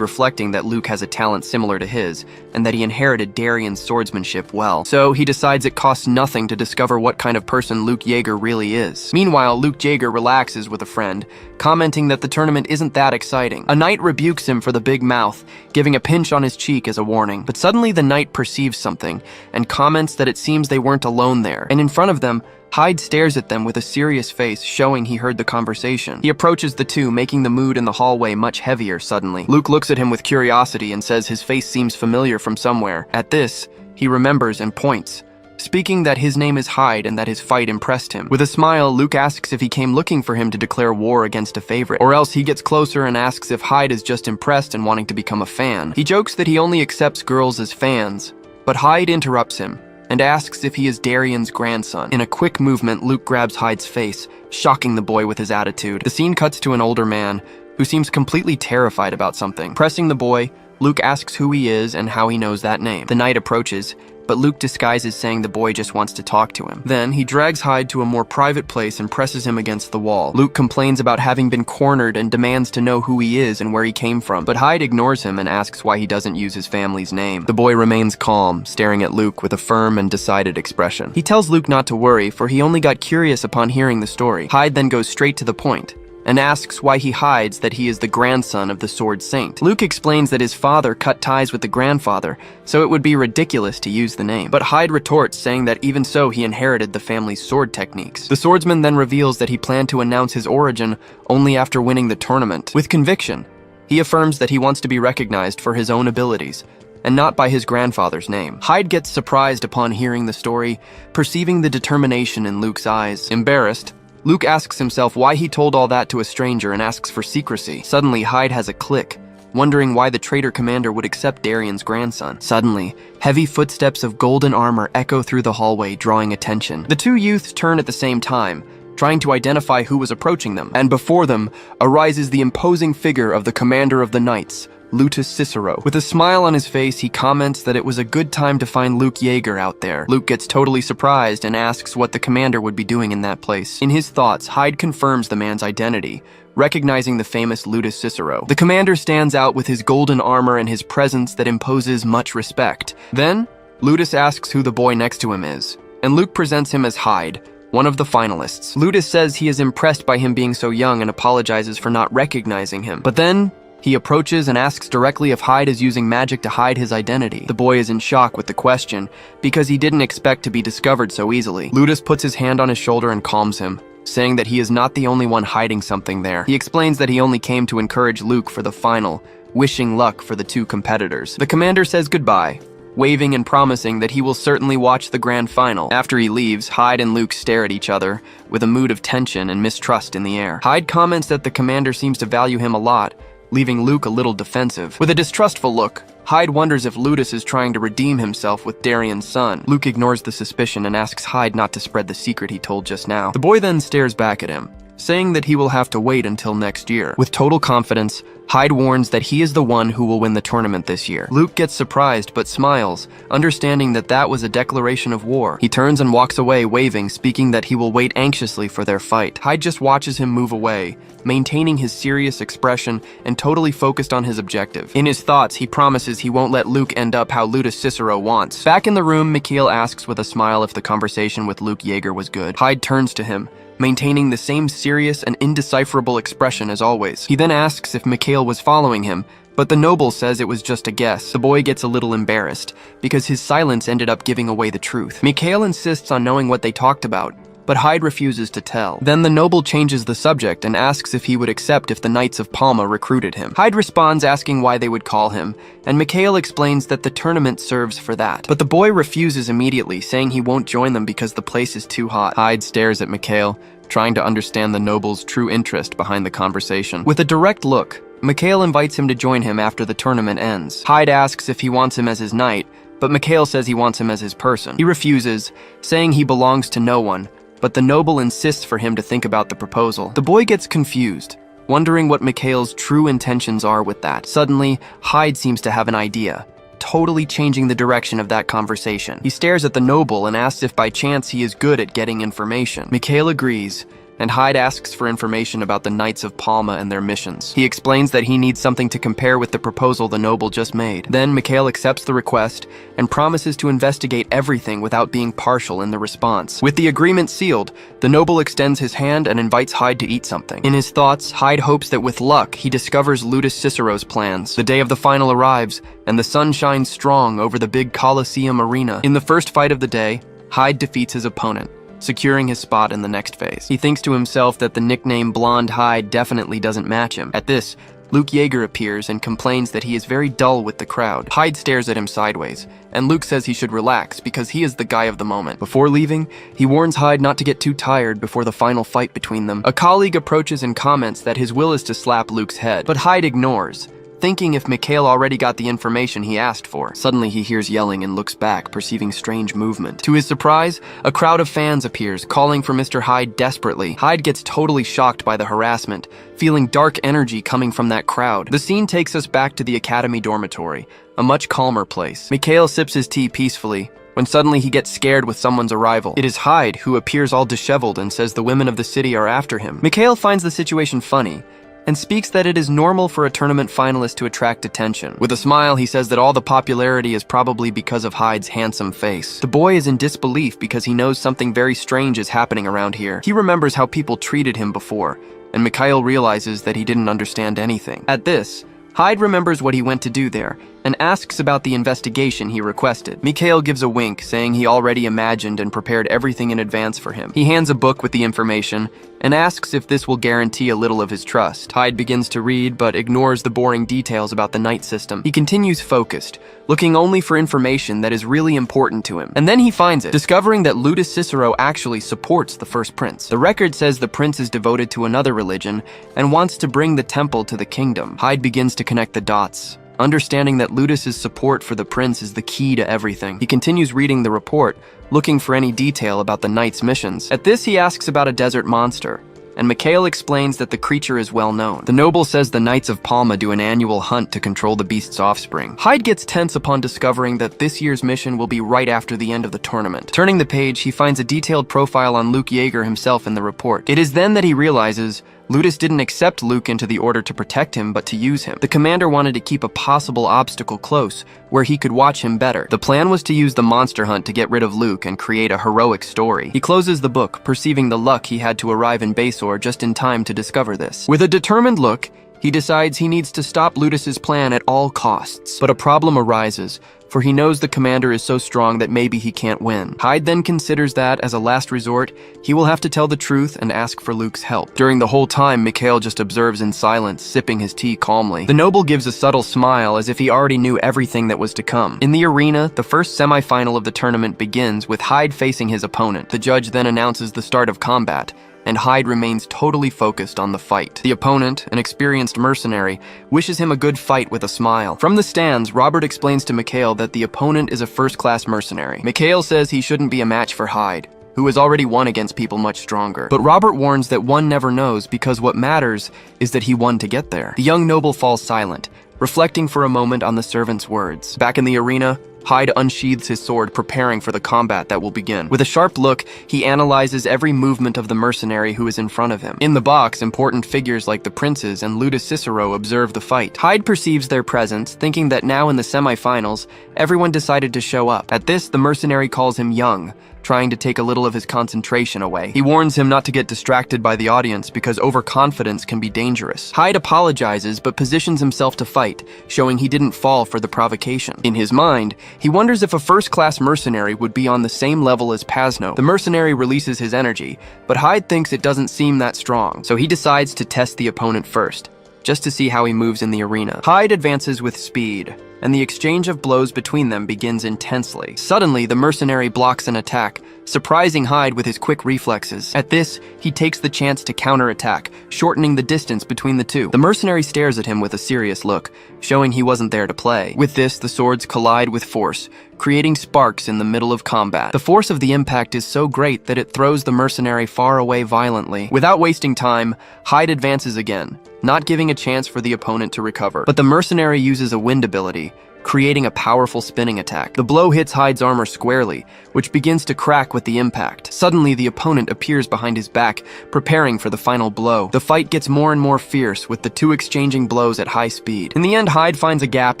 reflecting that Luke has a talent similar to his, and that he inherited Darian's swordsmanship well. So he decides it costs nothing to discover what kind of person Luke Yeager really is. Meanwhile, Luke Yeager relaxes with a friend, commenting that the tournament isn't that exciting. A knight rebukes him for the big mouth, giving a pinch on his cheek as a warning. But suddenly the knight perceives something, and comments that it seems they weren't alone there. And in front of them, Hyde stares at them with a serious face, showing he heard the conversation. He approaches the two, making the mood in the hallway much heavier suddenly. Luke looks at him with curiosity and says his face seems familiar from somewhere. At this, he remembers and points, speaking that his name is Hyde and that his fight impressed him. With a smile, Luke asks if he came looking for him to declare war against a favorite, or else he gets closer and asks if Hyde is just impressed and wanting to become a fan. He jokes that he only accepts girls as fans, but Hyde interrupts him and asks if he is Darian's grandson. In a quick movement, Luke grabs Hyde's face, shocking the boy with his attitude. The scene cuts to an older man who seems completely terrified about something. Pressing the boy, Luke asks who he is and how he knows that name. The knight approaches, but Luke disguises, saying the boy just wants to talk to him. Then, he drags Hyde to a more private place and presses him against the wall. Luke complains about having been cornered and demands to know who he is and where he came from, but Hyde ignores him and asks why he doesn't use his family's name. The boy remains calm, staring at Luke with a firm and decided expression. He tells Luke not to worry, for he only got curious upon hearing the story. Hyde then goes straight to the point and asks why he hides that he is the grandson of the Sword Saint. Luke explains that his father cut ties with the grandfather, so it would be ridiculous to use the name. But Hyde retorts, saying that even so, he inherited the family's sword techniques. The swordsman then reveals that he planned to announce his origin only after winning the tournament. With conviction, he affirms that he wants to be recognized for his own abilities, and not by his grandfather's name. Hyde gets surprised upon hearing the story, perceiving the determination in Luke's eyes. Embarrassed, Luke asks himself why he told all that to a stranger and asks for secrecy. Suddenly, Hyde has a click, wondering why the traitor commander would accept Darian's grandson. Suddenly, heavy footsteps of golden armor echo through the hallway, drawing attention. The two youths turn at the same time, trying to identify who was approaching them, and before them arises the imposing figure of the commander of the knights, Lutus Cicero. With a smile on his face, he comments that it was a good time to find Luke Yeager out there. Luke gets totally surprised and asks what the commander would be doing in that place. In his thoughts, Hyde confirms the man's identity, recognizing the famous Lutus Cicero. The commander stands out with his golden armor and his presence that imposes much respect. Then, Lutus asks who the boy next to him is, and Luke presents him as Hyde, one of the finalists. Lutus says he is impressed by him being so young and apologizes for not recognizing him. But then, he approaches and asks directly if Hyde is using magic to hide his identity. The boy is in shock with the question, because he didn't expect to be discovered so easily. Lutus puts his hand on his shoulder and calms him, saying that he is not the only one hiding something there. He explains that he only came to encourage Luke for the final, wishing luck for the two competitors. The commander says goodbye, waving and promising that he will certainly watch the grand final. After he leaves, Hyde and Luke stare at each other, with a mood of tension and mistrust in the air. Hyde comments that the commander seems to value him a lot, leaving Luke a little defensive. With a distrustful look, Hyde wonders if Lutus is trying to redeem himself with Darian's son. Luke ignores the suspicion and asks Hyde not to spread the secret he told just now. The boy then stares back at him, saying that he will have to wait until next year. With total confidence, Hyde warns that he is the one who will win the tournament this year. Luke gets surprised but smiles, understanding that that was a declaration of war. He turns and walks away, waving, speaking that he will wait anxiously for their fight. Hyde just watches him move away, maintaining his serious expression and totally focused on his objective. In his thoughts, he promises he won't let Luke end up how Lutus Cicero wants. Back in the room, Mikhail asks with a smile if the conversation with Luke Yeager was good. Hyde turns to him, maintaining the same serious and indecipherable expression as always. He then asks if Mikhail was following him, but the noble says it was just a guess. The boy gets a little embarrassed, because his silence ended up giving away the truth. Mikhail insists on knowing what they talked about, but Hyde refuses to tell. Then the noble changes the subject and asks if he would accept if the Knights of Palma recruited him. Hyde responds asking why they would call him, and Mikhail explains that the tournament serves for that. But the boy refuses immediately, saying he won't join them because the place is too hot. Hyde stares at Mikhail, trying to understand the noble's true interest behind the conversation. With a direct look, Mikhail invites him to join him after the tournament ends. Hyde asks if he wants him as his knight, but Mikhail says he wants him as his person. He refuses, saying he belongs to no one, but the noble insists for him to think about the proposal. The boy gets confused, wondering what Mikhail's true intentions are with that. Suddenly, Hyde seems to have an idea, totally changing the direction of that conversation. He stares at the noble and asks if by chance he is good at getting information. Mikhail agrees, and Hyde asks for information about the Knights of Palma and their missions. He explains that he needs something to compare with the proposal the noble just made. Then Mikhail accepts the request and promises to investigate everything without being partial in the response. With the agreement sealed, the noble extends his hand and invites Hyde to eat something. In his thoughts, Hyde hopes that with luck, he discovers Lutus Cicero's plans. The day of the final arrives, and the sun shines strong over the big Colosseum arena. In the first fight of the day, Hyde defeats his opponent, securing his spot in the next phase. He thinks to himself that the nickname Blonde Hyde definitely doesn't match him. At this, Luke Yeager appears and complains that he is very dull with the crowd. Hyde stares at him sideways, and Luke says he should relax because he is the guy of the moment. Before leaving, he warns Hyde not to get too tired before the final fight between them. A colleague approaches and comments that his will is to slap Luke's head, but Hyde ignores, thinking if Mikhail already got the information he asked for. Suddenly he hears yelling and looks back, perceiving strange movement. To his surprise, a crowd of fans appears, calling for Mr. Hyde desperately. Hyde gets totally shocked by the harassment, feeling dark energy coming from that crowd. The scene takes us back to the academy dormitory, a much calmer place. Mikhail sips his tea peacefully, when suddenly he gets scared with someone's arrival. It is Hyde, who appears all disheveled and says the women of the city are after him. Mikhail finds the situation funny, and speaks that it is normal for a tournament finalist to attract attention. With a smile, he says that all the popularity is probably because of Hyde's handsome face. The boy is in disbelief because he knows something very strange is happening around here. He remembers how people treated him before, and Mikhail realizes that he didn't understand anything. At this, Hyde remembers what he went to do there, and asks about the investigation he requested. Mikhail gives a wink, saying he already imagined and prepared everything in advance for him. He hands a book with the information, and asks if this will guarantee a little of his trust. Hyde begins to read, but ignores the boring details about the knight system. He continues focused, looking only for information that is really important to him. And then he finds it, discovering that Lutus Cicero actually supports the first prince. The record says the prince is devoted to another religion, and wants to bring the temple to the kingdom. Hyde begins to connect the dots, understanding that Lutus's support for the prince is the key to everything. He continues reading the report, looking for any detail about the knight's missions. At this, he asks about a desert monster, and Mikhail explains that the creature is well known. The noble says the Knights of Palma do an annual hunt to control the beast's offspring. Hyde gets tense upon discovering that this year's mission will be right after the end of the tournament. Turning the page, he finds a detailed profile on Luke Yeager himself in the report. It is then that he realizes Lutus didn't accept Luke into the order to protect him, but to use him. The commander wanted to keep a possible obstacle close, where he could watch him better. The plan was to use the monster hunt to get rid of Luke and create a heroic story. He closes the book, perceiving the luck he had to arrive in Basor just in time to discover this. With a determined look, he decides he needs to stop Lutus's plan at all costs. But a problem arises, for he knows the commander is so strong that maybe he can't win. Hyde then considers that, as a last resort, he will have to tell the truth and ask for Luke's help. During the whole time, Mikhail just observes in silence, sipping his tea calmly. The noble gives a subtle smile as if he already knew everything that was to come. In the arena, the first semi-final of the tournament begins with Hyde facing his opponent. The judge then announces the start of combat, and Hyde remains totally focused on the fight. The opponent, an experienced mercenary, wishes him a good fight with a smile. From the stands, Robert explains to Mikhail that the opponent is a first-class mercenary. Mikhail says he shouldn't be a match for Hyde, who has already won against people much stronger. But Robert warns that one never knows, because what matters is that he won to get there. The young noble falls silent, reflecting for a moment on the servant's words. Back in the arena, Hyde unsheathes his sword, preparing for the combat that will begin. With a sharp look, he analyzes every movement of the mercenary who is in front of him. In the box, important figures like the princes and Luda Cicero observe the fight. Hyde perceives their presence, thinking that now in the semifinals, everyone decided to show up. At this, the mercenary calls him young, trying to take a little of his concentration away. He warns him not to get distracted by the audience because overconfidence can be dangerous. Hyde apologizes but positions himself to fight, showing he didn't fall for the provocation. In his mind, he wonders if a first-class mercenary would be on the same level as Pasno. The mercenary releases his energy, but Hyde thinks it doesn't seem that strong, so he decides to test the opponent first, just to see how he moves in the arena. Hyde advances with speed, and the exchange of blows between them begins intensely. Suddenly, the mercenary blocks an attack, surprising Hyde with his quick reflexes. At this, he takes the chance to counterattack, shortening the distance between the two. The mercenary stares at him with a serious look, showing he wasn't there to play. With this, the swords collide with force, creating sparks in the middle of combat. The force of the impact is so great that it throws the mercenary far away violently. Without wasting time, Hyde advances again, not giving a chance for the opponent to recover. But the mercenary uses a wind ability, creating a powerful spinning attack. The blow hits Hyde's armor squarely, which begins to crack with the impact. Suddenly, the opponent appears behind his back, preparing for the final blow. The fight gets more and more fierce, with the two exchanging blows at high speed. In the end, Hyde finds a gap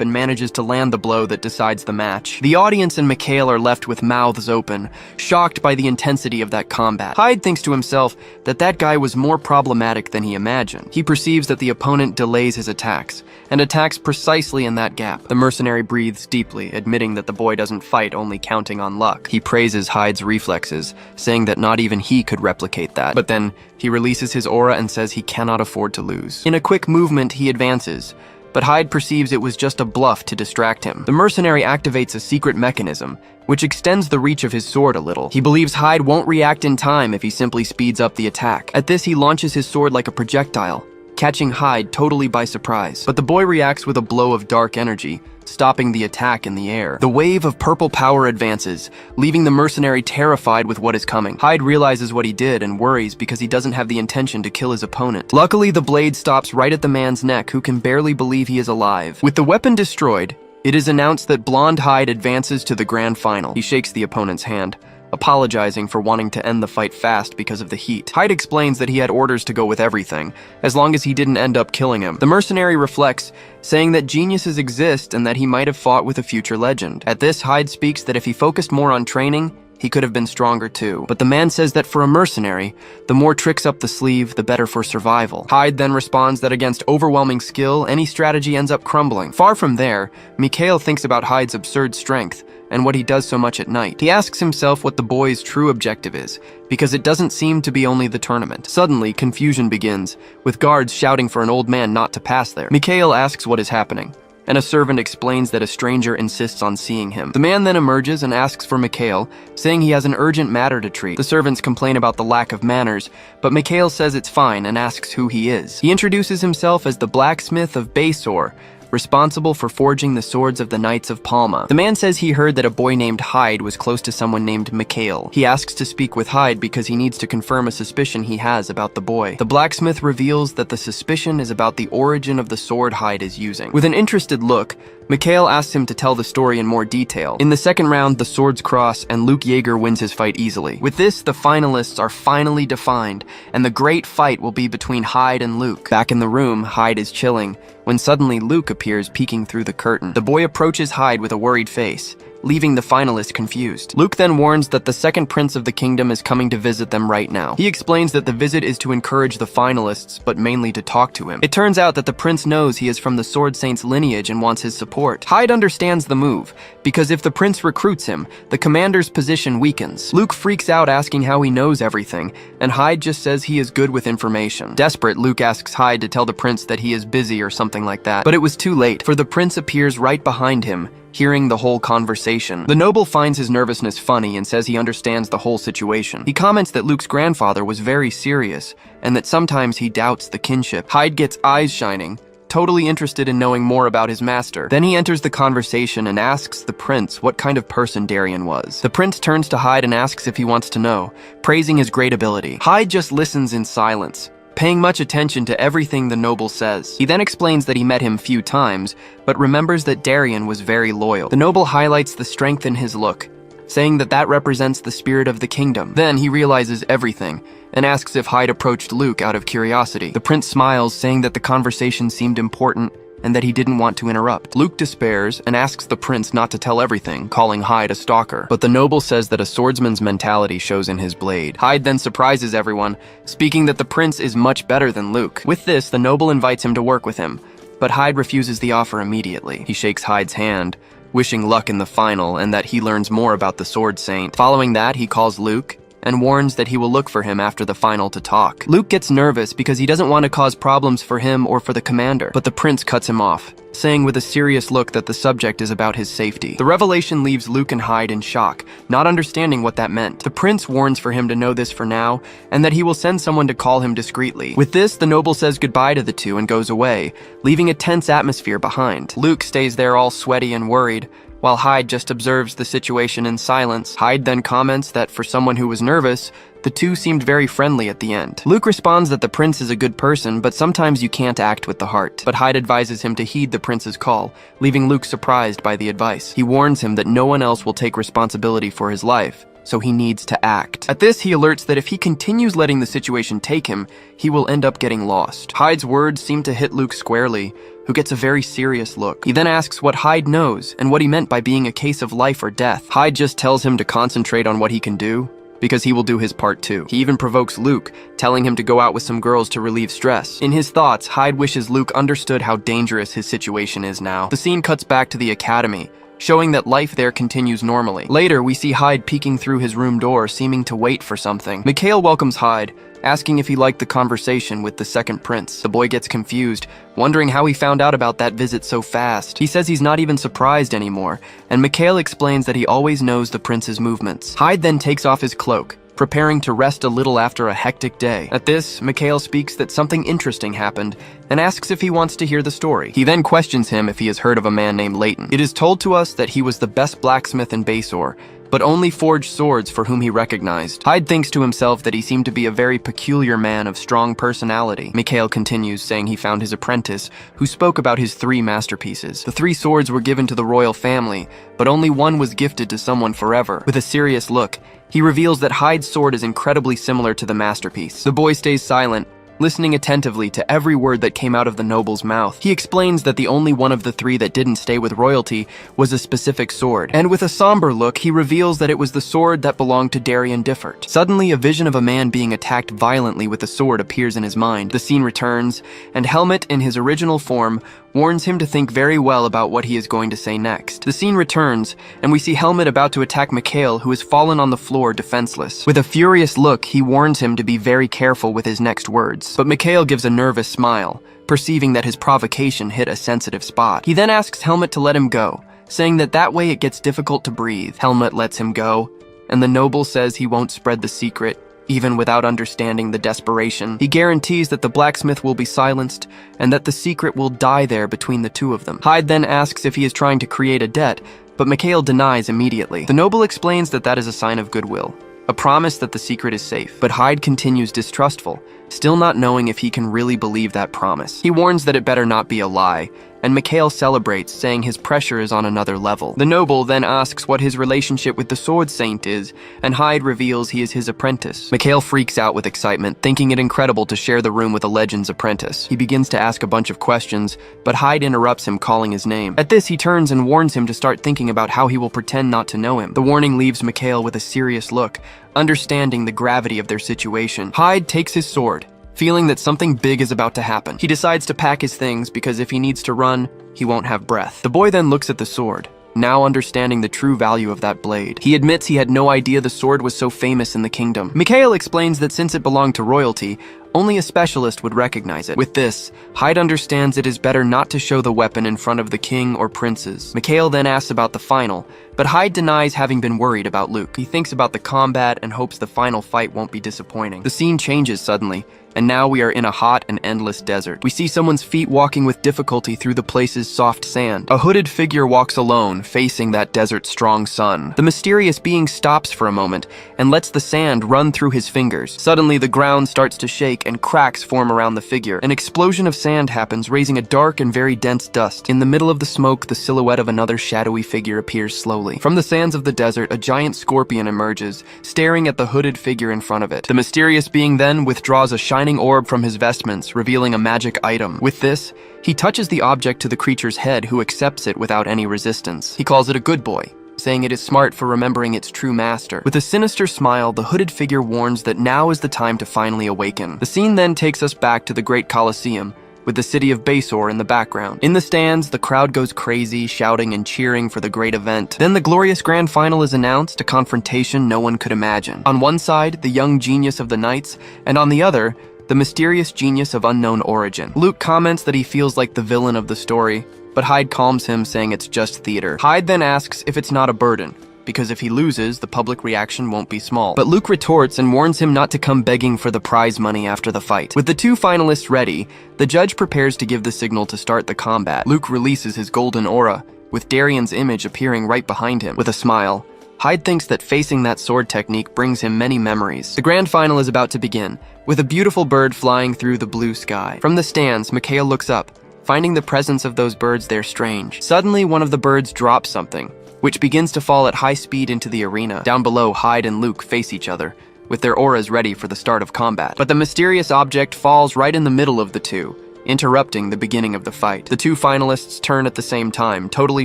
and manages to land the blow that decides the match. The audience and Mikhail are left with mouths open, shocked by the intensity of that combat. Hyde thinks to himself that that guy was more problematic than he imagined. He perceives that the opponent delays his attacks, and attacks precisely in that gap. The mercenary breathes deeply, admitting that the boy doesn't fight only counting on luck. He praises Hyde's reflexes, saying that not even he could replicate that. But then, he releases his aura and says he cannot afford to lose. In a quick movement, he advances, but Hyde perceives it was just a bluff to distract him. The mercenary activates a secret mechanism, which extends the reach of his sword a little. He believes Hyde won't react in time if he simply speeds up the attack. At this, he launches his sword like a projectile, catching Hyde totally by surprise. But the boy reacts with a blow of dark energy, stopping the attack in the air. The wave of purple power advances, leaving the mercenary terrified with what is coming. Hyde realizes what he did and worries because he doesn't have the intention to kill his opponent. Luckily, the blade stops right at the man's neck, who can barely believe he is alive. With the weapon destroyed, it is announced that Blonde Hyde advances to the grand final. He shakes the opponent's hand, apologizing for wanting to end the fight fast because of the heat. Hyde explains that he had orders to go with everything, as long as he didn't end up killing him. The mercenary reflects, saying that geniuses exist and that he might have fought with a future legend. At this, Hyde speaks that if he focused more on training, he could have been stronger too. But the man says that for a mercenary, the more tricks up the sleeve, the better for survival. Hyde then responds that against overwhelming skill, any strategy ends up crumbling. Far from there, Mikhail thinks about Hyde's absurd strength and what he does so much at night. He asks himself what the boy's true objective is, because it doesn't seem to be only the tournament. Suddenly, confusion begins, with guards shouting for an old man not to pass there. Mikhail asks what is happening, and a servant explains that a stranger insists on seeing him. The man then emerges and asks for Mikhail, saying he has an urgent matter to treat. The servants complain about the lack of manners, but Mikhail says it's fine and asks who he is. He introduces himself as the blacksmith of Baysor, responsible for forging the swords of the Knights of Palma. The man says he heard that a boy named Hyde was close to someone named Mikhail. He asks to speak with Hyde because he needs to confirm a suspicion he has about the boy. The blacksmith reveals that the suspicion is about the origin of the sword Hyde is using. With an interested look, Mikhail asks him to tell the story in more detail. In the second round, the swords cross and Luke Yeager wins his fight easily. With this, the finalists are finally defined, and the great fight will be between Hyde and Luke. Back in the room, Hyde is chilling, when suddenly Luke appears peeking through the curtain. The boy approaches Hyde with a worried face, leaving the finalists confused. Luke then warns that the second prince of the kingdom is coming to visit them right now. He explains that the visit is to encourage the finalists, but mainly to talk to him. It turns out that the prince knows he is from the Sword Saint's lineage and wants his support. Hyde understands the move, because if the prince recruits him, the commander's position weakens. Luke freaks out asking how he knows everything, and Hyde just says he is good with information. Desperate, Luke asks Hyde to tell the prince that he is busy or something like that, but it was too late, for the prince appears right behind him, hearing the whole conversation. The noble finds his nervousness funny and says he understands the whole situation. He comments that Luke's grandfather was very serious, and that sometimes he doubts the kinship. Hyde gets eyes shining, totally interested in knowing more about his master. Then he enters the conversation and asks the prince what kind of person Darien was. The prince turns to Hyde and asks if he wants to know, praising his great ability. Hyde just listens in silence, paying much attention to everything the noble says. He then explains that he met him few times, but remembers that Darien was very loyal. The noble highlights the strength in his look, saying that that represents the spirit of the kingdom. Then he realizes everything and asks if Hyde approached Luke out of curiosity. The prince smiles, saying that the conversation seemed important and that he didn't want to interrupt. Luke despairs and asks the prince not to tell everything, calling Hyde a stalker. But the noble says that a swordsman's mentality shows in his blade. Hyde then surprises everyone, speaking that the prince is much better than Luke. With this, the noble invites him to work with him, but Hyde refuses the offer immediately. He shakes Hyde's hand, wishing luck in the final and that he learns more about the Sword Saint. Following that, he calls Luke and warns that he will look for him after the final to talk. Luke gets nervous because he doesn't want to cause problems for him or for the commander, but the prince cuts him off, saying with a serious look that the subject is about his safety. The revelation leaves Luke and Hyde in shock, not understanding what that meant. The prince warns for him to know this for now, and that he will send someone to call him discreetly. With this, the noble says goodbye to the two and goes away, leaving a tense atmosphere behind. Luke stays there all sweaty and worried, while Hyde just observes the situation in silence. Hyde then comments that for someone who was nervous, the two seemed very friendly at the end. Luke responds that the prince is a good person, but sometimes you can't act with the heart. But Hyde advises him to heed the prince's call, leaving Luke surprised by the advice. He warns him that no one else will take responsibility for his life, so he needs to act. At this, he alerts that if he continues letting the situation take him, he will end up getting lost. Hyde's words seem to hit Luke squarely, who gets a very serious look. He then asks what Hyde knows and what he meant by being a case of life or death. Hyde just tells him to concentrate on what he can do, because he will do his part too. He even provokes Luke, telling him to go out with some girls to relieve stress. In his thoughts, Hyde wishes Luke understood how dangerous his situation is now. The scene cuts back to the academy, showing that life there continues normally. Later, we see Hyde peeking through his room door, seeming to wait for something. Mikhail welcomes Hyde, asking if he liked the conversation with the second prince. The boy gets confused, wondering how he found out about that visit so fast. He says he's not even surprised anymore, and Mikhail explains that he always knows the prince's movements. Hyde then takes off his cloak, preparing to rest a little after a hectic day. At this, Mikhail speaks that something interesting happened and asks if he wants to hear the story. He then questions him if he has heard of a man named Leighton. It is told to us that he was the best blacksmith in Basor, but only forged swords for whom he recognized. Hyde thinks to himself that he seemed to be a very peculiar man of strong personality. Mikhail continues, saying he found his apprentice, who spoke about his 3 masterpieces. The 3 swords were given to the royal family, but only one was gifted to someone forever. With a serious look, he reveals that Hyde's sword is incredibly similar to the masterpiece. The boy stays silent, listening attentively to every word that came out of the noble's mouth. He explains that the only one of the 3 that didn't stay with royalty was a specific sword, and with a somber look, he reveals that it was the sword that belonged to Darien Differt. Suddenly, a vision of a man being attacked violently with a sword appears in his mind. The scene returns, and Helmut, in his original form, warns him to think very well about what he is going to say next. The scene returns, and we see Helmut about to attack Mikhail, who has fallen on the floor defenseless. With a furious look, he warns him to be very careful with his next words. But Mikhail gives a nervous smile, perceiving that his provocation hit a sensitive spot. He then asks Helmut to let him go, saying that way it gets difficult to breathe. Helmut lets him go, and the noble says he won't spread the secret, even without understanding the desperation. He guarantees that the blacksmith will be silenced, and that the secret will die there between the two of them. Hyde then asks if he is trying to create a debt, but Mikhail denies immediately. The noble explains that that is a sign of goodwill, a promise that the secret is safe. But Hyde continues distrustful, still not knowing if he can really believe that promise. He warns that it better not be a lie, and Mikhail celebrates, saying his pressure is on another level. The noble then asks what his relationship with the Sword Saint is, and Hyde reveals he is his apprentice. Mikhail freaks out with excitement, thinking it incredible to share the room with a legend's apprentice. He begins to ask a bunch of questions, but Hyde interrupts him, calling his name. At this, he turns and warns him to start thinking about how he will pretend not to know him. The warning leaves Mikhail with a serious look, understanding the gravity of their situation. Hyde takes his sword, feeling that something big is about to happen. He decides to pack his things because if he needs to run, he won't have breath. The boy then looks at the sword, now understanding the true value of that blade. He admits he had no idea the sword was so famous in the kingdom. Mikhail explains that since it belonged to royalty, only a specialist would recognize it. With this, Hyde understands it is better not to show the weapon in front of the king or princes. Mikhail then asks about the final, but Hyde denies having been worried about Luke. He thinks about the combat and hopes the final fight won't be disappointing. The scene changes suddenly, And now we are in a hot and endless desert. We see someone's feet walking with difficulty through the place's soft sand. A hooded figure walks alone, facing that desert's strong sun. The mysterious being stops for a moment and lets the sand run through his fingers. Suddenly, the ground starts to shake and cracks form around the figure. An explosion of sand happens, raising a dark and very dense dust. In the middle of the smoke, the silhouette of another shadowy figure appears slowly. From the sands of the desert, a giant scorpion emerges, staring at the hooded figure in front of it. The mysterious being then withdraws a shining orb from his vestments, revealing a magic item. With this, he touches the object to the creature's head, who accepts it without any resistance. He calls it a good boy, saying it is smart for remembering its true master. With a sinister smile, the hooded figure warns that now is the time to finally awaken. The scene then takes us back to the Great Colosseum, with the city of Basor in the background. In the stands, the crowd goes crazy, shouting and cheering for the great event. Then the glorious grand final is announced, a confrontation no one could imagine. On one side, the young genius of the knights, and on the other, the mysterious genius of unknown origin. Luke comments that he feels like the villain of the story, but Hyde calms him, saying it's just theater. Hyde then asks if it's not a burden, because if he loses, the public reaction won't be small. But Luke retorts and warns him not to come begging for the prize money after the fight. With the two finalists ready, the judge prepares to give the signal to start the combat. Luke releases his golden aura, with Darian's image appearing right behind him. With a smile, Hyde thinks that facing that sword technique brings him many memories. The grand final is about to begin, with a beautiful bird flying through the blue sky. From the stands, Mikhail looks up, finding the presence of those birds there strange. Suddenly, one of the birds drops something, which begins to fall at high speed into the arena. Down below, Hyde and Luke face each other, with their auras ready for the start of combat. But the mysterious object falls right in the middle of the two, interrupting the beginning of the fight. The two finalists turn at the same time, totally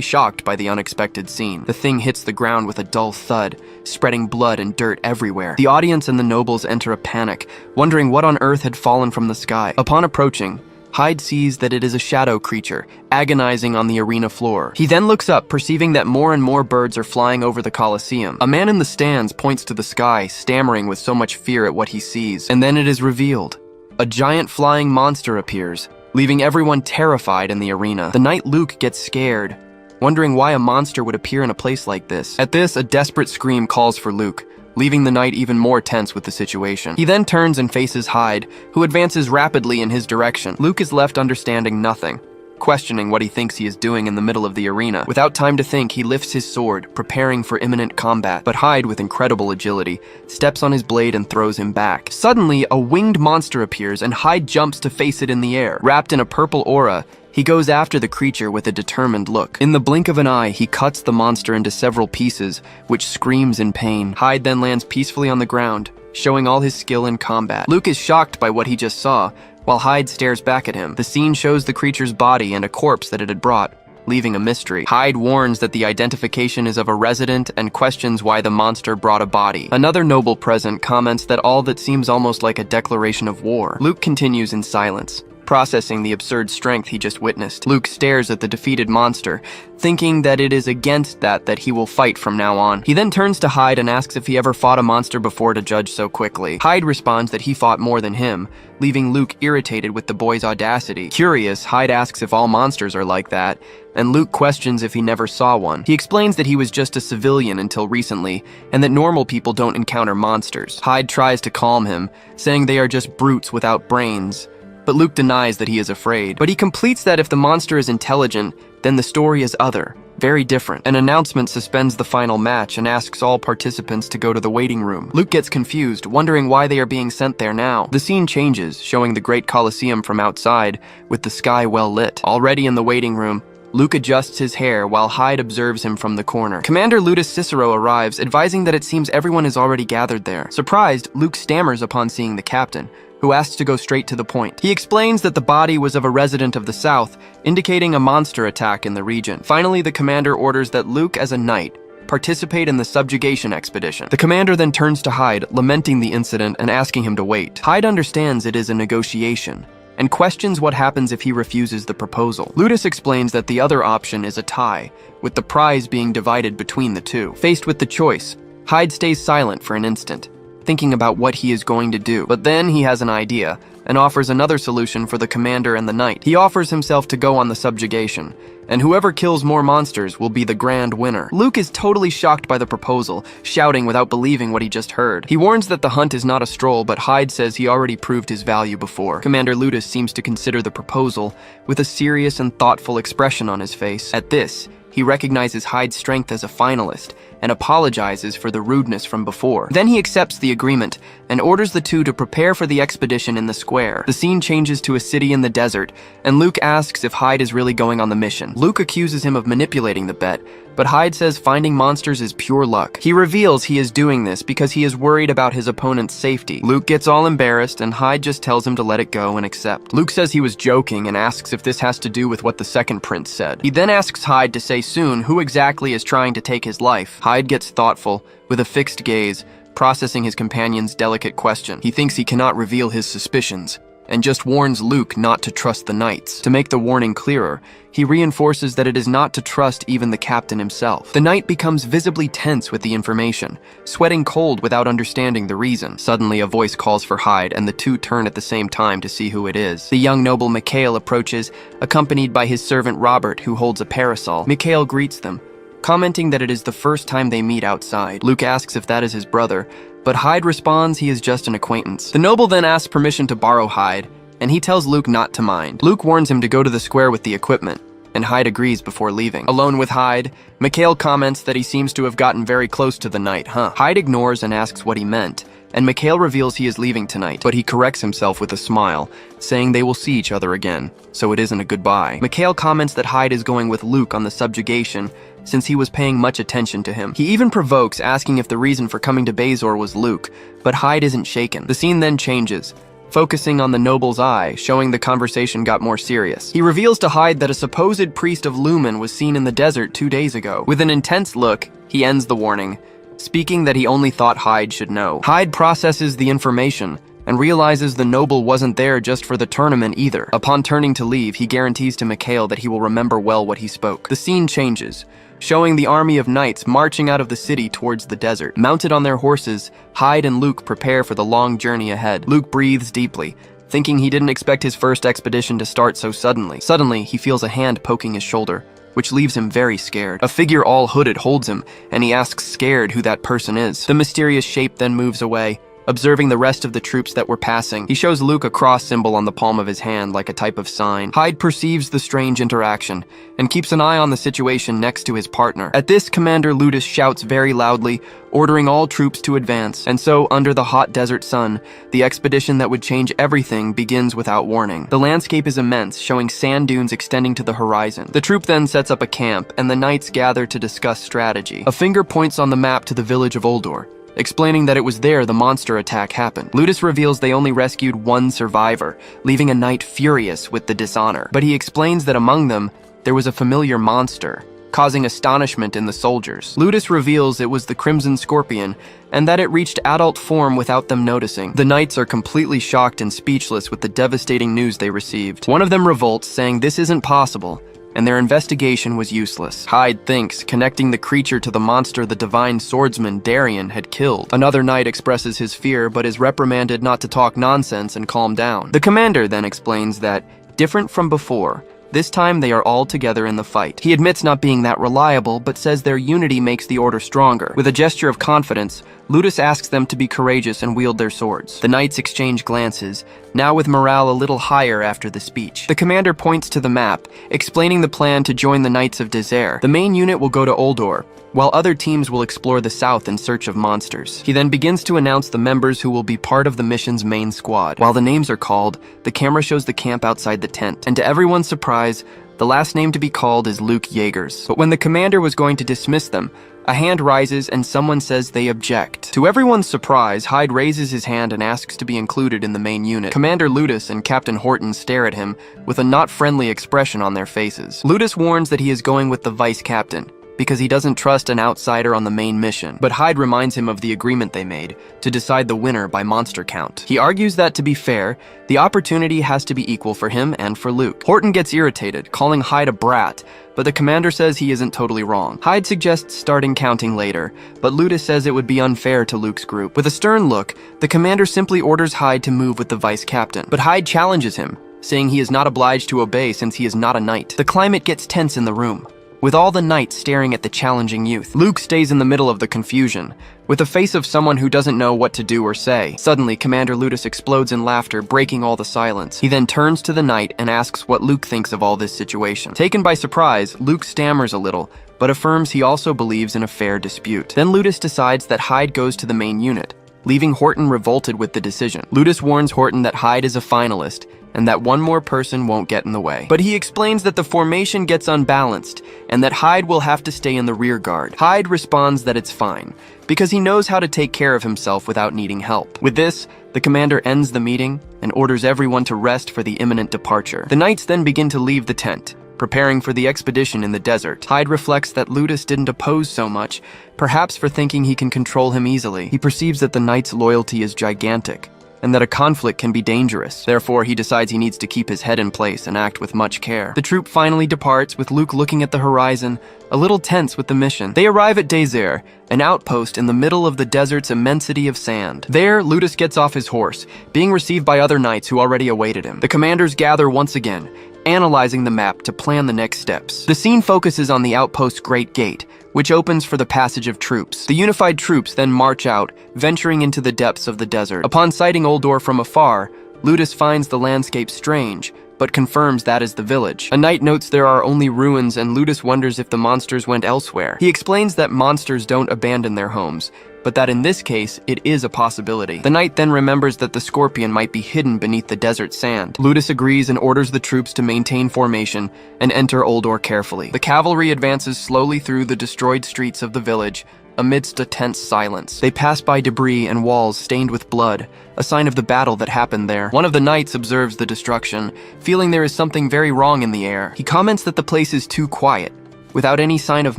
shocked by the unexpected scene. The thing hits the ground with a dull thud, spreading blood and dirt everywhere. The audience and the nobles enter a panic, wondering what on earth had fallen from the sky. Upon approaching, Hyde sees that it is a shadow creature, agonizing on the arena floor. He then looks up, perceiving that more and more birds are flying over the Colosseum. A man in the stands points to the sky, stammering with so much fear at what he sees. And then it is revealed. A giant flying monster appears, leaving everyone terrified in the arena. The knight Luke gets scared, wondering why a monster would appear in a place like this. At this, a desperate scream calls for Luke, leaving the knight even more tense with the situation. He then turns and faces Hyde, who advances rapidly in his direction. Luke is left understanding nothing, questioning what he thinks he is doing in the middle of the arena. Without time to think, he lifts his sword, preparing for imminent combat. But Hyde, with incredible agility, steps on his blade and throws him back. Suddenly, a winged monster appears, and Hyde jumps to face it in the air. Wrapped in a purple aura, he goes after the creature with a determined look. In the blink of an eye, he cuts the monster into several pieces, which screams in pain. Hyde then lands peacefully on the ground, showing all his skill in combat. Luke is shocked by what he just saw, while Hyde stares back at him. The scene shows the creature's body and a corpse that it had brought, leaving a mystery. Hyde warns that the identification is of a resident and questions why the monster brought a body. Another noble present comments that all that seems almost like a declaration of war. Luke continues in silence, processing the absurd strength he just witnessed. Luke stares at the defeated monster, thinking that it is against that he will fight from now on. He then turns to Hyde and asks if he ever fought a monster before to judge so quickly. Hyde responds that he fought more than him, leaving Luke irritated with the boy's audacity. Curious, Hyde asks if all monsters are like that, and Luke questions if he never saw one. He explains that he was just a civilian until recently, and that normal people don't encounter monsters. Hyde tries to calm him, saying they are just brutes without brains, but Luke denies that he is afraid. But he completes that if the monster is intelligent, then the story is other, very different. An announcement suspends the final match and asks all participants to go to the waiting room. Luke gets confused, wondering why they are being sent there now. The scene changes, showing the Great Colosseum from outside, with the sky well lit. Already in the waiting room, Luke adjusts his hair while Hyde observes him from the corner. Commander Lutus Cicero arrives, advising that it seems everyone is already gathered there. Surprised, Luke stammers upon seeing the captain, who asks to go straight to the point. He explains that the body was of a resident of the south, indicating a monster attack in the region. Finally, the commander orders that Luke, as a knight, participate in the subjugation expedition. The commander then turns to Hyde, lamenting the incident and asking him to wait. Hyde understands it is a negotiation, and questions what happens if he refuses the proposal. Lutus explains that the other option is a tie, with the prize being divided between the two. Faced with the choice, Hyde stays silent for an instant, thinking about what he is going to do. But then he has an idea, and offers another solution for the commander and the knight. He offers himself to go on the subjugation, and whoever kills more monsters will be the grand winner. Luke is totally shocked by the proposal, shouting without believing what he just heard. He warns that the hunt is not a stroll, but Hyde says he already proved his value before. Commander Ludus seems to consider the proposal with a serious and thoughtful expression on his face. At this, he recognizes Hyde's strength as a finalist and apologizes for the rudeness from before. Then he accepts the agreement and orders the two to prepare for the expedition in the square. The scene changes to a city in the desert, and Luke asks if Hyde is really going on the mission. Luke accuses him of manipulating the bet, but Hyde says finding monsters is pure luck. He reveals he is doing this because he is worried about his opponent's safety. Luke gets all embarrassed, and Hyde just tells him to let it go and accept. Luke says he was joking and asks if this has to do with what the second prince said. He then asks Hyde to say soon who exactly is trying to take his life. Hyde gets thoughtful, with a fixed gaze, processing his companion's delicate question. He thinks he cannot reveal his suspicions, and just warns Luke not to trust the knights. To make the warning clearer, he reinforces that it is not to trust even the captain himself. The knight becomes visibly tense with the information, sweating cold without understanding the reason. Suddenly, a voice calls for Hyde, and the two turn at the same time to see who it is. The young noble Mikhail approaches, accompanied by his servant Robert, who holds a parasol. Mikhail greets them, commenting that it is the first time they meet outside. Luke asks if that is his brother, but Hyde responds he is just an acquaintance. The noble then asks permission to borrow Hyde, and he tells Luke not to mind. Luke warns him to go to the square with the equipment, and Hyde agrees before leaving. Alone with Hyde, Mikhail comments that he seems to have gotten very close to the knight, Hyde ignores and asks what he meant, and Mikhail reveals he is leaving tonight, but he corrects himself with a smile, saying they will see each other again, so it isn't a goodbye. Mikhail comments that Hyde is going with Luke on the subjugation, since he was paying much attention to him. He even provokes, asking if the reason for coming to Bazor was Luke, but Hyde isn't shaken. The scene then changes, focusing on the noble's eye, showing the conversation got more serious. He reveals to Hyde that a supposed priest of Lumen was seen in the desert 2 days ago. With an intense look, he ends the warning, speaking that he only thought Hyde should know. Hyde processes the information and realizes the noble wasn't there just for the tournament either. Upon turning to leave, he guarantees to Mikhail that he will remember well what he spoke. The scene changes, showing the army of knights marching out of the city towards the desert. Mounted on their horses, Hyde and Luke prepare for the long journey ahead. Luke breathes deeply, thinking he didn't expect his first expedition to start so suddenly. Suddenly, he feels a hand poking his shoulder, which leaves him very scared. A figure all hooded holds him, and he asks scared who that person is. The mysterious shape then moves away, observing the rest of the troops that were passing. He shows Luke a cross symbol on the palm of his hand like a type of sign. Hyde perceives the strange interaction and keeps an eye on the situation next to his partner. At this, Commander Ludus shouts very loudly, ordering all troops to advance. And so, under the hot desert sun, the expedition that would change everything begins without warning. The landscape is immense, showing sand dunes extending to the horizon. The troop then sets up a camp, and the knights gather to discuss strategy. A finger points on the map to the village of Oldor, explaining that it was there the monster attack happened. Ludus reveals they only rescued one survivor, leaving a knight furious with the dishonor. But he explains that among them, there was a familiar monster, causing astonishment in the soldiers. Ludus reveals it was the Crimson Scorpion, and that it reached adult form without them noticing. The knights are completely shocked and speechless with the devastating news they received. One of them revolts, saying this isn't possible, and their investigation was useless. Hyde thinks, connecting the creature to the monster the divine swordsman Darian had killed. Another knight expresses his fear, but is reprimanded not to talk nonsense and calm down. The commander then explains that, different from before, this time they are all together in the fight. He admits not being that reliable, but says their unity makes the order stronger. With a gesture of confidence, Ludus asks them to be courageous and wield their swords. The knights exchange glances, now with morale a little higher after the speech. The commander points to the map, explaining the plan to join the Knights of Desert. The main unit will go to Oldor, while other teams will explore the south in search of monsters. He then begins to announce the members who will be part of the mission's main squad. While the names are called, the camera shows the camp outside the tent, and to everyone's surprise, the last name to be called is Luke Jaegers. But when the commander was going to dismiss them, a hand rises and someone says they object. To everyone's surprise, Hyde raises his hand and asks to be included in the main unit. Commander Ludus and Captain Horton stare at him with a not friendly expression on their faces. Ludus warns that he is going with the vice captain, because he doesn't trust an outsider on the main mission. But Hyde reminds him of the agreement they made to decide the winner by monster count. He argues that, to be fair, the opportunity has to be equal for him and for Luke. Horton gets irritated, calling Hyde a brat, but the commander says he isn't totally wrong. Hyde suggests starting counting later, but Ludus says it would be unfair to Luke's group. With a stern look, the commander simply orders Hyde to move with the vice captain. But Hyde challenges him, saying he is not obliged to obey since he is not a knight. The climate gets tense in the room, with all the knights staring at the challenging youth. Luke stays in the middle of the confusion, with the face of someone who doesn't know what to do or say. Suddenly, Commander Ludus explodes in laughter, breaking all the silence. He then turns to the knight and asks what Luke thinks of all this situation. Taken by surprise, Luke stammers a little, but affirms he also believes in a fair dispute. Then Ludus decides that Hyde goes to the main unit, leaving Horton revolted with the decision. Ludus warns Horton that Hyde is a finalist, and that one more person won't get in the way. But he explains that the formation gets unbalanced, and that Hyde will have to stay in the rear guard. Hyde responds that it's fine, because he knows how to take care of himself without needing help. With this, the commander ends the meeting and orders everyone to rest for the imminent departure. The knights then begin to leave the tent, preparing for the expedition in the desert. Hyde reflects that Ludus didn't oppose so much, perhaps for thinking he can control him easily. He perceives that the knight's loyalty is gigantic, and that a conflict can be dangerous. Therefore, he decides he needs to keep his head in place and act with much care. The troop finally departs, with Luke looking at the horizon, a little tense with the mission. They arrive at Désert, an outpost in the middle of the desert's immensity of sand. There, Ludus gets off his horse, being received by other knights who already awaited him. The commanders gather once again, analyzing the map to plan the next steps. The scene focuses on the outpost's Great Gate, which opens for the passage of troops. The unified troops then march out, venturing into the depths of the desert. Upon sighting Oldor from afar, Ludus finds the landscape strange, but confirms that is the village. A knight notes there are only ruins, and Ludus wonders if the monsters went elsewhere. He explains that monsters don't abandon their homes, but that in this case, it is a possibility. The knight then remembers that the scorpion might be hidden beneath the desert sand. Ludus agrees and orders the troops to maintain formation and enter Oldor carefully. The cavalry advances slowly through the destroyed streets of the village, amidst a tense silence. They pass by debris and walls stained with blood, a sign of the battle that happened there. One of the knights observes the destruction, feeling there is something very wrong in the air. He comments that the place is too quiet, without any sign of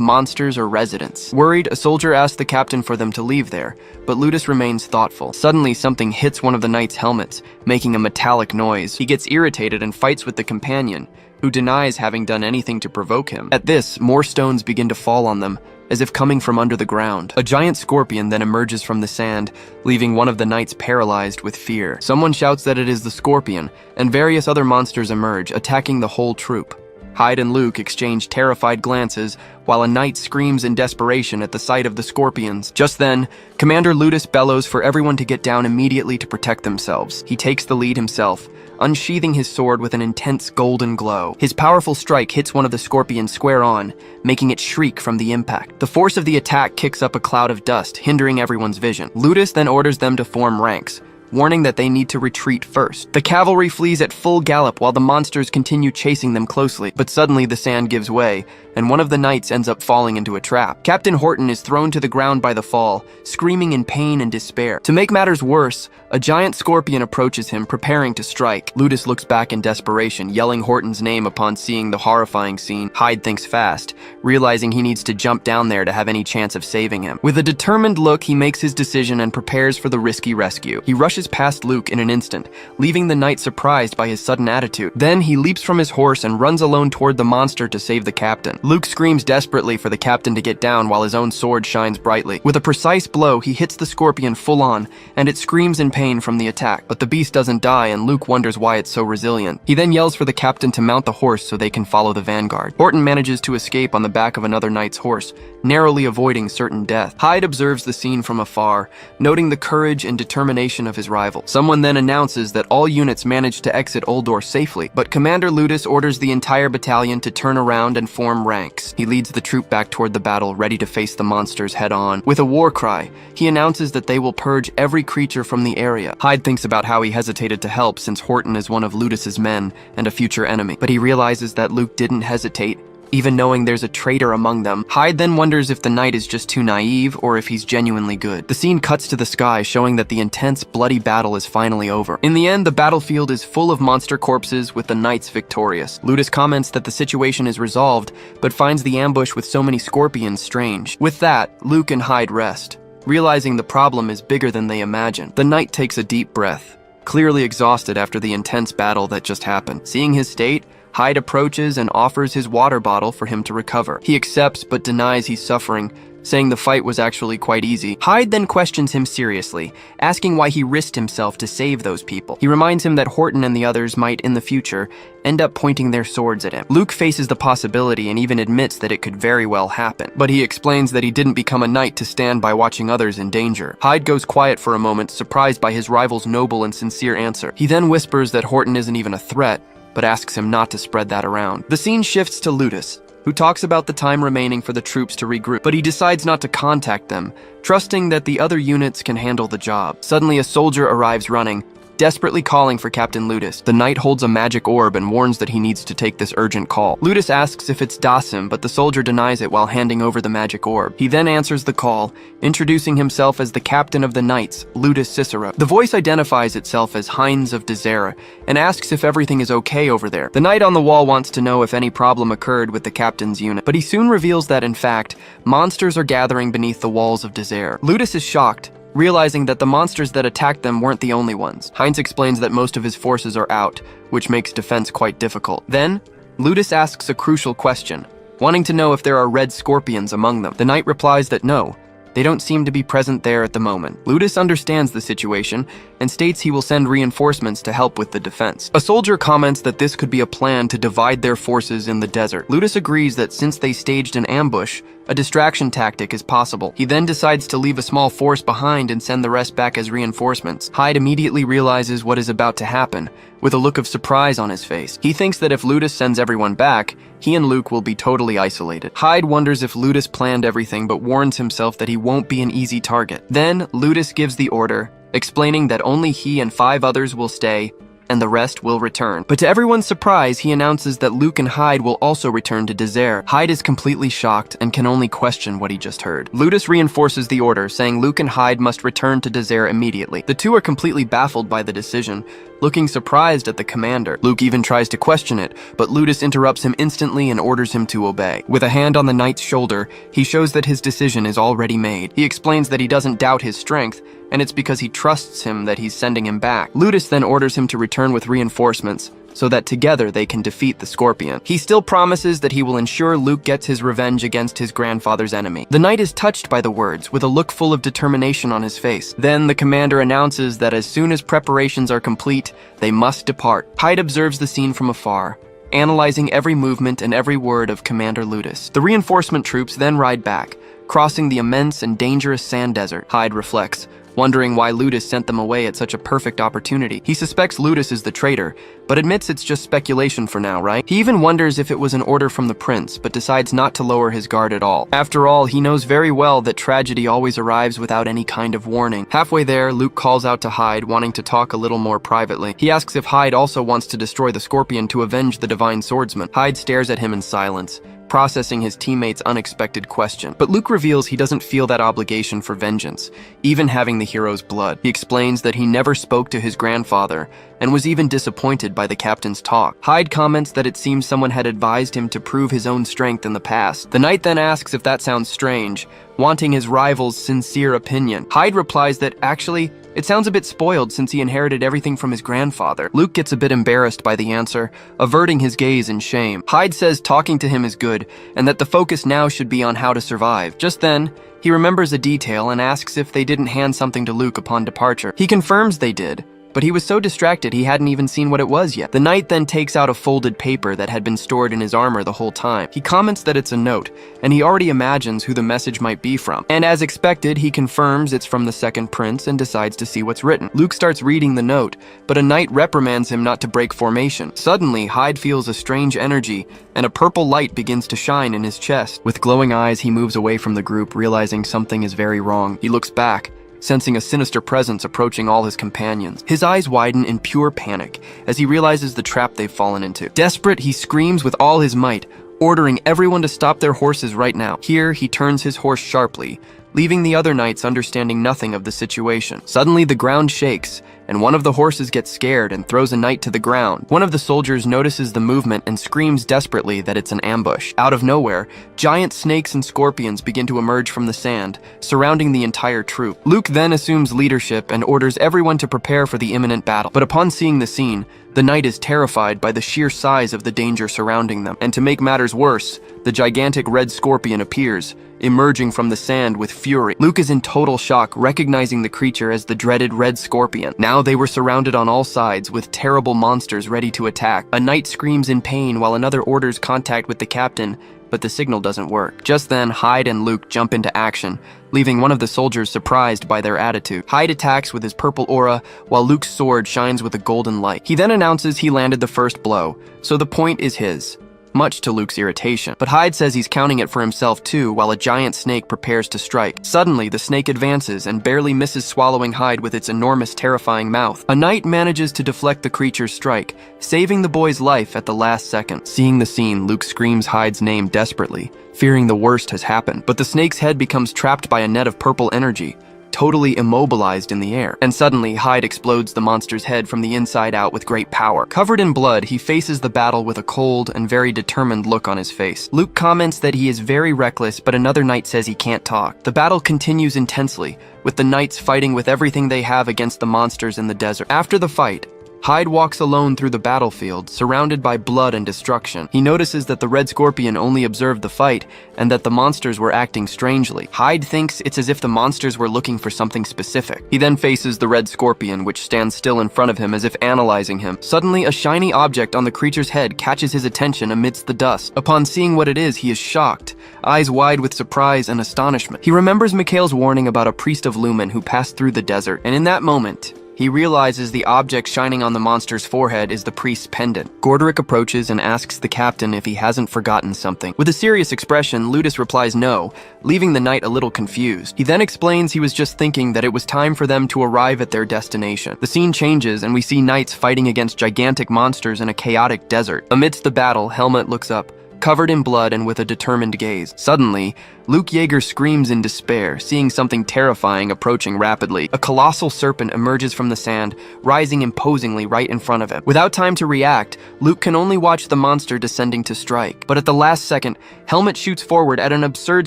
monsters or residents. Worried, a soldier asks the captain for them to leave there, but Ludus remains thoughtful. Suddenly, something hits one of the knight's helmets, making a metallic noise. He gets irritated and fights with the companion, who denies having done anything to provoke him. At this, more stones begin to fall on them, as if coming from under the ground. A giant scorpion then emerges from the sand, leaving one of the knights paralyzed with fear. Someone shouts that it is the scorpion, and various other monsters emerge, attacking the whole troop. Hyde and Luke exchange terrified glances, while a knight screams in desperation at the sight of the scorpions. Just then, Commander Ludus bellows for everyone to get down immediately to protect themselves. He takes the lead himself, unsheathing his sword with an intense golden glow. His powerful strike hits one of the scorpions square on, making it shriek from the impact. The force of the attack kicks up a cloud of dust, hindering everyone's vision. Ludus then orders them to form ranks, warning that they need to retreat first. The cavalry flees at full gallop while the monsters continue chasing them closely, but suddenly the sand gives way, and one of the knights ends up falling into a trap. Captain Horton is thrown to the ground by the fall, screaming in pain and despair. To make matters worse, a giant scorpion approaches him, preparing to strike. Ludus looks back in desperation, yelling Horton's name upon seeing the horrifying scene. Hyde thinks fast, realizing he needs to jump down there to have any chance of saving him. With a determined look, he makes his decision and prepares for the risky rescue. He rushes past Luke in an instant, leaving the knight surprised by his sudden attitude. Then he leaps from his horse and runs alone toward the monster to save the captain. Luke screams desperately for the captain to get down while his own sword shines brightly. With a precise blow, he hits the scorpion full on, and it screams in pain from the attack. But the beast doesn't die, and Luke wonders why it's so resilient. He then yells for the captain to mount the horse so they can follow the vanguard. Horton manages to escape on the back of another knight's horse, narrowly avoiding certain death. Hyde observes the scene from afar, noting the courage and determination of his rival. Someone then announces that all units managed to exit Oldor safely, but Commander Ludus orders the entire battalion to turn around and form ranks. He leads the troop back toward the battle, ready to face the monsters head-on. With a war cry, he announces that they will purge every creature from the area. Hyde thinks about how he hesitated to help since Horton is one of Ludus's men and a future enemy, but he realizes that Luke didn't hesitate, even knowing there's a traitor among them. Hyde then wonders if the knight is just too naive or if he's genuinely good. The scene cuts to the sky, showing that the intense, bloody battle is finally over. In the end, the battlefield is full of monster corpses, with the knights victorious. Ludus comments that the situation is resolved, but finds the ambush with so many scorpions strange. With that, Luke and Hyde rest, realizing the problem is bigger than they imagine. The knight takes a deep breath, clearly exhausted after the intense battle that just happened. Seeing his state, Hyde approaches and offers his water bottle for him to recover. He accepts but denies he's suffering, saying the fight was actually quite easy. Hyde then questions him seriously, asking why he risked himself to save those people. He reminds him that Horton and the others might, in the future, end up pointing their swords at him. Luke faces the possibility and even admits that it could very well happen, but he explains that he didn't become a knight to stand by watching others in danger. Hyde goes quiet for a moment, surprised by his rival's noble and sincere answer. He then whispers that Horton isn't even a threat, but asks him not to spread that around. The scene shifts to Ludus, who talks about the time remaining for the troops to regroup, but he decides not to contact them, trusting that the other units can handle the job. Suddenly, a soldier arrives running, desperately calling for Captain Ludus. The knight holds a magic orb and warns that he needs to take this urgent call. Ludus asks if it's Dasim, but the soldier denies it while handing over the magic orb. He then answers the call, introducing himself as the captain of the knights, Ludus Cicero. The voice identifies itself as Heinz of Dezera and asks if everything is okay over there. The knight on the wall wants to know if any problem occurred with the captain's unit, but he soon reveals that, in fact, monsters are gathering beneath the walls of Dezera. Ludus is shocked, realizing that the monsters that attacked them weren't the only ones. Heinz explains that most of his forces are out, which makes defense quite difficult. Then, Ludus asks a crucial question, wanting to know if there are red scorpions among them. The knight replies that no, they don't seem to be present there at the moment. Ludus understands the situation and states he will send reinforcements to help with the defense. A soldier comments that this could be a plan to divide their forces in the desert. Ludus agrees that since they staged an ambush, a distraction tactic is possible. He then decides to leave a small force behind and send the rest back as reinforcements. Hyde immediately realizes what is about to happen, with a look of surprise on his face. He thinks that if Ludus sends everyone back, he and Luke will be totally isolated. Hyde wonders if Ludus planned everything but warns himself that he won't be an easy target. Then, Ludus gives the order, explaining that only he and 5 others will stay, and the rest will return. But to everyone's surprise, he announces that Luke and Hyde will also return to Dezera. Hyde is completely shocked and can only question what he just heard. Ludus reinforces the order, saying Luke and Hyde must return to Dezera immediately. The two are completely baffled by the decision, looking surprised at the commander. Luke even tries to question it, but Ludus interrupts him instantly and orders him to obey. With a hand on the knight's shoulder, he shows that his decision is already made. He explains that he doesn't doubt his strength, and it's because he trusts him that he's sending him back. Ludus then orders him to return with reinforcements, so that together they can defeat the Scorpion. He still promises that he will ensure Luke gets his revenge against his grandfather's enemy. The knight is touched by the words, with a look full of determination on his face. Then the commander announces that as soon as preparations are complete, they must depart. Hyde observes the scene from afar, analyzing every movement and every word of Commander Ludus. The reinforcement troops then ride back, crossing the immense and dangerous sand desert. Hyde reflects, wondering why Ludus sent them away at such a perfect opportunity. He suspects Ludus is the traitor, but admits it's just speculation for now, right? He even wonders if it was an order from the prince, but decides not to lower his guard at all. After all, he knows very well that tragedy always arrives without any kind of warning. Halfway there, Luke calls out to Hyde, wanting to talk a little more privately. He asks if Hyde also wants to destroy the Scorpion to avenge the Divine Swordsman. Hyde stares at him in silence, processing his teammate's unexpected question. But Luke reveals he doesn't feel that obligation for vengeance, even having the hero's blood. He explains that he never spoke to his grandfather, and was even disappointed by the captain's talk. Hyde comments that it seems someone had advised him to prove his own strength in the past. The knight then asks if that sounds strange, wanting his rival's sincere opinion. Hyde replies that actually, it sounds a bit spoiled since he inherited everything from his grandfather. Luke gets a bit embarrassed by the answer, averting his gaze in shame. Hyde says talking to him is good, and that the focus now should be on how to survive. Just then, he remembers a detail and asks if they didn't hand something to Luke upon departure. He confirms they did, but he was so distracted he hadn't even seen what it was yet. The knight then takes out a folded paper that had been stored in his armor the whole time. He comments that it's a note, and he already imagines who the message might be from. And as expected, he confirms it's from the second prince and decides to see what's written. Luke starts reading the note, but a knight reprimands him not to break formation. Suddenly, Hyde feels a strange energy, and a purple light begins to shine in his chest. With glowing eyes, he moves away from the group, realizing something is very wrong. He looks back, sensing a sinister presence approaching all his companions. His eyes widen in pure panic as he realizes the trap they've fallen into. Desperate, he screams with all his might, ordering everyone to stop their horses right now. Here, he turns his horse sharply, leaving the other knights understanding nothing of the situation. Suddenly, the ground shakes, and one of the horses gets scared and throws a knight to the ground. One of the soldiers notices the movement and screams desperately that it's an ambush. Out of nowhere, giant snakes and scorpions begin to emerge from the sand, surrounding the entire troop. Luke then assumes leadership and orders everyone to prepare for the imminent battle. But upon seeing the scene, the knight is terrified by the sheer size of the danger surrounding them. And to make matters worse, the gigantic red scorpion appears, emerging from the sand with fury. Luke is in total shock, recognizing the creature as the dreaded red scorpion. Now they were surrounded on all sides with terrible monsters ready to attack. A knight screams in pain while another orders contact with the captain, but the signal doesn't work. Just then, Hyde and Luke jump into action, leaving one of the soldiers surprised by their attitude. Hyde attacks with his purple aura, while Luke's sword shines with a golden light. He then announces he landed the first blow, so the point is his, much to Luke's irritation. But Hyde says he's counting it for himself too, while a giant snake prepares to strike. Suddenly, the snake advances and barely misses swallowing Hyde with its enormous, terrifying mouth. A knight manages to deflect the creature's strike, saving the boy's life at the last second. Seeing the scene, Luke screams Hyde's name desperately, fearing the worst has happened. But the snake's head becomes trapped by a net of purple energy, totally immobilized in the air. And suddenly, Hyde explodes the monster's head from the inside out with great power. Covered in blood, he faces the battle with a cold and very determined look on his face. Luke comments that he is very reckless, but another knight says he can't talk. The battle continues intensely, with the knights fighting with everything they have against the monsters in the desert. After the fight, Hyde walks alone through the battlefield, surrounded by blood and destruction. He notices that the red scorpion only observed the fight, and that the monsters were acting strangely. Hyde thinks it's as if the monsters were looking for something specific. He then faces the red scorpion, which stands still in front of him as if analyzing him. Suddenly, a shiny object on the creature's head catches his attention amidst the dust. Upon seeing what it is, he is shocked, eyes wide with surprise and astonishment. He remembers Mikhail's warning about a priest of Lumen who passed through the desert, and in that moment, he realizes the object shining on the monster's forehead is the priest's pendant. Gorderick approaches and asks the captain if he hasn't forgotten something. With a serious expression, Ludus replies no, leaving the knight a little confused. He then explains he was just thinking that it was time for them to arrive at their destination. The scene changes and we see knights fighting against gigantic monsters in a chaotic desert. Amidst the battle, Helmut looks up, covered in blood and with a determined gaze. Suddenly, Luke Yeager screams in despair, seeing something terrifying approaching rapidly. A colossal serpent emerges from the sand, rising imposingly right in front of him. Without time to react, Luke can only watch the monster descending to strike. But at the last second, Helmut shoots forward at an absurd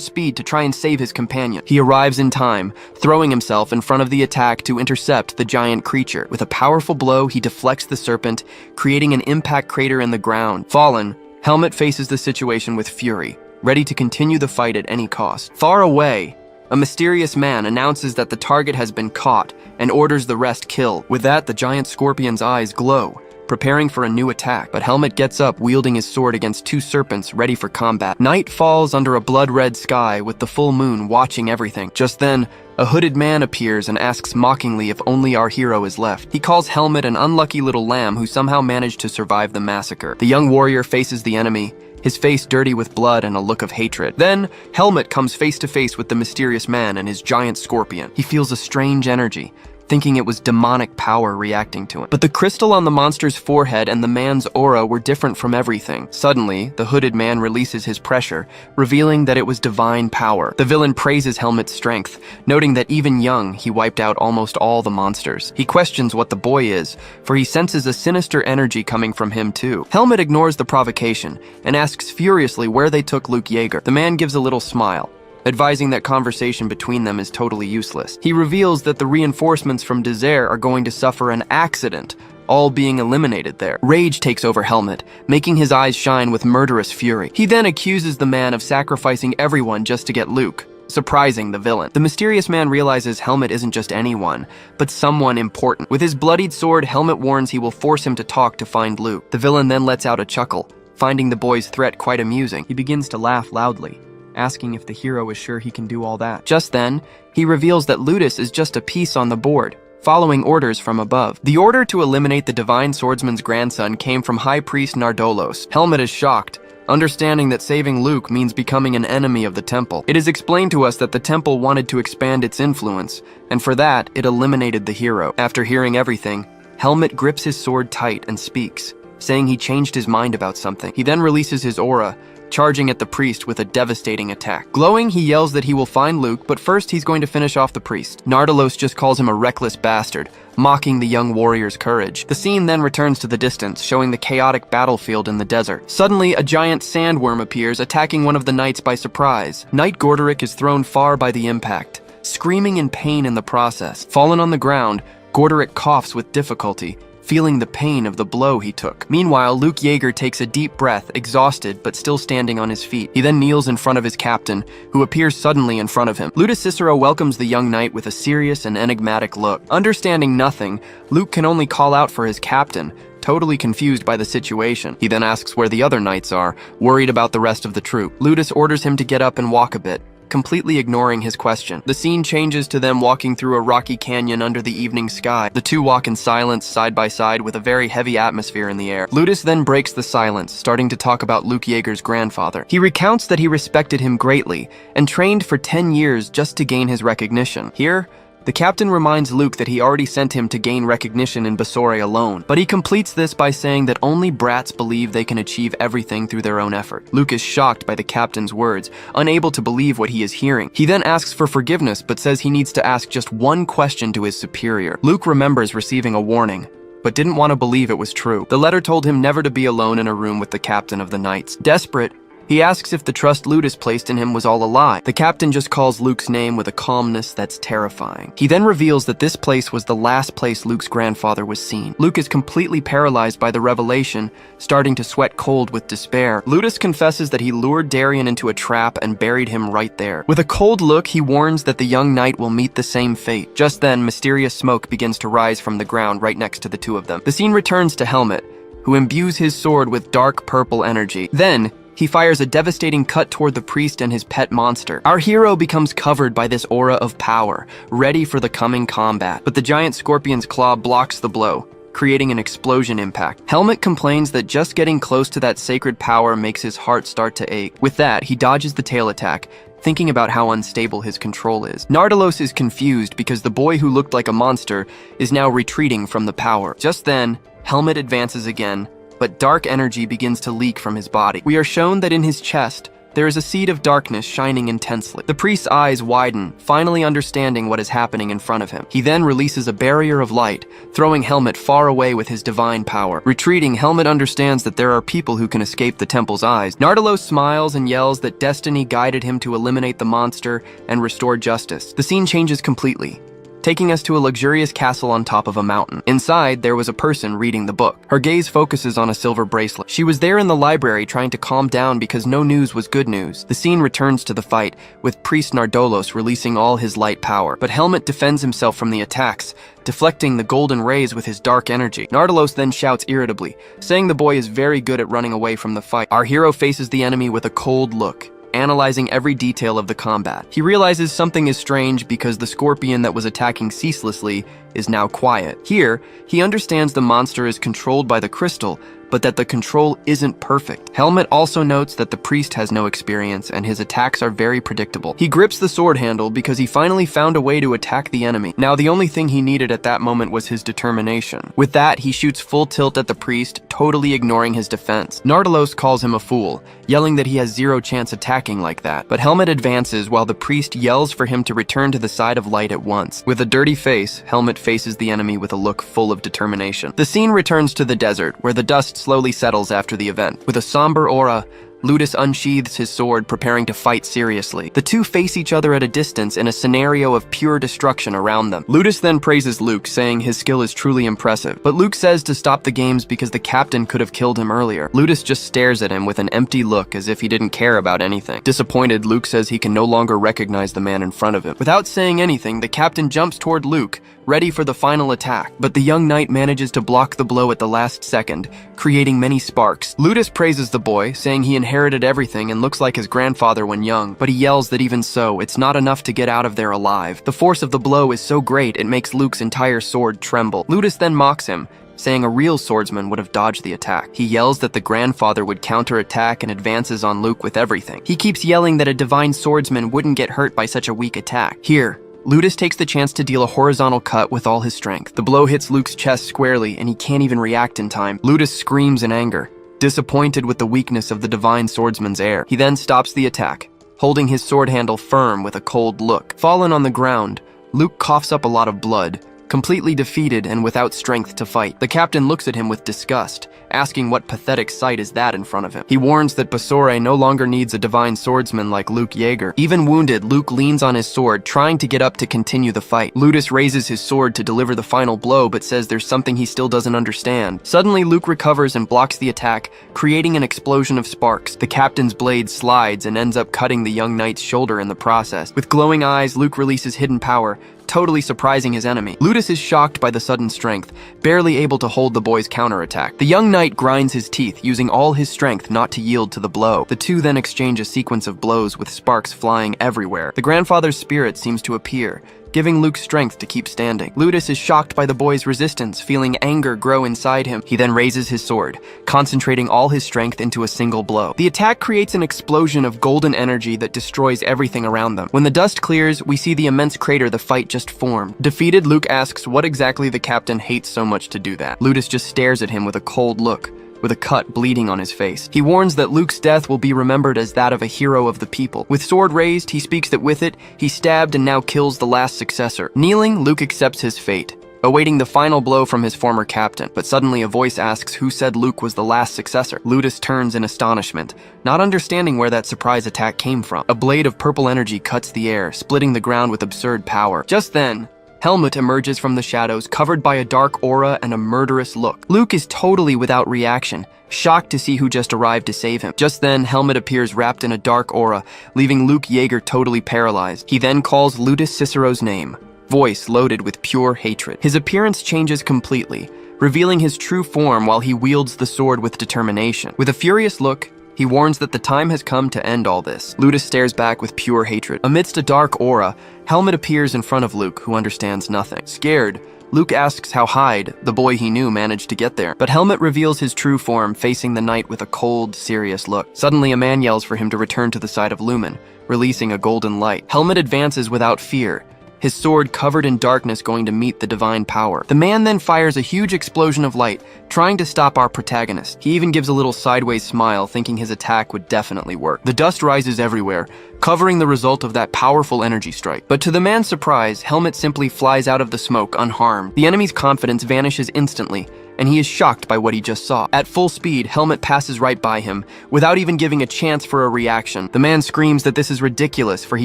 speed to try and save his companion. He arrives in time, throwing himself in front of the attack to intercept the giant creature. With a powerful blow, he deflects the serpent, creating an impact crater in the ground. Fallen, Helmut faces the situation with fury, ready to continue the fight at any cost. Far away, a mysterious man announces that the target has been caught and orders the rest killed. With that, the giant scorpion's eyes glow, preparing for a new attack. But Helmut gets up, wielding his sword against two serpents, ready for combat. Night falls under a blood-red sky with the full moon watching everything. Just then, a hooded man appears and asks mockingly if only our hero is left. He calls Helmut an unlucky little lamb who somehow managed to survive the massacre. The young warrior faces the enemy, his face dirty with blood and a look of hatred. Then, Helmut comes face to face with the mysterious man and his giant scorpion. He feels a strange energy, thinking it was demonic power reacting to him. But the crystal on the monster's forehead and the man's aura were different from everything. Suddenly, the hooded man releases his pressure, revealing that it was divine power. The villain praises Helmut's strength, noting that even young, he wiped out almost all the monsters. He questions what the boy is, for he senses a sinister energy coming from him too. Helmut ignores the provocation and asks furiously where they took Luke Yeager. The man gives a little smile, advising that conversation between them is totally useless. He reveals that the reinforcements from Desert are going to suffer an accident, all being eliminated there. Rage takes over Helmut, making his eyes shine with murderous fury. He then accuses the man of sacrificing everyone just to get Luke, surprising the villain. The mysterious man realizes Helmut isn't just anyone, but someone important. With his bloodied sword, Helmut warns he will force him to talk to find Luke. The villain then lets out a chuckle, finding the boy's threat quite amusing. He begins to laugh loudly, asking if the hero is sure he can do all that. Just then, he reveals that Ludus is just a piece on the board, following orders from above. The order to eliminate the divine swordsman's grandson came from High Priest Nardolos. Helmut is shocked, understanding that saving Luke means becoming an enemy of the temple. It is explained to us that the temple wanted to expand its influence, and for that, it eliminated the hero. After hearing everything, Helmut grips his sword tight and speaks, saying he changed his mind about something. He then releases his aura, charging at the priest with a devastating attack. Glowing, he yells that he will find Luke, but first he's going to finish off the priest. Nardolos just calls him a reckless bastard, mocking the young warrior's courage. The scene then returns to the distance, showing the chaotic battlefield in the desert. Suddenly, a giant sandworm appears, attacking one of the knights by surprise. Knight Gorderick is thrown far by the impact, screaming in pain in the process. Fallen on the ground, Gorderick coughs with difficulty, feeling the pain of the blow he took. Meanwhile, Luke Yeager takes a deep breath, exhausted but still standing on his feet. He then kneels in front of his captain, who appears suddenly in front of him. Ludus Cicero welcomes the young knight with a serious and enigmatic look. Understanding nothing, Luke can only call out for his captain, totally confused by the situation. He then asks where the other knights are, worried about the rest of the troop. Ludus orders him to get up and walk a bit, completely ignoring his question. The scene changes to them walking through a rocky canyon under the evening sky. The two walk in silence side by side with a very heavy atmosphere in the air. Ludus then breaks the silence, starting to talk about Luke Yeager's grandfather. He recounts that he respected him greatly and trained for 10 years just to gain his recognition. Here, the captain reminds Luke that he already sent him to gain recognition in Basore alone, but he completes this by saying that only brats believe they can achieve everything through their own effort. Luke is shocked by the captain's words, unable to believe what he is hearing. He then asks for forgiveness, but says he needs to ask just one question to his superior. Luke remembers receiving a warning, but didn't want to believe it was true. The letter told him never to be alone in a room with the captain of the knights. Desperate, he asks if the trust Ludus placed in him was all a lie. The captain just calls Luke's name with a calmness that's terrifying. He then reveals that this place was the last place Luke's grandfather was seen. Luke is completely paralyzed by the revelation, starting to sweat cold with despair. Ludus confesses that he lured Darian into a trap and buried him right there. With a cold look, he warns that the young knight will meet the same fate. Just then, mysterious smoke begins to rise from the ground right next to the two of them. The scene returns to Helmet, who imbues his sword with dark purple energy. Then, he fires a devastating cut toward the priest and his pet monster. Our hero becomes covered by this aura of power, ready for the coming combat. But the giant scorpion's claw blocks the blow, creating an explosion impact. Helmet complains that just getting close to that sacred power makes his heart start to ache. With that, he dodges the tail attack, thinking about how unstable his control is. Nardalos is confused because the boy who looked like a monster is now retreating from the power. Just then, Helmet advances again, but dark energy begins to leak from his body. We are shown that in his chest, there is a seed of darkness shining intensely. The priest's eyes widen, finally understanding what is happening in front of him. He then releases a barrier of light, throwing Helmet far away with his divine power. Retreating, Helmet understands that there are people who can escape the temple's eyes. Nardalos smiles and yells that destiny guided him to eliminate the monster and restore justice. The scene changes completely, taking us to a luxurious castle on top of a mountain. Inside, there was a person reading the book. Her gaze focuses on a silver bracelet. She was there in the library trying to calm down because no news was good news. The scene returns to the fight, with Priest Nardolos releasing all his light power. But Helmet defends himself from the attacks, deflecting the golden rays with his dark energy. Nardalos then shouts irritably, saying the boy is very good at running away from the fight. Our hero faces the enemy with a cold look, analyzing every detail of the combat. He realizes something is strange because the scorpion that was attacking ceaselessly is now quiet. Here, he understands the monster is controlled by the crystal, but that the control isn't perfect. Helmet also notes that the priest has no experience and his attacks are very predictable. He grips the sword handle because he finally found a way to attack the enemy. Now, the only thing he needed at that moment was his determination. With that, he shoots full tilt at the priest, totally ignoring his defense. Nardalos calls him a fool, yelling that he has zero chance attacking like that. But Helmet advances while the priest yells for him to return to the side of light at once. With a dirty face, Helmet faces the enemy with a look full of determination. The scene returns to the desert, where the dust slowly settles after the event. With a somber aura, Ludus unsheathes his sword, preparing to fight seriously. The two face each other at a distance in a scenario of pure destruction around them. Ludus then praises Luke, saying his skill is truly impressive. But Luke says to stop the games because the captain could have killed him earlier. Ludus just stares at him with an empty look as if he didn't care about anything. Disappointed, Luke says he can no longer recognize the man in front of him. Without saying anything, the captain jumps toward Luke, ready for the final attack. But the young knight manages to block the blow at the last second, creating many sparks. Ludus praises the boy, saying he inherited everything and looks like his grandfather when young, but he yells that even so, it's not enough to get out of there alive. The force of the blow is so great it makes Luke's entire sword tremble. Ludus then mocks him, saying a real swordsman would have dodged the attack. He yells that the grandfather would counterattack and advances on Luke with everything. He keeps yelling that a divine swordsman wouldn't get hurt by such a weak attack. Here, Ludus takes the chance to deal a horizontal cut with all his strength. The blow hits Luke's chest squarely, and he can't even react in time. Ludus screams in anger, disappointed with the weakness of the divine swordsman's air. He then stops the attack, holding his sword handle firm with a cold look. Fallen on the ground, Luke coughs up a lot of blood, completely defeated and without strength to fight. The captain looks at him with disgust, asking what pathetic sight is that in front of him. He warns that Basore no longer needs a divine swordsman like Luke Yeager. Even wounded, Luke leans on his sword, trying to get up to continue the fight. Ludus raises his sword to deliver the final blow, but says there's something he still doesn't understand. Suddenly, Luke recovers and blocks the attack, creating an explosion of sparks. The captain's blade slides and ends up cutting the young knight's shoulder in the process. With glowing eyes, Luke releases hidden power, totally surprising his enemy. Ludus is shocked by the sudden strength, barely able to hold the boy's counterattack. The young knight grinds his teeth, using all his strength not to yield to the blow. The two then exchange a sequence of blows with sparks flying everywhere. The grandfather's spirit seems to appear, giving Luke strength to keep standing. Ludus is shocked by the boy's resistance, feeling anger grow inside him. He then raises his sword, concentrating all his strength into a single blow. The attack creates an explosion of golden energy that destroys everything around them. When the dust clears, we see the immense crater the fight just formed. Defeated, Luke asks what exactly the captain hates so much to do that. Ludus just stares at him with a cold look, with a cut bleeding on his face. He warns that Luke's death will be remembered as that of a hero of the people. With sword raised, he speaks that with it, he stabbed and now kills the last successor. Kneeling, Luke accepts his fate, awaiting the final blow from his former captain. But suddenly a voice asks who said Luke was the last successor. Ludus turns in astonishment, not understanding where that surprise attack came from. A blade of purple energy cuts the air, splitting the ground with absurd power. Just then, Helmut emerges from the shadows, covered by a dark aura and a murderous look. Luke is totally without reaction, shocked to see who just arrived to save him. Just then, Helmut appears wrapped in a dark aura, leaving Luke Yeager totally paralyzed. He then calls Ludus Cicero's name, voice loaded with pure hatred. His appearance changes completely, revealing his true form while he wields the sword with determination. With a furious look, he warns that the time has come to end all this. Ludus stares back with pure hatred. Amidst a dark aura, Helmut appears in front of Luke, who understands nothing. Scared, Luke asks how Hyde, the boy he knew, managed to get there. But Helmut reveals his true form, facing the knight with a cold, serious look. Suddenly, a man yells for him to return to the side of Lumen, releasing a golden light. Helmut advances without fear, his sword covered in darkness going to meet the divine power. The man then fires a huge explosion of light, trying to stop our protagonist. He even gives a little sideways smile, thinking his attack would definitely work. The dust rises everywhere, covering the result of that powerful energy strike. But to the man's surprise, Helmut simply flies out of the smoke unharmed. The enemy's confidence vanishes instantly, and he is shocked by what he just saw. At full speed, Helmut passes right by him, without even giving a chance for a reaction. The man screams that this is ridiculous, for he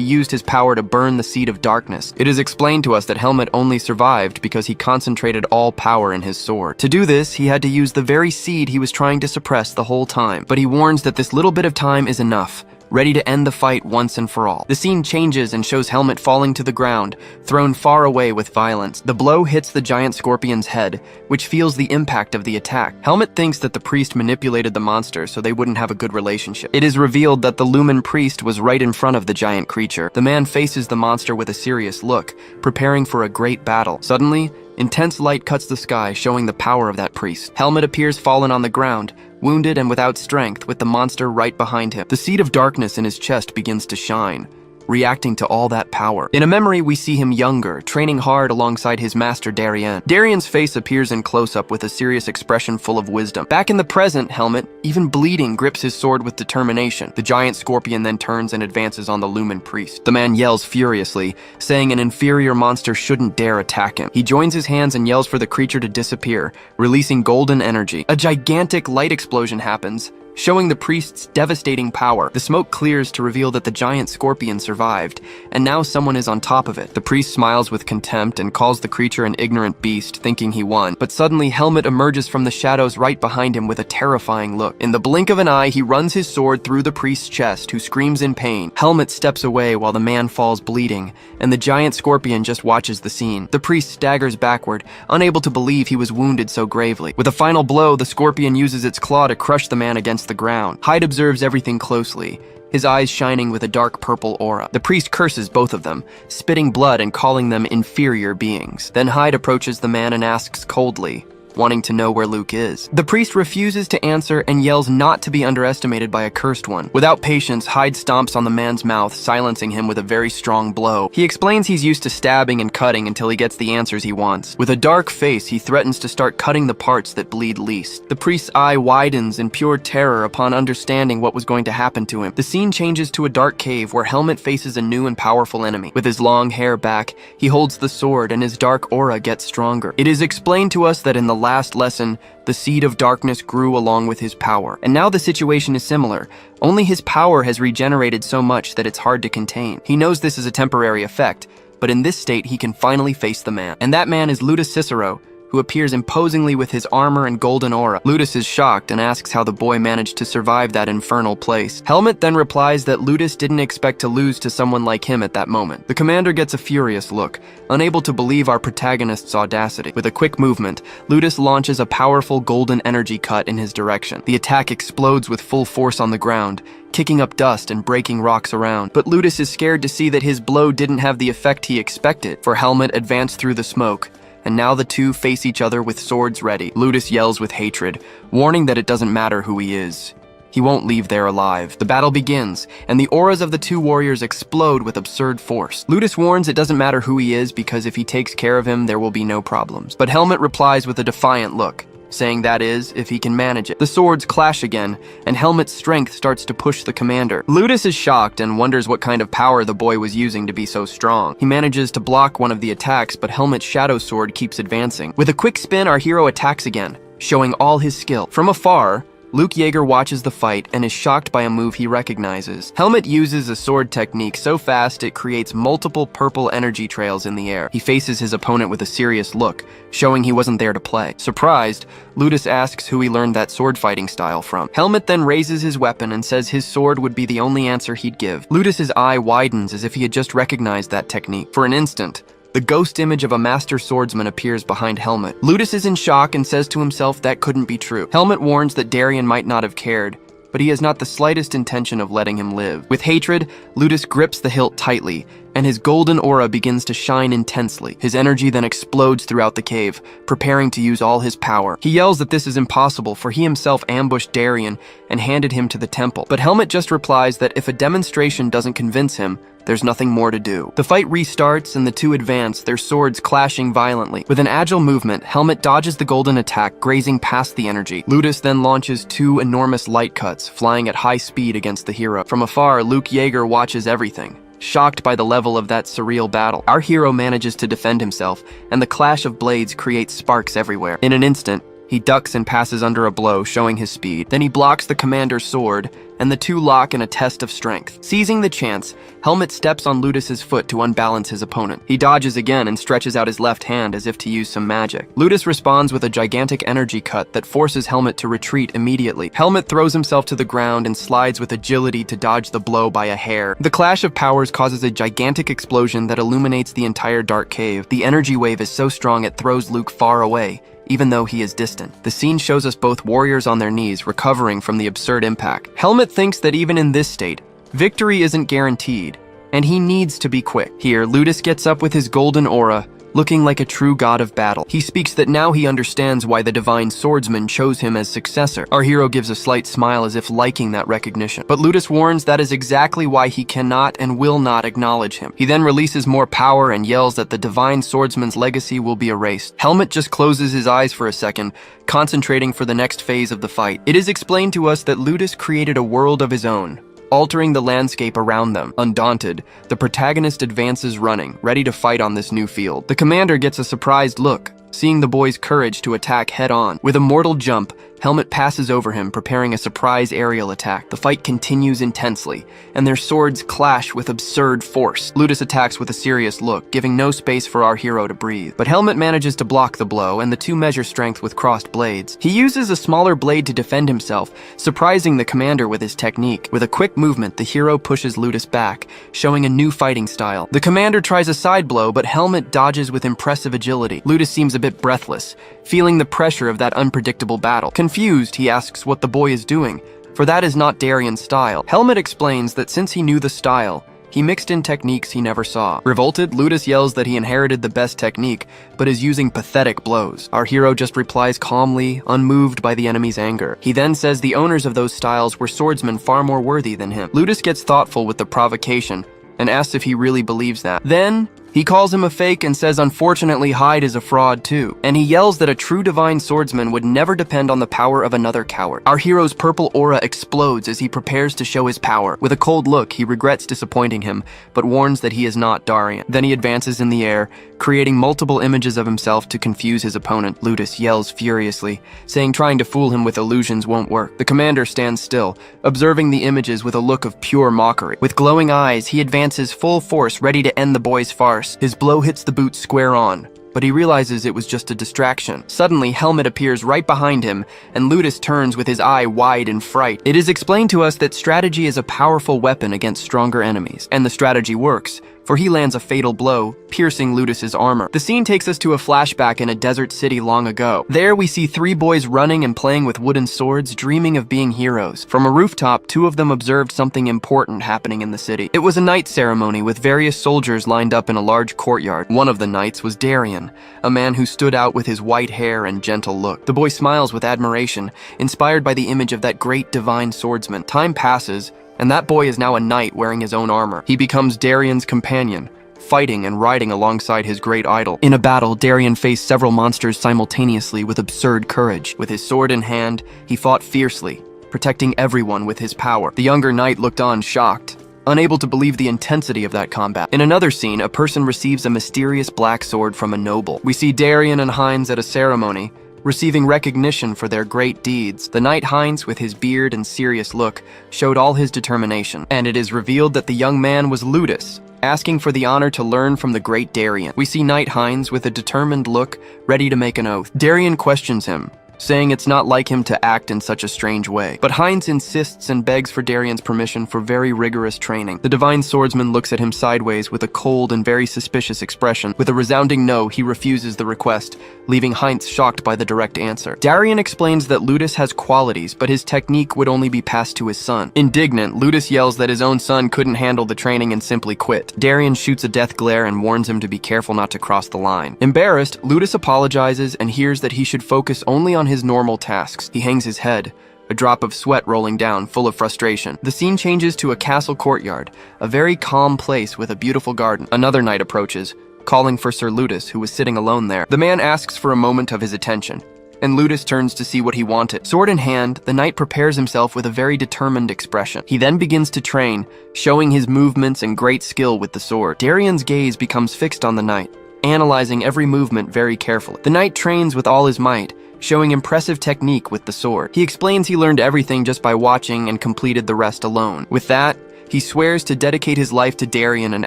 used his power to burn the seed of darkness. It is explained to us that Helmut only survived because he concentrated all power in his sword. To do this, he had to use the very seed he was trying to suppress the whole time. But he warns that this little bit of time is enough, ready to end the fight once and for all. The scene changes and shows Helmut falling to the ground, thrown far away with violence. The blow hits the giant scorpion's head, which feels the impact of the attack. Helmut thinks that the priest manipulated the monster so they wouldn't have a good relationship. It is revealed that the Lumen priest was right in front of the giant creature. The man faces the monster with a serious look, preparing for a great battle. Suddenly, intense light cuts the sky, showing the power of that priest. Helmut appears fallen on the ground, wounded and without strength, with the monster right behind him. The seed of darkness in his chest begins to shine, reacting to all that power. In a memory, we see him younger, training hard alongside his master Darien. Darien's face appears in close-up with a serious expression full of wisdom. Back in the present, Helmut, even bleeding, grips his sword with determination. The giant scorpion then turns and advances on the Lumen priest. The man yells furiously, saying an inferior monster shouldn't dare attack him. He joins his hands and yells for the creature to disappear, releasing golden energy. A gigantic light explosion happens, showing the priest's devastating power. The smoke clears to reveal that the giant scorpion survived, and now someone is on top of it. The priest smiles with contempt and calls the creature an ignorant beast, thinking he won. But suddenly, Helmut emerges from the shadows right behind him with a terrifying look. In the blink of an eye, he runs his sword through the priest's chest, who screams in pain. Helmut steps away while the man falls bleeding, and the giant scorpion just watches the scene. The priest staggers backward, unable to believe he was wounded so gravely. With a final blow, the scorpion uses its claw to crush the man against the ground. Hyde observes everything closely, his eyes shining with a dark purple aura. The priest curses both of them, spitting blood and calling them inferior beings. Then Hyde approaches the man and asks coldly, wanting to know where Luke is. The priest refuses to answer and yells not to be underestimated by a cursed one. Without patience, Hyde stomps on the man's mouth, silencing him with a very strong blow. He explains he's used to stabbing and cutting until he gets the answers he wants. With a dark face, he threatens to start cutting the parts that bleed least. The priest's eye widens in pure terror upon understanding what was going to happen to him. The scene changes to a dark cave where Helmut faces a new and powerful enemy. With his long hair back, he holds the sword and his dark aura gets stronger. It is explained to us that in the last lesson, the seed of darkness grew along with his power. And now the situation is similar, only his power has regenerated so much that it's hard to contain. He knows this is a temporary effect, but in this state he can finally face the man. And that man is Ludus Cicero, who appears imposingly with his armor and golden aura. Ludus is shocked and asks how the boy managed to survive that infernal place. Helmut then replies that Ludus didn't expect to lose to someone like him at that moment. The commander gets a furious look, unable to believe our protagonist's audacity. With a quick movement, Ludus launches a powerful golden energy cut in his direction. The attack explodes with full force on the ground, kicking up dust and breaking rocks around. But Ludus is scared to see that his blow didn't have the effect he expected, for Helmut advanced through the smoke, and now the two face each other with swords ready. Ludus yells with hatred, warning that it doesn't matter who he is. He won't leave there alive. The battle begins, and the auras of the two warriors explode with absurd force. Ludus warns it doesn't matter who he is because if he takes care of him, there will be no problems. But Helmut replies with a defiant look, saying that is, if he can manage it. The swords clash again, and Helmut's strength starts to push the commander. Ludus is shocked and wonders what kind of power the boy was using to be so strong. He manages to block one of the attacks, but Helmut's shadow sword keeps advancing. With a quick spin, our hero attacks again, showing all his skill. From afar, Luke Yeager watches the fight and is shocked by a move he recognizes. Helmut uses a sword technique so fast it creates multiple purple energy trails in the air. He faces his opponent with a serious look, showing he wasn't there to play. Surprised, Ludus asks who he learned that sword fighting style from. Helmut then raises his weapon and says his sword would be the only answer he'd give. Ludus's eye widens as if he had just recognized that technique. For an instant, the ghost image of a master swordsman appears behind Helmut. Ludus is in shock and says to himself that couldn't be true. Helmut warns that Darien might not have cared, but he has not the slightest intention of letting him live. With hatred, Ludus grips the hilt tightly, and his golden aura begins to shine intensely. His energy then explodes throughout the cave, preparing to use all his power. He yells that this is impossible, for he himself ambushed Darien and handed him to the temple. But Helmut just replies that if a demonstration doesn't convince him, there's nothing more to do. The fight restarts and the two advance, their swords clashing violently. With an agile movement, Helmut dodges the golden attack, grazing past the energy. Ludus then launches two enormous light cuts, flying at high speed against the hero. From afar, Luke Yeager watches everything, shocked by the level of that surreal battle. Our hero manages to defend himself, and the clash of blades creates sparks everywhere. In an instant, he ducks and passes under a blow, showing his speed. Then he blocks the commander's sword, and the two lock in a test of strength. Seizing the chance, Helmut steps on Ludus's foot to unbalance his opponent. He dodges again and stretches out his left hand as if to use some magic. Ludus responds with a gigantic energy cut that forces Helmut to retreat immediately. Helmut throws himself to the ground and slides with agility to dodge the blow by a hair. The clash of powers causes a gigantic explosion that illuminates the entire dark cave. The energy wave is so strong it throws Luke far away, even though he is distant. The scene shows us both warriors on their knees, recovering from the absurd impact. Helmut thinks that even in this state, victory isn't guaranteed, and he needs to be quick. Here, Ludus gets up with his golden aura, looking like a true god of battle. He speaks that now he understands why the divine swordsman chose him as successor. Our hero gives a slight smile as if liking that recognition. But Ludus warns that is exactly why he cannot and will not acknowledge him. He then releases more power and yells that the divine swordsman's legacy will be erased. Helmut just closes his eyes for a second, concentrating for the next phase of the fight. It is explained to us that Ludus created a world of his own, altering the landscape around them. Undaunted, the protagonist advances running, ready to fight on this new field. The commander gets a surprised look, seeing the boy's courage to attack head-on. With a mortal jump, Helmut passes over him, preparing a surprise aerial attack. The fight continues intensely, and their swords clash with absurd force. Ludus attacks with a serious look, giving no space for our hero to breathe. But Helmut manages to block the blow, and the two measure strength with crossed blades. He uses a smaller blade to defend himself, surprising the commander with his technique. With a quick movement, the hero pushes Ludus back, showing a new fighting style. The commander tries a side blow, but Helmut dodges with impressive agility. Ludus seems a bit breathless, feeling the pressure of that unpredictable battle. Confused, he asks what the boy is doing, for that is not Darien's style. Helmut explains that since he knew the style, He mixed in techniques he never saw. Revolted, Ludus yells that he inherited the best technique, but is using pathetic blows. Our hero just replies calmly, unmoved by the enemy's anger. He then says the owners of those styles were swordsmen far more worthy than him. Ludus gets thoughtful with the provocation and asks if he really believes that. Then, he calls him a fake and says unfortunately Hyde is a fraud too. And he yells that a true divine swordsman would never depend on the power of another coward. Our hero's purple aura explodes as he prepares to show his power. With a cold look, he regrets disappointing him, but warns that he is not Darian. Then he advances in the air, creating multiple images of himself to confuse his opponent. Ludus yells furiously, saying trying to fool him with illusions won't work. The commander stands still, observing the images with a look of pure mockery. With glowing eyes, he advances full force, ready to end the boy's farce. His blow hits the boot square on, but he realizes it was just a distraction. Suddenly, Helmet appears right behind him, and Ludus turns with his eye wide in fright. It is explained to us that strategy is a powerful weapon against stronger enemies, and the strategy works, for he lands a fatal blow, piercing Ludus's armor. The scene takes us to a flashback in a desert city long ago. There we see three boys running and playing with wooden swords, dreaming of being heroes. From a rooftop, two of them observed something important happening in the city. It was a knight ceremony with various soldiers lined up in a large courtyard. One of the knights was Darian, a man who stood out with his white hair and gentle look. The boy smiles with admiration, inspired by the image of that great divine swordsman. Time passes, and that boy is now a knight wearing his own armor. He becomes Darian's companion, fighting and riding alongside his great idol. In a battle, Darian faced several monsters simultaneously with absurd courage. With his sword in hand, he fought fiercely, protecting everyone with his power. The younger knight looked on shocked, unable to believe the intensity of that combat. In another scene, a person receives a mysterious black sword from a noble. We see Darian and Heinz at a ceremony, receiving recognition for their great deeds. The knight Heinz, with his beard and serious look, showed all his determination, and it is revealed that the young man was Ludus, asking for the honor to learn from the great Darian. We see Knight Heinz with a determined look, ready to make an oath. Darian questions him, saying it's not like him to act in such a strange way. But Heinz insists and begs for Darian's permission for very rigorous training. The divine swordsman looks at him sideways with a cold and very suspicious expression. With a resounding no, he refuses the request, leaving Heinz shocked by the direct answer. Darian explains that Ludus has qualities, but his technique would only be passed to his son. Indignant, Ludus yells that his own son couldn't handle the training and simply quit. Darian shoots a death glare and warns him to be careful not to cross the line. Embarrassed, Ludus apologizes and hears that he should focus only on his normal tasks. He hangs his head, a drop of sweat rolling down, full of frustration. The scene changes to a castle courtyard, a very calm place with a beautiful garden. Another knight approaches, calling for Sir Ludus, who was sitting alone there. The man asks for a moment of his attention, and Ludus turns to see what he wanted. Sword in hand, the knight prepares himself with a very determined expression. He then begins to train, showing his movements and great skill with the sword. Darian's gaze becomes fixed on the knight, analyzing every movement very carefully. The knight trains with all his might, showing impressive technique with the sword. He explains he learned everything just by watching and completed the rest alone. With that, he swears to dedicate his life to Darian and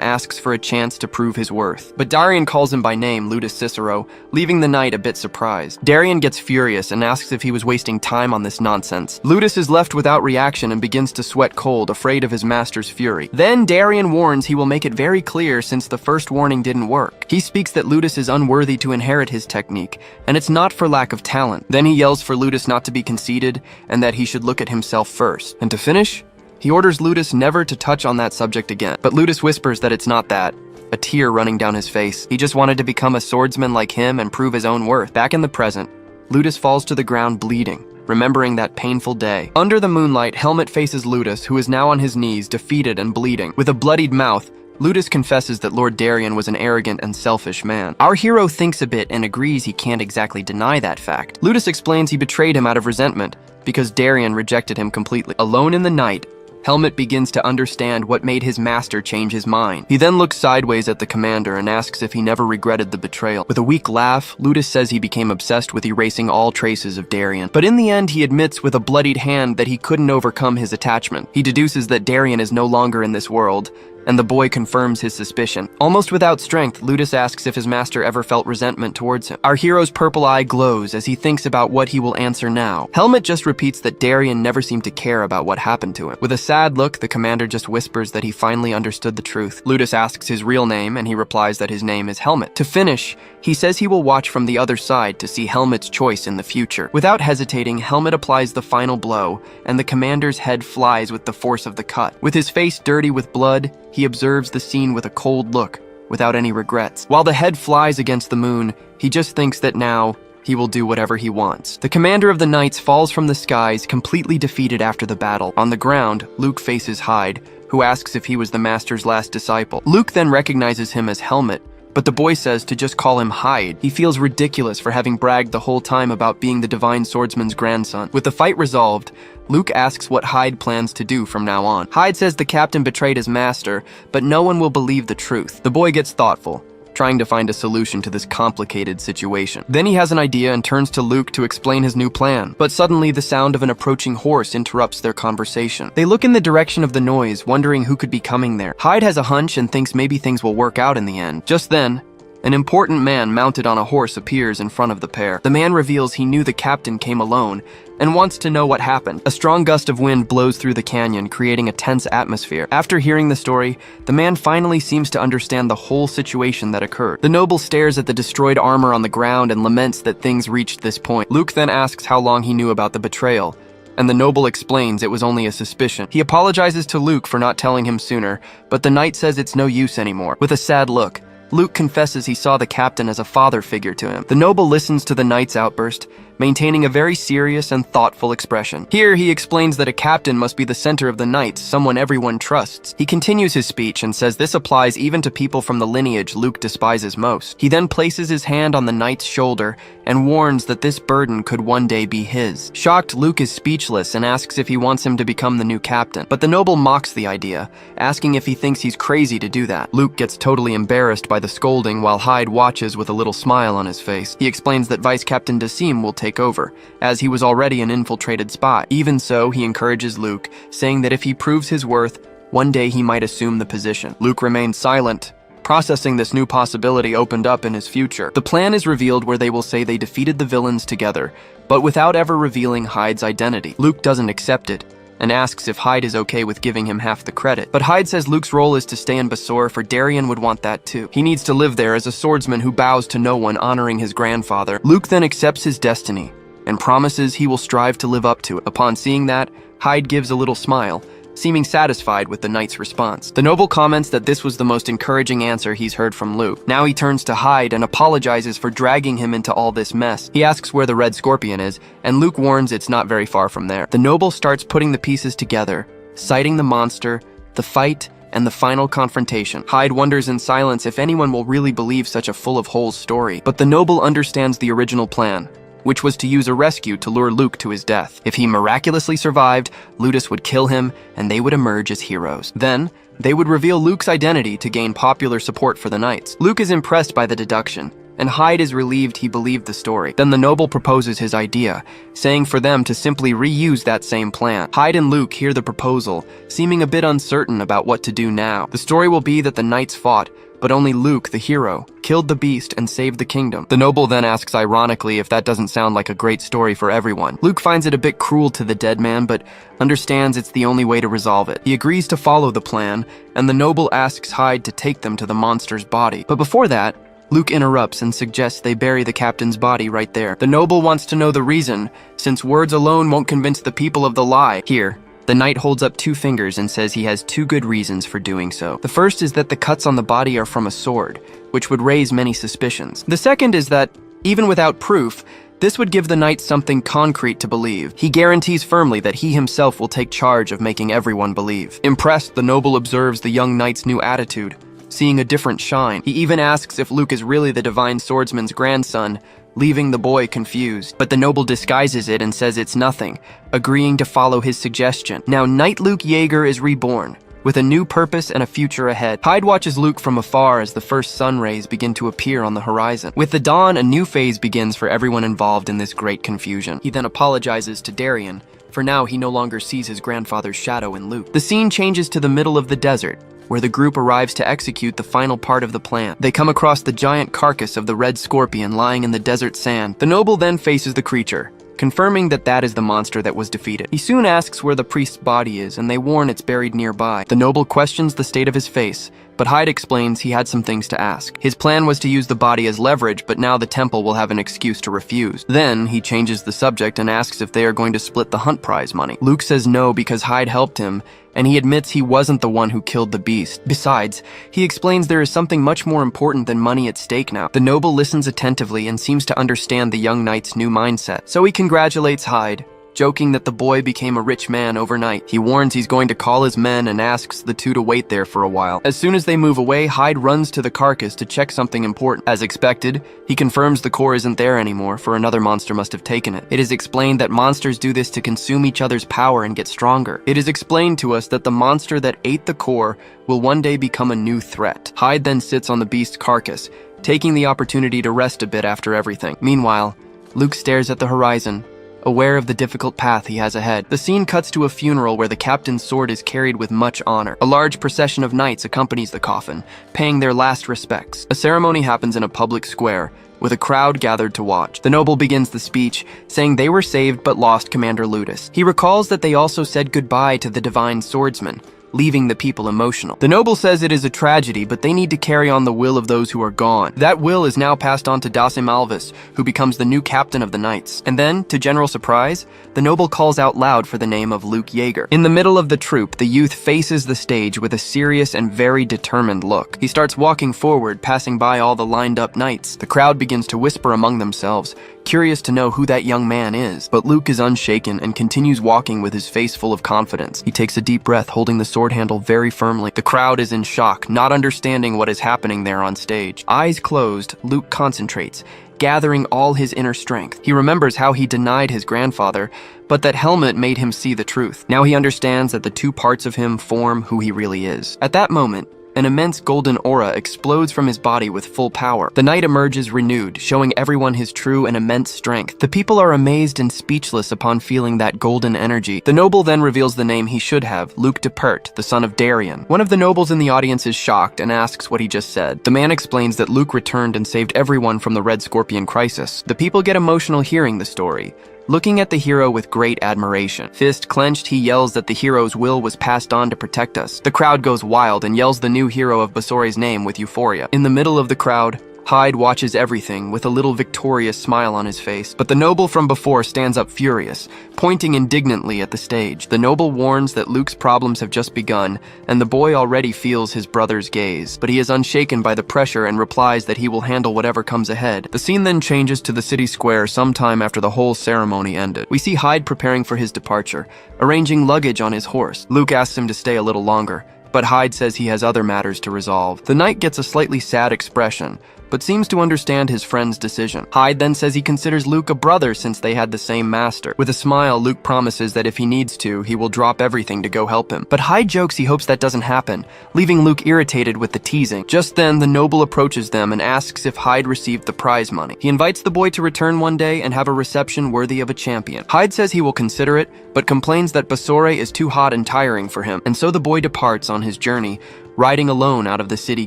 asks for a chance to prove his worth. But Darian calls him by name, Ludus Cicero, leaving the knight a bit surprised. Darian gets furious and asks if he was wasting time on this nonsense. Ludus is left without reaction and begins to sweat cold, afraid of his master's fury. Then Darian warns he will make it very clear since the first warning didn't work. He speaks that Ludus is unworthy to inherit his technique, and it's not for lack of talent. Then he yells for Ludus not to be conceited and that he should look at himself first. And to finish, he orders Ludus never to touch on that subject again. But Ludus whispers that it's not that, a tear running down his face. He just wanted to become a swordsman like him and prove his own worth. Back in the present, Ludus falls to the ground bleeding, remembering that painful day. Under the moonlight, Helmet faces Ludus, who is now on his knees, defeated and bleeding. With a bloodied mouth, Ludus confesses that Lord Darian was an arrogant and selfish man. Our hero thinks a bit and agrees he can't exactly deny that fact. Ludus explains he betrayed him out of resentment because Darian rejected him completely. Alone in the night, Helmet begins to understand what made his master change his mind. He then looks sideways at the commander and asks if he never regretted the betrayal. With a weak laugh, Ludus says he became obsessed with erasing all traces of Darian. But in the end, he admits with a bloodied hand that he couldn't overcome his attachment. He deduces that Darian is no longer in this world, and the boy confirms his suspicion. Almost without strength, Ludus asks if his master ever felt resentment towards him. Our hero's purple eye glows as he thinks about what he will answer now. Helmet just repeats that Darian never seemed to care about what happened to him. With a sad look, the commander just whispers that he finally understood the truth. Ludus asks his real name, and he replies that his name is Helmet. To finish, he says he will watch from the other side to see Helmet's choice in the future. Without hesitating, Helmet applies the final blow, and the commander's head flies with the force of the cut. With his face dirty with blood, he observes the scene with a cold look, without any regrets. While the head flies against the moon, he just thinks that now he will do whatever he wants. The commander of the knights falls from the skies, completely defeated after the battle. On the ground, Luke faces Hyde, who asks if he was the master's last disciple. Luke then recognizes him as Helmet, but the boy says to just call him Hyde. He feels ridiculous for having bragged the whole time about being the divine swordsman's grandson. With the fight resolved, Luke asks what Hyde plans to do from now on. Hyde says the captain betrayed his master, but no one will believe the truth. The boy gets thoughtful, trying to find a solution to this complicated situation. Then he has an idea and turns to Luke to explain his new plan. But suddenly the sound of an approaching horse interrupts their conversation. They look in the direction of the noise, wondering who could be coming there. Hyde has a hunch and thinks maybe things will work out in the end. Just then, an important man mounted on a horse appears in front of the pair. The man reveals he knew the captain came alone and wants to know what happened. A strong gust of wind blows through the canyon, creating a tense atmosphere. After hearing the story, the man finally seems to understand the whole situation that occurred. The noble stares at the destroyed armor on the ground and laments that things reached this point. Luke then asks how long he knew about the betrayal, and the noble explains it was only a suspicion. He apologizes to Luke for not telling him sooner, but the knight says it's no use anymore. With a sad look, Luke confesses he saw the captain as a father figure to him. The noble listens to the knight's outburst, maintaining a very serious and thoughtful expression. Here, he explains that a captain must be the center of the knights, someone everyone trusts. He continues his speech and says this applies even to people from the lineage Luke despises most. He then places his hand on the knight's shoulder and warns that this burden could one day be his. Shocked, Luke is speechless and asks if he wants him to become the new captain. But the noble mocks the idea, asking if he thinks he's crazy to do that. Luke gets totally embarrassed by the scolding while Hyde watches with a little smile on his face. He explains that Vice Captain Dasim will take over, as he was already an infiltrated spy. Even so, he encourages Luke, saying that if he proves his worth, one day he might assume the position. Luke remains silent, processing this new possibility opened up in his future. The plan is revealed where they will say they defeated the villains together, but without ever revealing Hyde's identity. Luke doesn't accept it, and asks if Hyde is okay with giving him half the credit. But Hyde says Luke's role is to stay in Basor, for Darien would want that too. He needs to live there as a swordsman who bows to no one, honoring his grandfather. Luke then accepts his destiny and promises he will strive to live up to it. Upon seeing that, Hyde gives a little smile, seeming satisfied with the knight's response. The noble comments that this was the most encouraging answer he's heard from Luke. Now he turns to Hyde and apologizes for dragging him into all this mess. He asks where the Red Scorpion is, and Luke warns it's not very far from there. The noble starts putting the pieces together, citing the monster, the fight, and the final confrontation. Hyde wonders in silence if anyone will really believe such a full-of-holes story, but the noble understands the original plan, which was to use a rescue to lure Luke to his death. If he miraculously survived, Ludus would kill him, and they would emerge as heroes. Then, they would reveal Luke's identity to gain popular support for the knights. Luke is impressed by the deduction, and Hyde is relieved he believed the story. Then the noble proposes his idea, saying for them to simply reuse that same plan. Hyde and Luke hear the proposal, seeming a bit uncertain about what to do now. The story will be that the knights fought, but only Luke, the hero, killed the beast and saved the kingdom. The noble then asks ironically if that doesn't sound like a great story for everyone. Luke finds it a bit cruel to the dead man, but understands it's the only way to resolve it. He agrees to follow the plan, and the noble asks Hyde to take them to the monster's body. But before that, Luke interrupts and suggests they bury the captain's body right there. The noble wants to know the reason, since words alone won't convince the people of the lie. Here, the knight holds up 2 fingers and says he has 2 good reasons for doing so. The first is that the cuts on the body are from a sword, which would raise many suspicions. The second is that, even without proof, this would give the knight something concrete to believe. He guarantees firmly that he himself will take charge of making everyone believe. Impressed, the noble observes the young knight's new attitude, seeing a different shine. He even asks if Luke is really the divine swordsman's grandson, leaving the boy confused. But the noble disguises it and says it's nothing, agreeing to follow his suggestion. Now Knight Luke Yeager is reborn, with a new purpose and a future ahead. Hyde watches Luke from afar as the first sun rays begin to appear on the horizon. With the dawn, a new phase begins for everyone involved in this great confusion. He then apologizes to Darien, for now he no longer sees his grandfather's shadow in Luke. The scene changes to the middle of the desert, where the group arrives to execute the final part of the plan. They come across the giant carcass of the red scorpion lying in the desert sand. The noble then faces the creature, confirming that that is the monster that was defeated. He soon asks where the priest's body is, and they warn it's buried nearby. The noble questions the state of his face, but Hyde explains he had some things to ask. His plan was to use the body as leverage, but now the temple will have an excuse to refuse. Then, he changes the subject and asks if they are going to split the hunt prize money. Luke says no because Hyde helped him, and he admits he wasn't the one who killed the beast. Besides, he explains there is something much more important than money at stake now. The noble listens attentively and seems to understand the young knight's new mindset. So he congratulates Hyde, joking that the boy became a rich man overnight. He warns he's going to call his men and asks the two to wait there for a while. As soon as they move away, Hyde runs to the carcass to check something important. As expected, he confirms the core isn't there anymore, for another monster must have taken it. It is explained that monsters do this to consume each other's power and get stronger. It is explained to us that the monster that ate the core will one day become a new threat. Hyde then sits on the beast's carcass, taking the opportunity to rest a bit after everything. Meanwhile, Luke stares at the horizon, aware of the difficult path he has ahead. The scene cuts to a funeral where the captain's sword is carried with much honor. A large procession of knights accompanies the coffin, paying their last respects. A ceremony happens in a public square, with a crowd gathered to watch. The noble begins the speech, saying they were saved but lost Commander Ludus. He recalls that they also said goodbye to the divine swordsman, leaving the people emotional. The noble says it is a tragedy, but they need to carry on the will of those who are gone. That will is now passed on to Dasim Alvis, who becomes the new captain of the knights. And then, to general surprise, the noble calls out loud for the name of Luke Yeager. In the middle of the troop, the youth faces the stage with a serious and very determined look. He starts walking forward, passing by all the lined-up knights. The crowd begins to whisper among themselves, curious to know who that young man is. But Luke is unshaken and continues walking with his face full of confidence. He takes a deep breath, holding the sword handle very firmly. The crowd is in shock, not understanding what is happening there on stage. Eyes closed, Luke concentrates, gathering all his inner strength. He remembers how he denied his grandfather, but that helmet made him see the truth. Now he understands that the two parts of him form who he really is. At that moment, an immense golden aura explodes from his body with full power. The knight emerges renewed, showing everyone his true and immense strength. The people are amazed and speechless upon feeling that golden energy. The noble then reveals the name he should have, Luke Depert, the son of Darian. One of the nobles in the audience is shocked and asks what he just said. The man explains that Luke returned and saved everyone from the Red Scorpion crisis. The people get emotional hearing the story, looking at the hero with great admiration. Fist clenched, he yells that the hero's will was passed on to protect us. The crowd goes wild and yells the new hero of Basore's name with euphoria. In the middle of the crowd, Hyde watches everything with a little victorious smile on his face, but the noble from before stands up furious, pointing indignantly at the stage. The noble warns that Luke's problems have just begun, and the boy already feels his brother's gaze, but he is unshaken by the pressure and replies that he will handle whatever comes ahead. The scene then changes to the city square sometime after the whole ceremony ended. We see Hyde preparing for his departure, arranging luggage on his horse. Luke asks him to stay a little longer, but Hyde says he has other matters to resolve. The knight gets a slightly sad expression, but seems to understand his friend's decision. Hyde then says he considers Luke a brother since they had the same master. With a smile, Luke promises that if he needs to, he will drop everything to go help him. But Hyde jokes he hopes that doesn't happen, leaving Luke irritated with the teasing. Just then, the noble approaches them and asks if Hyde received the prize money. He invites the boy to return one day and have a reception worthy of a champion. Hyde says he will consider it, but complains that Basore is too hot and tiring for him, and so the boy departs on his journey, riding alone out of the city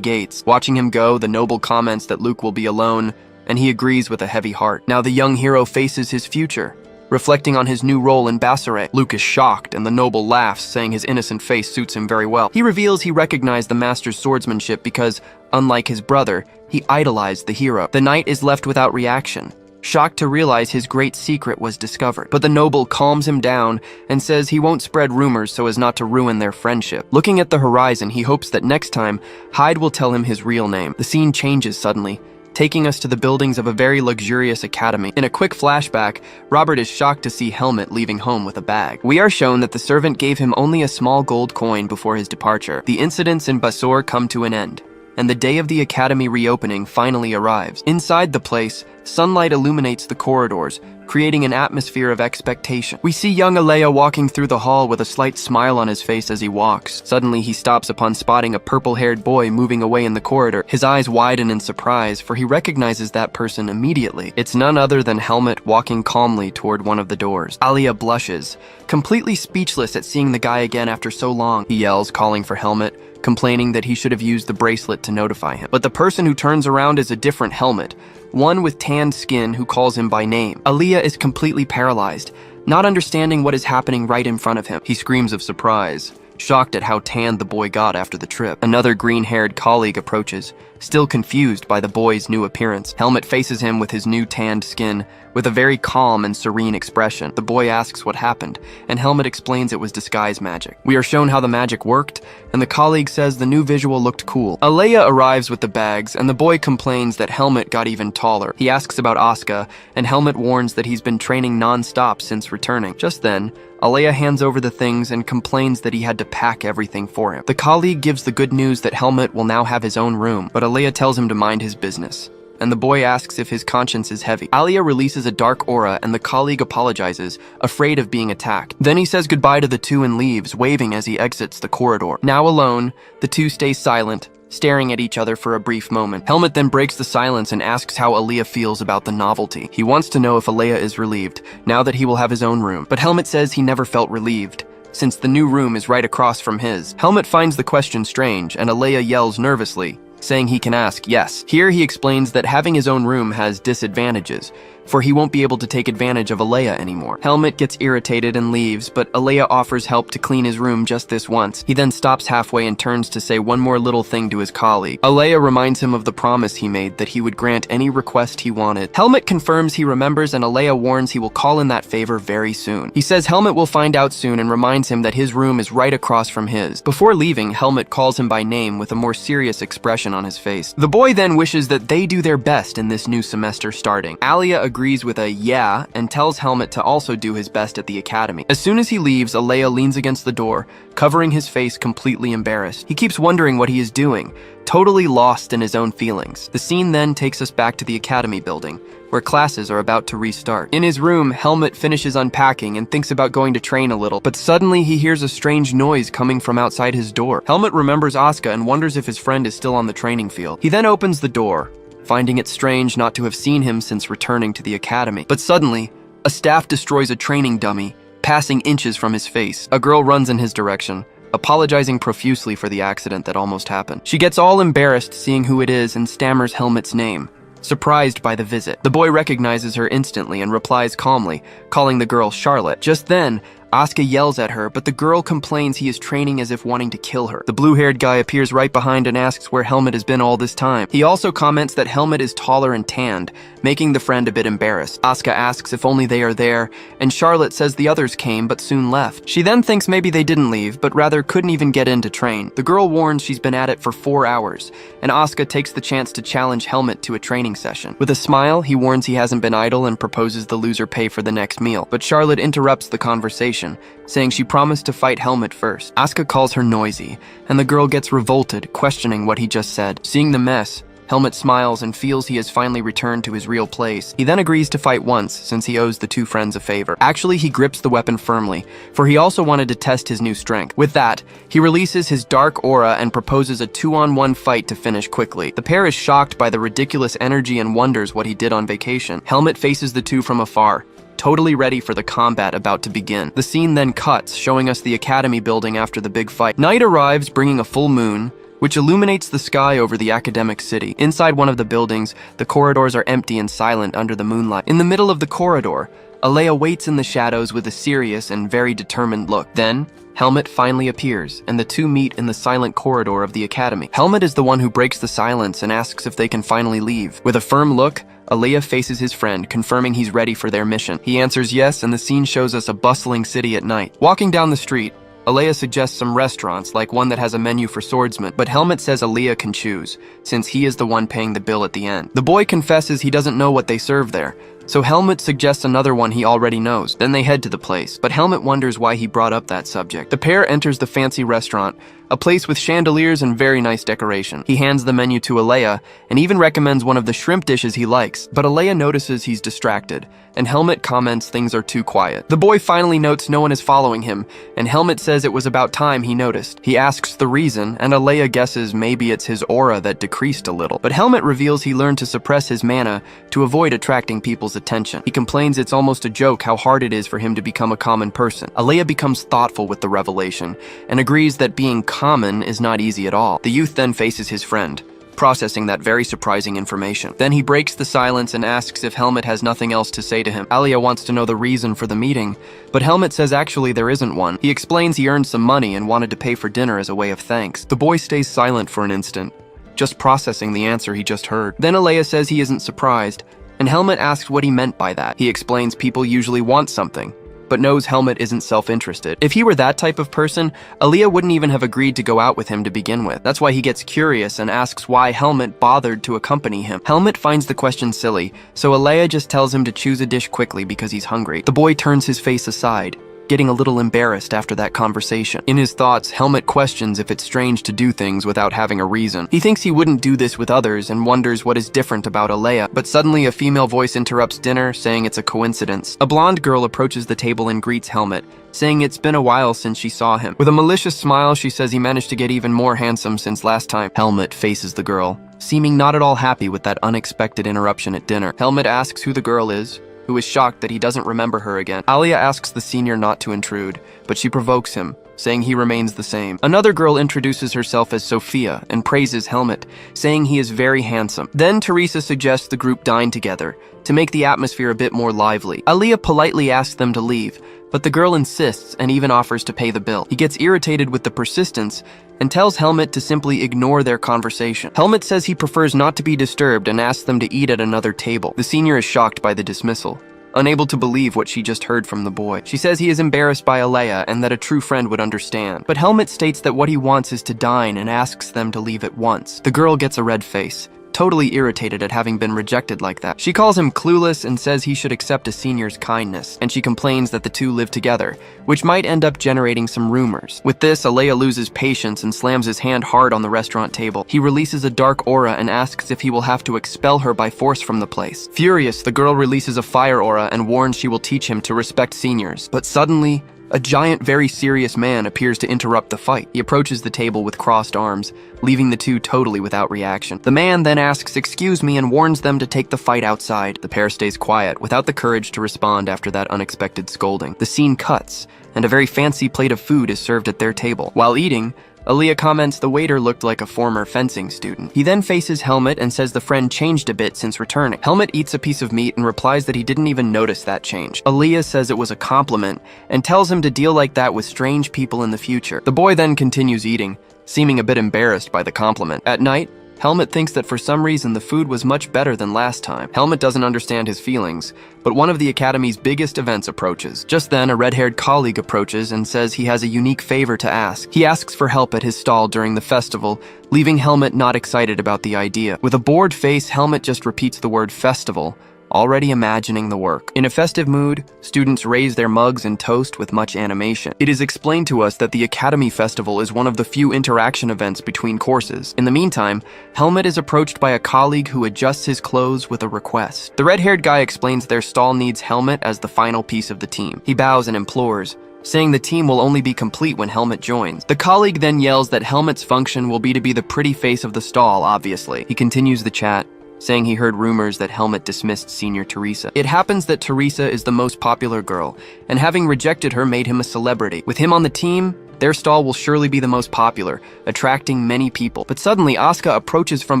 gates. Watching him go, the noble comments that Luke will be alone, and he agrees with a heavy heart. Now the young hero faces his future, reflecting on his new role in Basore. Luke is shocked, and the noble laughs, saying his innocent face suits him very well. He reveals he recognized the master's swordsmanship because, unlike his brother, he idolized the hero. The knight is left without reaction, shocked to realize his great secret was discovered. But the noble calms him down and says he won't spread rumors so as not to ruin their friendship. Looking at the horizon, he hopes that next time, Hyde will tell him his real name. The scene changes suddenly, taking us to the buildings of a very luxurious academy. In a quick flashback, Robert is shocked to see Helmet leaving home with a bag. We are shown that the servant gave him only a small gold coin before his departure. The incidents in Basore come to an end, and the day of the academy reopening finally arrives. Inside the place, sunlight illuminates the corridors, creating an atmosphere of expectation. We see young Alea walking through the hall with a slight smile on his face as he walks. Suddenly, he stops upon spotting a purple-haired boy moving away in the corridor. His eyes widen in surprise, for he recognizes that person immediately. It's none other than Helmet walking calmly toward one of the doors. Alea blushes, completely speechless at seeing the guy again after so long. He yells, calling for Helmet, complaining that he should have used the bracelet to notify him. But the person who turns around is a different Helmet, one with tanned skin who calls him by name. Alea is completely paralyzed, not understanding what is happening right in front of him. He screams of surprise, shocked at how tanned the boy got after the trip. Another green-haired colleague approaches, still confused by the boy's new appearance. Helmut faces him with his new tanned skin, with a very calm and serene expression. The boy asks what happened, and Helmut explains it was disguise magic. We are shown how the magic worked, and the colleague says the new visual looked cool. Alea arrives with the bags, and the boy complains that Helmut got even taller. He asks about Asuka, and Helmut warns that he's been training non-stop since returning. Just then, Alea hands over the things and complains that he had to pack everything for him. The colleague gives the good news that Helmut will now have his own room, but Alea tells him to mind his business, and the boy asks if his conscience is heavy. Alea releases a dark aura, and the colleague apologizes, afraid of being attacked. Then he says goodbye to the two and leaves, waving as he exits the corridor. Now alone, the two stay silent, staring at each other for a brief moment. Helmut then breaks the silence and asks how Alea feels about the novelty. He wants to know if Alea is relieved, now that he will have his own room. But Helmut says he never felt relieved, since the new room is right across from his. Helmut finds the question strange, and Alea yells nervously, saying he can ask yes. Here he explains that having his own room has disadvantages, for he won't be able to take advantage of Alea anymore. Helmut gets irritated and leaves, but Alea offers help to clean his room just this once. He then stops halfway and turns to say one more little thing to his colleague. Alea reminds him of the promise he made that he would grant any request he wanted. Helmut confirms he remembers, and Alea warns he will call in that favor very soon. He says Helmut will find out soon and reminds him that his room is right across from his. Before leaving, Helmut calls him by name with a more serious expression on his face. The boy then wishes that they do their best in this new semester starting. Alea agrees with a yeah and tells Helmut to also do his best at the academy. As soon as he leaves, Alea leans against the door, covering his face, completely embarrassed. He keeps wondering what he is doing, totally lost in his own feelings. The scene then takes us back to the academy building, where classes are about to restart. In his room, Helmut finishes unpacking and thinks about going to train a little, but suddenly he hears a strange noise coming from outside his door. Helmut remembers Asuka and wonders if his friend is still on the training field. He then opens the door, finding it strange not to have seen him since returning to the academy. But suddenly, a staff destroys a training dummy, passing inches from his face. A girl runs in his direction, apologizing profusely for the accident that almost happened. She gets all embarrassed seeing who it is and stammers Helmut's name, surprised by the visit. The boy recognizes her instantly and replies calmly, calling the girl Charlotte. Just then, Asuka yells at her, but the girl complains he is training as if wanting to kill her. The blue-haired guy appears right behind and asks where Helmut has been all this time. He also comments that Helmut is taller and tanned, making the friend a bit embarrassed. Asuka asks if only they are there, and Charlotte says the others came but soon left. She then thinks maybe they didn't leave, but rather couldn't even get in to train. The girl warns she's been at it for 4 hours, and Asuka takes the chance to challenge Helmut to a training session. With a smile, he warns he hasn't been idle and proposes the loser pay for the next meal. But Charlotte interrupts the conversation, saying she promised to fight Helmut first. Asuka calls her noisy, and the girl gets revolted, questioning what he just said. Seeing the mess, Helmut smiles and feels he has finally returned to his real place. He then agrees to fight once, since he owes the two friends a favor. Actually, he grips the weapon firmly, for he also wanted to test his new strength. With that, he releases his dark aura and proposes a 2-on-1 fight to finish quickly. The pair is shocked by the ridiculous energy and wonders what he did on vacation. Helmut faces the two from afar, totally ready for the combat about to begin. The scene then cuts, showing us the academy building after the big fight. Night arrives, bringing a full moon, which illuminates the sky over the academic city. Inside one of the buildings, the corridors are empty and silent under the moonlight. In the middle of the corridor, Alea waits in the shadows with a serious and very determined look. Then, Helmut finally appears, and the two meet in the silent corridor of the academy. Helmut is the one who breaks the silence and asks if they can finally leave. With a firm look, Alea faces his friend, confirming he's ready for their mission. He answers yes, and the scene shows us a bustling city at night. Walking down the street, Alea suggests some restaurants, like one that has a menu for swordsmen, but Helmut says Alea can choose, since he is the one paying the bill at the end. The boy confesses he doesn't know what they serve there, so Helmut suggests another one he already knows. Then they head to the place, but Helmut wonders why he brought up that subject. The pair enters the fancy restaurant, a place with chandeliers and very nice decoration. He hands the menu to Alea, and even recommends one of the shrimp dishes he likes, but Alea notices he's distracted, and Helmut comments things are too quiet. The boy finally notes no one is following him, and Helmut says it was about time he noticed. He asks the reason, and Alea guesses maybe it's his aura that decreased a little. But Helmut reveals he learned to suppress his mana to avoid attracting people's attention. He complains it's almost a joke how hard it is for him to become a common person. Alea becomes thoughtful with the revelation, and agrees that being common is not easy at all. The youth then faces his friend, processing that very surprising information. Then he breaks the silence and asks if Helmet has nothing else to say to him. Alia wants to know the reason for the meeting, but Helmet says actually there isn't one. He explains he earned some money and wanted to pay for dinner as a way of thanks. The boy stays silent for an instant, just processing the answer he just heard. Then Alea says he isn't surprised, and Helmet asks what he meant by that. He explains people usually want something, but knows Helmet isn't self-interested. If he were that type of person, Aaliyah wouldn't even have agreed to go out with him to begin with. That's why he gets curious and asks why Helmet bothered to accompany him. Helmet finds the question silly, so Aaliyah just tells him to choose a dish quickly because he's hungry. The boy turns his face aside, getting a little embarrassed after that conversation. In his thoughts, Helmet questions if it's strange to do things without having a reason. He thinks he wouldn't do this with others and wonders what is different about Alea, but suddenly a female voice interrupts dinner, saying it's a coincidence. A blonde girl approaches the table and greets Helmet, saying it's been a while since she saw him. With a malicious smile, she says he managed to get even more handsome since last time. Helmet faces the girl, seeming not at all happy with that unexpected interruption at dinner. Helmet asks who the girl is, who is shocked that he doesn't remember her again. Alia asks the senior not to intrude, but she provokes him, saying he remains the same. Another girl introduces herself as Sophia and praises Helmet, saying he is very handsome. Then Teresa suggests the group dine together to make the atmosphere a bit more lively. Alia politely asks them to leave, but the girl insists and even offers to pay the bill. He gets irritated with the persistence and tells Helmet to simply ignore their conversation. Helmet says he prefers not to be disturbed and asks them to eat at another table. The senior is shocked by the dismissal, unable to believe what she just heard from the boy. She says he is embarrassed by Alea and that a true friend would understand. But Helmet states that what he wants is to dine and asks them to leave at once. The girl gets a red face, totally irritated at having been rejected like that. She calls him clueless and says he should accept a senior's kindness, and she complains that the two live together, which might end up generating some rumors. With this, Alea loses patience and slams his hand hard on the restaurant table. He releases a dark aura and asks if he will have to expel her by force from the place. Furious, the girl releases a fire aura and warns she will teach him to respect seniors. But suddenly, a giant, very serious man appears to interrupt the fight. He approaches the table with crossed arms, leaving the two totally without reaction. The man then asks excuse me and warns them to take the fight outside. The pair stays quiet, without the courage to respond after that unexpected scolding. The scene cuts, and a very fancy plate of food is served at their table. While eating, Aaliyah comments the waiter looked like a former fencing student. He then faces Helmet and says the friend changed a bit since returning. Helmet eats a piece of meat and replies that he didn't even notice that change. Aaliyah says it was a compliment and tells him to deal like that with strange people in the future. The boy then continues eating, seeming a bit embarrassed by the compliment. At night, Helmet thinks that for some reason the food was much better than last time. Helmet doesn't understand his feelings, but one of the Academy's biggest events approaches. Just then, a red-haired colleague approaches and says he has a unique favor to ask. He asks for help at his stall during the festival, leaving Helmet not excited about the idea. With a bored face, Helmet just repeats the word festival, already imagining the work. In a festive mood, students raise their mugs and toast with much animation. It is explained to us that the Academy Festival is one of the few interaction events between courses. In the meantime, Helmet is approached by a colleague who adjusts his clothes with a request. The red-haired guy explains their stall needs Helmet as the final piece of the team. He bows and implores, saying the team will only be complete when Helmet joins. The colleague then yells that Helmet's function will be to be the pretty face of the stall, obviously. He continues the chat, saying he heard rumors that Helmet dismissed senior Teresa. It happens that Teresa is the most popular girl, and having rejected her made him a celebrity. With him on the team, their stall will surely be the most popular, attracting many people. But suddenly, Asuka approaches from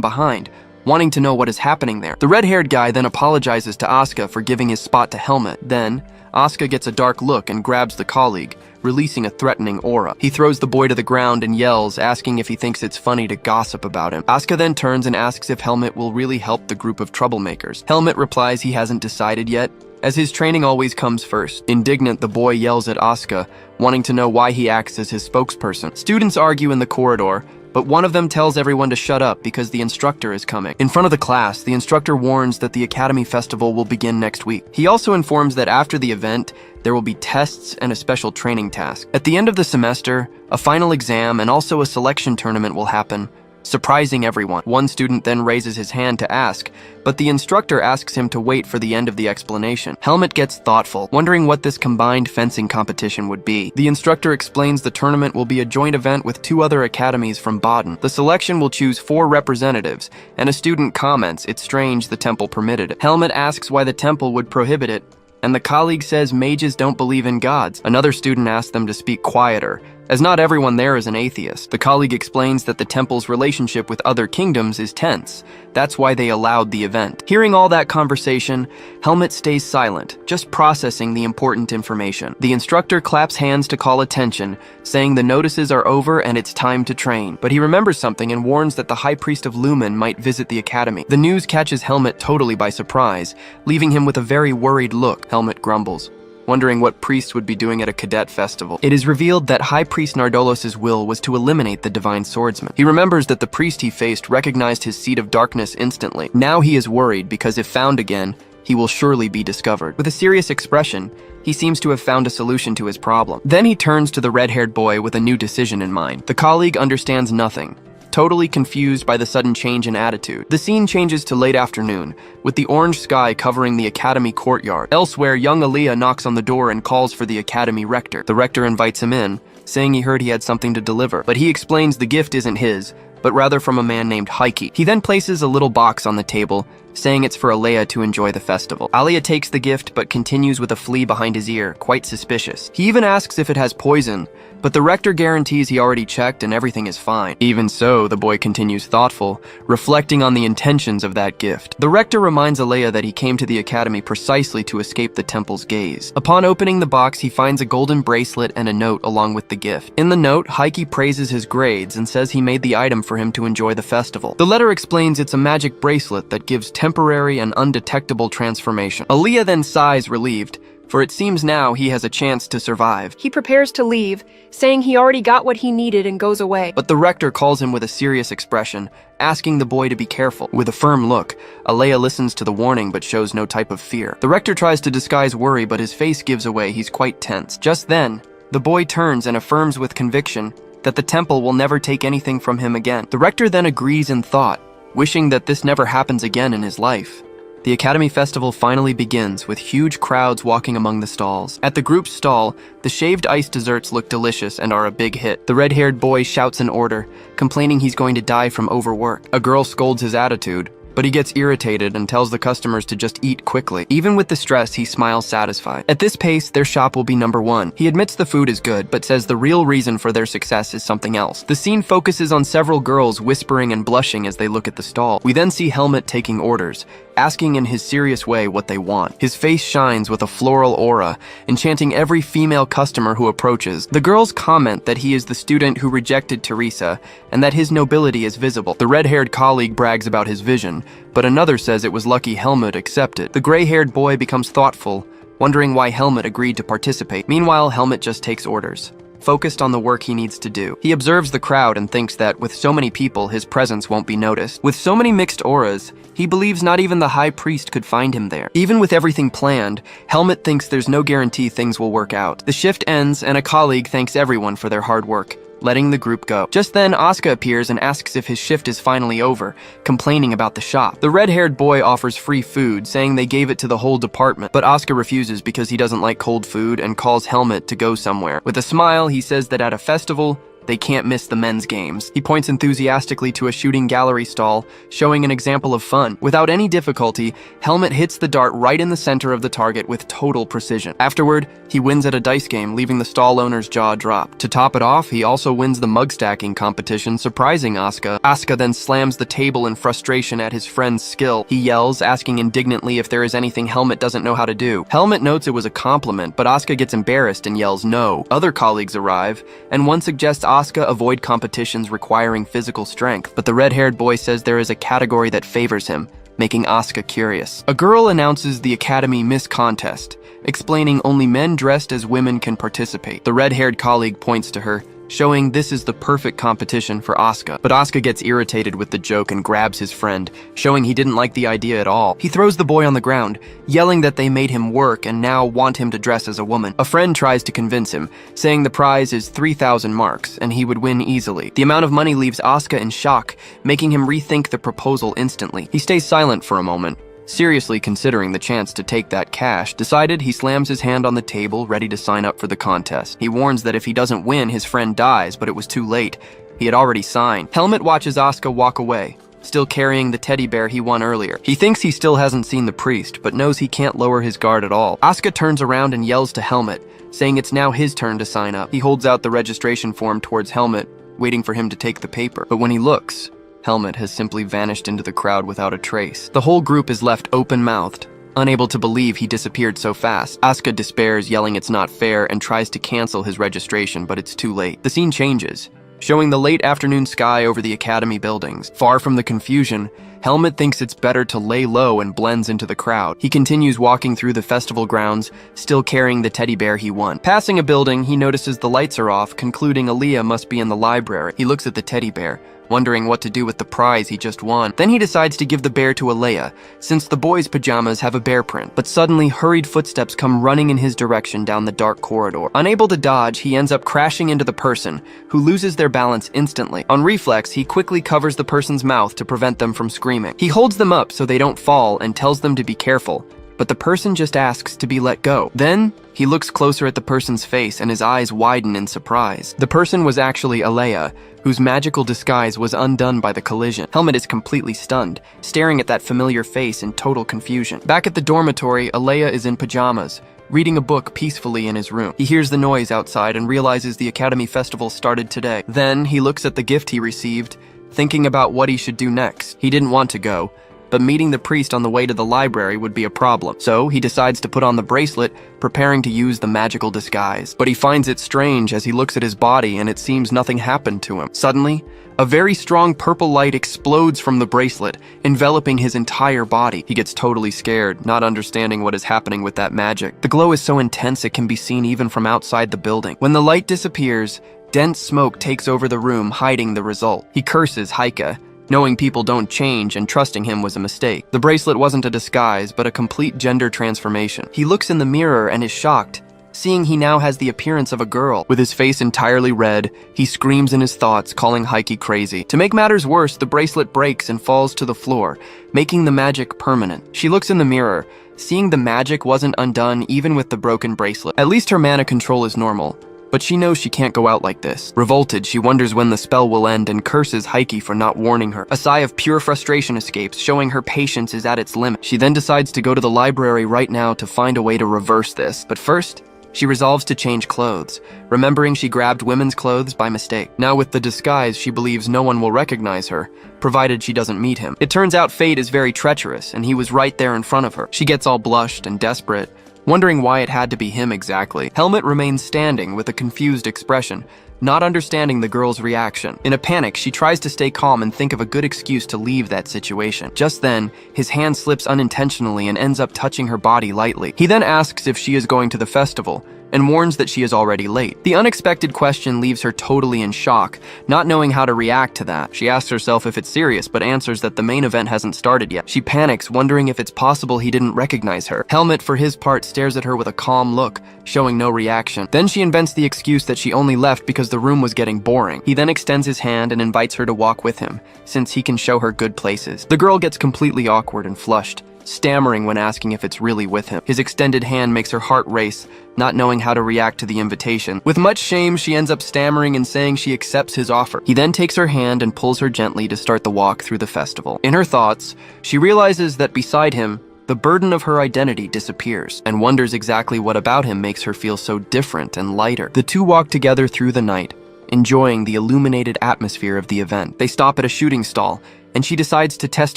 behind, wanting to know what is happening there. The red-haired guy then apologizes to Asuka for giving his spot to Helmet. Then, Asuka gets a dark look and grabs the colleague, releasing a threatening aura. He throws the boy to the ground and yells, asking if he thinks it's funny to gossip about him. Asuka then turns and asks if Helmet will really help the group of troublemakers. Helmet replies he hasn't decided yet, as his training always comes first. Indignant, the boy yells at Asuka, wanting to know why he acts as his spokesperson. Students argue in the corridor, but one of them tells everyone to shut up because the instructor is coming. In front of the class, the instructor warns that the Academy Festival will begin next week. He also informs that after the event, there will be tests and a special training task. At the end of the semester, a final exam and also a selection tournament will happen, surprising everyone. One student then raises his hand to ask, but the instructor asks him to wait for the end of the explanation. Helmet gets thoughtful, wondering what this combined fencing competition would be. The instructor explains the tournament will be a joint event with 2 other academies from Baden. The selection will choose 4 representatives, and a student comments it's strange the temple permitted it. Helmet asks why the temple would prohibit it, and the colleague says mages don't believe in gods. Another student asks them to speak quieter, as not everyone there is an atheist. The colleague explains that the temple's relationship with other kingdoms is tense. That's why they allowed the event. Hearing all that conversation, Helmut stays silent, just processing the important information. The instructor claps hands to call attention, saying the notices are over and it's time to train. But he remembers something and warns that the High Priest of Lumen might visit the academy. The news catches Helmut totally by surprise, leaving him with a very worried look. Helmut grumbles, wondering what priests would be doing at a cadet festival. It is revealed that High Priest Nardolos's will was to eliminate the Divine Swordsman. He remembers that the priest he faced recognized his seat of darkness instantly. Now he is worried because if found again, he will surely be discovered. With a serious expression, he seems to have found a solution to his problem. Then he turns to the red-haired boy with a new decision in mind. The colleague understands nothing, totally confused by the sudden change in attitude. The scene changes to late afternoon, with the orange sky covering the academy courtyard. Elsewhere, young Aliyah knocks on the door and calls for the academy rector. The rector invites him in, saying he heard he had something to deliver, but he explains the gift isn't his, but rather from a man named Heike. He then places a little box on the table, saying it's for Aliyah to enjoy the festival. Aliyah takes the gift but continues with a flea behind his ear, quite suspicious. He even asks if it has poison, but the rector guarantees he already checked and everything is fine. Even so, the boy continues thoughtful, reflecting on the intentions of that gift. The rector reminds Aliyah that he came to the academy precisely to escape the temple's gaze. Upon opening the box, he finds a golden bracelet and a note along with the gift. In the note, Heike praises his grades and says he made the item for him to enjoy the festival. The letter explains it's a magic bracelet that gives temporary and undetectable transformation. Aliyah then sighs relieved, for it seems now he has a chance to survive. He prepares to leave, saying he already got what he needed and goes away. But the rector calls him with a serious expression, asking the boy to be careful. With a firm look, Aliyah listens to the warning but shows no type of fear. The rector tries to disguise worry, but his face gives away he's quite tense. Just then, the boy turns and affirms with conviction that the temple will never take anything from him again. The rector then agrees in thought, wishing that this never happens again in his life. The Academy Festival finally begins, with huge crowds walking among the stalls. At the group's stall, the shaved ice desserts look delicious and are a big hit. The red-haired boy shouts an order, complaining he's going to die from overwork. A girl scolds his attitude, but he gets irritated and tells the customers to just eat quickly. Even with the stress, he smiles satisfied. At this pace, their shop will be #1. He admits the food is good, but says the real reason for their success is something else. The scene focuses on several girls whispering and blushing as they look at the stall. We then see Helmut taking orders, asking in his serious way what they want. His face shines with a floral aura, enchanting every female customer who approaches. The girls comment that he is the student who rejected Teresa, and that his nobility is visible. The red-haired colleague brags about his vision, but another says it was lucky Helmut accepted. The gray-haired boy becomes thoughtful, wondering why Helmut agreed to participate. Meanwhile, Helmut just takes orders, focused on the work he needs to do. He observes the crowd and thinks that with so many people, his presence won't be noticed. With so many mixed auras, he believes not even the high priest could find him there. Even with everything planned, Helmut thinks there's no guarantee things will work out. The shift ends and a colleague thanks everyone for their hard work, letting the group go. Just then, Asuka appears and asks if his shift is finally over, complaining about the shop. The red-haired boy offers free food, saying they gave it to the whole department, but Asuka refuses because he doesn't like cold food and calls Helmut to go somewhere. With a smile, he says that at a festival, they can't miss the men's games. He points enthusiastically to a shooting gallery stall, showing an example of fun. Without any difficulty, Helmut hits the dart right in the center of the target with total precision. Afterward, he wins at a dice game, leaving the stall owner's jaw dropped. To top it off, he also wins the mug stacking competition, surprising Asuka. Asuka then slams the table in frustration at his friend's skill. He yells, asking indignantly if there is anything Helmut doesn't know how to do. Helmut notes it was a compliment, but Asuka gets embarrassed and yells no. Other colleagues arrive, and one suggests Asuka avoid competitions requiring physical strength, but the red-haired boy says there is a category that favors him, making Asuka curious. A girl announces the Academy Miss Contest, explaining only men dressed as women can participate. The red-haired colleague points to her, showing this is the perfect competition for Asuka. But Asuka gets irritated with the joke and grabs his friend, showing he didn't like the idea at all. He throws the boy on the ground, yelling that they made him work and now want him to dress as a woman. A friend tries to convince him, saying the prize is 3,000 marks and he would win easily. The amount of money leaves Asuka in shock, making him rethink the proposal instantly. He stays silent for a moment, seriously considering the chance to take that cash. Decided, he slams his hand on the table, ready to sign up for the contest. He warns that if he doesn't win, his friend dies, but it was too late. He had already signed. Helmut watches Asuka walk away, still carrying the teddy bear he won earlier. He thinks he still hasn't seen the priest, but knows he can't lower his guard at all. Asuka turns around and yells to Helmut, saying it's now his turn to sign up. He holds out the registration form towards Helmet, waiting for him to take the paper. But when he looks, Helmet has simply vanished into the crowd without a trace. The whole group is left open-mouthed, unable to believe he disappeared so fast. Asuka despairs, yelling it's not fair, and tries to cancel his registration, but it's too late. The scene changes, showing the late afternoon sky over the academy buildings. Far from the confusion, Helmet thinks it's better to lay low and blends into the crowd. He continues walking through the festival grounds, still carrying the teddy bear he won. Passing a building, he notices the lights are off, concluding Aaliyah must be in the library. He looks at the teddy bear, wondering what to do with the prize he just won. Then he decides to give the bear to Aaliyah, since the boys' pajamas have a bear print. But suddenly, hurried footsteps come running in his direction down the dark corridor. Unable to dodge, he ends up crashing into the person, who loses their balance instantly. On reflex, he quickly covers the person's mouth to prevent them from screaming. He holds them up so they don't fall and tells them to be careful, but the person just asks to be let go. Then, he looks closer at the person's face and his eyes widen in surprise. The person was actually Aaliyah, whose magical disguise was undone by the collision. Helmet is completely stunned, staring at that familiar face in total confusion. Back at the dormitory, Aaliyah is in pajamas, reading a book peacefully in his room. He hears the noise outside and realizes the Academy Festival started today. Then, he looks at the gift he received, thinking about what he should do next. He didn't want to go, but meeting the priest on the way to the library would be a problem. So he decides to put on the bracelet, preparing to use the magical disguise. But he finds it strange as he looks at his body and it seems nothing happened to him. Suddenly, a very strong purple light explodes from the bracelet, enveloping his entire body. He gets totally scared, not understanding what is happening with that magic. The glow is so intense it can be seen even from outside the building. When the light disappears, dense smoke takes over the room, hiding the result. He curses Heike, knowing people don't change and trusting him was a mistake. The bracelet wasn't a disguise, but a complete gender transformation. He looks in the mirror and is shocked, seeing he now has the appearance of a girl. With his face entirely red, he screams in his thoughts, calling Heike crazy. To make matters worse, the bracelet breaks and falls to the floor, making the magic permanent. She looks in the mirror, seeing the magic wasn't undone even with the broken bracelet. At least her mana control is normal, but she knows she can't go out like this. Revolted, she wonders when the spell will end and curses Heike for not warning her. A sigh of pure frustration escapes, showing her patience is at its limit. She then decides to go to the library right now to find a way to reverse this. But first, she resolves to change clothes, remembering she grabbed women's clothes by mistake. Now with the disguise, she believes no one will recognize her, provided she doesn't meet him. It turns out fate is very treacherous, and he was right there in front of her. She gets all blushed and desperate, wondering why it had to be him exactly. Helmet remains standing with a confused expression, not understanding the girl's reaction. In a panic, she tries to stay calm and think of a good excuse to leave that situation. Just then, his hand slips unintentionally and ends up touching her body lightly. He then asks if she is going to the festival, and warns that she is already late. The unexpected question leaves her totally in shock, not knowing how to react to that. She asks herself if it's serious, but answers that the main event hasn't started yet. She panics, wondering if it's possible he didn't recognize her. Helmet, for his part, stares at her with a calm look, showing no reaction. Then she invents the excuse that she only left because the room was getting boring. He then extends his hand and invites her to walk with him, since he can show her good places. The girl gets completely awkward and flushed, stammering when asking if it's really with him. His extended hand makes her heart race, not knowing how to react to the invitation. With much shame, she ends up stammering and saying she accepts his offer. He then takes her hand and pulls her gently to start the walk through the festival. In her thoughts, she realizes that beside him, the burden of her identity disappears, and wonders exactly what about him makes her feel so different and lighter. The two walk together through the night, enjoying the illuminated atmosphere of the event. They stop at a shooting stall, and she decides to test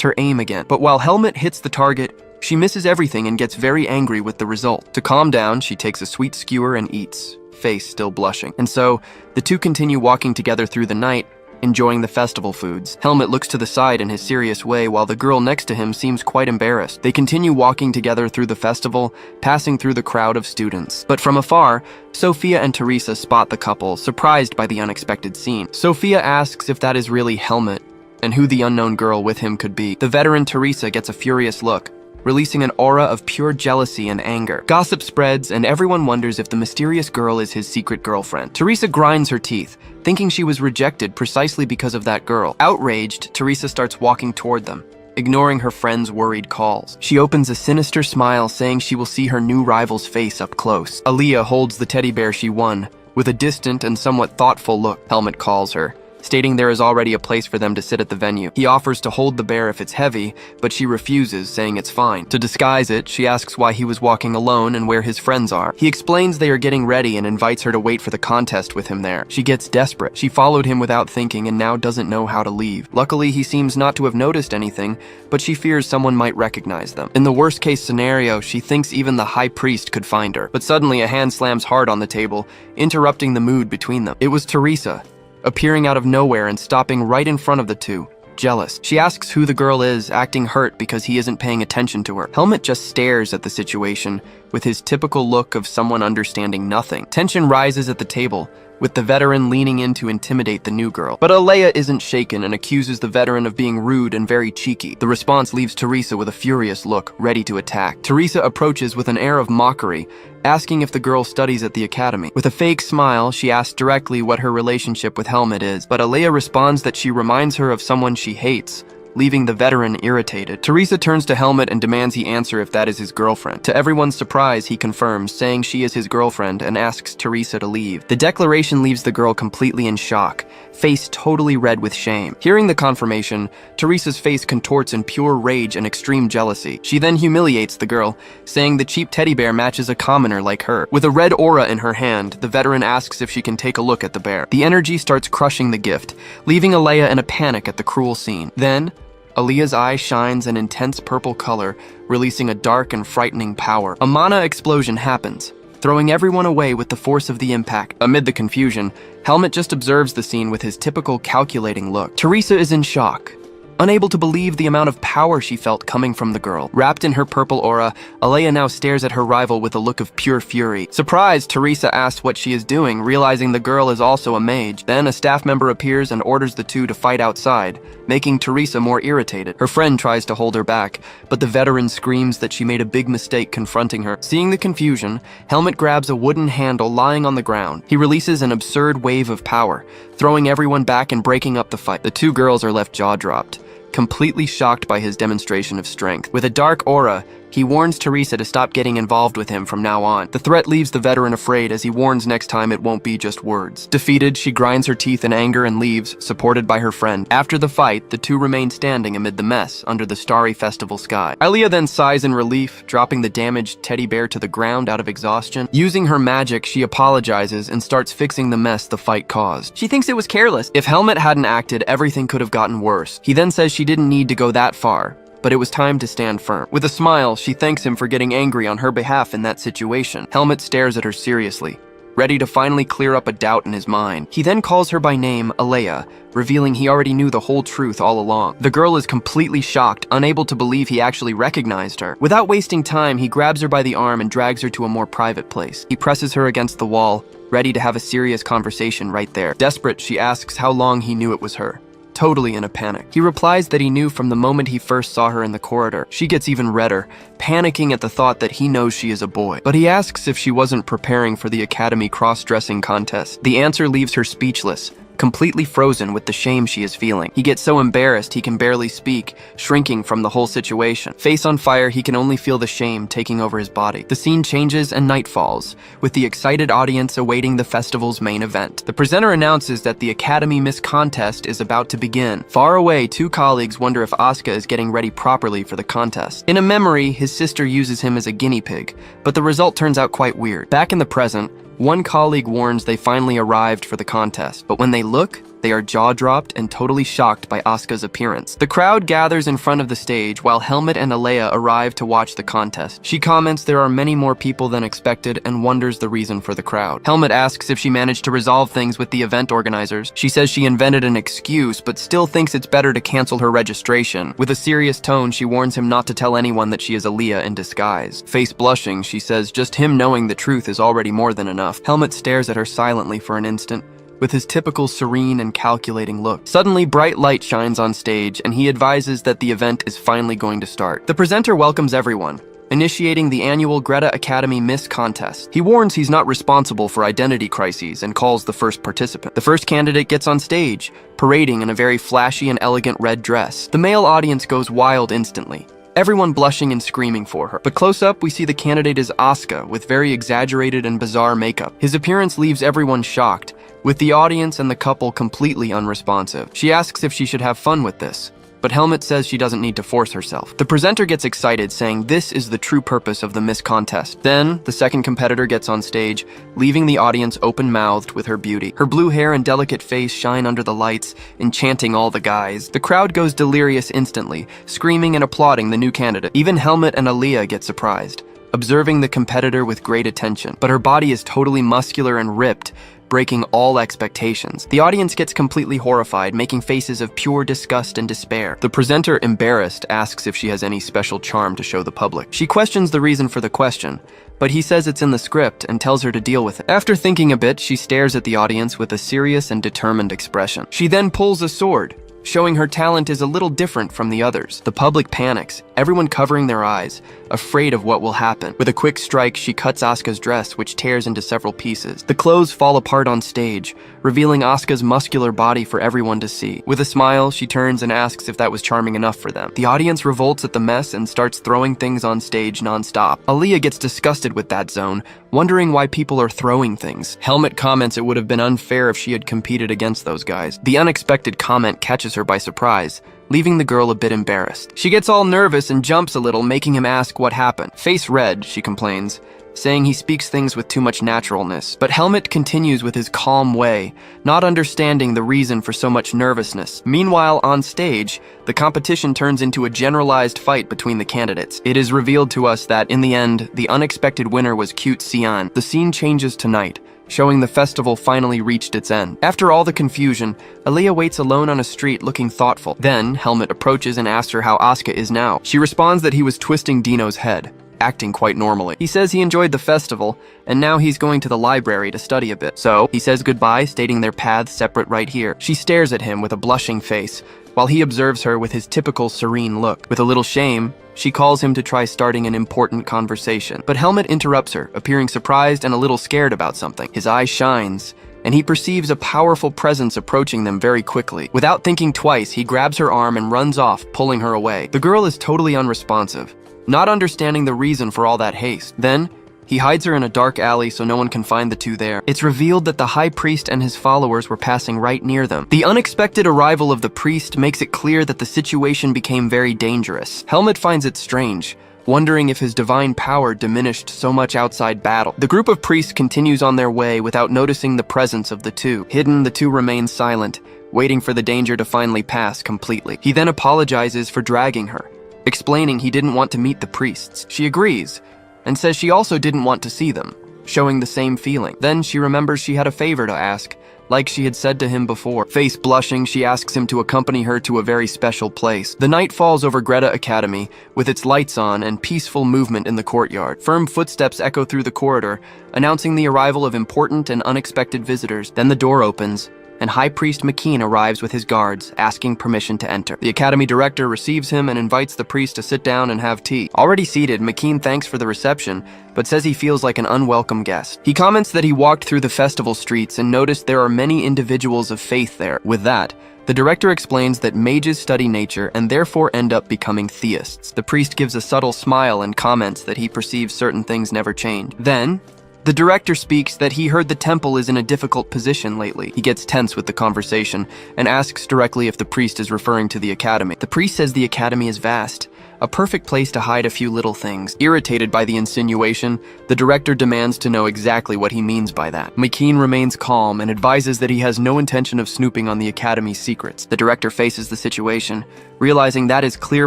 her aim again. But while Helmet hits the target, she misses everything and gets very angry with the result. To calm down, she takes a sweet skewer and eats, face still blushing. And so, the two continue walking together through the night, enjoying the festival foods. Helmet looks to the side in his serious way while the girl next to him seems quite embarrassed. They continue walking together through the festival, passing through the crowd of students. But from afar, Sophia and Teresa spot the couple, surprised by the unexpected scene. Sophia asks if that is really Helmet, and who the unknown girl with him could be. The veteran Teresa gets a furious look, releasing an aura of pure jealousy and anger. Gossip spreads, and everyone wonders if the mysterious girl is his secret girlfriend. Teresa grinds her teeth, thinking she was rejected precisely because of that girl. Outraged, Teresa starts walking toward them, ignoring her friend's worried calls. She opens a sinister smile, saying she will see her new rival's face up close. Aaliyah holds the teddy bear she won, with a distant and somewhat thoughtful look. Helmet calls her, stating there is already a place for them to sit at the venue. He offers to hold the bear if it's heavy, but she refuses, saying it's fine. To disguise it, she asks why he was walking alone and where his friends are. He explains they are getting ready and invites her to wait for the contest with him there. She gets desperate. She followed him without thinking and now doesn't know how to leave. Luckily, he seems not to have noticed anything, but she fears someone might recognize them. In the worst case scenario, she thinks even the high priest could find her. But suddenly a hand slams hard on the table, interrupting the mood between them. It was Teresa, appearing out of nowhere and stopping right in front of the two, jealous. She asks who the girl is, acting hurt because he isn't paying attention to her. Helmut just stares at the situation with his typical look of someone understanding nothing. Tension rises at the table, with the veteran leaning in to intimidate the new girl. But Alea isn't shaken and accuses the veteran of being rude and very cheeky. The response leaves Teresa with a furious look, ready to attack. Teresa approaches with an air of mockery, asking if the girl studies at the academy. With a fake smile, she asks directly what her relationship with Helmut is, but Alea responds that she reminds her of someone she hates, leaving the veteran irritated. Teresa turns to Helmut and demands he answer if that is his girlfriend. To everyone's surprise, he confirms, saying she is his girlfriend, and asks Teresa to leave. The declaration leaves the girl completely in shock, face totally red with shame. Hearing the confirmation, Teresa's face contorts in pure rage and extreme jealousy. She then humiliates the girl, saying the cheap teddy bear matches a commoner like her. With a red aura in her hand, the veteran asks if she can take a look at the bear. The energy starts crushing the gift, leaving Alea in a panic at the cruel scene. Then, Alea's eye shines an intense purple color, releasing a dark and frightening power. A mana explosion happens, throwing everyone away with the force of the impact. Amid the confusion, Helmut just observes the scene with his typical calculating look. Teresa is in shock, unable to believe the amount of power she felt coming from the girl. Wrapped in her purple aura, Alea now stares at her rival with a look of pure fury. Surprised, Teresa asks what she is doing, realizing the girl is also a mage. Then a staff member appears and orders the two to fight outside, making Teresa more irritated. Her friend tries to hold her back, but the veteran screams that she made a big mistake confronting her. Seeing the confusion, Helmut grabs a wooden handle lying on the ground. He releases an absurd wave of power, throwing everyone back and breaking up the fight. The two girls are left jaw-dropped, completely shocked by his demonstration of strength. With a dark aura, he warns Teresa to stop getting involved with him from now on. The threat leaves the veteran afraid, as he warns next time it won't be just words. Defeated, she grinds her teeth in anger and leaves, supported by her friend. After the fight, the two remain standing amid the mess under the starry festival sky. Alea then sighs in relief, dropping the damaged teddy bear to the ground out of exhaustion. Using her magic, she apologizes and starts fixing the mess the fight caused. She thinks it was careless. If Helmut hadn't acted, everything could have gotten worse. He then says she didn't need to go that far, but it was time to stand firm. With a smile, she thanks him for getting angry on her behalf in that situation. Helmut stares at her seriously, ready to finally clear up a doubt in his mind. He then calls her by name, Alea, revealing he already knew the whole truth all along. The girl is completely shocked, unable to believe he actually recognized her. Without wasting time, he grabs her by the arm and drags her to a more private place. He presses her against the wall, ready to have a serious conversation right there. Desperate, she asks how long he knew it was her, totally in a panic. He replies that he knew from the moment he first saw her in the corridor. She gets even redder, panicking at the thought that he knows she is a boy. But he asks if she wasn't preparing for the academy cross-dressing contest. The answer leaves her speechless, completely frozen with the shame she is feeling. He gets so embarrassed he can barely speak, shrinking from the whole situation. Face on fire, he can only feel the shame taking over his body. The scene changes and night falls, with the excited audience awaiting the festival's main event. The presenter announces that the Academy Miss Contest is about to begin. Far away, two colleagues wonder if Asuka is getting ready properly for the contest. In a memory, his sister uses him as a guinea pig, but the result turns out quite weird. Back in the present, one colleague warns they finally arrived for the contest, but when they look, they are jaw-dropped and totally shocked by Asuka's appearance. The crowd gathers in front of the stage while Helmut and Alea arrive to watch the contest. She comments there are many more people than expected and wonders the reason for the crowd. Helmut asks if she managed to resolve things with the event organizers. She says she invented an excuse, but still thinks it's better to cancel her registration. With a serious tone, she warns him not to tell anyone that she is Alea in disguise. Face blushing, she says just him knowing the truth is already more than enough. Helmut stares at her silently for an instant, with his typical serene and calculating look. Suddenly, bright light shines on stage, and he advises that the event is finally going to start. The presenter welcomes everyone, initiating the annual Greta Academy Miss Contest. He warns he's not responsible for identity crises and calls the first participant. The first candidate gets on stage, parading in a very flashy and elegant red dress. The male audience goes wild instantly, everyone blushing and screaming for her. But close up, we see the candidate is Asuka, with very exaggerated and bizarre makeup. His appearance leaves everyone shocked, with the audience and the couple completely unresponsive. She asks if she should have fun with this, but Helmut says she doesn't need to force herself. The presenter gets excited, saying this is the true purpose of the Miss Contest. Then, the second competitor gets on stage, leaving the audience open-mouthed with her beauty. Her blue hair and delicate face shine under the lights, enchanting all the guys. The crowd goes delirious instantly, screaming and applauding the new candidate. Even Helmut and Aaliyah get surprised, observing the competitor with great attention. But her body is totally muscular and ripped, breaking all expectations. The audience gets completely horrified, making faces of pure disgust and despair. The presenter, embarrassed, asks if she has any special charm to show the public. She questions the reason for the question, but he says it's in the script and tells her to deal with it. After thinking a bit, she stares at the audience with a serious and determined expression. She then pulls a sword, showing her talent is a little different from the others. The public panics, everyone covering their eyes, afraid of what will happen. With a quick strike, she cuts Asuka's dress, which tears into several pieces. The clothes fall apart on stage, revealing Asuka's muscular body for everyone to see. With a smile, she turns and asks if that was charming enough for them. The audience revolts at the mess and starts throwing things on stage non-stop. Aaliyah gets disgusted with that zone, wondering why people are throwing things. Helmut comments it would have been unfair if she had competed against those guys. The unexpected comment catches her by surprise, leaving the girl a bit embarrassed. She gets all nervous and jumps a little, making him ask what happened. Face red, she complains, saying he speaks things with too much naturalness. But Helmut continues with his calm way, not understanding the reason for so much nervousness. Meanwhile, on stage, the competition turns into a generalized fight between the candidates. It is revealed to us that, in the end, the unexpected winner was cute Xian. The scene changes to night, showing the festival finally reached its end. After all the confusion, Aaliyah waits alone on a street looking thoughtful. Then, Helmut approaches and asks her how Asuka is now. She responds that he was twisting Dino's head, acting quite normally. He says he enjoyed the festival, and now he's going to the library to study a bit. So, he says goodbye, stating their paths separate right here. She stares at him with a blushing face, while he observes her with his typical serene look. With a little shame, she calls him to try starting an important conversation. But Helmut interrupts her, appearing surprised and a little scared about something. His eye shines, and he perceives a powerful presence approaching them very quickly. Without thinking twice, he grabs her arm and runs off, pulling her away. The girl is totally unresponsive, not understanding the reason for all that haste. Then, he hides her in a dark alley so no one can find the two there. It's revealed that the high priest and his followers were passing right near them. The unexpected arrival of the priest makes it clear that the situation became very dangerous. Helmut finds it strange, wondering if his divine power diminished so much outside battle. The group of priests continues on their way without noticing the presence of the two. Hidden, the two remain silent, waiting for the danger to finally pass completely. He then apologizes for dragging her, explaining he didn't want to meet the priests. She agrees, and says she also didn't want to see them, showing the same feeling. Then she remembers she had a favor to ask, like she had said to him before. Face blushing, she asks him to accompany her to a very special place. The night falls over Greta Academy, with its lights on and peaceful movement in the courtyard. Firm footsteps echo through the corridor, announcing the arrival of important and unexpected visitors. Then the door opens, and High Priest McKean arrives with his guards, asking permission to enter. The Academy Director receives him and invites the priest to sit down and have tea. Already seated, McKean thanks for the reception, but says he feels like an unwelcome guest. He comments that he walked through the festival streets and noticed there are many individuals of faith there. With that, the director explains that mages study nature and therefore end up becoming theists. The priest gives a subtle smile and comments that he perceives certain things never change. Then, the director speaks that he heard the temple is in a difficult position lately. He gets tense with the conversation and asks directly if the priest is referring to the academy. The priest says the academy is vast, a perfect place to hide a few little things. Irritated by the insinuation, the director demands to know exactly what he means by that. McKean remains calm and advises that he has no intention of snooping on the academy's secrets. The director faces the situation, realizing that is clear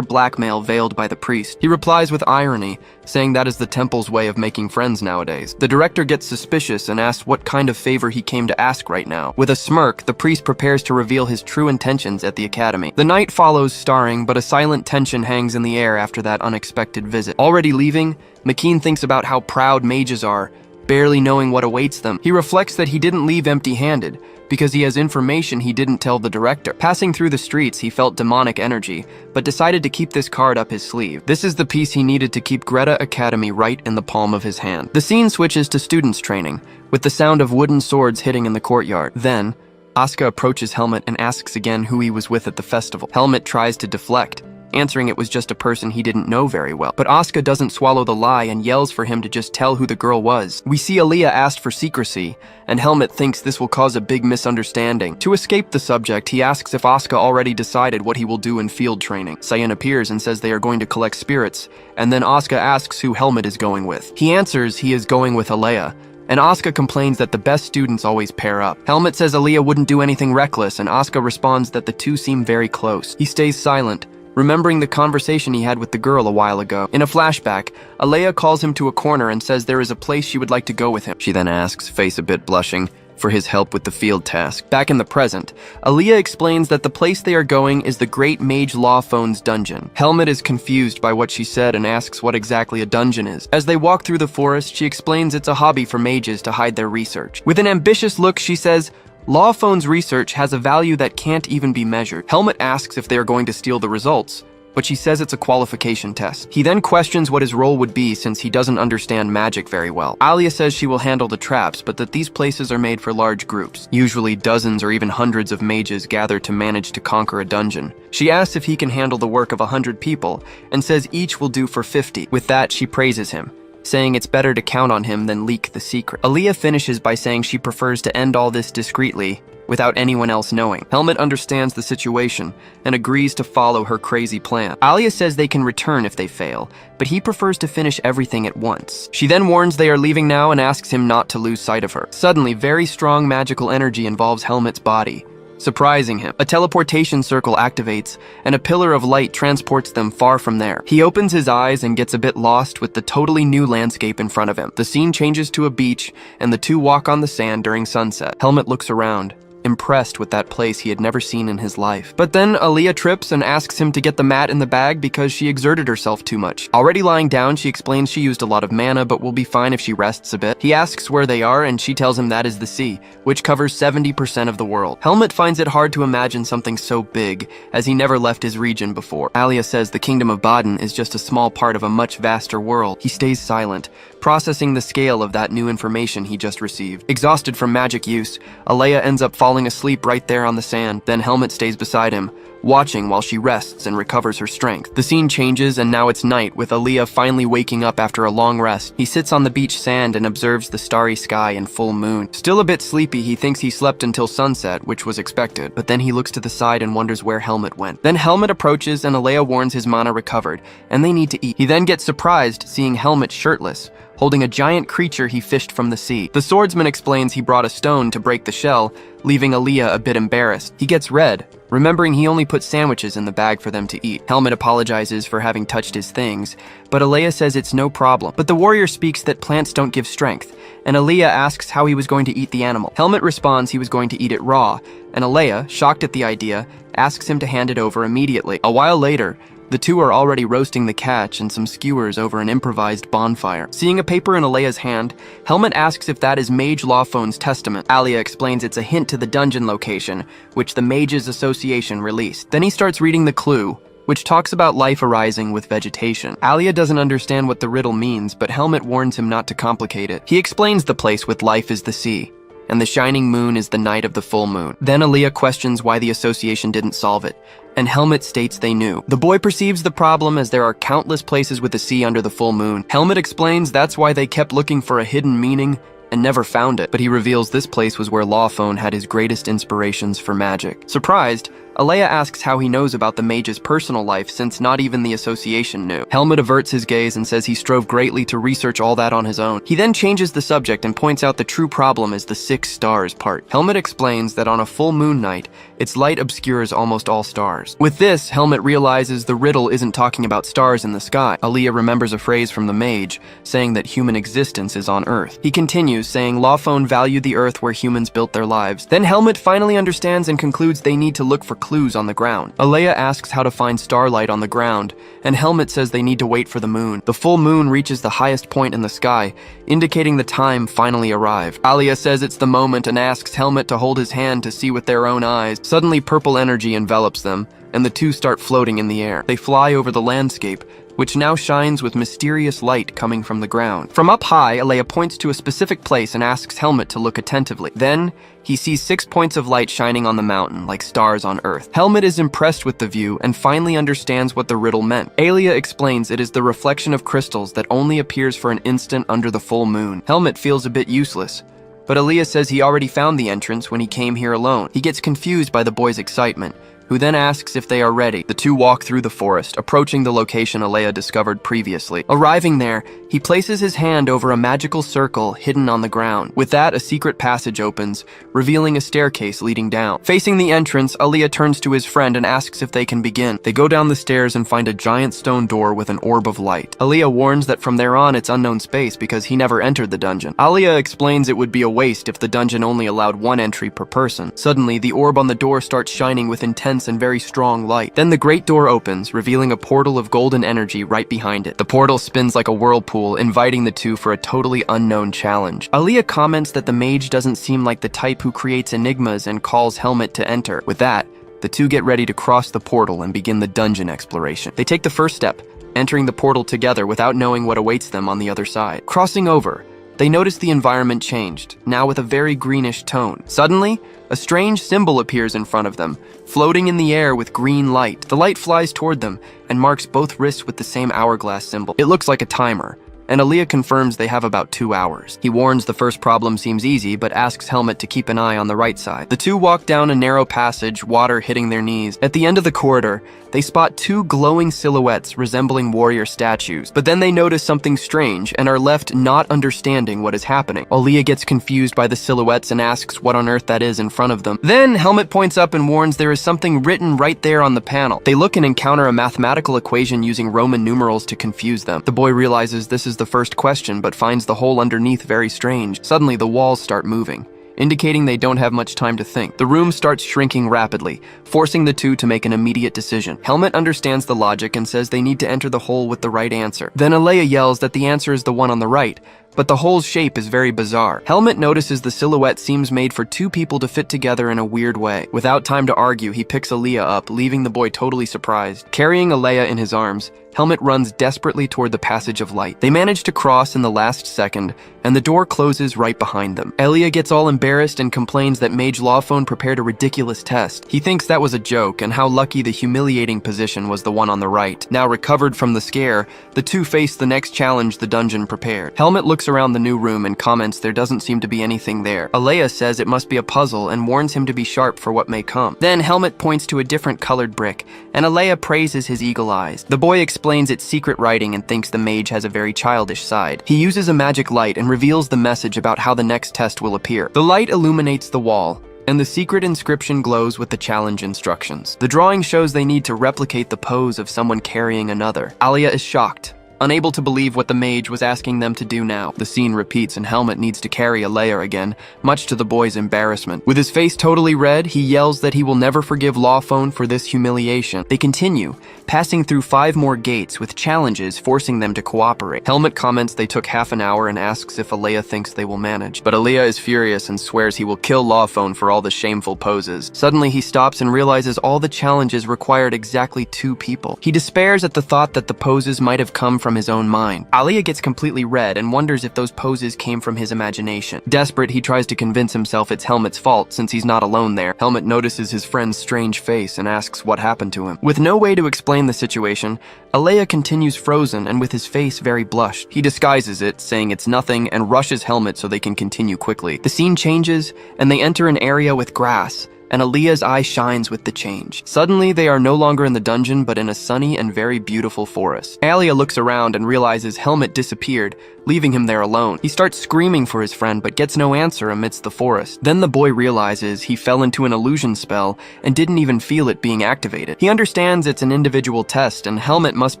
blackmail veiled by the priest. He replies with irony, saying that is the temple's way of making friends nowadays. The director gets suspicious and asks what kind of favor he came to ask right now. With a smirk, the priest prepares to reveal his true intentions at the academy. The night follows starring, but a silent tension hangs in the air after that unexpected visit. Already leaving, McKean thinks about how proud mages are, barely knowing what awaits them. He reflects that he didn't leave empty-handed, because he has information he didn't tell the director. Passing through the streets, he felt demonic energy, but decided to keep this card up his sleeve. This is the piece he needed to keep Greta Academy right in the palm of his hand. The scene switches to students training, with the sound of wooden swords hitting in the courtyard. Then, Asuka approaches Helmut and asks again who he was with at the festival. Helmut tries to deflect, answering it was just a person he didn't know very well. But Asuka doesn't swallow the lie and yells for him to just tell who the girl was. We see Aaliyah asked for secrecy, and Helmut thinks this will cause a big misunderstanding. To escape the subject, he asks if Asuka already decided what he will do in field training. Sayan appears and says they are going to collect spirits, and then Asuka asks who Helmut is going with. He answers he is going with Aaliyah, and Asuka complains that the best students always pair up. Helmut says Aaliyah wouldn't do anything reckless, and Asuka responds that the two seem very close. He stays silent, remembering the conversation he had with the girl a while ago. In a flashback, Aaliyah calls him to a corner and says there is a place she would like to go with him. She then asks, face a bit blushing, for his help with the field task. Back in the present, Aaliyah explains that the place they are going is the Great Mage Lawphone's dungeon. Helmut is confused by what she said and asks what exactly a dungeon is. As they walk through the forest, she explains it's a hobby for mages to hide their research. With an ambitious look, she says, Lawphone's research has a value that can't even be measured. Helmut asks if they are going to steal the results, but she says it's a qualification test. He then questions what his role would be since he doesn't understand magic very well. Aaliyah says she will handle the traps, but that these places are made for large groups. Usually dozens or even hundreds of mages gather to manage to conquer a dungeon. She asks if he can handle the work of 100 people, and says each will do for 50. With that, she praises him, saying it's better to count on him than leak the secret. Aaliyah finishes by saying she prefers to end all this discreetly, without anyone else knowing. Helmut understands the situation and agrees to follow her crazy plan. Aaliyah says they can return if they fail, but he prefers to finish everything at once. She then warns they are leaving now and asks him not to lose sight of her. Suddenly, very strong magical energy involves Helmut's body, surprising him. A teleportation circle activates, and a pillar of light transports them far from there. He opens his eyes and gets a bit lost with the totally new landscape in front of him. The scene changes to a beach, and the two walk on the sand during sunset. Helmut looks around, impressed with that place he had never seen in his life. But then Aaliyah trips and asks him to get the mat in the bag because she exerted herself too much. Already lying down, she explains she used a lot of mana but will be fine if she rests a bit. He asks where they are and she tells him that is the sea, which covers 70% of the world. Helmut finds it hard to imagine something so big, as he never left his region before. Aaliyah says the kingdom of Baden is just a small part of a much vaster world. He stays silent, processing the scale of that new information he just received. Exhausted from magic use, Aaliyah ends up falling asleep right there on the sand. Then Helmut stays beside him, watching while she rests and recovers her strength. The scene changes and now it's night, with Aaliyah finally waking up after a long rest. He sits on the beach sand and observes the starry sky and full moon. Still a bit sleepy, he thinks he slept until sunset, which was expected, but then he looks to the side and wonders where Helmut went. Then Helmut approaches and Aaliyah warns his mana recovered, and they need to eat. He then gets surprised seeing Helmut shirtless, holding a giant creature he fished from the sea. The swordsman explains he brought a stone to break the shell, leaving Aaliyah a bit embarrassed. He gets red, remembering he only put sandwiches in the bag for them to eat. Helmut apologizes for having touched his things, but Aaliyah says it's no problem. But the warrior speaks that plants don't give strength, and Aaliyah asks how he was going to eat the animal. Helmut responds he was going to eat it raw, and Aaliyah, shocked at the idea, asks him to hand it over immediately. A while later, the two are already roasting the catch and some skewers over an improvised bonfire. Seeing a paper in Aaliyah's hand, Helmut asks if that is Mage Lawphone's testament. Aaliyah explains it's a hint to the dungeon location, which the Mages Association released. Then he starts reading the clue, which talks about life arising with vegetation. Aaliyah doesn't understand what the riddle means, but Helmut warns him not to complicate it. He explains the place with life is the sea, and the shining moon is the night of the full moon. Then Aaliyah questions why the association didn't solve it, and Helmut states they knew. The boy perceives the problem as there are countless places with the sea under the full moon. Helmut explains that's why they kept looking for a hidden meaning and never found it, but he reveals this place was where Lawphone had his greatest inspirations for magic. Surprised, Aaliyah asks how he knows about the mage's personal life since not even the association knew. Helmut averts his gaze and says he strove greatly to research all that on his own. He then changes the subject and points out the true problem is the 6 stars part. Helmut explains that on a full moon night, its light obscures almost all stars. With this, Helmut realizes the riddle isn't talking about stars in the sky. Aaliyah remembers a phrase from the mage, saying that human existence is on Earth. He continues, saying Lawphone valued the Earth where humans built their lives. Then Helmut finally understands and concludes they need to look for clues on the ground. Aaliyah asks how to find starlight on the ground, and Helmut says they need to wait for the moon. The full moon reaches the highest point in the sky, indicating the time finally arrived. Aaliyah says it's the moment and asks Helmut to hold his hand to see with their own eyes. Suddenly, purple energy envelops them, and the two start floating in the air. They fly over the landscape, which now shines with mysterious light coming from the ground. From up high, Alea points to a specific place and asks Helmet to look attentively. Then, he sees 6 points of light shining on the mountain, like stars on Earth. Helmet is impressed with the view and finally understands what the riddle meant. Alea explains it is the reflection of crystals that only appears for an instant under the full moon. Helmet feels a bit useless, but Alea says he already found the entrance when he came here alone. He gets confused by the boy's excitement, who then asks if they are ready. The two walk through the forest, approaching the location Alea discovered previously. Arriving there, he places his hand over a magical circle hidden on the ground. With that, a secret passage opens, revealing a staircase leading down. Facing the entrance, Alea turns to his friend and asks if they can begin. They go down the stairs and find a giant stone door with an orb of light. Alea warns that from there on it's unknown space because he never entered the dungeon. Alea explains it would be a waste if the dungeon only allowed 1 entry per person. Suddenly, the orb on the door starts shining with intense and very strong light. Then the great door opens, revealing a portal of golden energy right behind it. The portal spins like a whirlpool, inviting the two for a totally unknown challenge. Alea comments that the mage doesn't seem like the type who creates enigmas and calls Helmet to enter. With that, the two get ready to cross the portal and begin the dungeon exploration. They take the first step, entering the portal together without knowing what awaits them on the other side. Crossing over, they notice the environment changed, now with a very greenish tone. Suddenly, a strange symbol appears in front of them, floating in the air with green light. The light flies toward them and marks both wrists with the same hourglass symbol. It looks like a timer, and Alea confirms they have about 2 hours. He warns the first problem seems easy, but asks Helmet to keep an eye on the right side. The two walk down a narrow passage, water hitting their knees. At the end of the corridor, they spot 2 glowing silhouettes resembling warrior statues. But then they notice something strange and are left not understanding what is happening. Alea gets confused by the silhouettes and asks what on earth that is in front of them. Then Helmet points up and warns there is something written right there on the panel. They look and encounter a mathematical equation using Roman numerals to confuse them. The boy realizes this is the first question, but finds the hole underneath very strange. Suddenly, the walls start moving, indicating they don't have much time to think. The room starts shrinking rapidly, forcing the two to make an immediate decision. Helmet understands the logic and says they need to enter the hole with the right answer. Then Alea yells that the answer is the one on the right, but the hole's shape is very bizarre. Helmet notices the silhouette seems made for 2 people to fit together in a weird way. Without time to argue, he picks Alea up, leaving the boy totally surprised. Carrying Alea in his arms, Helmet runs desperately toward the passage of light. They manage to cross in the last second, and the door closes right behind them. Alea gets all embarrassed and complains that Mage Lawphone prepared a ridiculous test. He thinks that was a joke, and how lucky the humiliating position was the one on the right. Now recovered from the scare, the two face the next challenge the dungeon prepared. Helmet looks around the new room and comments there doesn't seem to be anything there. Alea says it must be a puzzle and warns him to be sharp for what may come. Then Helmet points to a different colored brick, and Alea praises his eagle eyes. The boy explains its secret writing and thinks the mage has a very childish side. He uses a magic light and reveals the message about how the next test will appear. The light illuminates the wall, and the secret inscription glows with the challenge instructions. The drawing shows they need to replicate the pose of someone carrying another. Alea is shocked, unable to believe what the mage was asking them to do now. The scene repeats and Helmet needs to carry Alea again, much to the boy's embarrassment. With his face totally red, he yells that he will never forgive Lawphone for this humiliation. They continue, passing through 5 more gates with challenges forcing them to cooperate. Helmet comments they took half an hour and asks if Alea thinks they will manage. But Alea is furious and swears he will kill Lawphone for all the shameful poses. Suddenly he stops and realizes all the challenges required exactly 2 people. He despairs at the thought that the poses might have come from his own mind. Alea gets completely red and wonders if those poses came from his imagination. Desperate, he tries to convince himself it's Helmet's fault since he's not alone there. Helmet notices his friend's strange face and asks what happened to him. With no way to explain the situation, Alea continues frozen and with his face very blushed. He disguises it, saying it's nothing, and rushes Helmet so they can continue quickly. The scene changes, and they enter an area with grass, and Alea's eye shines with the change. Suddenly, they are no longer in the dungeon, but in a sunny and very beautiful forest. Alea looks around and realizes Helmet disappeared, leaving him there alone. He starts screaming for his friend, but gets no answer amidst the forest. Then the boy realizes he fell into an illusion spell and didn't even feel it being activated. He understands it's an individual test, and Helmet must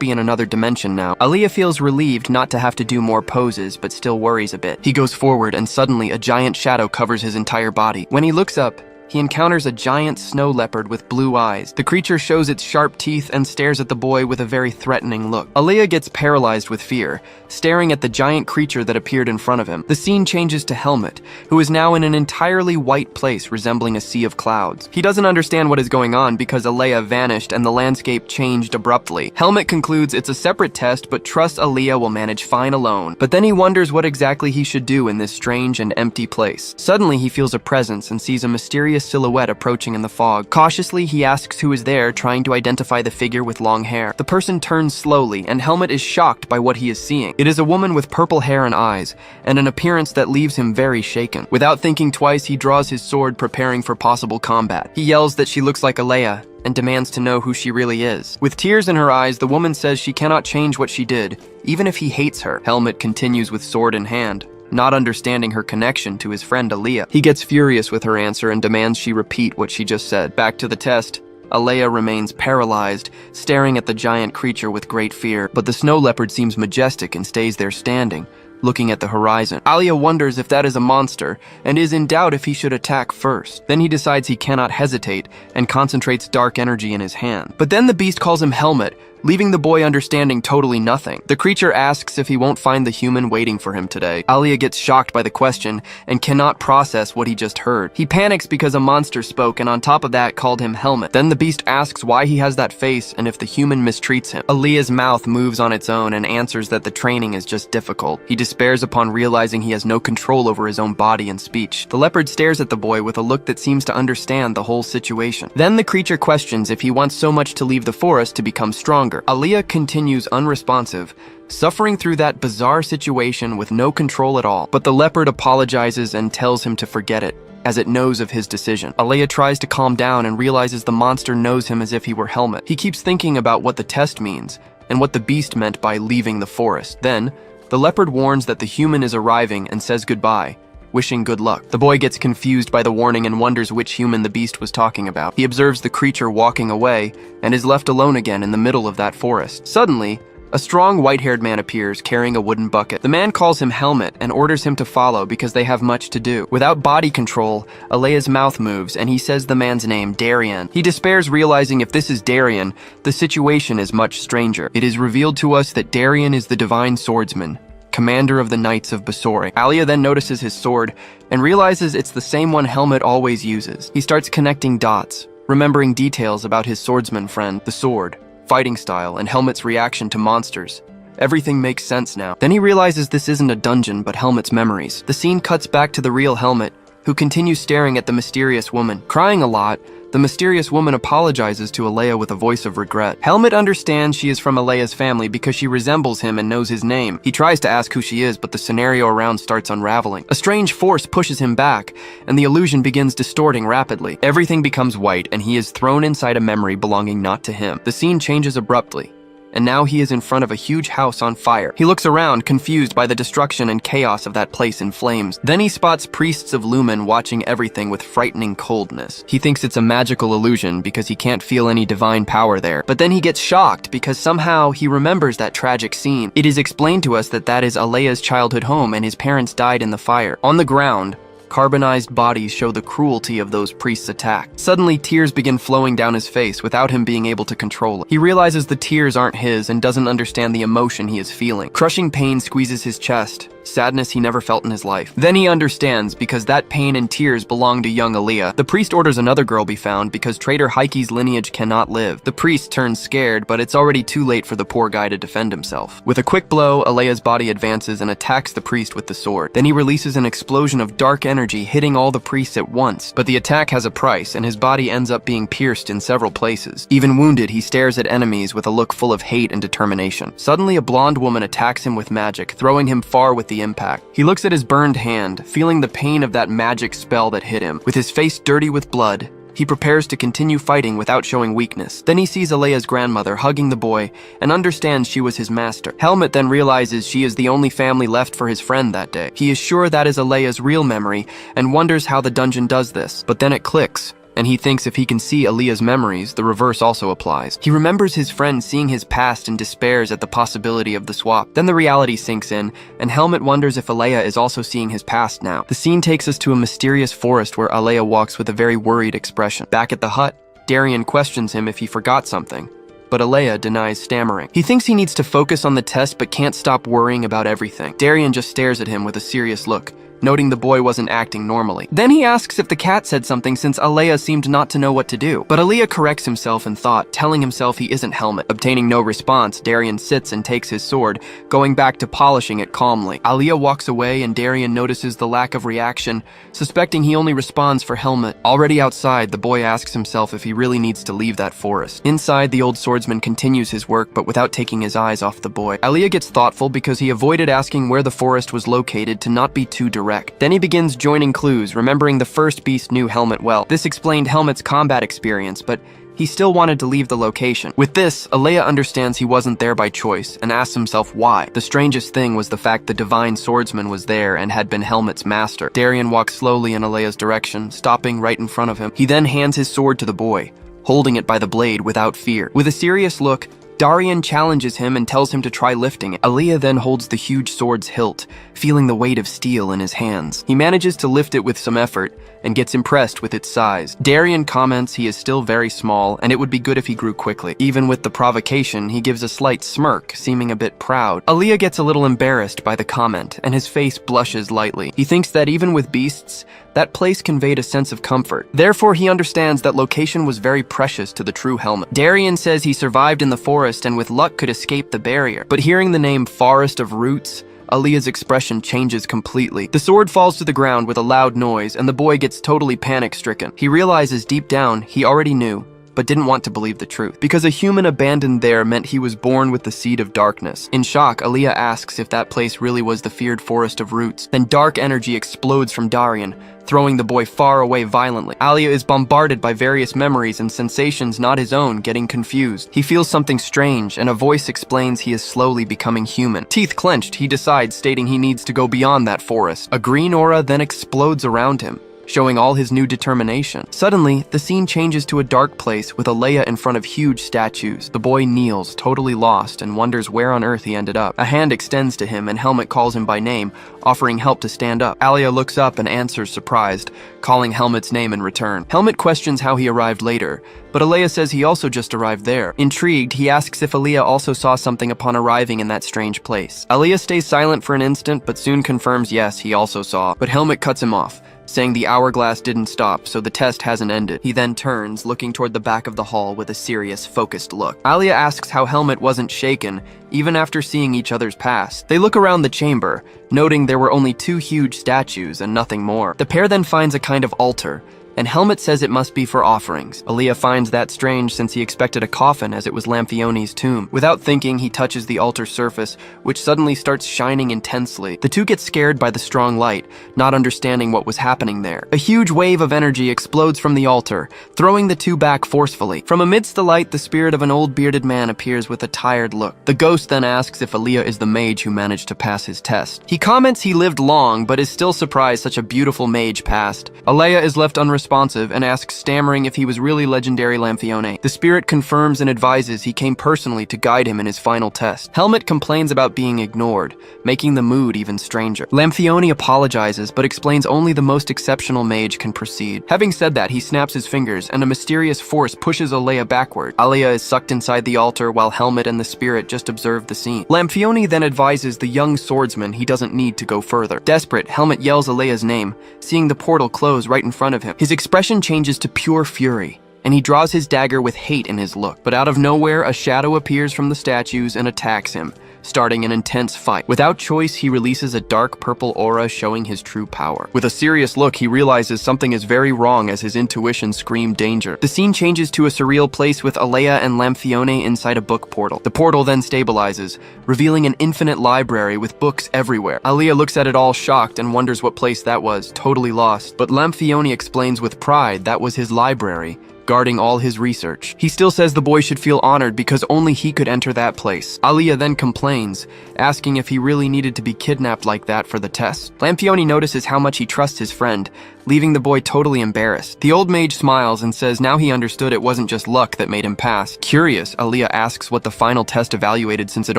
be in another dimension now. Alea feels relieved not to have to do more poses, but still worries a bit. He goes forward, and suddenly a giant shadow covers his entire body. When he looks up, he encounters a giant snow leopard with blue eyes. The creature shows its sharp teeth and stares at the boy with a very threatening look. Aaliyah gets paralyzed with fear, staring at the giant creature that appeared in front of him. The scene changes to Helmut, who is now in an entirely white place resembling a sea of clouds. He doesn't understand what is going on because Aaliyah vanished and the landscape changed abruptly. Helmut concludes it's a separate test but trusts Aaliyah will manage fine alone. But then he wonders what exactly he should do in this strange and empty place. Suddenly he feels a presence and sees a mysterious silhouette approaching in the fog. Cautiously, he asks who is there, trying to identify the figure with long hair. The person turns slowly, and Helmut is shocked by what he is seeing. It is a woman with purple hair and eyes, and an appearance that leaves him very shaken. Without thinking twice, he draws his sword, preparing for possible combat. He yells that she looks like Aaliyah, and demands to know who she really is. With tears in her eyes, the woman says she cannot change what she did, even if he hates her. Helmut continues with sword in hand, not understanding her connection to his friend Aaliyah. He gets furious with her answer and demands she repeat what she just said. Back to the test, Aaliyah remains paralyzed, staring at the giant creature with great fear, but the snow leopard seems majestic and stays there standing, looking at the horizon. Aaliyah wonders if that is a monster, and is in doubt if he should attack first. Then he decides he cannot hesitate, and concentrates dark energy in his hand. But then the beast calls him Helmut, leaving the boy understanding totally nothing. The creature asks if he won't find the human waiting for him today. Aaliyah gets shocked by the question, and cannot process what he just heard. He panics because a monster spoke, and on top of that called him Helmut. Then the beast asks why he has that face, and if the human mistreats him. Aaliyah's mouth moves on its own, and answers that the training is just difficult. He despairs upon realizing he has no control over his own body and speech. The leopard stares at the boy with a look that seems to understand the whole situation. Then the creature questions if he wants so much to leave the forest to become stronger. Aaliyah continues unresponsive, suffering through that bizarre situation with no control at all. But the leopard apologizes and tells him to forget it, as it knows of his decision. Aaliyah tries to calm down and realizes the monster knows him as if he were Helmut. He keeps thinking about what the test means, and what the beast meant by leaving the forest. Then, the leopard warns that the human is arriving and says goodbye, wishing good luck. The boy gets confused by the warning and wonders which human the beast was talking about. He observes the creature walking away and is left alone again in the middle of that forest. Suddenly, a strong white-haired man appears carrying a wooden bucket. The man calls him Helmut and orders him to follow because they have much to do. Without body control, Alea's mouth moves and he says the man's name, Darian. He despairs, realizing if this is Darian, the situation is much stranger. It is revealed to us that Darian is the divine swordsman, commander of the Knights of Basori. Aaliyah then notices his sword and realizes it's the same one Helmut always uses. He starts connecting dots, remembering details about his swordsman friend, the sword, fighting style, and Helmut's reaction to monsters. Everything makes sense now. Then he realizes this isn't a dungeon, but Helmut's memories. The scene cuts back to the real Helmut, who continues staring at the mysterious woman. Crying a lot, the mysterious woman apologizes to Aaliyah with a voice of regret. Helmut understands she is from Alea's family because she resembles him and knows his name. He tries to ask who she is, but the scenario around starts unraveling. A strange force pushes him back, and the illusion begins distorting rapidly. Everything becomes white, and he is thrown inside a memory belonging not to him. The scene changes abruptly, and now he is in front of a huge house on fire. He looks around, confused by the destruction and chaos of that place in flames. Then he spots priests of Lumen watching everything with frightening coldness. He thinks it's a magical illusion because he can't feel any divine power there. But then he gets shocked because somehow he remembers that tragic scene. It is explained to us that that is Alea's childhood home and his parents died in the fire. On the ground, carbonized bodies show the cruelty of those priests' attack. Suddenly, tears begin flowing down his face without him being able to control it. He realizes the tears aren't his and doesn't understand the emotion he is feeling. Crushing pain squeezes his chest, sadness he never felt in his life. Then he understands because that pain and tears belong to young Aaliyah. The priest orders another girl be found because traitor Heike's lineage cannot live. The priest turns scared, but it's already too late for the poor guy to defend himself. With a quick blow, Alea's body advances and attacks the priest with the sword. Then he releases an explosion of dark energy, hitting all the priests at once. But the attack has a price, and his body ends up being pierced in several places. Even wounded, he stares at enemies with a look full of hate and determination. Suddenly, a blonde woman attacks him with magic, throwing him far with the impact. He looks at his burned hand, feeling the pain of that magic spell that hit him. With his face dirty with blood, he prepares to continue fighting without showing weakness. Then he sees Alea's grandmother hugging the boy and understands she was his master. Helmut then realizes she is the only family left for his friend that day. He is sure that is Alea's real memory and wonders how the dungeon does this. But then it clicks. and he thinks if he can see Aaliyah's memories, the reverse also applies. He remembers his friend seeing his past and despairs at the possibility of the swap. Then the reality sinks in, and Helmut wonders if Aaliyah is also seeing his past now. The scene takes us to a mysterious forest where Aaliyah walks with a very worried expression. Back at the hut, Darian questions him if he forgot something, but Aaliyah denies stammering. He thinks he needs to focus on the test but can't stop worrying about everything. Darian just stares at him with a serious look, noting the boy wasn't acting normally. Then he asks if the cat said something since Aaliyah seemed not to know what to do. But Aaliyah corrects himself in thought, telling himself he isn't Helmut. Obtaining no response, Darian sits and takes his sword, going back to polishing it calmly. Aaliyah walks away and Darian notices the lack of reaction, suspecting he only responds for Helmut. Already outside, the boy asks himself if he really needs to leave that forest. Inside, the old swordsman continues his work, but without taking his eyes off the boy. Aaliyah gets thoughtful because he avoided asking where the forest was located to not be too direct. Then he begins joining clues, remembering the first beast knew Helmut well. This explained Helmut's combat experience, but he still wanted to leave the location. With this, Aaliyah understands he wasn't there by choice and asks himself why. The strangest thing was the fact the divine swordsman was there and had been Helmut's master. Darian walks slowly in Aaliyah's direction, stopping right in front of him. He then hands his sword to the boy, holding it by the blade without fear. With a serious look, Darian challenges him and tells him to try lifting it. Aaliyah then holds the huge sword's hilt, feeling the weight of steel in his hands. He manages to lift it with some effort and gets impressed with its size. Darian comments he is still very small and it would be good if he grew quickly. Even with the provocation, he gives a slight smirk, seeming a bit proud. Aaliyah gets a little embarrassed by the comment and his face blushes lightly. He thinks that even with beasts, that place conveyed a sense of comfort. Therefore, he understands that location was very precious to the true Helmut. Darian says he survived in the forest and with luck could escape the barrier. But hearing the name Forest of Roots, Aaliyah's expression changes completely. The sword falls to the ground with a loud noise and the boy gets totally panic-stricken. He realizes deep down he already knew, but didn't want to believe the truth, because a human abandoned there meant he was born with the seed of darkness. In shock, Aaliyah asks if that place really was the feared Forest of Roots. Then dark energy explodes from Darian, throwing the boy far away violently. Aaliyah is bombarded by various memories and sensations not his own, getting confused. He feels something strange, and a voice explains he is slowly becoming human. Teeth clenched, he decides, stating he needs to go beyond that forest. A green aura then explodes around him, showing all his new determination. Suddenly, the scene changes to a dark place with Aaliyah in front of huge statues. The boy kneels, totally lost, and wonders where on earth he ended up. A hand extends to him and Helmut calls him by name, offering help to stand up. Aaliyah looks up and answers surprised, calling Helmut's name in return. Helmut questions how he arrived later, but Aaliyah says he also just arrived there. Intrigued, he asks if Aaliyah also saw something upon arriving in that strange place. Aaliyah stays silent for an instant, but soon confirms yes, he also saw. But Helmut cuts him off, saying the hourglass didn't stop, so the test hasn't ended. He then turns, looking toward the back of the hall with a serious, focused look. Aaliyah asks how Helmut wasn't shaken, even after seeing each other's past. They look around the chamber, noting there were only 2 huge statues and nothing more. The pair then finds a kind of altar, and Helmut says it must be for offerings. Aaliyah finds that strange since he expected a coffin as it was Lamphione's tomb. Without thinking, he touches the altar surface, which suddenly starts shining intensely. The two get scared by the strong light, not understanding what was happening there. A huge wave of energy explodes from the altar, throwing the two back forcefully. From amidst the light, the spirit of an old bearded man appears with a tired look. The ghost then asks if Aaliyah is the mage who managed to pass his test. He comments he lived long, but is still surprised such a beautiful mage passed. Aaliyah is left unresponsive and asks, stammering, if he was really legendary Lamphione. The spirit confirms and advises he came personally to guide him in his final test. Helmut complains about being ignored, making the mood even stranger. Lamphione apologizes, but explains only the most exceptional mage can proceed. Having said that, he snaps his fingers, and a mysterious force pushes Aaliyah backward. Aaliyah is sucked inside the altar, while Helmut and the spirit just observe the scene. Lamphione then advises the young swordsman he doesn't need to go further. Desperate, Helmut yells Aaliyah's name, seeing the portal close right in front of him. His expression changes to pure fury, and he draws his dagger with hate in his look. But out of nowhere, a shadow appears from the statues and attacks him, starting an intense fight. Without choice, he releases a dark purple aura showing his true power. With a serious look, he realizes something is very wrong as his intuition screamed danger. The scene changes to a surreal place with Aaliyah and Lamphione inside a book portal. The portal then stabilizes, revealing an infinite library with books everywhere. Aaliyah looks at it all shocked and wonders what place that was, totally lost. But Lamphione explains with pride that was his library, guarding all his research. He still says the boy should feel honored because only he could enter that place. Aliyah then complains, asking if he really needed to be kidnapped like that for the test. Lampione notices how much he trusts his friend, leaving the boy totally embarrassed. The old mage smiles and says now he understood it wasn't just luck that made him pass. Curious, Aliyah asks what the final test evaluated since it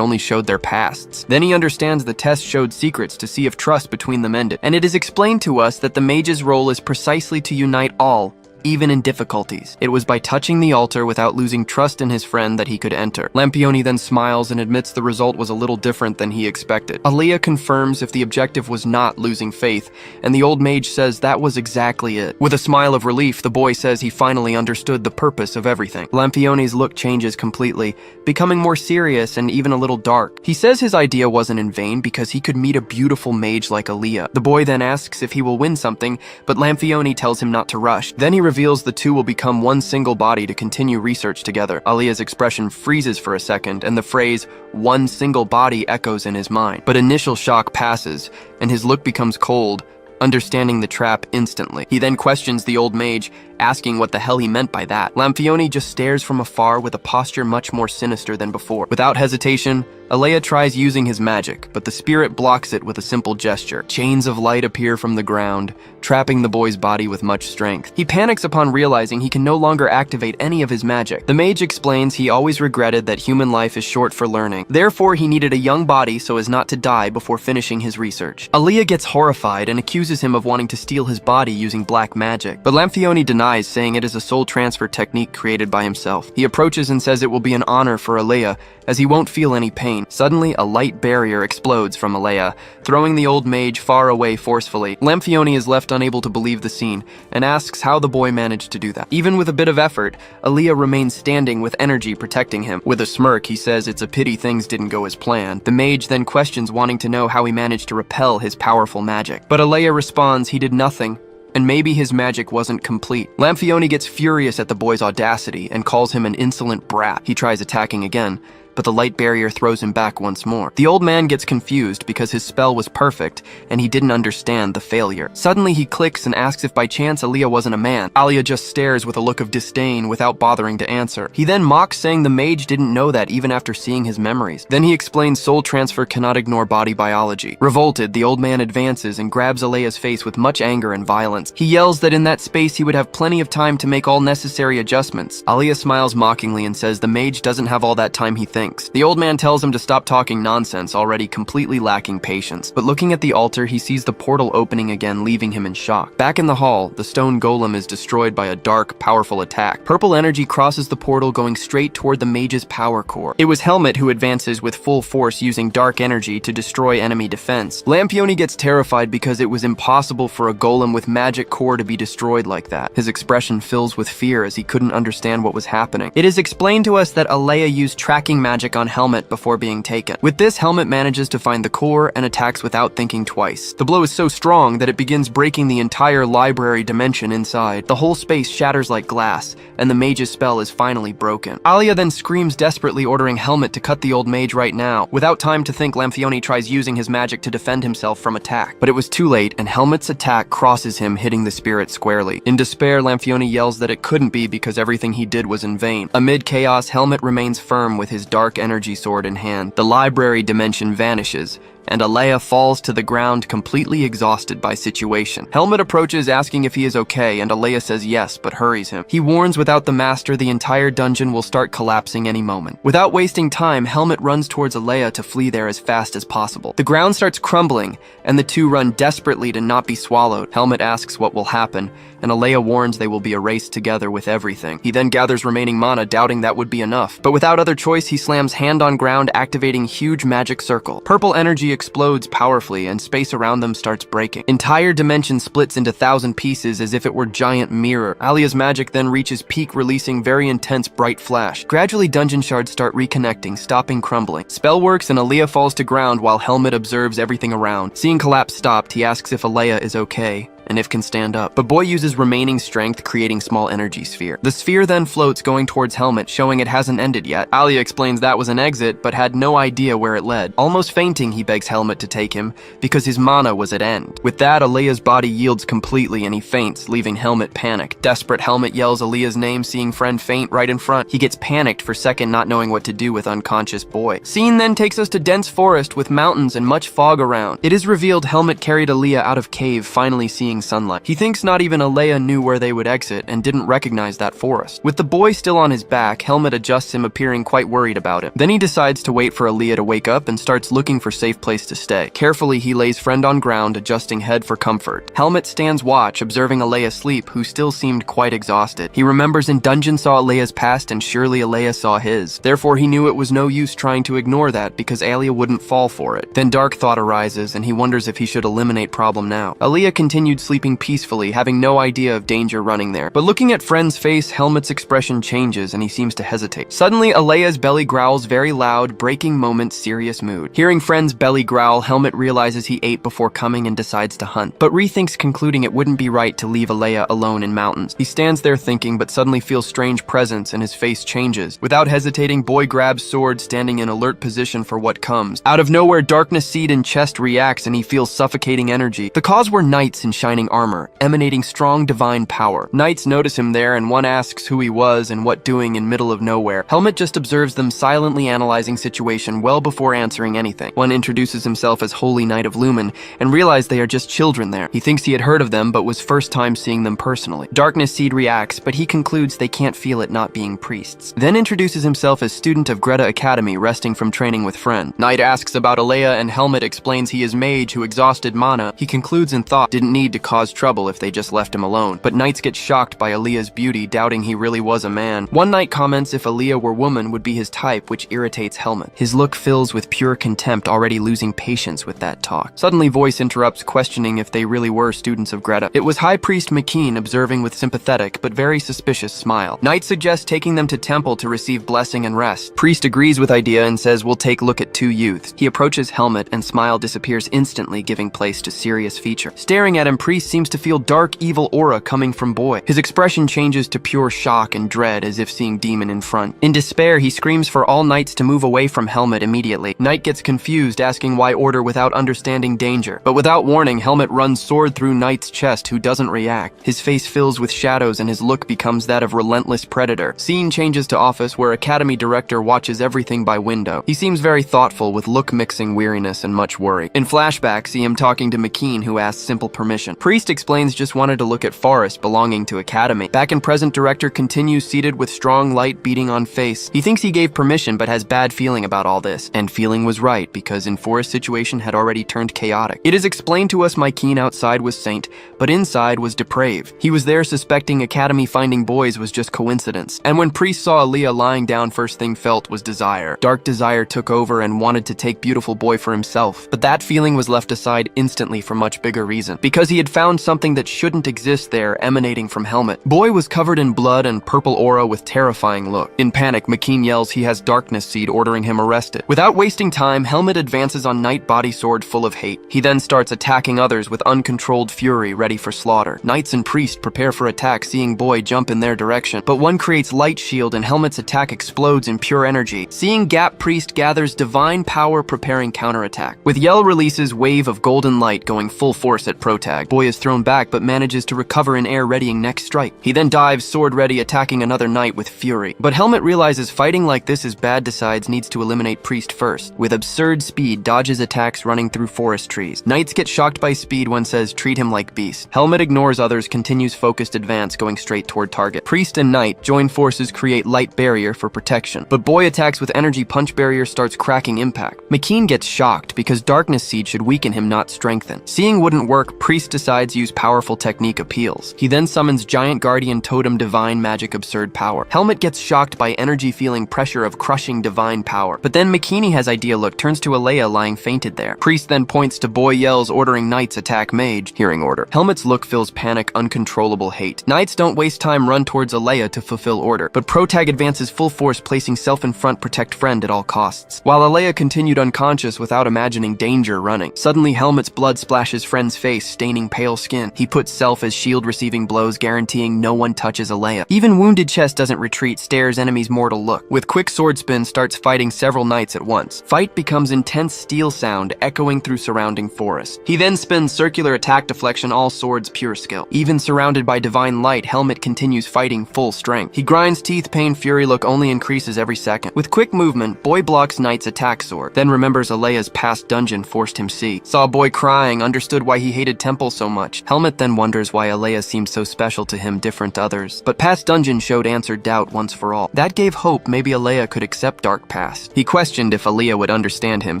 only showed their pasts. Then he understands the test showed secrets to see if trust between them ended. And it is explained to us that the mage's role is precisely to unite all, even in difficulties. It was by touching the altar without losing trust in his friend that he could enter. Lampione then smiles and admits the result was a little different than he expected. Aliyah confirms if the objective was not losing faith, and the old mage says that was exactly it. With a smile of relief, the boy says he finally understood the purpose of everything. Lampione's look changes completely, becoming more serious and even a little dark. He says his idea wasn't in vain because he could meet a beautiful mage like Aliyah. The boy then asks if he will win something, but Lampione tells him not to rush. Then he reveals the two will become one single body to continue research together. Aliyah's expression freezes for a second, and the phrase, "one single body," echoes in his mind. But initial shock passes, and his look becomes cold, understanding the trap instantly. He then questions the old mage, asking what the hell he meant by that. Lampione just stares from afar with a posture much more sinister than before. Without hesitation, Aliyah tries using his magic, but the spirit blocks it with a simple gesture. Chains of light appear from the ground, trapping the boy's body with much strength. He panics upon realizing he can no longer activate any of his magic. The mage explains he always regretted that human life is short for learning. Therefore, he needed a young body so as not to die before finishing his research. Aliyah gets horrified and accuses him of wanting to steal his body using black magic, but Lampione denies, saying it is a soul transfer technique created by himself. He approaches and says it will be an honor for Aliyah, as he won't feel any pain. Suddenly, a light barrier explodes from Aliyah, throwing the old mage far away forcefully. Lampione is left unable to believe the scene, and asks how the boy managed to do that. Even with a bit of effort, Aliyah remains standing with energy protecting him. With a smirk, he says it's a pity things didn't go as planned. The mage then questions, wanting to know how he managed to repel his powerful magic. But Aliyah responds he did nothing, and maybe his magic wasn't complete. Lampione gets furious at the boy's audacity and calls him an insolent brat. He tries attacking again, but the light barrier throws him back once more. The old man gets confused because his spell was perfect and he didn't understand the failure. Suddenly he clicks and asks if by chance Aliyah wasn't a man. Aliyah just stares with a look of disdain without bothering to answer. He then mocks, saying the mage didn't know that even after seeing his memories. Then he explains soul transfer cannot ignore body biology. Revolted, the old man advances and grabs Aliyah's face with much anger and violence. He yells that in that space he would have plenty of time to make all necessary adjustments. Aliyah smiles mockingly and says the mage doesn't have all that time he thinks. The old man tells him to stop talking nonsense, already completely lacking patience. But looking at the altar, he sees the portal opening again, leaving him in shock. Back in the hall, the stone golem is destroyed by a dark, powerful attack. Purple energy crosses the portal, going straight toward the mage's power core. It was Helmet who advances with full force, using dark energy to destroy enemy defense. Lampione gets terrified because it was impossible for a golem with magic core to be destroyed like that. His expression fills with fear as he couldn't understand what was happening. It is explained to us that Aliyah used tracking magic on Helmet before being taken. With this, Helmet manages to find the core and attacks without thinking twice. The blow is so strong that it begins breaking the entire library dimension inside. The whole space shatters like glass, and the mage's spell is finally broken. Aliyah then screams desperately, ordering Helmet to cut the old mage right now. Without time to think, Lampione tries using his magic to defend himself from attack. But it was too late, and Helmet's attack crosses him, hitting the spirit squarely. In despair, Lampione yells that it couldn't be because everything he did was in vain. Amid chaos, Helmet remains firm with his dark energy sword in hand. The library dimension vanishes, and Aliyah falls to the ground completely exhausted by situation. Helmet approaches, asking if he is okay, and Aliyah says yes, but hurries him. He warns without the master the entire dungeon will start collapsing any moment. Without wasting time, Helmet runs towards Aliyah to flee there as fast as possible. The ground starts crumbling, and the two run desperately to not be swallowed. Helmet asks what will happen, and Aliyah warns they will be erased together with everything. He then gathers remaining mana, doubting that would be enough. But without other choice, he slams hand on ground, activating huge magic circle. Purple energy explodes powerfully, and space around them starts breaking. Entire dimension splits into 1,000 pieces as if it were giant mirror. Aliyah's magic then reaches peak, releasing very intense bright flash. Gradually, dungeon shards start reconnecting, stopping crumbling. Spell works, and Aliyah falls to ground while Helmet observes everything around. Seeing collapse stopped, he asks if Aliyah is okay, and if can stand up. But Boy uses remaining strength, creating small energy sphere. The sphere then floats going towards Helmet, showing it hasn't ended yet. Alia explains that was an exit, but had no idea where it led. Almost fainting, he begs Helmet to take him, because his mana was at end. With that, Alea's body yields completely and he faints, leaving Helmet panicked. Desperate, Helmet yells Alea's name, seeing friend faint right in front. He gets panicked for a second, not knowing what to do with unconscious Boy. Scene then takes us to dense forest with mountains and much fog around. It is revealed Helmet carried Alia out of cave, finally seeing sunlight. He thinks not even Alea knew where they would exit and didn't recognize that forest. With the boy still on his back, Helmet adjusts him, appearing quite worried about him. Then he decides to wait for Alia to wake up and starts looking for a safe place to stay. Carefully, he lays friend on ground, adjusting head for comfort. Helmet stands watch, observing Alea sleep, who still seemed quite exhausted. He remembers in dungeon saw Alea's past and surely Alea saw his. Therefore, he knew it was no use trying to ignore that because Alia wouldn't fall for it. Then dark thought arises and he wonders if he should eliminate problem now. Alia continued sleeping peacefully, having no idea of danger running there. But looking at friend's face, Helmet's expression changes and he seems to hesitate. Suddenly, Alea's belly growls very loud, breaking Moment's serious mood. Hearing friend's belly growl, Helmet realizes he ate before coming and decides to hunt, but rethinks, concluding it wouldn't be right to leave Alea alone in mountains. He stands there thinking, but suddenly feels strange presence and his face changes. Without hesitating, Boy grabs sword, standing in alert position for what comes. Out of nowhere, darkness seed in chest reacts and he feels suffocating energy. The cause were knights in shining armor, emanating strong divine power. Knights notice him there and one asks who he was and what doing in middle of nowhere. Helmet just observes them silently analyzing situation well before answering anything. One introduces himself as Holy Knight of Lumen and realizes they are just children there. He thinks he had heard of them but was first time seeing them personally. Darkness Seed reacts, but he concludes they can't feel it not being priests. Then introduces himself as student of Greta Academy, resting from training with friend. Knight asks about Alea and Helmet explains he is mage who exhausted mana. He concludes in thought didn't need to cause trouble if they just left him alone. But Knights get shocked by Alea's beauty, doubting he really was a man. One Knight comments if Alea were woman would be his type, which irritates Helmet. His look fills with pure contempt, already losing patience with that talk. Suddenly Voice interrupts, questioning if they really were students of Greta. It was High Priest McKeen, observing with sympathetic but very suspicious smile. Knight suggests taking them to temple to receive blessing and rest. Priest agrees with idea and says we'll take a look at two youths. He approaches Helmet and smile disappears instantly, giving place to serious feature. Staring at him, Priest seems to feel dark evil aura coming from Boy. His expression changes to pure shock and dread, as if seeing demon in front. In despair, he screams for all knights to move away from Helmet immediately. Knight gets confused, asking why order without understanding danger. But without warning, Helmet runs sword through Knight's chest, who doesn't react. His face fills with shadows and his look becomes that of relentless predator. Scene changes to office, where Academy Director watches everything by window. He seems very thoughtful, with look mixing weariness and much worry. In flashback, see him talking to McKeen, who asks simple permission. Priest explains just wanted to look at forest belonging to Academy. Back in present, Director continues seated with strong light beating on face. He thinks he gave permission but has bad feeling about all this. And feeling was right, because in forest situation had already turned chaotic. It is explained to us McKeen outside was saint, but inside was depraved. He was there suspecting Academy finding boys was just coincidence. And when Priest saw Alea lying down, first thing felt was desire. Dark desire took over and wanted to take beautiful Boy for himself. But that feeling was left aside instantly for much bigger reason. Because he had found something that shouldn't exist there, emanating from Helmet. Boy was covered in blood and purple aura with terrifying look. In panic, McKeen yells he has Darkness Seed, ordering him arrested. Without wasting time, Helmet advances on Knight body sword full of hate. He then starts attacking others with uncontrolled fury, ready for slaughter. Knights and Priest prepare for attack, seeing Boy jump in their direction. But one creates light shield and Helmet's attack explodes in pure energy. Seeing Gap, Priest gathers divine power, preparing counterattack. With Yell releases wave of golden light, going full force at Protag. Boy is thrown back but manages to recover in air, readying next strike. He then dives sword ready, attacking another Knight with fury. But Helmet realizes fighting like this is bad, decides needs to eliminate Priest first. With absurd speed, dodges attacks running through forest trees. Knights get shocked by speed, one says treat him like beast. Helmet ignores others, continues focused advance, going straight toward target. Priest and Knight join forces, create light barrier for protection. But Boy attacks with energy punch barrier, starts cracking impact. McKeen gets shocked because Darkness Seed should weaken him, not strengthen. Seeing wouldn't work, Priest decides use powerful technique appeals. He then summons Giant Guardian Totem Divine Magic Absurd Power. Helmet gets shocked by energy, feeling pressure of crushing divine power. But then McKeany has idea look, turns to Alea lying fainted there. Priest then points to Boy, yells ordering Knights attack Mage, hearing order. Helmet's look fills panic, uncontrollable hate. Knights don't waste time, run towards Alea to fulfill order. But Protag advances full force, placing self in front, protect friend at all costs. While Alea continued unconscious without imagining danger running. Suddenly Helmet's blood splashes friend's face, staining pale skin. He puts self as shield, receiving blows, guaranteeing no one touches Alea. Even wounded chest doesn't retreat, stares enemies mortal look. With quick sword spin, starts fighting several knights at once. Fight becomes intense steel sound echoing through surrounding forest. He then spins circular attack deflection, all swords pure skill. Even surrounded by divine light, Helmet continues fighting full strength. He grinds teeth, pain, fury look only increases every second. With quick movement, Boy blocks Knight's attack sword, then remembers Alea's past dungeon forced him see. Saw Boy crying, understood why he hated Temple so much. Helmet then wonders why Alea seemed so special to him, different to others. But past dungeon showed answered doubt once for all. That gave hope maybe Alea could accept dark past. He questioned if Alea would understand him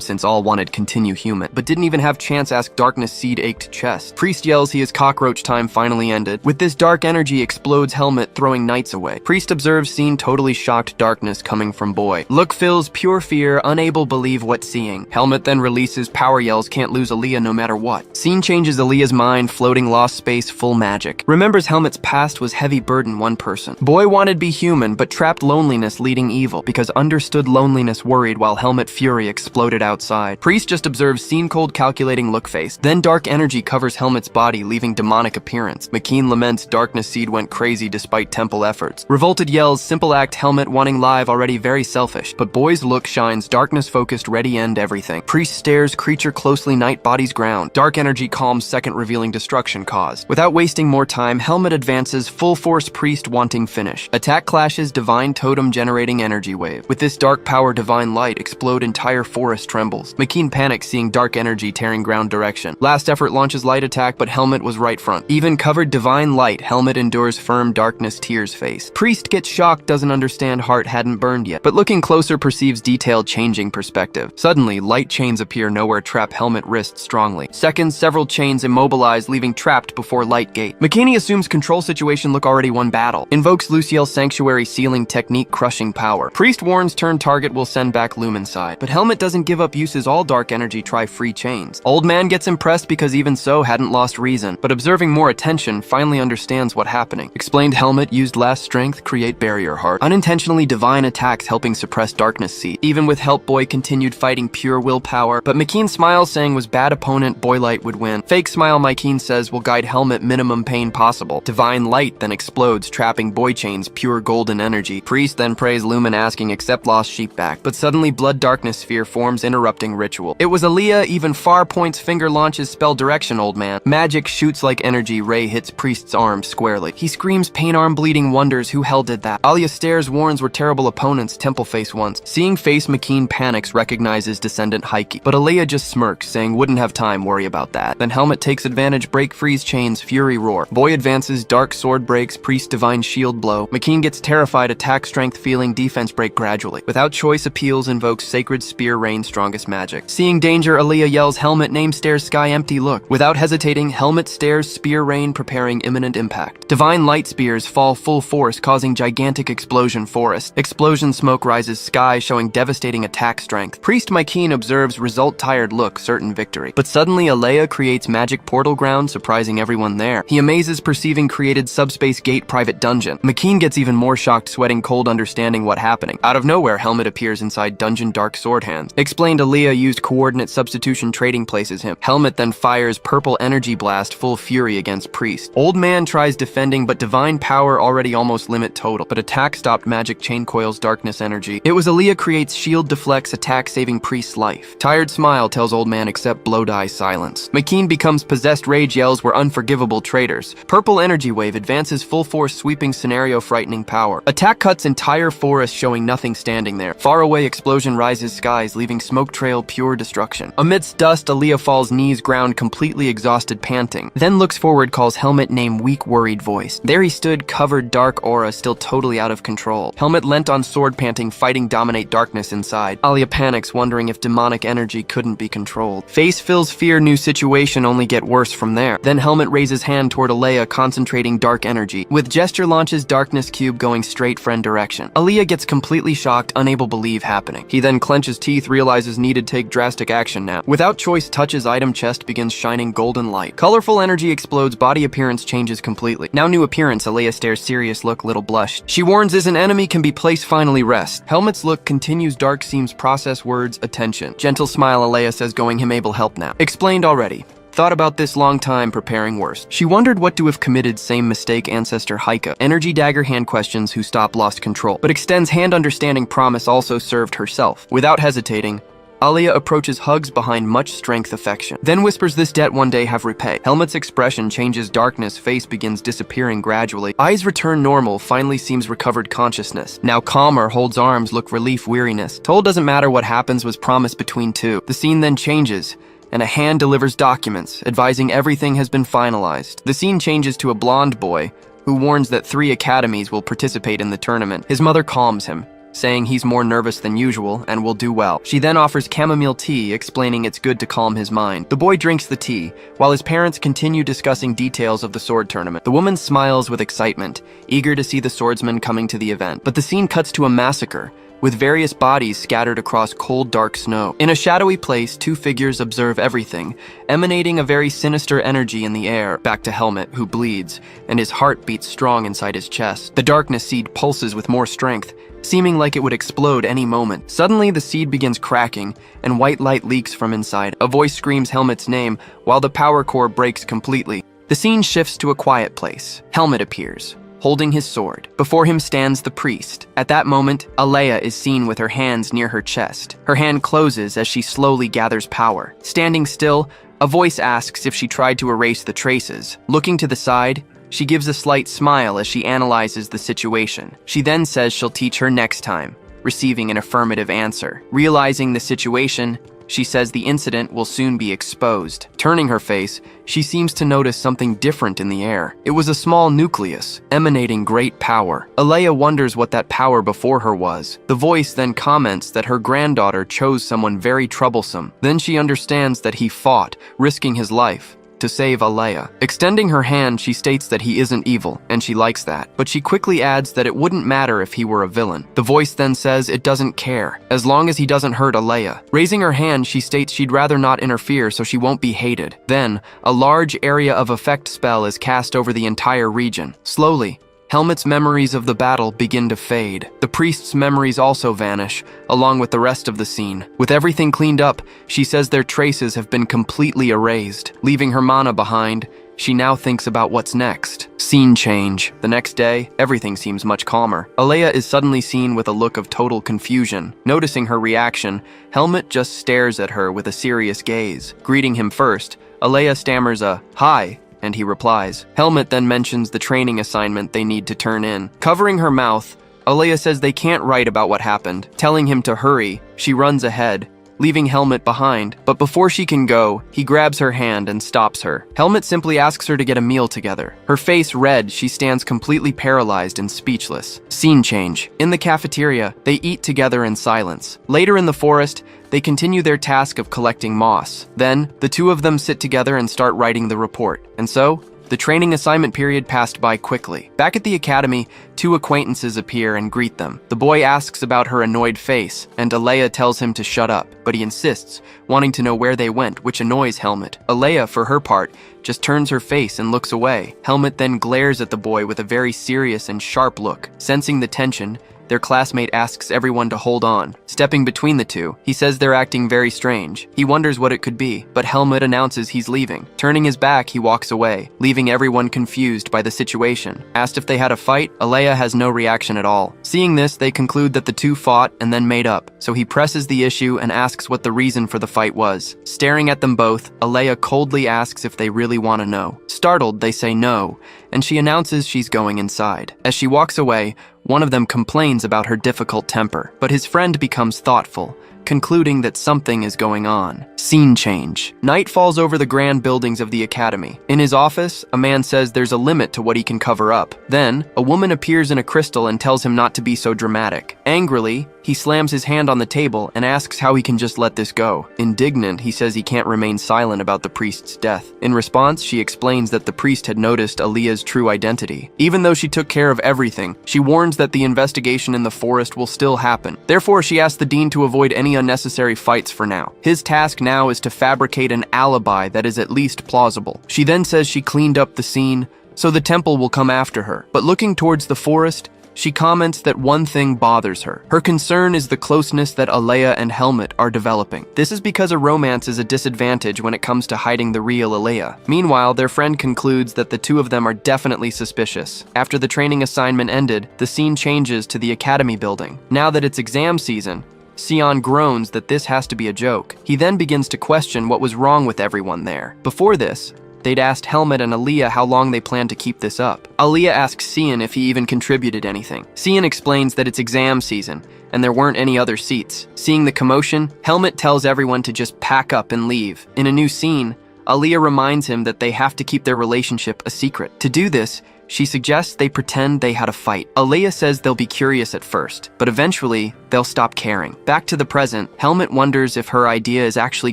since all wanted continue human, but didn't even have chance ask Darkness Seed ached chest. Priest yells he is cockroach time finally ended. With this dark energy explodes Helmet, throwing knights away. Priest observes scene, totally shocked darkness coming from Boy. Look fills pure fear, unable believe what seeing. Helmet then releases power yells, can't lose Alea no matter what. Scene changes Alea's mind, floating lost space, full magic. Remembers Helmet's past was heavy burden one person. Boy wanted be human, but trapped loneliness leading evil, because understood loneliness worried while Helmet fury exploded outside. Priest just observes scene, cold calculating look face. Then dark energy covers Helmet's body, leaving demonic appearance. McKean laments Darkness Seed went crazy despite Temple efforts. Revolted yells, simple act, Helmet wanting live, already very selfish. But Boy's look shines, darkness focused, ready end everything. Priest stares, creature closely, night bodies ground. Dark energy calms, second revealing destruction cause. Without wasting more time, Helmet advances, full force, Priest wanting finish. Attack clashes, divine totem generating energy wave. With this dark power, divine light explode, entire forest trembles. McKean panics seeing dark energy tearing ground direction. Last effort launches light attack, but Helmet was right front. Even covered divine light, Helmet endures firm darkness tears face. Priest gets shocked, doesn't understand heart hadn't burned yet, but looking closer perceives detailed changing perspective. Suddenly, light chains appear nowhere, trap Helmet wrist strongly. Seconds, several chains immobilized, leaving trapped before light gate. McKinney assumes control situation look already won battle. Invokes Luciel's sanctuary sealing technique crushing power. Priest warns turn target will send back Lumen side, but Helmet doesn't give up, uses all dark energy, try free chains. Old man gets impressed because even so hadn't lost reason, but observing more attention finally understands what happening. Explained Helmet used last strength, create barrier heart. Unintentionally divine attacks helping suppress Darkness Seed. Even with help, Boy continued fighting pure willpower, but McKean smiles saying was bad opponent, Boy Light would win. Fake smile McKean says will guide Helmet minimum pain possible. Divine light then explodes, trapping Boy chains, pure golden energy. Priest then prays Lumen asking accept lost sheep back, but suddenly blood darkness sphere forms interrupting ritual. It was Alea, even far points finger launches spell direction old man. Magic shoots like energy, ray hits Priest's arm squarely. He screams pain arm bleeding, wonders who hell did that. Alia stares, warns were terrible opponents, Temple face once. Seeing face McKean panics, recognizes descendant Heike, but Alea just smirks saying wouldn't have time, worry about that. Then Helmet takes advantage, break freeze chains, fury roar. Boy advances, dark sword breaks, Priest divine shield blow. McKean gets terrified, attack strength feeling, defense break gradually. Without choice appeals, invokes sacred spear rain strongest magic. Seeing danger, Alea yells Helmet name stares sky empty look. Without hesitating, Helmet stares spear rain preparing imminent impact. Divine light spears fall full force causing gigantic explosion forest. Explosion smoke rises sky showing devastating attack strength. Priest McKean observes result tired look certain victory. But suddenly Alea creates magic portal ground surprising everyone there. He amazes perceiving created subspace gate private dungeon. McKean gets even more shocked sweating cold understanding what happening. Out of nowhere Helmet appears inside dungeon dark sword hands. Explained Alea used coordinate substitution trading places him. Helmet then fires purple energy blast full fury against Priest. Old man tries defending but divine power already almost limit total, but attack stopped magic chain coils darkness energy. It was Alea creates shield deflects attack saving Priest's life. Tired smile tells old man accept blow die silence. McKean becomes possessed rage yells were unforgivable traitors. Purple energy wave advances full force sweeping scenario frightening power. Attack cuts entire forest showing nothing standing there. Far away explosion rises skies leaving smoke trail pure destruction. Amidst dust Alea falls knees ground completely exhausted panting. Then looks forward calls Helmet name weak worried voice. There he stood covered dark aura still totally out of control. Helmet leant on sword panting fighting dominate darkness inside. Alia panics wondering if demonic energy couldn't be controlled. Face fills fear new situation only get worse from there. Then Helmet raises hand toward Alea concentrating dark energy. With gesture launches darkness cube going straight friend direction. Alea gets completely shocked unable believe happening. He then clenches teeth realizes needed take drastic action now. Without choice touches item chest begins shining golden light. Colorful energy explodes body appearance changes completely. Now new appearance Alea stares serious look little blush. She warns is an enemy can be placed finally rest. Helmet's look continues dark seems process words attention. Gentle smile Alea says going him able help now. Explained already. Thought about this long time, preparing worse. She wondered what to have committed same mistake ancestor Haika. Energy dagger hand questions who stop lost control, but extends hand understanding promise also served herself. Without hesitating, Alia approaches hugs behind much strength affection. Then whispers this debt one day have repay. Helmet's expression changes darkness, face begins disappearing gradually. Eyes return normal, finally seems recovered consciousness. Now calmer, holds arms, look relief, weariness. Told doesn't matter what happens was promised between two. The scene then changes, and a hand delivers documents, advising everything has been finalized. The scene changes to a blonde boy, who warns that 3 academies will participate in the tournament. His mother calms him, saying he's more nervous than usual and will do well. She then offers chamomile tea, explaining it's good to calm his mind. The boy drinks the tea, while his parents continue discussing details of the sword tournament. The woman smiles with excitement, eager to see the swordsman coming to the event. But the scene cuts to a massacre, with various bodies scattered across cold, dark snow. In a shadowy place, 2 figures observe everything, emanating a very sinister energy in the air. Back to Helmet, who bleeds, and his heart beats strong inside his chest. The darkness seed pulses with more strength, seeming like it would explode any moment. Suddenly, the seed begins cracking, and white light leaks from inside. A voice screams Helmet's name, while the power core breaks completely. The scene shifts to a quiet place. Helmet appears, holding his sword. Before him stands the priest. At that moment, Alea is seen with her hands near her chest. Her hand closes as she slowly gathers power. Standing still, a voice asks if she tried to erase the traces. Looking to the side, she gives a slight smile as she analyzes the situation. She then says she'll teach her next time, receiving an affirmative answer. Realizing the situation, she says the incident will soon be exposed. Turning her face, she seems to notice something different in the air. It was a small nucleus, emanating great power. Alea wonders what that power before her was. The voice then comments that her granddaughter chose someone very troublesome. Then she understands that he fought, risking his life to save Alea. Extending her hand, she states that he isn't evil, and she likes that. But she quickly adds that it wouldn't matter if he were a villain. The voice then says it doesn't care, as long as he doesn't hurt Alea. Raising her hand, she states she'd rather not interfere so she won't be hated. Then, a large area of effect spell is cast over the entire region. Slowly, Helmet's memories of the battle begin to fade. The priest's memories also vanish, along with the rest of the scene. With everything cleaned up, she says their traces have been completely erased. Leaving her mana behind, she now thinks about what's next. Scene change. The next day, everything seems much calmer. Alea is suddenly seen with a look of total confusion. Noticing her reaction, Helmet just stares at her with a serious gaze. Greeting him first, Alea stammers a "hi," and he replies. Helmet then mentions the training assignment they need to turn in. Covering her mouth, Alea says they can't write about what happened. Telling him to hurry, she runs ahead, leaving Helmet behind. But before she can go, he grabs her hand and stops her. Helmet simply asks her to get a meal together. Her face red, she stands completely paralyzed and speechless. Scene change. In the cafeteria, they eat together in silence. Later in the forest, they continue their task of collecting moss. Then, the 2 of them sit together and start writing the report. And so, the training assignment period passed by quickly. Back at the academy, 2 acquaintances appear and greet them. The boy asks about her annoyed face, and Alea tells him to shut up, but he insists, wanting to know where they went, which annoys Helmet. Alea, for her part, just turns her face and looks away. Helmet then glares at the boy with a very serious and sharp look. Sensing the tension, their classmate asks everyone to hold on. Stepping between the 2, he says they're acting very strange. He wonders what it could be, but Helmet announces he's leaving. Turning his back, he walks away, leaving everyone confused by the situation. Asked if they had a fight, Alea has no reaction at all. Seeing this, they conclude that the 2 fought and then made up, so he presses the issue and asks what the reason for the fight was. Staring at them both, Alea coldly asks if they really want to know. Startled, they say no, and she announces she's going inside. As she walks away, one of them complains about her difficult temper, but his friend becomes thoughtful, concluding that something is going on. Scene change. Night falls over the grand buildings of the academy. In his office, a man says there's a limit to what he can cover up. Then, a woman appears in a crystal and tells him not to be so dramatic. Angrily, he slams his hand on the table and asks how he can just let this go. Indignant, he says he can't remain silent about the priest's death. In response, she explains that the priest had noticed Alea's true identity. Even though she took care of everything, she warns that the investigation in the forest will still happen. Therefore, she asks the dean to avoid any unnecessary fights for now. His task now is to fabricate an alibi that is at least plausible. She then says she cleaned up the scene, so the temple will come after her. But looking towards the forest, She comments that one thing bothers her. Her concern is the closeness that Alea and Helmut are developing. This is because a romance is a disadvantage when it comes to hiding the real Alea. Meanwhile, their friend concludes that the two of them are definitely suspicious. After the training assignment ended, the scene changes to the academy building. Now that it's exam season, Sion groans that this has to be a joke. He then begins to question what was wrong with everyone there. Before this, they'd asked Helmut and Alea how long they planned to keep this up. Alea asks Sion if he even contributed anything. Sion explains that it's exam season, and there weren't any other seats. Seeing the commotion, Helmut tells everyone to just pack up and leave. In a new scene, Alea reminds him that they have to keep their relationship a secret. To do this, she suggests they pretend they had a fight. Alea says they'll be curious at first, but eventually, they'll stop caring. Back to the present, Helmut wonders if her idea is actually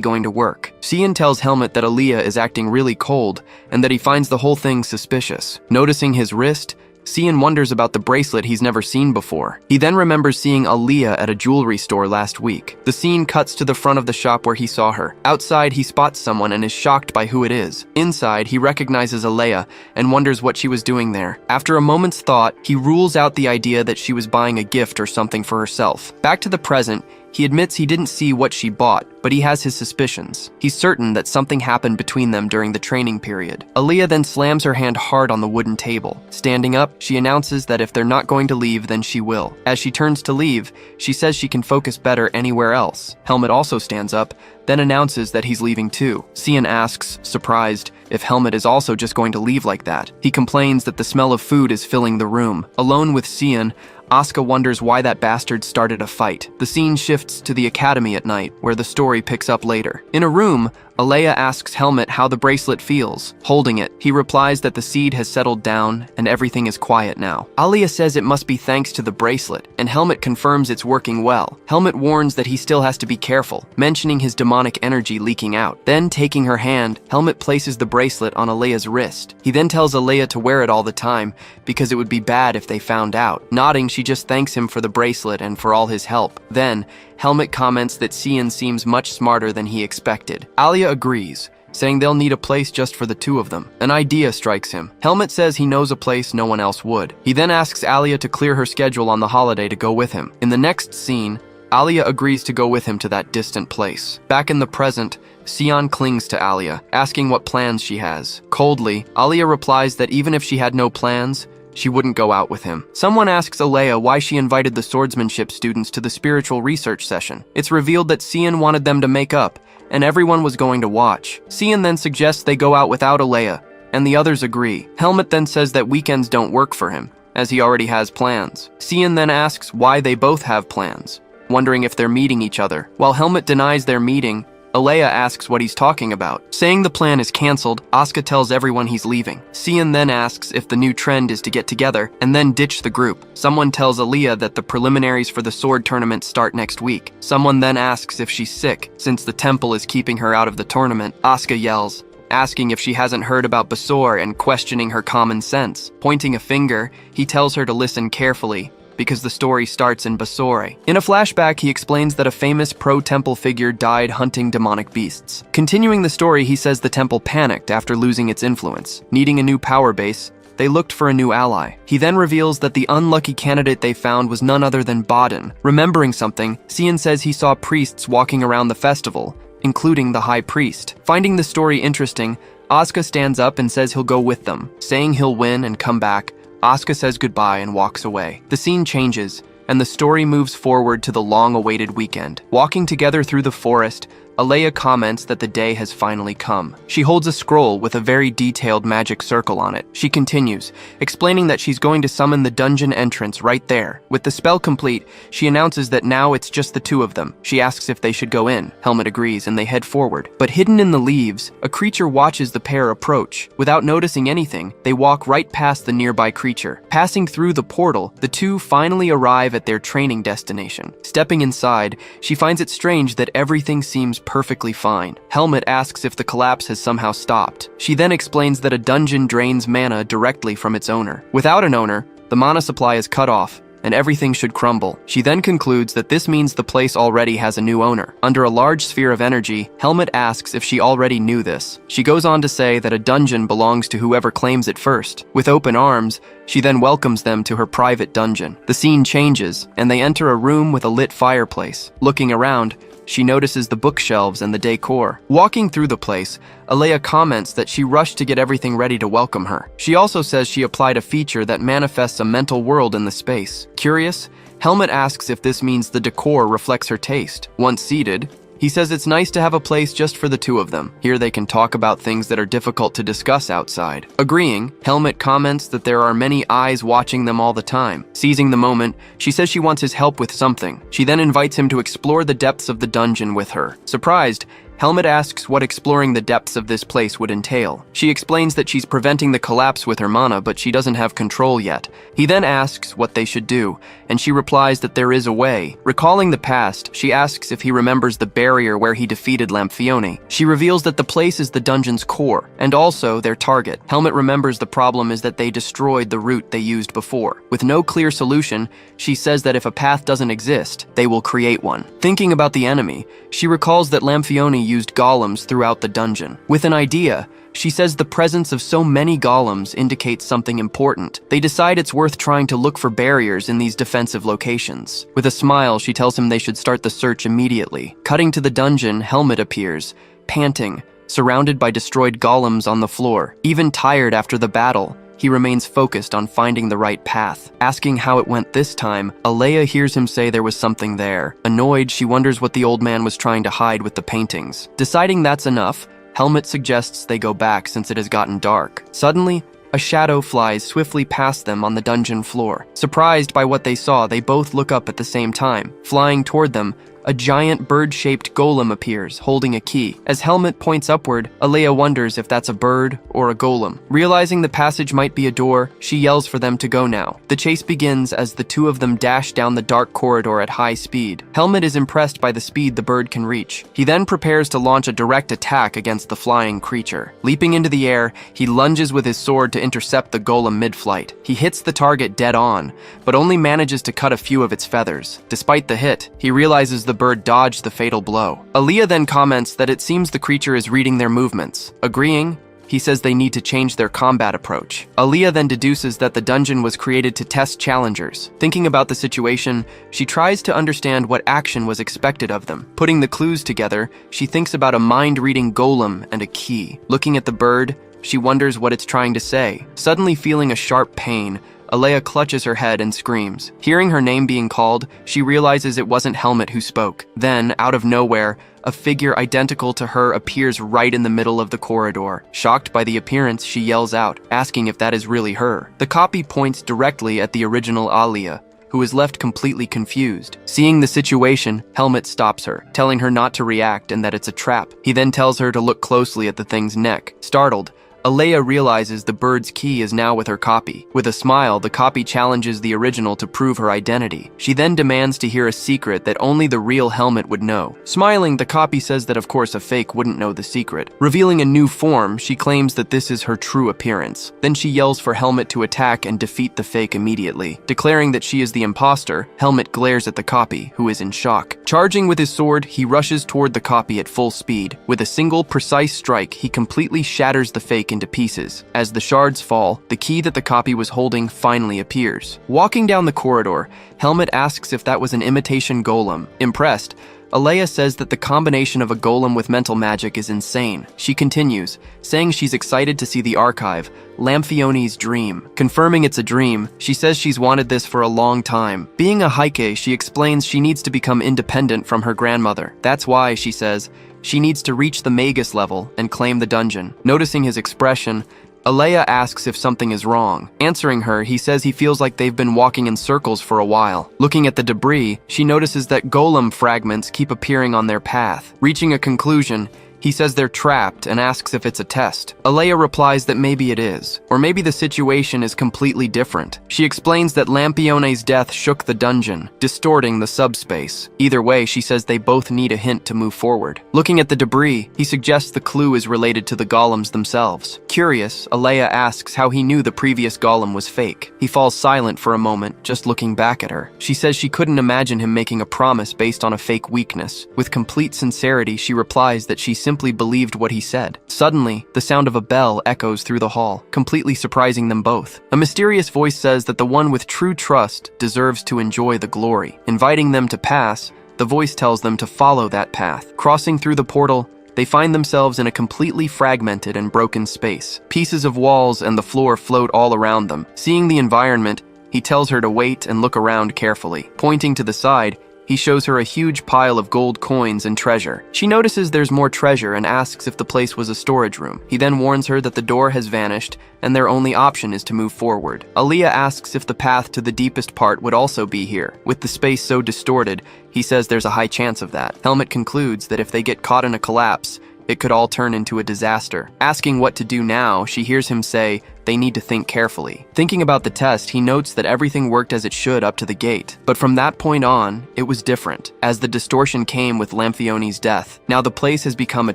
going to work. Sion tells Helmut that Alea is acting really cold and that he finds the whole thing suspicious. Noticing his wrist, Sion wonders about the bracelet he's never seen before. He then remembers seeing Alea at a jewelry store last week. The scene cuts to the front of the shop where he saw her. Outside, he spots someone and is shocked by who it is. Inside, he recognizes Alea and wonders what she was doing there. After a moment's thought, he rules out the idea that she was buying a gift or something for herself. Back to the present, he admits he didn't see what she bought, but he has his suspicions. He's certain that something happened between them during the training period. Alea then slams her hand hard on the wooden table. Standing up, she announces that if they're not going to leave, then she will. As she turns to leave, she says she can focus better anywhere else. Helmut also stands up, then announces that he's leaving too. Sion asks, surprised, if Helmut is also just going to leave like that. He complains that the smell of food is filling the room. Alone with Sion, Asuka wonders why that bastard started a fight. The scene shifts to the academy at night, where the story picks up later. In a room, Alea asks Helmut how the bracelet feels. Holding it, he replies that the seed has settled down and everything is quiet now. Alea says it must be thanks to the bracelet, and Helmut confirms it's working well. Helmut warns that he still has to be careful, mentioning his demonic energy leaking out. Then, taking her hand, Helmut places the bracelet on Alea's wrist. He then tells Alea to wear it all the time, because it would be bad if they found out. Nodding, she just thanks him for the bracelet and for all his help. Then, Helmut comments that Sion seems much smarter than he expected. Alea agrees, saying they'll need a place just for the two of them. An idea strikes him. Helmut says he knows a place no one else would. He then asks Alea to clear her schedule on the holiday to go with him. In the next scene, Alea agrees to go with him to that distant place. Back in the present, Sion clings to Alea, asking what plans she has. Coldly, Alea replies that even if she had no plans, she wouldn't go out with him. Someone asks Alea why she invited the swordsmanship students to the spiritual research session. It's revealed that Sion wanted them to make up, and everyone was going to watch. Sion then suggests they go out without Alea, and the others agree. Helmut then says that weekends don't work for him, as he already has plans. Sion then asks why they both have plans, wondering if they're meeting each other. While Helmut denies their meeting, Alea asks what he's talking about. Saying the plan is cancelled, Asuka tells everyone he's leaving. Sion then asks if the new trend is to get together and then ditch the group. Someone tells Alea that the preliminaries for the sword tournament start next week. Someone then asks if she's sick, since the temple is keeping her out of the tournament. Asuka yells, asking if she hasn't heard about Basor and questioning her common sense. Pointing a finger, he tells her to listen carefully, because the story starts in Basore. In a flashback, he explains that a famous pro-temple figure died hunting demonic beasts. Continuing the story, he says the temple panicked after losing its influence. Needing a new power base, they looked for a new ally. He then reveals that the unlucky candidate they found was none other than Baden. Remembering something, Sion says he saw priests walking around the festival, including the high priest. Finding the story interesting, Asuka stands up and says he'll go with them. Saying he'll win and come back, Asuka says goodbye and walks away. The scene changes, and the story moves forward to the long-awaited weekend. Walking together through the forest, Alea comments that the day has finally come. She holds a scroll with a very detailed magic circle on it. She continues, explaining that she's going to summon the dungeon entrance right there. With the spell complete, she announces that now it's just the two of them. She asks if they should go in. Helmut agrees, and they head forward. But hidden in the leaves, a creature watches the pair approach. Without noticing anything, they walk right past the nearby creature. Passing through the portal, the two finally arrive at their training destination. Stepping inside, she finds it strange that everything seems perfectly fine. Helmut asks if the collapse has somehow stopped. She then explains that a dungeon drains mana directly from its owner. Without an owner, the mana supply is cut off, and everything should crumble. She then concludes that this means the place already has a new owner. Under a large sphere of energy, Helmut asks if she already knew this. She goes on to say that a dungeon belongs to whoever claims it first. With open arms, she then welcomes them to her private dungeon. The scene changes, and they enter a room with a lit fireplace. Looking around, she notices the bookshelves and the decor. Walking through the place, Alea comments that she rushed to get everything ready to welcome her. She also says she applied a feature that manifests a mental world in the space. Curious, Helmut asks if this means the decor reflects her taste. Once seated, he says it's nice to have a place just for the two of them. Here they can talk about things that are difficult to discuss outside. Agreeing, Helmut comments that there are many eyes watching them all the time. Seizing the moment, she says she wants his help with something. She then invites him to explore the depths of the dungeon with her. Surprised, Helmut asks what exploring the depths of this place would entail. She explains that she's preventing the collapse with her mana, but she doesn't have control yet. He then asks what they should do, and she replies that there is a way. Recalling the past, she asks if he remembers the barrier where he defeated Lampione. She reveals that the place is the dungeon's core, and also their target. Helmut remembers the problem is that they destroyed the route they used before. With no clear solution, she says that if a path doesn't exist, they will create one. Thinking about the enemy, she recalls that Lampione used golems throughout the dungeon. With an idea, she says the presence of so many golems indicates something important. They decide it's worth trying to look for barriers in these defensive locations. With a smile, she tells him they should start the search immediately. Cutting to the dungeon, Helmut appears, panting, surrounded by destroyed golems on the floor. Even tired after the battle, he remains focused on finding the right path. Asking how it went this time, Alea hears him say there was something there. Annoyed, she wonders what the old man was trying to hide with the paintings. Deciding that's enough, Helmut suggests they go back since it has gotten dark. Suddenly, a shadow flies swiftly past them on the dungeon floor. Surprised by what they saw, they both look up at the same time. Flying toward them, a giant bird-shaped golem appears, holding a key. As Helmut points upward, Alea wonders if that's a bird or a golem. Realizing the passage might be a door, she yells for them to go now. The chase begins as the two of them dash down the dark corridor at high speed. Helmut is impressed by the speed the bird can reach. He then prepares to launch a direct attack against the flying creature. Leaping into the air, he lunges with his sword to intercept the golem mid-flight. He hits the target dead on, but only manages to cut a few of its feathers. Despite the hit, he realizes the bird dodged the fatal blow. Alea then comments that it seems the creature is reading their movements. Agreeing, he says they need to change their combat approach. Alea then deduces that the dungeon was created to test challengers. Thinking about the situation, she tries to understand what action was expected of them. Putting the clues together, she thinks about a mind-reading golem and a key. Looking at the bird, she wonders what it's trying to say. Suddenly feeling a sharp pain, Alea clutches her head and screams. Hearing her name being called, she realizes it wasn't Helmut who spoke. Then, out of nowhere, a figure identical to her appears right in the middle of the corridor. Shocked by the appearance, she yells out, asking if that is really her. The copy points directly at the original Alea, who is left completely confused. Seeing the situation, Helmut stops her, telling her not to react and that it's a trap. He then tells her to look closely at the thing's neck. Startled, Alea realizes the bird's key is now with her copy. With a smile, the copy challenges the original to prove her identity. She then demands to hear a secret that only the real Helmut would know. Smiling, the copy says that of course a fake wouldn't know the secret. Revealing a new form, she claims that this is her true appearance. Then she yells for Helmut to attack and defeat the fake immediately. Declaring that she is the imposter, Helmut glares at the copy, who is in shock. Charging with his sword, he rushes toward the copy at full speed. With a single, precise strike, he completely shatters the fake into pieces. As the shards fall, the key that the copy was holding finally appears. Walking down the corridor, Helmut asks if that was an imitation golem. Impressed, Alea says that the combination of a golem with mental magic is insane. She continues, saying she's excited to see the archive, Lamphione's dream. Confirming it's a dream, she says she's wanted this for a long time. Being a Heike, she explains she needs to become independent from her grandmother. That's why, she says, she needs to reach the Magus level and claim the dungeon. Noticing his expression, Alea asks if something is wrong. Answering her, he says he feels like they've been walking in circles for a while. Looking at the debris, she notices that golem fragments keep appearing on their path. Reaching a conclusion, He says they're trapped and asks if it's a test. Alea replies that maybe it is, or maybe the situation is completely different. She explains that Lampione's death shook the dungeon, distorting the subspace. Either way, she says they both need a hint to move forward. Looking at the debris, he suggests the clue is related to the golems themselves. Curious, Alea asks how he knew the previous golem was fake. He falls silent for a moment, just looking back at her. She says she couldn't imagine him making a promise based on a fake weakness. With complete sincerity, she replies that she simply believed what he said. Suddenly, the sound of a bell echoes through the hall, completely surprising them both. A mysterious voice says that the one with true trust deserves to enjoy the glory. Inviting them to pass, the voice tells them to follow that path. Crossing through the portal, they find themselves in a completely fragmented and broken space. Pieces of walls and the floor float all around them. Seeing the environment, he tells her to wait and look around carefully. Pointing to the side, he shows her a huge pile of gold coins and treasure. She notices there's more treasure and asks if the place was a storage room. He then warns her that the door has vanished and their only option is to move forward. Alea asks if the path to the deepest part would also be here. With the space so distorted, he says there's a high chance of that. Helmut concludes that if they get caught in a collapse, it could all turn into a disaster. Asking what to do now, she hears him say they need to think carefully. Thinking about the test, he notes that everything worked as it should up to the gate. But from that point on, it was different, as the distortion came with Lamphione's death. Now the place has become a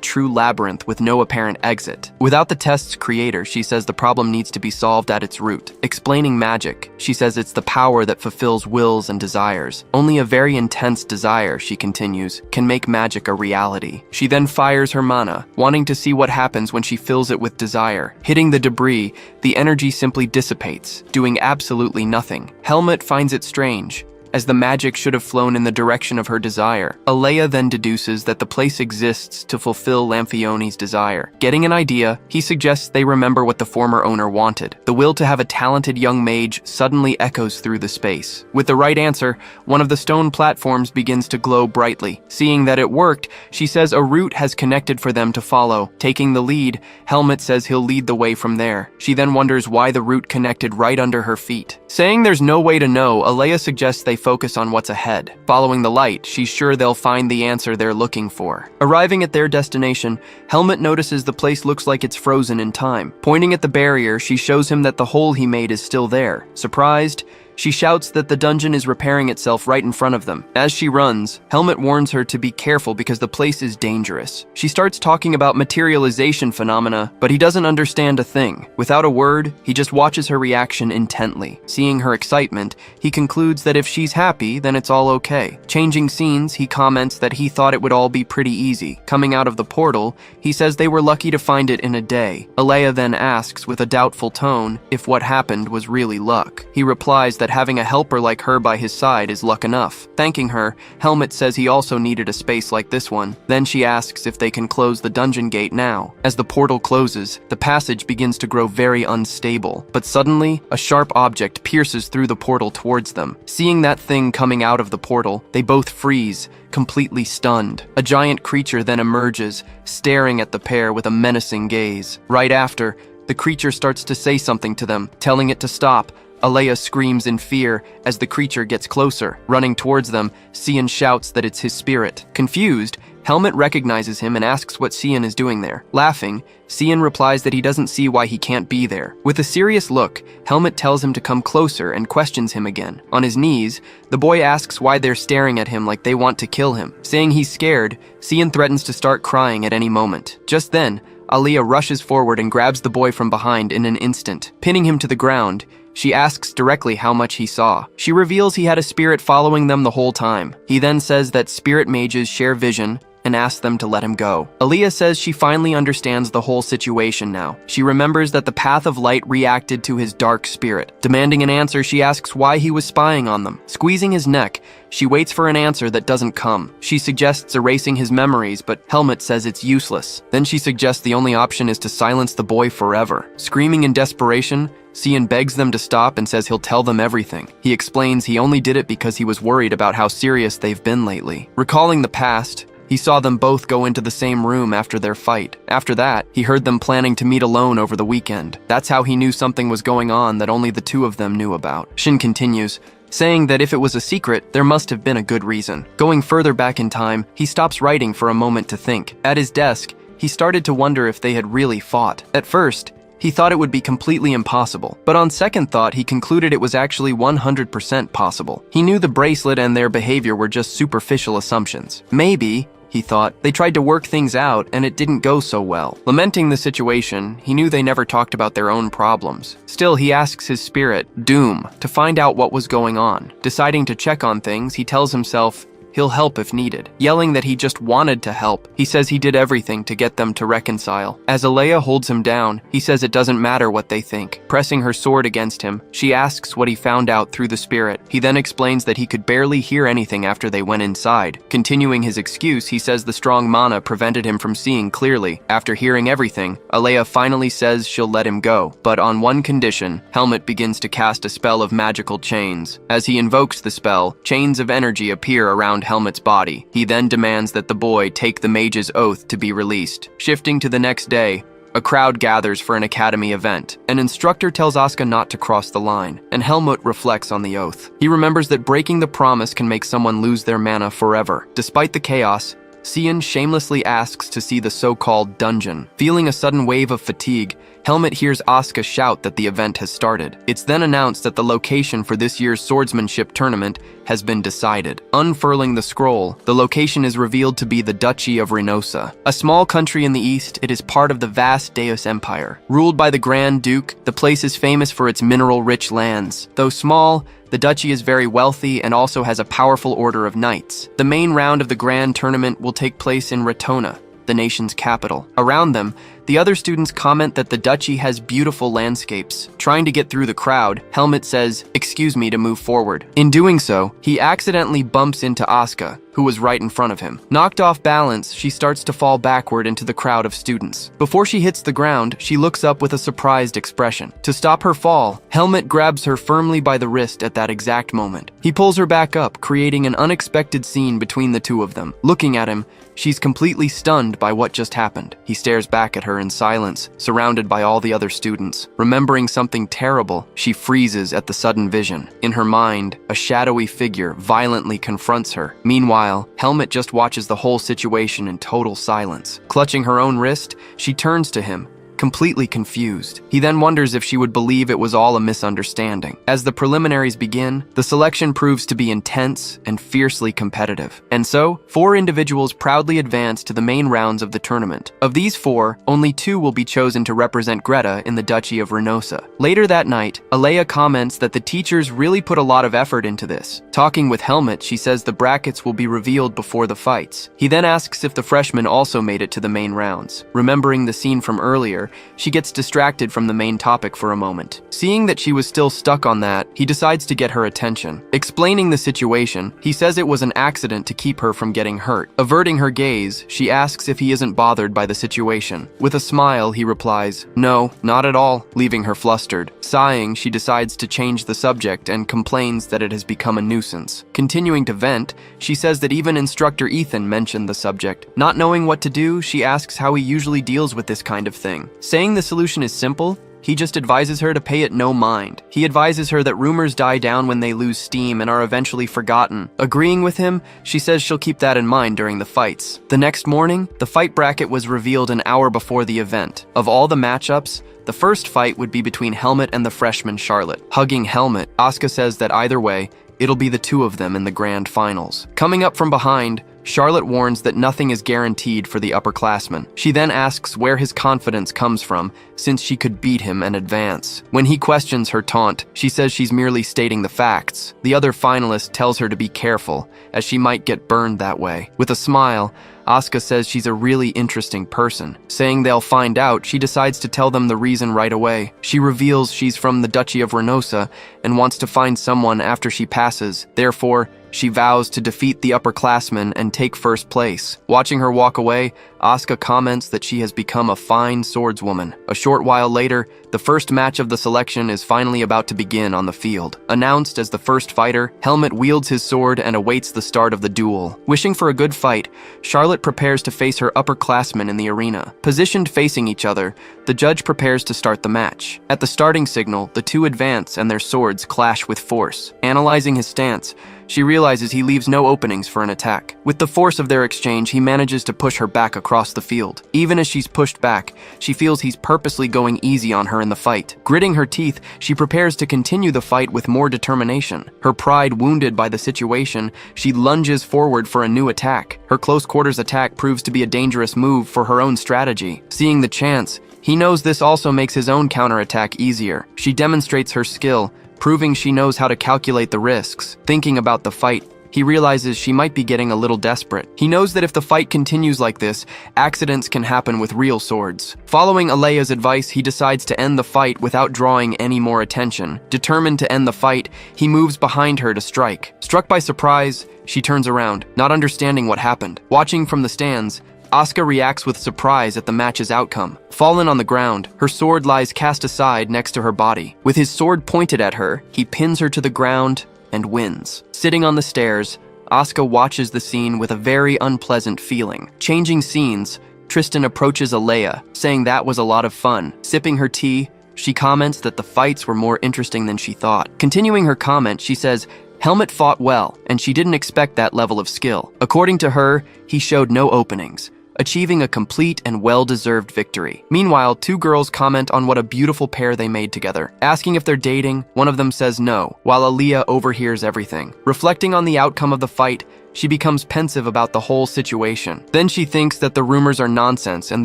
true labyrinth with no apparent exit. Without the test's creator, she says the problem needs to be solved at its root. Explaining magic, she says it's the power that fulfills wills and desires. Only a very intense desire, she continues, can make magic a reality. She then fires her mana, wanting to see what happens when she fills it with desire. Hitting the debris, the energy simply dissipates, doing absolutely nothing. Helmut finds it strange, as the magic should have flown in the direction of her desire. Alea then deduces that the place exists to fulfill Lamphione's desire. Getting an idea, he suggests they remember what the former owner wanted. The will to have a talented young mage suddenly echoes through the space. With the right answer, one of the stone platforms begins to glow brightly. Seeing that it worked, she says a route has connected for them to follow. Taking the lead, Helmut says he'll lead the way from there. She then wonders why the route connected right under her feet. Saying there's no way to know, Alea suggests they focus on what's ahead. Following the light, she's sure they'll find the answer they're looking for. Arriving at their destination, Helmut notices the place looks like it's frozen in time. Pointing at the barrier, she shows him that the hole he made is still there. Surprised, she shouts that the dungeon is repairing itself right in front of them. As she runs, Helmut warns her to be careful because the place is dangerous. She starts talking about materialization phenomena, but he doesn't understand a thing. Without a word, he just watches her reaction intently. Seeing her excitement, he concludes that if she's happy, then it's all okay. Changing scenes, he comments that he thought it would all be pretty easy. Coming out of the portal, he says they were lucky to find it in a day. Alea then asks with a doubtful tone if what happened was really luck. He replies that having a helper like her by his side is luck enough. Thanking her, Helmut says he also needed a space like this one. Then she asks if they can close the dungeon gate now. As the portal closes, the passage begins to grow very unstable. But suddenly, a sharp object pierces through the portal towards them. Seeing that thing coming out of the portal, they both freeze, completely stunned. A giant creature then emerges, staring at the pair with a menacing gaze. Right after, the creature starts to say something to them, telling it to stop. Alea screams in fear as the creature gets closer. Running towards them, Cian shouts that it's his spirit. Confused, Helmut recognizes him and asks what Cian is doing there. Laughing, Cian replies that he doesn't see why he can't be there. With a serious look, Helmut tells him to come closer and questions him again. On his knees, the boy asks why they're staring at him like they want to kill him. Saying he's scared, Cian threatens to start crying at any moment. Just then, Alea rushes forward and grabs the boy from behind in an instant. Pinning him to the ground, she asks directly how much he saw. She reveals he had a spirit following them the whole time. He then says that spirit mages share vision and asks them to let him go. Alea says she finally understands the whole situation now. She remembers that the path of light reacted to his dark spirit. Demanding an answer, she asks why he was spying on them. Squeezing his neck, she waits for an answer that doesn't come. She suggests erasing his memories, but Helmut says it's useless. Then she suggests the only option is to silence the boy forever. Screaming in desperation, Cian begs them to stop and says he'll tell them everything. He explains he only did it because he was worried about how serious they've been lately. Recalling the past, he saw them both go into the same room after their fight. After that, he heard them planning to meet alone over the weekend. That's how he knew something was going on that only the two of them knew about. Shin continues, saying that if it was a secret, there must have been a good reason. Going further back in time, he stops writing for a moment to think. At his desk, he started to wonder if they had really fought. At first, he thought it would be completely impossible, but on second thought, he concluded it was actually 100% possible. He knew the bracelet and their behavior were just superficial assumptions. Maybe, he thought, they tried to work things out and it didn't go so well. Lamenting the situation, he knew they never talked about their own problems. Still, he asks his spirit, Doom, to find out what was going on. Deciding to check on things, he tells himself, he'll help if needed. Yelling that he just wanted to help, he says he did everything to get them to reconcile. As Alea holds him down, he says it doesn't matter what they think. Pressing her sword against him, she asks what he found out through the spirit. He then explains that he could barely hear anything after they went inside. Continuing his excuse, he says the strong mana prevented him from seeing clearly. After hearing everything, Alea finally says she'll let him go, but on one condition. Helmet begins to cast a spell of magical chains. As he invokes the spell, chains of energy appear around Helmet's body. He then demands that the boy take the mage's oath to be released. Shifting to the next day, a crowd gathers for an academy event. An instructor tells Asuka not to cross the line, and Helmut reflects on the oath. He remembers that breaking the promise can make someone lose their mana forever. Despite the chaos, Cian shamelessly asks to see the so-called dungeon. Feeling a sudden wave of fatigue, Helmut hears Asuka shout that the event has started. It's then announced that the location for this year's swordsmanship tournament has been decided. Unfurling the scroll, the location is revealed to be the Duchy of Reynosa. A small country in the east, it is part of the vast Deus Empire. Ruled by the Grand Duke, the place is famous for its mineral-rich lands. Though small, the duchy is very wealthy and also has a powerful order of knights. The main round of the grand tournament will take place in Ratona, the nation's capital. Around them, the other students comment that the duchy has beautiful landscapes. Trying to get through the crowd, Helmut says, "Excuse me," to move forward. In doing so, he accidentally bumps into Asuka, who was right in front of him. Knocked off balance, she starts to fall backward into the crowd of students. Before she hits the ground, she looks up with a surprised expression. To stop her fall, Helmut grabs her firmly by the wrist at that exact moment. He pulls her back up, creating an unexpected scene between the two of them. Looking at him, she's completely stunned by what just happened. He stares back at her in silence, surrounded by all the other students. Remembering something terrible, she freezes at the sudden vision. In her mind, a shadowy figure violently confronts her. Meanwhile, Helmut just watches the whole situation in total silence. Clutching her own wrist, she turns to him, completely confused. He then wonders if she would believe it was all a misunderstanding. As the preliminaries begin, the selection proves to be intense and fiercely competitive. And so, 4 individuals proudly advance to the main rounds of the tournament. Of these 4, only 2 will be chosen to represent Greta in the Duchy of Reynosa. Later that night, Alea comments that the teachers really put a lot of effort into this. Talking with Helmut, she says the brackets will be revealed before the fights. He then asks if the freshmen also made it to the main rounds. Remembering the scene from earlier, she gets distracted from the main topic for a moment. Seeing that she was still stuck on that, he decides to get her attention. Explaining the situation, he says it was an accident to keep her from getting hurt. Averting her gaze, she asks if he isn't bothered by the situation. With a smile, he replies, "No, not at all," leaving her flustered. Sighing, she decides to change the subject and complains that it has become a nuisance. Continuing to vent, she says that even instructor Ethan mentioned the subject. Not knowing what to do, she asks how he usually deals with this kind of thing. Saying the solution is simple, he just advises her to pay it no mind. He advises her that rumors die down when they lose steam and are eventually forgotten. Agreeing with him, she says she'll keep that in mind during the fights. The next morning, the fight bracket was revealed an hour before the event. Of all the matchups, the first fight would be between Helmut and the freshman Charlotte. Hugging Helmut, Asuka says that either way, it'll be the 2 of them in the grand finals. Coming up from behind, Charlotte warns that nothing is guaranteed for the upperclassman. She then asks where his confidence comes from, since she could beat him and advance. When he questions her taunt, she says she's merely stating the facts. The other finalist tells her to be careful, as she might get burned that way. With a smile, Asuka says she's a really interesting person. Saying they'll find out, she decides to tell them the reason right away. She reveals she's from the Duchy of Reynosa and wants to find someone after she passes. Therefore, she vows to defeat the upperclassmen and take first place. Watching her walk away, Asuka comments that she has become a fine swordswoman. A short while later, the first match of the selection is finally about to begin on the field. Announced as the first fighter, Helmut wields his sword and awaits the start of the duel. Wishing for a good fight, Charlotte prepares to face her upperclassmen in the arena. Positioned facing each other, the judge prepares to start the match. At the starting signal, the 2 advance and their swords clash with force. Analyzing his stance, she realizes he leaves no openings for an attack. With the force of their exchange, he manages to push her back across the field. Even as she's pushed back, she feels he's purposely going easy on her in the fight. Gritting her teeth, she prepares to continue the fight with more determination. Her pride wounded by the situation, she lunges forward for a new attack. Her close quarters attack proves to be a dangerous move for her own strategy. Seeing the chance, he knows this also makes his own counterattack easier. She demonstrates her skill, proving she knows how to calculate the risks. Thinking about the fight, he realizes she might be getting a little desperate. He knows that if the fight continues like this, accidents can happen with real swords. Following Alea's advice, he decides to end the fight without drawing any more attention. Determined to end the fight, he moves behind her to strike. Struck by surprise, she turns around, not understanding what happened. Watching from the stands, Asuka reacts with surprise at the match's outcome. Fallen on the ground, her sword lies cast aside next to her body. With his sword pointed at her, he pins her to the ground and wins. Sitting on the stairs, Asuka watches the scene with a very unpleasant feeling. Changing scenes, Tristan approaches Alea, saying that was a lot of fun. Sipping her tea, she comments that the fights were more interesting than she thought. Continuing her comment, she says, Helmet fought well, and she didn't expect that level of skill. According to her, he showed no openings, achieving a complete and well-deserved victory. Meanwhile, two girls comment on what a beautiful pair they made together. Asking if they're dating, one of them says no, while Alea overhears everything. Reflecting on the outcome of the fight, she becomes pensive about the whole situation. Then she thinks that the rumors are nonsense and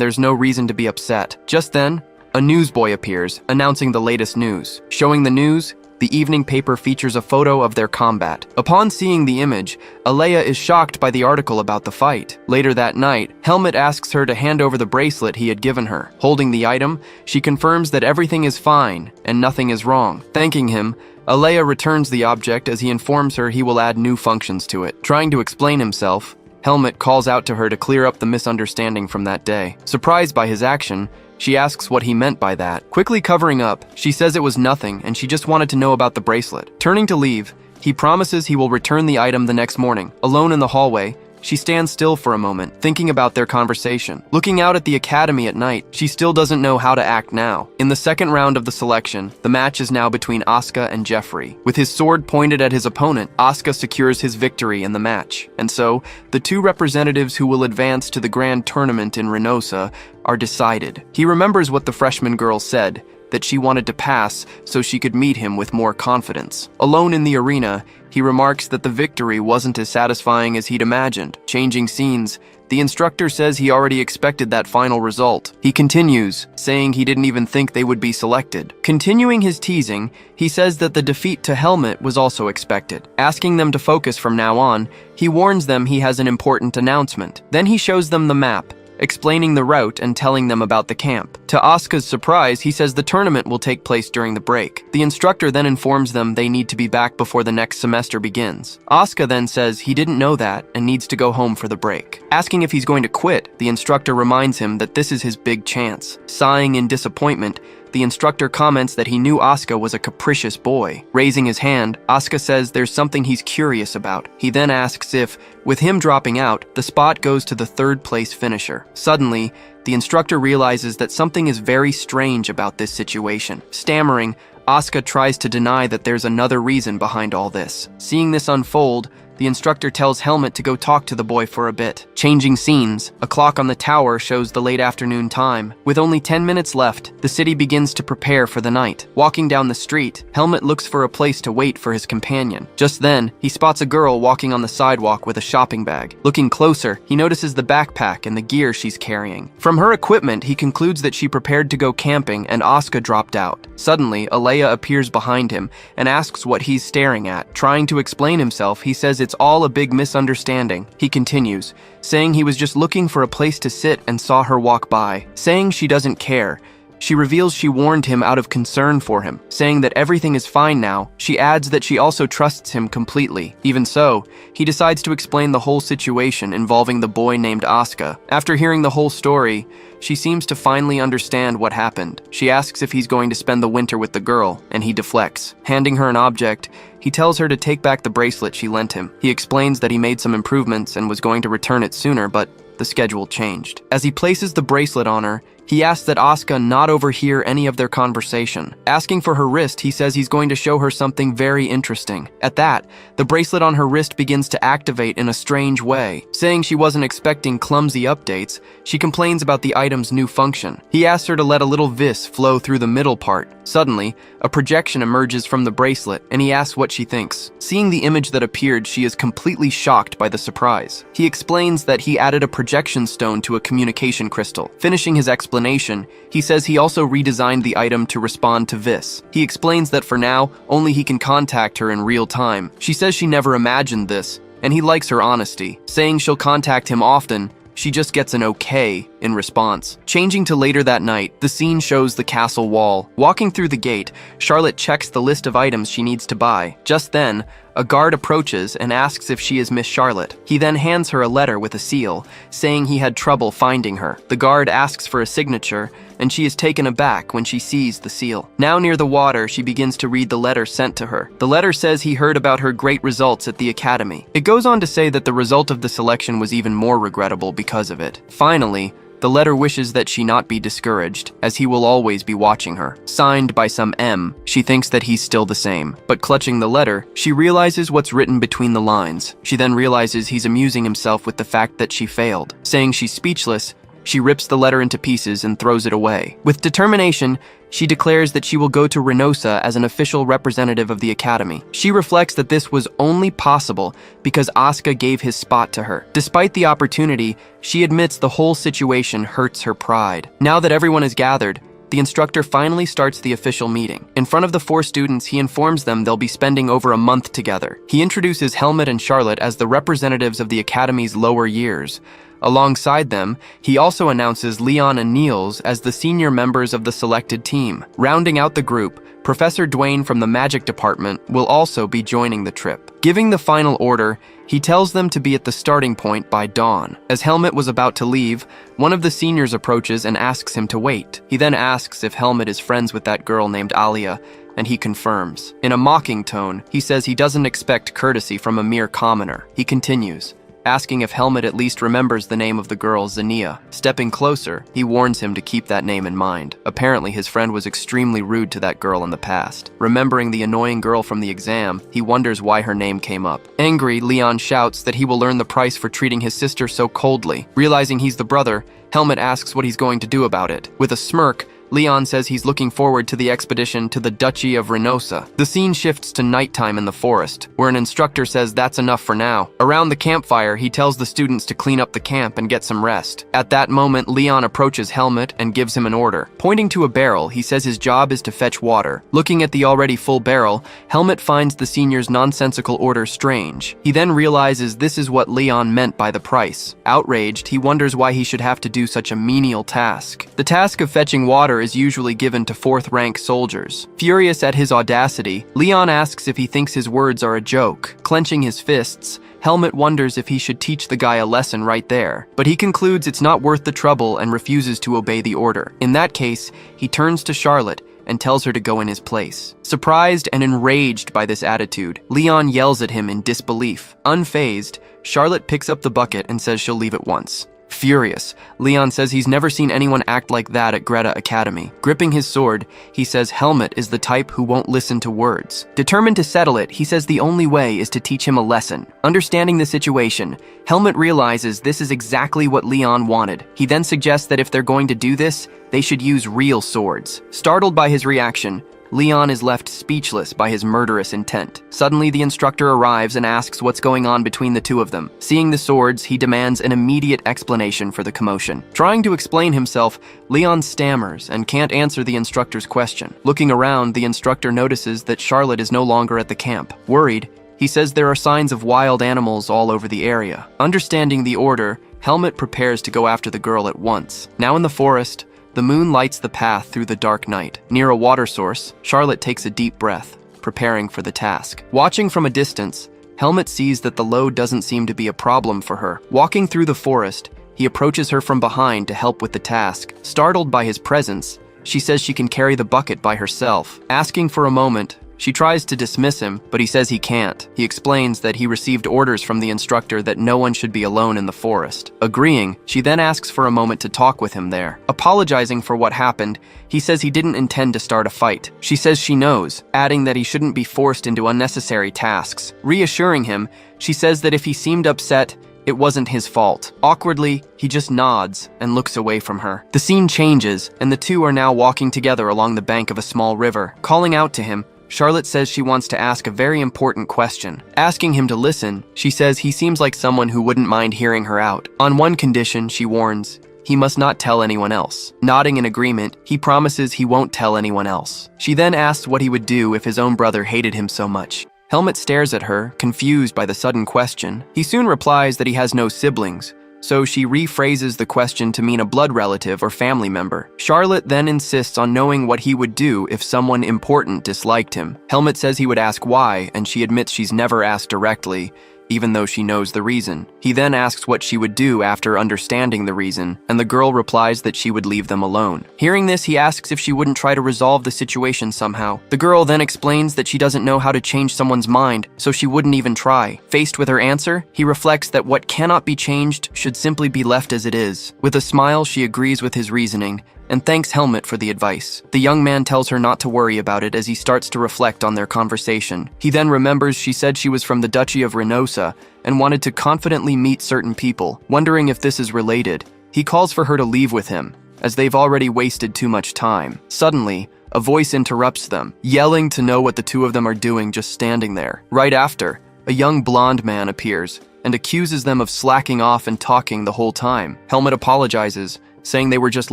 there's no reason to be upset. Just then, a newsboy appears, announcing the latest news. Showing the news, the evening paper features a photo of their combat. Upon seeing the image, Alea is shocked by the article about the fight. Later that night, Helmut asks her to hand over the bracelet he had given her. Holding the item, she confirms that everything is fine and nothing is wrong. Thanking him, Alea returns the object as he informs her he will add new functions to it. Trying to explain himself, Helmut calls out to her to clear up the misunderstanding from that day. Surprised by his action, she asks what he meant by that. Quickly covering up, she says it was nothing and she just wanted to know about the bracelet. Turning to leave, he promises he will return the item the next morning. Alone in the hallway, she stands still for a moment, thinking about their conversation. Looking out at the academy at night, she still doesn't know how to act now. In the second round of the selection, the match is now between Asuka and Jeffrey. With his sword pointed at his opponent, Asuka secures his victory in the match. And so, the two representatives who will advance to the grand tournament in Reynosa are decided. He remembers what the freshman girl said, that she wanted to pass so she could meet him with more confidence. Alone in the arena, he remarks that the victory wasn't as satisfying as he'd imagined. Changing scenes, the instructor says he already expected that final result. He continues, saying he didn't even think they would be selected. Continuing his teasing, he says that the defeat to Helmut was also expected. Asking them to focus from now on, he warns them he has an important announcement. Then he shows them the map, explaining the route and telling them about the camp. To Asuka's surprise, he says the tournament will take place during the break. The instructor then informs them they need to be back before the next semester begins. Asuka then says he didn't know that and needs to go home for the break. Asking if he's going to quit, the instructor reminds him that this is his big chance. Sighing in disappointment, the instructor comments that he knew Asuka was a capricious boy. Raising his hand, Asuka says there's something he's curious about. He then asks if, with him dropping out, the spot goes to the third place finisher. Suddenly, the instructor realizes that something is very strange about this situation. Stammering, Asuka tries to deny that there's another reason behind all this. Seeing this unfold, the instructor tells Helmut to go talk to the boy for a bit. Changing scenes, a clock on the tower shows the late afternoon time. With only 10 minutes left, the city begins to prepare for the night. Walking down the street, Helmut looks for a place to wait for his companion. Just then, he spots a girl walking on the sidewalk with a shopping bag. Looking closer, he notices the backpack and the gear she's carrying. From her equipment, he concludes that she prepared to go camping and Asuka dropped out. Suddenly, Alea appears behind him and asks what he's staring at. Trying to explain himself, he says it's all a big misunderstanding. He continues, saying he was just looking for a place to sit and saw her walk by. Saying she doesn't care, she reveals she warned him out of concern for him. Saying that everything is fine now, she adds that she also trusts him completely. Even so, he decides to explain the whole situation involving the boy named Asuka. After hearing the whole story, she seems to finally understand what happened. She asks if he's going to spend the winter with the girl, and he deflects. Handing her an object, he tells her to take back the bracelet she lent him. He explains that he made some improvements and was going to return it sooner, but the schedule changed. As he places the bracelet on her, He asks that Asuka not overhear any of their conversation. Asking for her wrist, he says he's going to show her something very interesting. At that, the bracelet on her wrist begins to activate in a strange way. Saying she wasn't expecting clumsy updates, she complains about the item's new function. He asks her to let a little vis flow through the middle part. Suddenly, a projection emerges from the bracelet, and he asks what she thinks. Seeing the image that appeared, she is completely shocked by the surprise. He explains that he added a projection stone to a communication crystal. Finishing his explanation, he says he also redesigned the item to respond to vis. He explains that for now, only he can contact her in real time. She says she never imagined this, and he likes her honesty. Saying she'll contact him often, she just gets an okay in response. Changing to later that night, the scene shows the castle wall. Walking through the gate, Charlotte checks the list of items she needs to buy. Just then, a guard approaches and asks if she is Miss Charlotte. He then hands her a letter with a seal, saying he had trouble finding her. The guard asks for a signature, and she is taken aback when she sees the seal. Now near the water, she begins to read the letter sent to her. The letter says he heard about her great results at the academy. It goes on to say that the result of the selection was even more regrettable because of it. Finally, the letter wishes that she not be discouraged, as he will always be watching her. Signed by some M, she thinks that he's still the same. But clutching the letter, she realizes what's written between the lines. She then realizes he's amusing himself with the fact that she failed. Saying she's speechless, she rips the letter into pieces and throws it away. With determination, she declares that she will go to Reynosa as an official representative of the academy. She reflects that this was only possible because Asuka gave his spot to her. Despite the opportunity, she admits the whole situation hurts her pride. Now that everyone is gathered, the instructor finally starts the official meeting. In front of the 4 students, he informs them they'll be spending over a month together. He introduces Helmut and Charlotte as the representatives of the academy's lower years. Alongside them, he also announces Leon and Niels as the senior members of the selected team. Rounding out the group, Professor Dwayne from the magic department will also be joining the trip. Giving the final order, he tells them to be at the starting point by dawn. As Helmut was about to leave, one of the seniors approaches and asks him to wait. He then asks if Helmut is friends with that girl named Alia, and he confirms. In a mocking tone, he says he doesn't expect courtesy from a mere commoner. He continues, asking if Helmut at least remembers the name of the girl, Zania. Stepping closer, he warns him to keep that name in mind. Apparently, his friend was extremely rude to that girl in the past. Remembering the annoying girl from the exam, he wonders why her name came up. Angry, Leon shouts that he will learn the price for treating his sister so coldly. Realizing he's the brother, Helmut asks what he's going to do about it. With a smirk, Leon says he's looking forward to the expedition to the Duchy of Reynosa. The scene shifts to nighttime in the forest, where an instructor says that's enough for now. Around the campfire, he tells the students to clean up the camp and get some rest. At that moment, Leon approaches Helmut and gives him an order. Pointing to a barrel, he says his job is to fetch water. Looking at the already full barrel, Helmut finds the senior's nonsensical order strange. He then realizes this is what Leon meant by the price. Outraged, he wonders why he should have to do such a menial task. The task of fetching water is usually given to 4th-rank soldiers. Furious at his audacity, Leon asks if he thinks his words are a joke. Clenching his fists, Helmut wonders if he should teach the guy a lesson right there, but he concludes it's not worth the trouble and refuses to obey the order. In that case, he turns to Charlotte and tells her to go in his place. Surprised and enraged by this attitude, Leon yells at him in disbelief. Unfazed, Charlotte picks up the bucket and says she'll leave at once. Furious, Leon says he's never seen anyone act like that at Greta Academy. Gripping his sword, he says Helmut is the type who won't listen to words. Determined to settle it, he says the only way is to teach him a lesson. Understanding the situation, Helmut realizes this is exactly what Leon wanted. He then suggests that if they're going to do this, they should use real swords. Startled by his reaction, Leon is left speechless by his murderous intent. Suddenly, the instructor arrives and asks what's going on between the two of them. Seeing the swords, he demands an immediate explanation for the commotion. Trying to explain himself, Leon stammers and can't answer the instructor's question. Looking around, the instructor notices that Charlotte is no longer at the camp. Worried, he says there are signs of wild animals all over the area. Understanding the order, Helmut prepares to go after the girl at once. Now in the forest, the moon lights the path through the dark night. Near a water source, Charlotte takes a deep breath, preparing for the task. Watching from a distance, Helmut sees that the load doesn't seem to be a problem for her. Walking through the forest, he approaches her from behind to help with the task. Startled by his presence, she says she can carry the bucket by herself. Asking for a moment, She tries to dismiss him, but he says he can't. He explains that he received orders from the instructor that no one should be alone in the forest. Agreeing, she then asks for a moment to talk with him there. Apologizing for what happened, he says he didn't intend to start a fight. She says she knows, adding that he shouldn't be forced into unnecessary tasks. Reassuring him, she says that if he seemed upset, it wasn't his fault. Awkwardly, he just nods and looks away from her. The scene changes, and the two are now walking together along the bank of a small river. Calling out to him, Charlotte says she wants to ask a very important question. Asking him to listen, she says he seems like someone who wouldn't mind hearing her out. On one condition, she warns, he must not tell anyone else. Nodding in agreement, he promises he won't tell anyone else. She then asks what he would do if his own brother hated him so much. Helmut stares at her, confused by the sudden question. He soon replies that he has no siblings, so she rephrases the question to mean a blood relative or family member. Charlotte then insists on knowing what he would do if someone important disliked him. Helmut says he would ask why, and she admits she's never asked directly, even though she knows the reason. He then asks what she would do after understanding the reason, and the girl replies that she would leave them alone. Hearing this, he asks if she wouldn't try to resolve the situation somehow. The girl then explains that she doesn't know how to change someone's mind, so she wouldn't even try. Faced with her answer, he reflects that what cannot be changed should simply be left as it is. With a smile, she agrees with his reasoning, and thanks Helmut for the advice. The young man tells her not to worry about it as he starts to reflect on their conversation. He then remembers she said she was from the Duchy of Renosa and wanted to confidently meet certain people. Wondering if this is related, he calls for her to leave with him, as they've already wasted too much time. Suddenly, a voice interrupts them, yelling to know what the two of them are doing just standing there. Right after, a young blonde man appears and accuses them of slacking off and talking the whole time. Helmut apologizes, saying they were just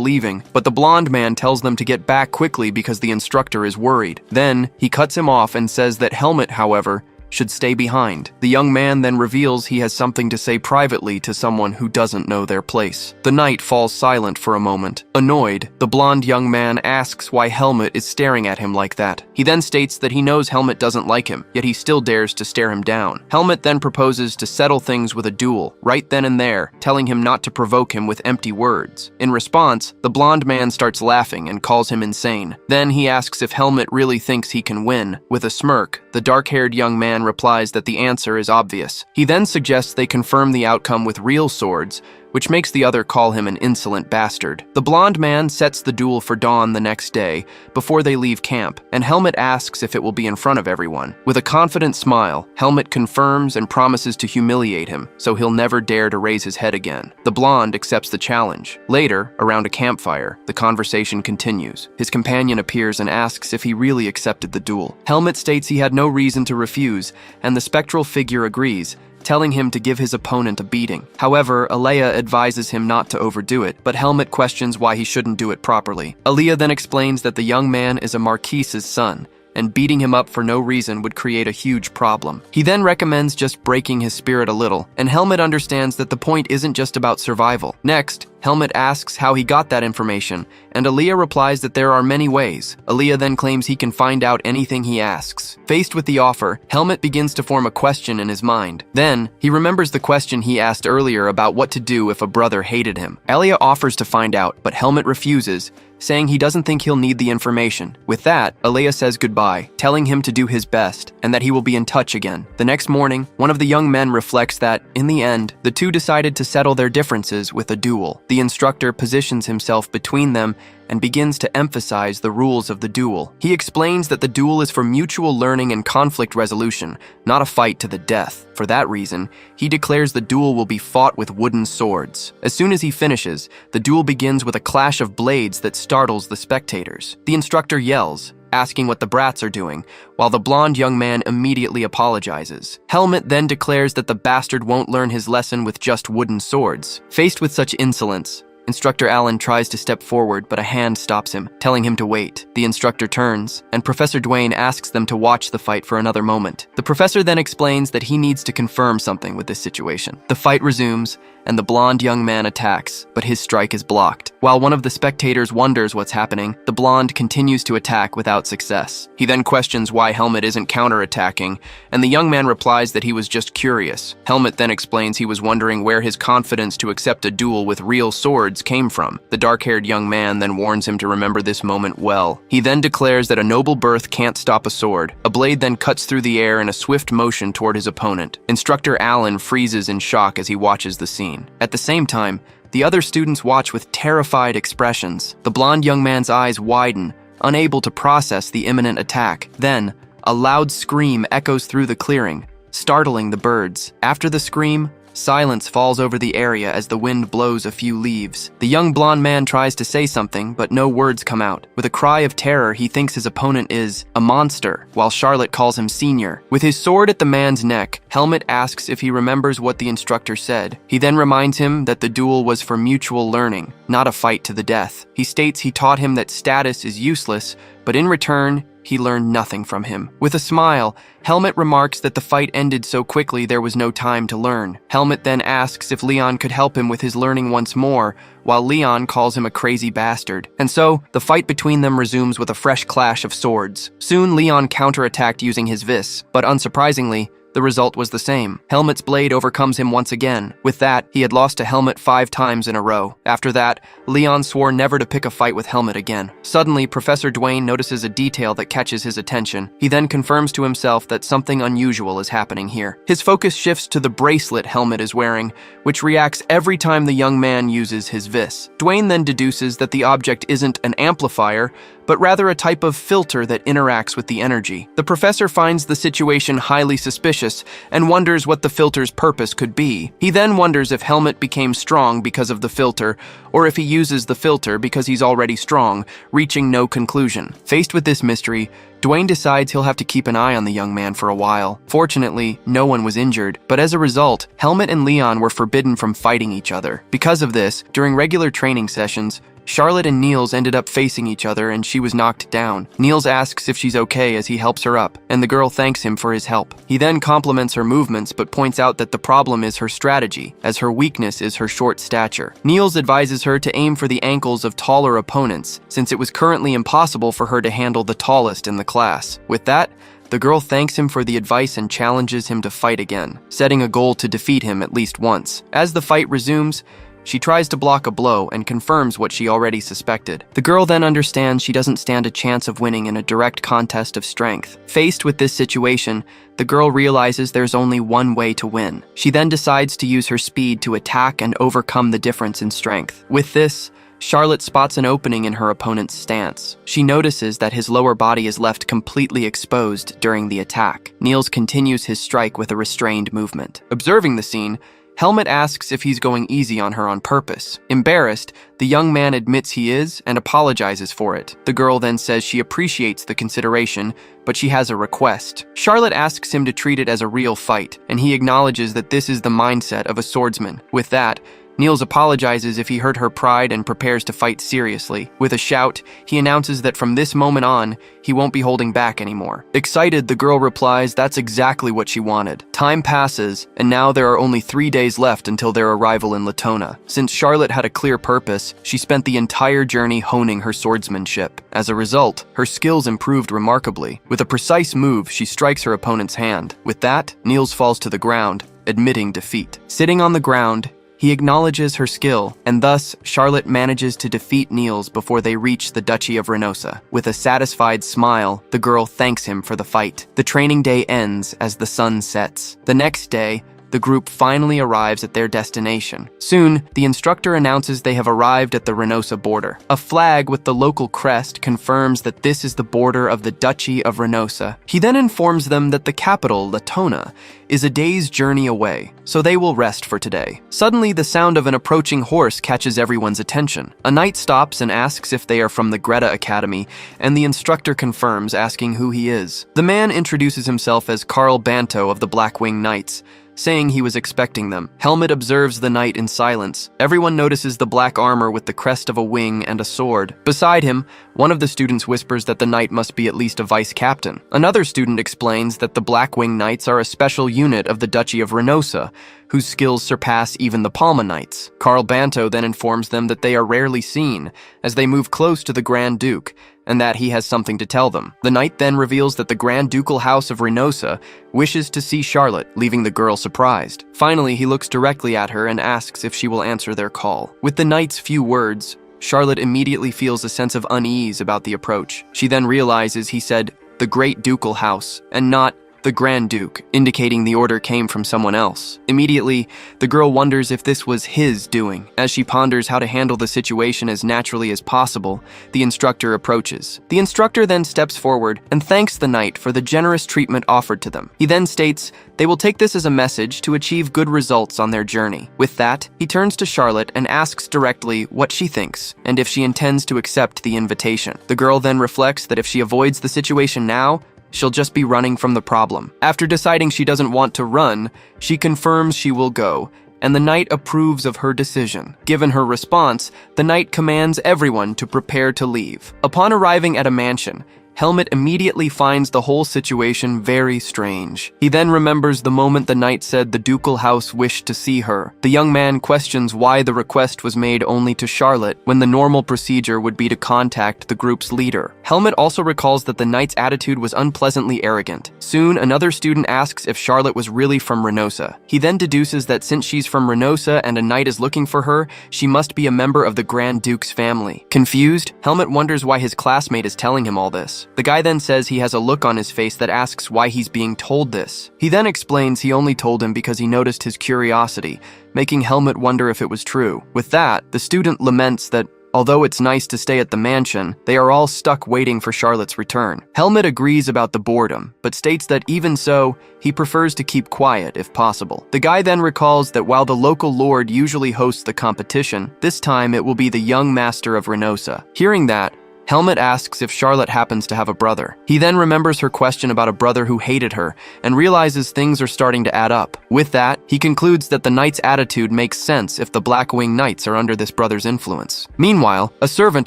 leaving, but the blonde man tells them to get back quickly because the instructor is worried. Then, he cuts him off and says that Helmut, however, should stay behind. The young man then reveals he has something to say privately to someone who doesn't know their place. The night falls silent for a moment. Annoyed, the blonde young man asks why Helmut is staring at him like that. He then states that he knows Helmut doesn't like him, yet he still dares to stare him down. Helmut then proposes to settle things with a duel, right then and there, telling him not to provoke him with empty words. In response, the blonde man starts laughing and calls him insane. Then he asks if Helmut really thinks he can win. With a smirk, the dark-haired young man replies that the answer is obvious. He then suggests they confirm the outcome with real swords, which makes the other call him an insolent bastard. The blonde man sets the duel for dawn the next day, before they leave camp, and Helmut asks if it will be in front of everyone. With a confident smile, Helmut confirms and promises to humiliate him, so he'll never dare to raise his head again. The blonde accepts the challenge. Later, around a campfire, the conversation continues. His companion appears and asks if he really accepted the duel. Helmut states he had no reason to refuse, and the spectral figure agrees, telling him to give his opponent a beating. However, Alea advises him not to overdo it, but Helmut questions why he shouldn't do it properly. Alea then explains that the young man is a marquise's son, and beating him up for no reason would create a huge problem. He then recommends just breaking his spirit a little, and Helmut understands that the point isn't just about survival. Next, Helmut asks how he got that information, and Alea replies that there are many ways. Alea then claims he can find out anything he asks. Faced with the offer, Helmut begins to form a question in his mind. Then, he remembers the question he asked earlier about what to do if a brother hated him. Alea offers to find out, but Helmut refuses, saying he doesn't think he'll need the information. With that, Alea says goodbye, telling him to do his best, and that he will be in touch again. The next morning, one of the young men reflects that, in the end, the two decided to settle their differences with a duel. The instructor positions himself between them and begins to emphasize the rules of the duel. He explains that the duel is for mutual learning and conflict resolution, not a fight to the death. For that reason, he declares the duel will be fought with wooden swords. As soon as he finishes, the duel begins with a clash of blades that startles the spectators. The instructor yells, asking what the brats are doing, while the blonde young man immediately apologizes. Helmut then declares that the bastard won't learn his lesson with just wooden swords. Faced with such insolence, Instructor Allen tries to step forward, but a hand stops him, telling him to wait. The instructor turns, and Professor Duane asks them to watch the fight for another moment. The professor then explains that he needs to confirm something with this situation. The fight resumes, and the blonde young man attacks, but his strike is blocked. While one of the spectators wonders what's happening, the blonde continues to attack without success. He then questions why Helmet isn't counterattacking, and the young man replies that he was just curious. Helmet then explains he was wondering where his confidence to accept a duel with real swords came from. The dark-haired young man then warns him to remember this moment well. He then declares that a noble birth can't stop a sword. A blade then cuts through the air in a swift motion toward his opponent. Instructor Allen freezes in shock as he watches the scene. At the same time, the other students watch with terrified expressions. The blonde young man's eyes widen, unable to process the imminent attack. Then, a loud scream echoes through the clearing, startling the birds. After the scream, silence falls over the area as the wind blows a few leaves. The young blonde man tries to say something, but no words come out. With a cry of terror, he thinks his opponent is a monster, while Charlotte calls him senior. With his sword at the man's neck, Helmet asks if he remembers what the instructor said. He then reminds him that the duel was for mutual learning, not a fight to the death. He states he taught him that status is useless, but in return, he learned nothing from him. With a smile, Helmet remarks that the fight ended so quickly there was no time to learn. Helmet then asks if Leon could help him with his learning once more, while Leon calls him a crazy bastard. And so, the fight between them resumes with a fresh clash of swords. Soon, Leon counterattacked using his vis, but unsurprisingly, the result was the same. Helmet's blade overcomes him once again. With that, he had lost to Helmet 5 times in a row. After that, Leon swore never to pick a fight with Helmet again. Suddenly, Professor Dwayne notices a detail that catches his attention. He then confirms to himself that something unusual is happening here. His focus shifts to the bracelet Helmet is wearing, which reacts every time the young man uses his vis. Dwayne then deduces that the object isn't an amplifier, but rather a type of filter that interacts with the energy. The professor finds the situation highly suspicious and wonders what the filter's purpose could be. He then wonders if Helmet became strong because of the filter, or if he uses the filter because he's already strong, reaching no conclusion. Faced with this mystery, Dwayne decides he'll have to keep an eye on the young man for a while. Fortunately, no one was injured, but as a result, Helmet and Leon were forbidden from fighting each other. Because of this, during regular training sessions, Charlotte and Niels ended up facing each other and she was knocked down. Niels asks if she's okay as he helps her up, and the girl thanks him for his help. He then compliments her movements but points out that the problem is her strategy, as her weakness is her short stature. Niels advises her to aim for the ankles of taller opponents, since it was currently impossible for her to handle the tallest in the class. With that, the girl thanks him for the advice and challenges him to fight again, setting a goal to defeat him at least once. As the fight resumes, she tries to block a blow and confirms what she already suspected. The girl then understands she doesn't stand a chance of winning in a direct contest of strength. Faced with this situation, the girl realizes there's only one way to win. She then decides to use her speed to attack and overcome the difference in strength. With this, Charlotte spots an opening in her opponent's stance. She notices that his lower body is left completely exposed during the attack. Niels continues his strike with a restrained movement. Observing the scene, Helmet asks if he's going easy on her on purpose. Embarrassed, the young man admits he is and apologizes for it. The girl then says she appreciates the consideration, but she has a request. Charlotte asks him to treat it as a real fight, and he acknowledges that this is the mindset of a swordsman. With that, Niels apologizes if he hurt her pride and prepares to fight seriously. With a shout, he announces that from this moment on, he won't be holding back anymore. Excited, the girl replies that's exactly what she wanted. Time passes, and now there are only 3 days left until their arrival in Latona. Since Charlotte had a clear purpose, she spent the entire journey honing her swordsmanship. As a result, her skills improved remarkably. With a precise move, she strikes her opponent's hand. With that, Niels falls to the ground, admitting defeat. Sitting on the ground, he acknowledges her skill, and thus Charlotte manages to defeat Niels before they reach the Duchy of Reynosa. With a satisfied smile, the girl thanks him for the fight. The training day ends as the sun sets. The next day, the group finally arrives at their destination. Soon, the instructor announces they have arrived at the Reynosa border. A flag with the local crest confirms that this is the border of the Duchy of Reynosa. He then informs them that the capital, Latona, is a day's journey away, so they will rest for today. Suddenly, the sound of an approaching horse catches everyone's attention. A knight stops and asks if they are from the Greta Academy, and the instructor confirms, asking who he is. The man introduces himself as Carl Banto of the Blackwing Knights, saying he was expecting them. Helmet observes the knight in silence. Everyone notices the black armor with the crest of a wing and a sword. Beside him, one of the students whispers that the knight must be at least a vice captain. Another student explains that the Blackwing Knights are a special unit of the Duchy of Renosa, whose skills surpass even the Palma Knights. Carl Banto then informs them that they are rarely seen as they move close to the Grand Duke, and that he has something to tell them. The knight then reveals that the Grand Ducal House of Renosa wishes to see Charlotte, leaving the girl surprised. Finally, he looks directly at her and asks if she will answer their call. With the knight's few words, Charlotte immediately feels a sense of unease about the approach. She then realizes he said, "the Great Ducal House," and not the Grand Duke, indicating the order came from someone else. Immediately, the girl wonders if this was his doing. As she ponders how to handle the situation as naturally as possible, the instructor approaches. The instructor then steps forward and thanks the knight for the generous treatment offered to them. He then states they will take this as a message to achieve good results on their journey. With that, he turns to Charlotte and asks directly what she thinks and if she intends to accept the invitation. The girl then reflects that if she avoids the situation now, she'll just be running from the problem. After deciding she doesn't want to run, she confirms she will go, and the knight approves of her decision. Given her response, the knight commands everyone to prepare to leave. Upon arriving at a mansion, Helmet immediately finds the whole situation very strange. He then remembers the moment the knight said the ducal house wished to see her. The young man questions why the request was made only to Charlotte, when the normal procedure would be to contact the group's leader. Helmet also recalls that the knight's attitude was unpleasantly arrogant. Soon, another student asks if Charlotte was really from Renosa. He then deduces that since she's from Renosa and a knight is looking for her, she must be a member of the Grand Duke's family. Confused, Helmet wonders why his classmate is telling him all this. The guy then says he has a look on his face that asks why he's being told this. He then explains he only told him because he noticed his curiosity, making Helmet wonder if it was true. With that, the student laments that although it's nice to stay at the mansion, they are all stuck waiting for Charlotte's return. Helmet agrees about the boredom, but states that even so, he prefers to keep quiet if possible. The guy then recalls that while the local lord usually hosts the competition, this time it will be the young master of Renosa. Hearing that, Helmet asks if Charlotte happens to have a brother. He then remembers her question about a brother who hated her and realizes things are starting to add up. With that, he concludes that the knight's attitude makes sense if the Blackwing Knights are under this brother's influence. Meanwhile, a servant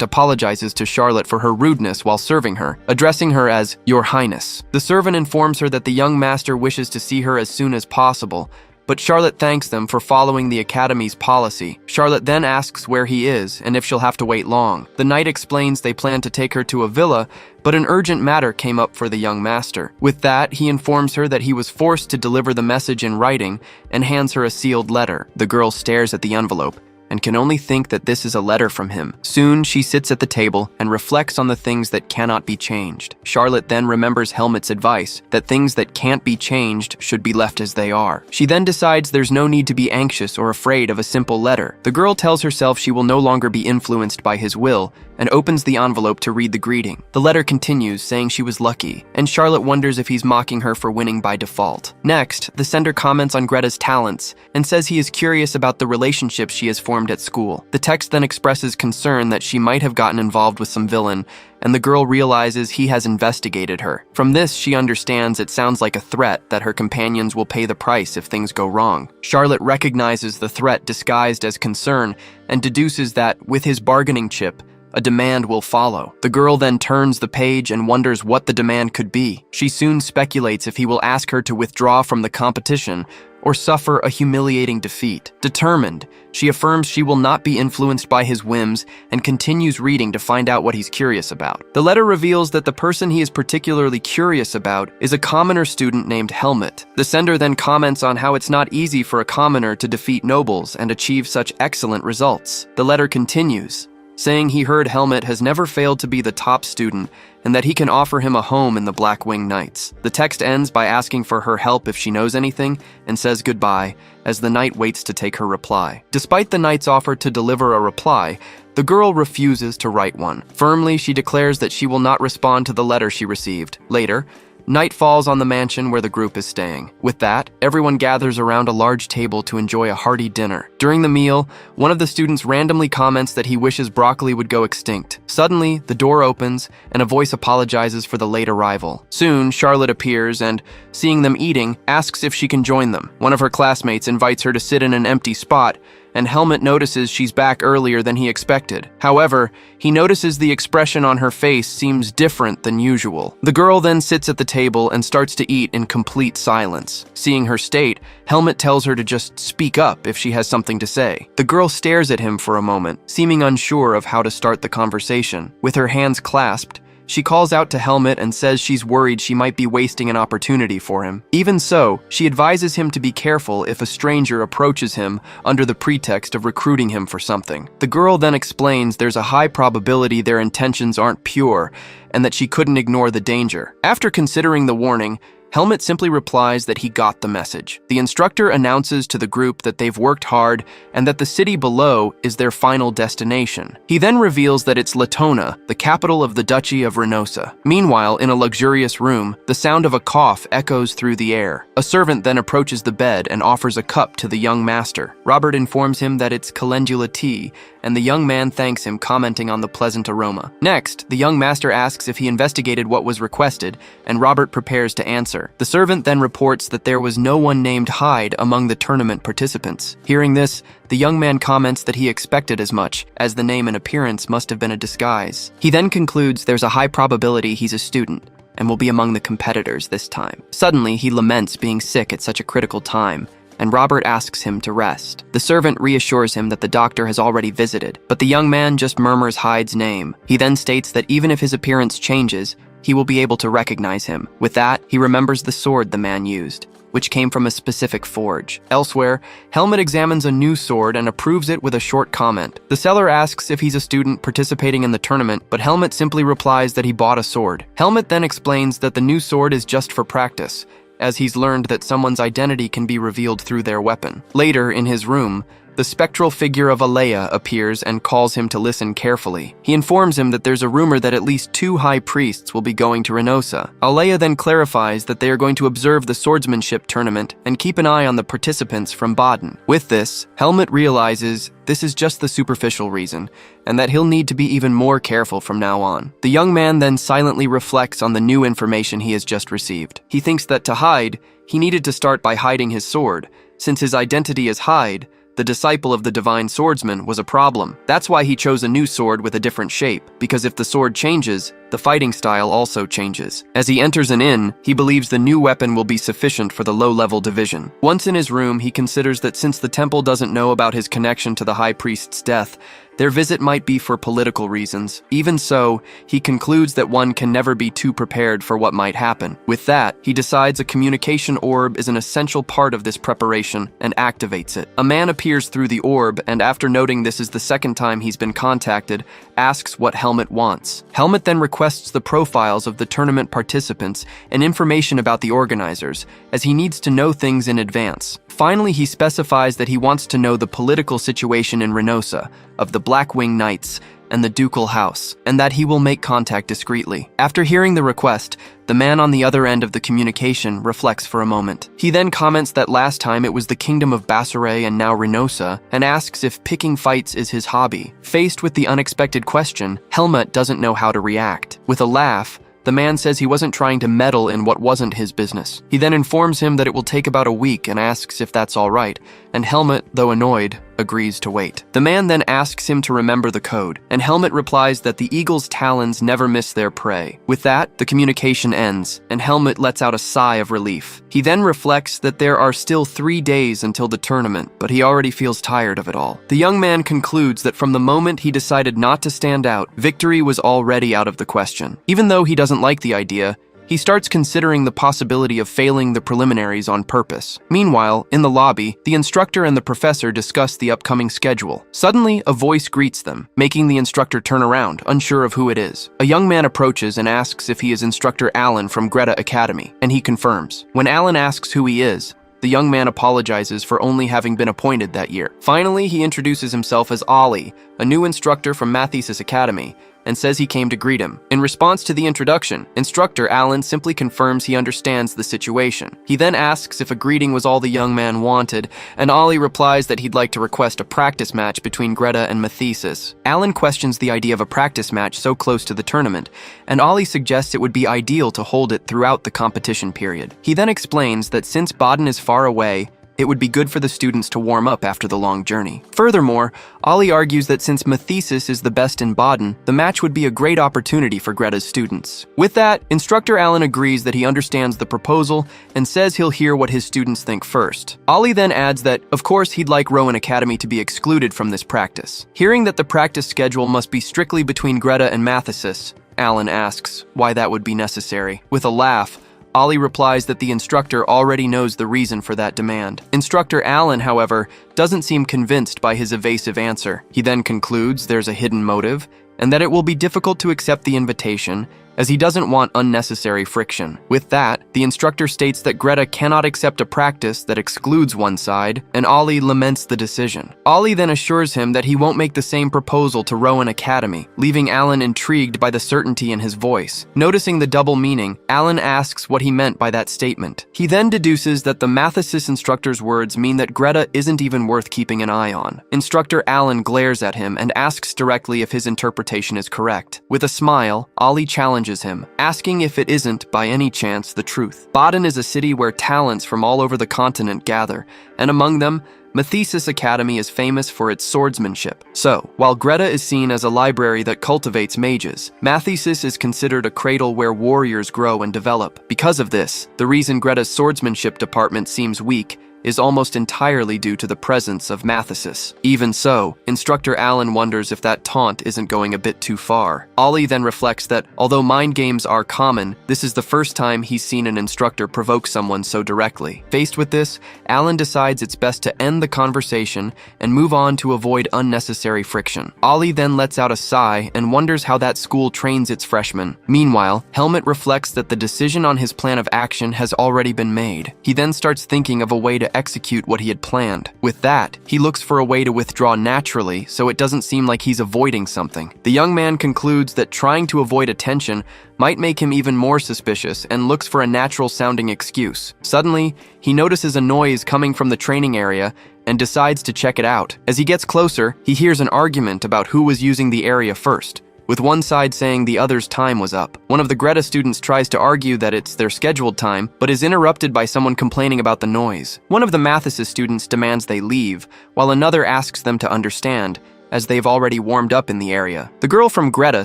apologizes to Charlotte for her rudeness while serving her, addressing her as Your Highness. The servant informs her that the young master wishes to see her as soon as possible, but Charlotte thanks them for following the Academy's policy. Charlotte then asks where he is and if she'll have to wait long. The knight explains they plan to take her to a villa, but an urgent matter came up for the young master. With that, he informs her that he was forced to deliver the message in writing and hands her a sealed letter. The girl stares at the envelope and can only think that this is a letter from him. Soon, she sits at the table and reflects on the things that cannot be changed. Charlotte then remembers Helmet's advice that things that can't be changed should be left as they are. She then decides there's no need to be anxious or afraid of a simple letter. The girl tells herself she will no longer be influenced by his will and opens the envelope to read the greeting. The letter continues, saying she was lucky, and Charlotte wonders if he's mocking her for winning by default. Next, the sender comments on Greta's talents and says he is curious about the relationships she has formed at school. The text then expresses concern that she might have gotten involved with some villain, and the girl realizes he has investigated her. From this, she understands it sounds like a threat that her companions will pay the price if things go wrong. Charlotte recognizes the threat disguised as concern and deduces that, with his bargaining chip, a demand will follow. The girl then turns the page and wonders what the demand could be. She soon speculates if he will ask her to withdraw from the competition or suffer a humiliating defeat. Determined, she affirms she will not be influenced by his whims and continues reading to find out what he's curious about. The letter reveals that the person he is particularly curious about is a commoner student named Helmet. The sender then comments on how it's not easy for a commoner to defeat nobles and achieve such excellent results. The letter continues, saying he heard Helmet has never failed to be the top student and that he can offer him a home in the Blackwing Knights. The text ends by asking for her help if she knows anything and says goodbye as the knight waits to take her reply. Despite the knight's offer to deliver a reply, the girl refuses to write one. Firmly, she declares that she will not respond to the letter she received. Later, Night falls on the mansion where the group is staying. With that, everyone gathers around a large table to enjoy a hearty dinner. During the meal, one of the students randomly comments that he wishes broccoli would go extinct. Suddenly, the door opens, and a voice apologizes for the late arrival. Soon, Charlotte appears and, seeing them eating, asks if she can join them. One of her classmates invites her to sit in an empty spot, and Helmut notices she's back earlier than he expected. However, he notices the expression on her face seems different than usual. The girl then sits at the table and starts to eat in complete silence. Seeing her state, Helmut tells her to just speak up if she has something to say. The girl stares at him for a moment, seeming unsure of how to start the conversation. With her hands clasped, she calls out to Helmut and says she's worried she might be wasting an opportunity for him. Even so, she advises him to be careful if a stranger approaches him under the pretext of recruiting him for something. The girl then explains there's a high probability their intentions aren't pure and that she couldn't ignore the danger. After considering the warning, Helmut simply replies that he got the message. The instructor announces to the group that they've worked hard and that the city below is their final destination. He then reveals that it's Latona, the capital of the Duchy of Renosa. Meanwhile, in a luxurious room, the sound of a cough echoes through the air. A servant then approaches the bed and offers a cup to the young master. Robert informs him that it's calendula tea, and the young man thanks him, commenting on the pleasant aroma. Next, the young master asks if he investigated what was requested, and Robert prepares to answer. The servant then reports that there was no one named Hyde among the tournament participants. Hearing this, the young man comments that he expected as much, as the name and appearance must have been a disguise. He then concludes there's a high probability he's a student, and will be among the competitors this time. Suddenly, he laments being sick at such a critical time, and Robert asks him to rest. The servant reassures him that the doctor has already visited, but the young man just murmurs Hyde's name. He then states that even if his appearance changes, he will be able to recognize him. With that, he remembers the sword the man used, which came from a specific forge. Elsewhere, Helmut examines a new sword and approves it with a short comment. The seller asks if he's a student participating in the tournament, but Helmut simply replies that he bought a sword. Helmut then explains that the new sword is just for practice, as he's learned that someone's identity can be revealed through their weapon. Later, in his room, the spectral figure of Alea appears and calls him to listen carefully. He informs him that there's a rumor that at least 2 high priests will be going to Renosa. Alea then clarifies that they are going to observe the swordsmanship tournament and keep an eye on the participants from Baden. With this, Helmut realizes this is just the superficial reason, and that he'll need to be even more careful from now on. The young man then silently reflects on the new information he has just received. He thinks that to hide, he needed to start by hiding his sword. Since his identity is Hyde, the disciple of the divine swordsman, was a problem. That's why he chose a new sword with a different shape, because if the sword changes, the fighting style also changes. As he enters an inn, he believes the new weapon will be sufficient for the low-level division. Once in his room, he considers that since the temple doesn't know about his connection to the high priest's death, their visit might be for political reasons. Even so, he concludes that one can never be too prepared for what might happen. With that, he decides a communication orb is an essential part of this preparation and activates it. A man appears through the orb, and after noting this is the second time he's been contacted, asks what Helmut wants. Helmut then requests the profiles of the tournament participants and information about the organizers, as he needs to know things in advance. Finally, he specifies that he wants to know the political situation in Renosa, of the Blackwing Knights, and the ducal house, and that he will make contact discreetly. After hearing the request, the man on the other end of the communication reflects for a moment. He then comments that last time it was the kingdom of Bassaray and now Renosa, and asks if picking fights is his hobby. Faced with the unexpected question, Helmut doesn't know how to react. With a laugh, the man says he wasn't trying to meddle in what wasn't his business. He then informs him that it will take about a week and asks if that's all right, and Helmut, though annoyed, agrees to wait. The man then asks him to remember the code, and Helmut replies that the eagle's talons never miss their prey. With that, the communication ends, and Helmut lets out a sigh of relief. He then reflects that there are still 3 days until the tournament, but he already feels tired of it all. The young man concludes that from the moment he decided not to stand out, victory was already out of the question. Even though he doesn't like the idea, he starts considering the possibility of failing the preliminaries on purpose. Meanwhile, in the lobby, the instructor and the professor discuss the upcoming schedule. Suddenly, a voice greets them, making the instructor turn around, unsure of who it is. A young man approaches and asks if he is instructor Alan from Greta Academy, and he confirms. When Alan asks who he is, the young man apologizes for only having been appointed that year. Finally, he introduces himself as Ollie, a new instructor from Mathesis Academy, and says he came to greet him. In response to the introduction, instructor Alan simply confirms he understands the situation. He then asks if a greeting was all the young man wanted, and Ollie replies that he'd like to request a practice match between Greta and Mathesis. Alan questions the idea of a practice match so close to the tournament, and Ollie suggests it would be ideal to hold it throughout the competition period. He then explains that since Baden is far away, it would be good for the students to warm up after the long journey. Furthermore, Ollie argues that since Mathesis is the best in Baden, the match would be a great opportunity for Greta's students. With that, instructor Alan agrees that he understands the proposal and says he'll hear what his students think first. Ollie then adds that, of course, he'd like Rowan Academy to be excluded from this practice. Hearing that the practice schedule must be strictly between Greta and Mathesis, Alan asks why that would be necessary. With a laugh, Ollie replies that the instructor already knows the reason for that demand. Instructor Alan, however, doesn't seem convinced by his evasive answer. He then concludes there's a hidden motive, and that it will be difficult to accept the invitation, as he doesn't want unnecessary friction. With that, the instructor states that Greta cannot accept a practice that excludes one side, and Ollie laments the decision. Ollie then assures him that he won't make the same proposal to Rowan Academy, leaving Alan intrigued by the certainty in his voice. Noticing the double meaning, Alan asks what he meant by that statement. He then deduces that the Mathesis instructor's words mean that Greta isn't even worth keeping an eye on. Instructor Alan glares at him and asks directly if his interpretation is correct. With a smile, Ollie challenges him, asking if it isn't, by any chance, the truth. Baden is a city where talents from all over the continent gather, and among them, Mathesis Academy is famous for its swordsmanship. So, while Greta is seen as a library that cultivates mages, Mathesis is considered a cradle where warriors grow and develop. Because of this, the reason Greta's swordsmanship department seems weak is almost entirely due to the presence of Mathesis. Even so, instructor Alan wonders if that taunt isn't going a bit too far. Ollie then reflects that, although mind games are common, this is the first time he's seen an instructor provoke someone so directly. Faced with this, Alan decides it's best to end the conversation and move on to avoid unnecessary friction. Ollie then lets out a sigh and wonders how that school trains its freshmen. Meanwhile, Helmut reflects that the decision on his plan of action has already been made. He then starts thinking of a way to execute what he had planned. With that, he looks for a way to withdraw naturally so it doesn't seem like he's avoiding something. The young man concludes that trying to avoid attention might make him even more suspicious and looks for a natural-sounding excuse. Suddenly, he notices a noise coming from the training area and decides to check it out. As he gets closer, he hears an argument about who was using the area first, with one side saying the other's time was up. One of the Greta students tries to argue that it's their scheduled time, but is interrupted by someone complaining about the noise. One of the Mathesis students demands they leave, while another asks them to understand, as they've already warmed up in the area. The girl from Greta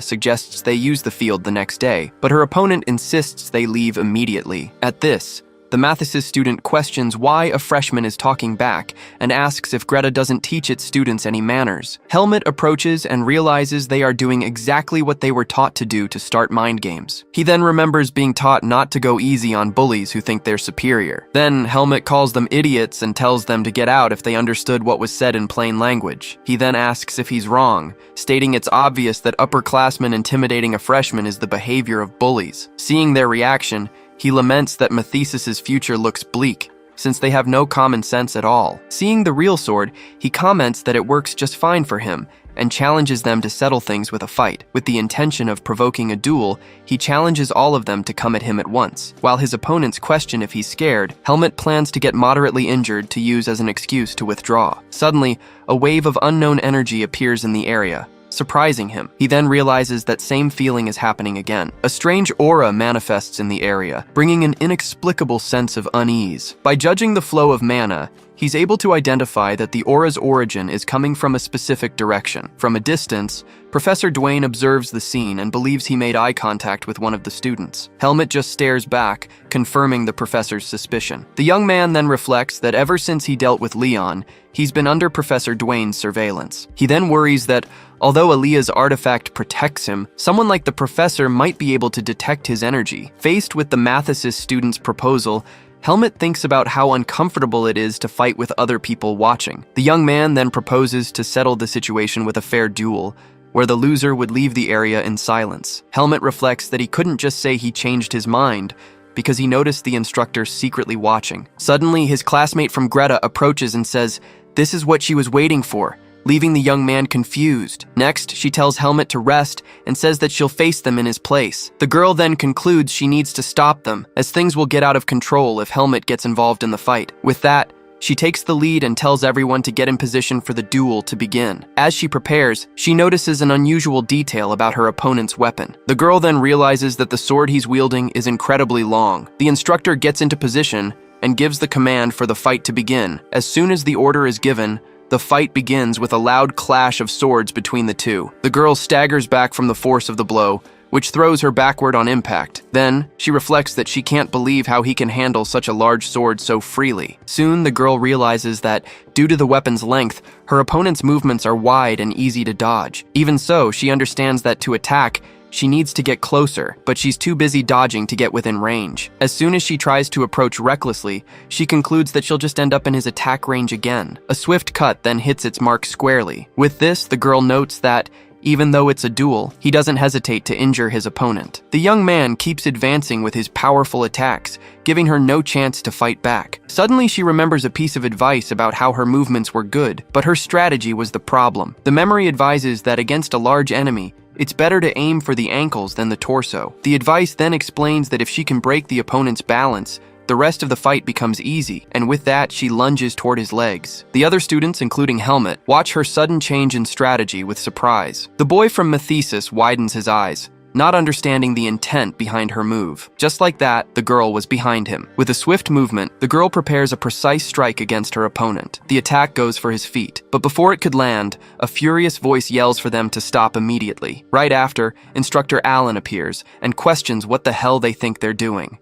suggests they use the field the next day, but her opponent insists they leave immediately. At this, the Mathesis student questions why a freshman is talking back and asks if Greta doesn't teach its students any manners. Helmut approaches and realizes they are doing exactly what they were taught to do to start mind games. He then remembers being taught not to go easy on bullies who think they're superior. Then Helmut calls them idiots and tells them to get out if they understood what was said in plain language. He then asks if he's wrong, stating it's obvious that upperclassmen intimidating a freshman is the behavior of bullies. Seeing their reaction, he laments that Mathesis's future looks bleak, since they have no common sense at all. Seeing the real sword, he comments that it works just fine for him, and challenges them to settle things with a fight. With the intention of provoking a duel, he challenges all of them to come at him at once. While his opponents question if he's scared, Helmut plans to get moderately injured to use as an excuse to withdraw. Suddenly, a wave of unknown energy appears in the area, surprising him. He then realizes that same feeling is happening again. A strange aura manifests in the area, bringing an inexplicable sense of unease. By judging the flow of mana, he's able to identify that the aura's origin is coming from a specific direction. From a distance, Professor Duane observes the scene and believes he made eye contact with one of the students. Helmut just stares back, confirming the professor's suspicion. The young man then reflects that ever since he dealt with Leon, he's been under Professor Duane's surveillance. He then worries that, although Aaliyah's artifact protects him, someone like the professor might be able to detect his energy. Faced with the Mathesis student's proposal, Helmut thinks about how uncomfortable it is to fight with other people watching. The young man then proposes to settle the situation with a fair duel, where the loser would leave the area in silence. Helmut reflects that he couldn't just say he changed his mind, because he noticed the instructor secretly watching. Suddenly, his classmate from Greta approaches and says, "This is what she was waiting for. leaving the young man confused. Next, she tells Helmet to rest and says that she'll face them in his place. The girl then concludes she needs to stop them, as things will get out of control if Helmet gets involved in the fight. With that, she takes the lead and tells everyone to get in position for the duel to begin. As she prepares, she notices an unusual detail about her opponent's weapon. The girl then realizes that the sword he's wielding is incredibly long. The instructor gets into position and gives the command for the fight to begin. As soon as the order is given, the fight begins with a loud clash of swords between the two. The girl staggers back from the force of the blow, which throws her backward on impact. Then, she reflects that she can't believe how he can handle such a large sword so freely. Soon, the girl realizes that, due to the weapon's length, her opponent's movements are wide and easy to dodge. Even so, she understands that to attack, she needs to get closer, but she's too busy dodging to get within range. As soon as she tries to approach recklessly, she concludes that she'll just end up in his attack range again. A swift cut then hits its mark squarely. With this, the girl notes that, even though it's a duel, he doesn't hesitate to injure his opponent. The young man keeps advancing with his powerful attacks, giving her no chance to fight back. Suddenly, she remembers a piece of advice about how her movements were good, but her strategy was the problem. The memory advises that against a large enemy, it's better to aim for the ankles than the torso. The advice then explains that if she can break the opponent's balance, the rest of the fight becomes easy, and with that, she lunges toward his legs. The other students, including Helmet, watch her sudden change in strategy with surprise. The boy from Mathesis widens his eyes, not understanding the intent behind her move. Just like that, the girl was behind him. With a swift movement, the girl prepares a precise strike against her opponent. The attack goes for his feet, but before it could land, a furious voice yells for them to stop immediately. Right after, Instructor Allen appears and questions what the hell they think they're doing.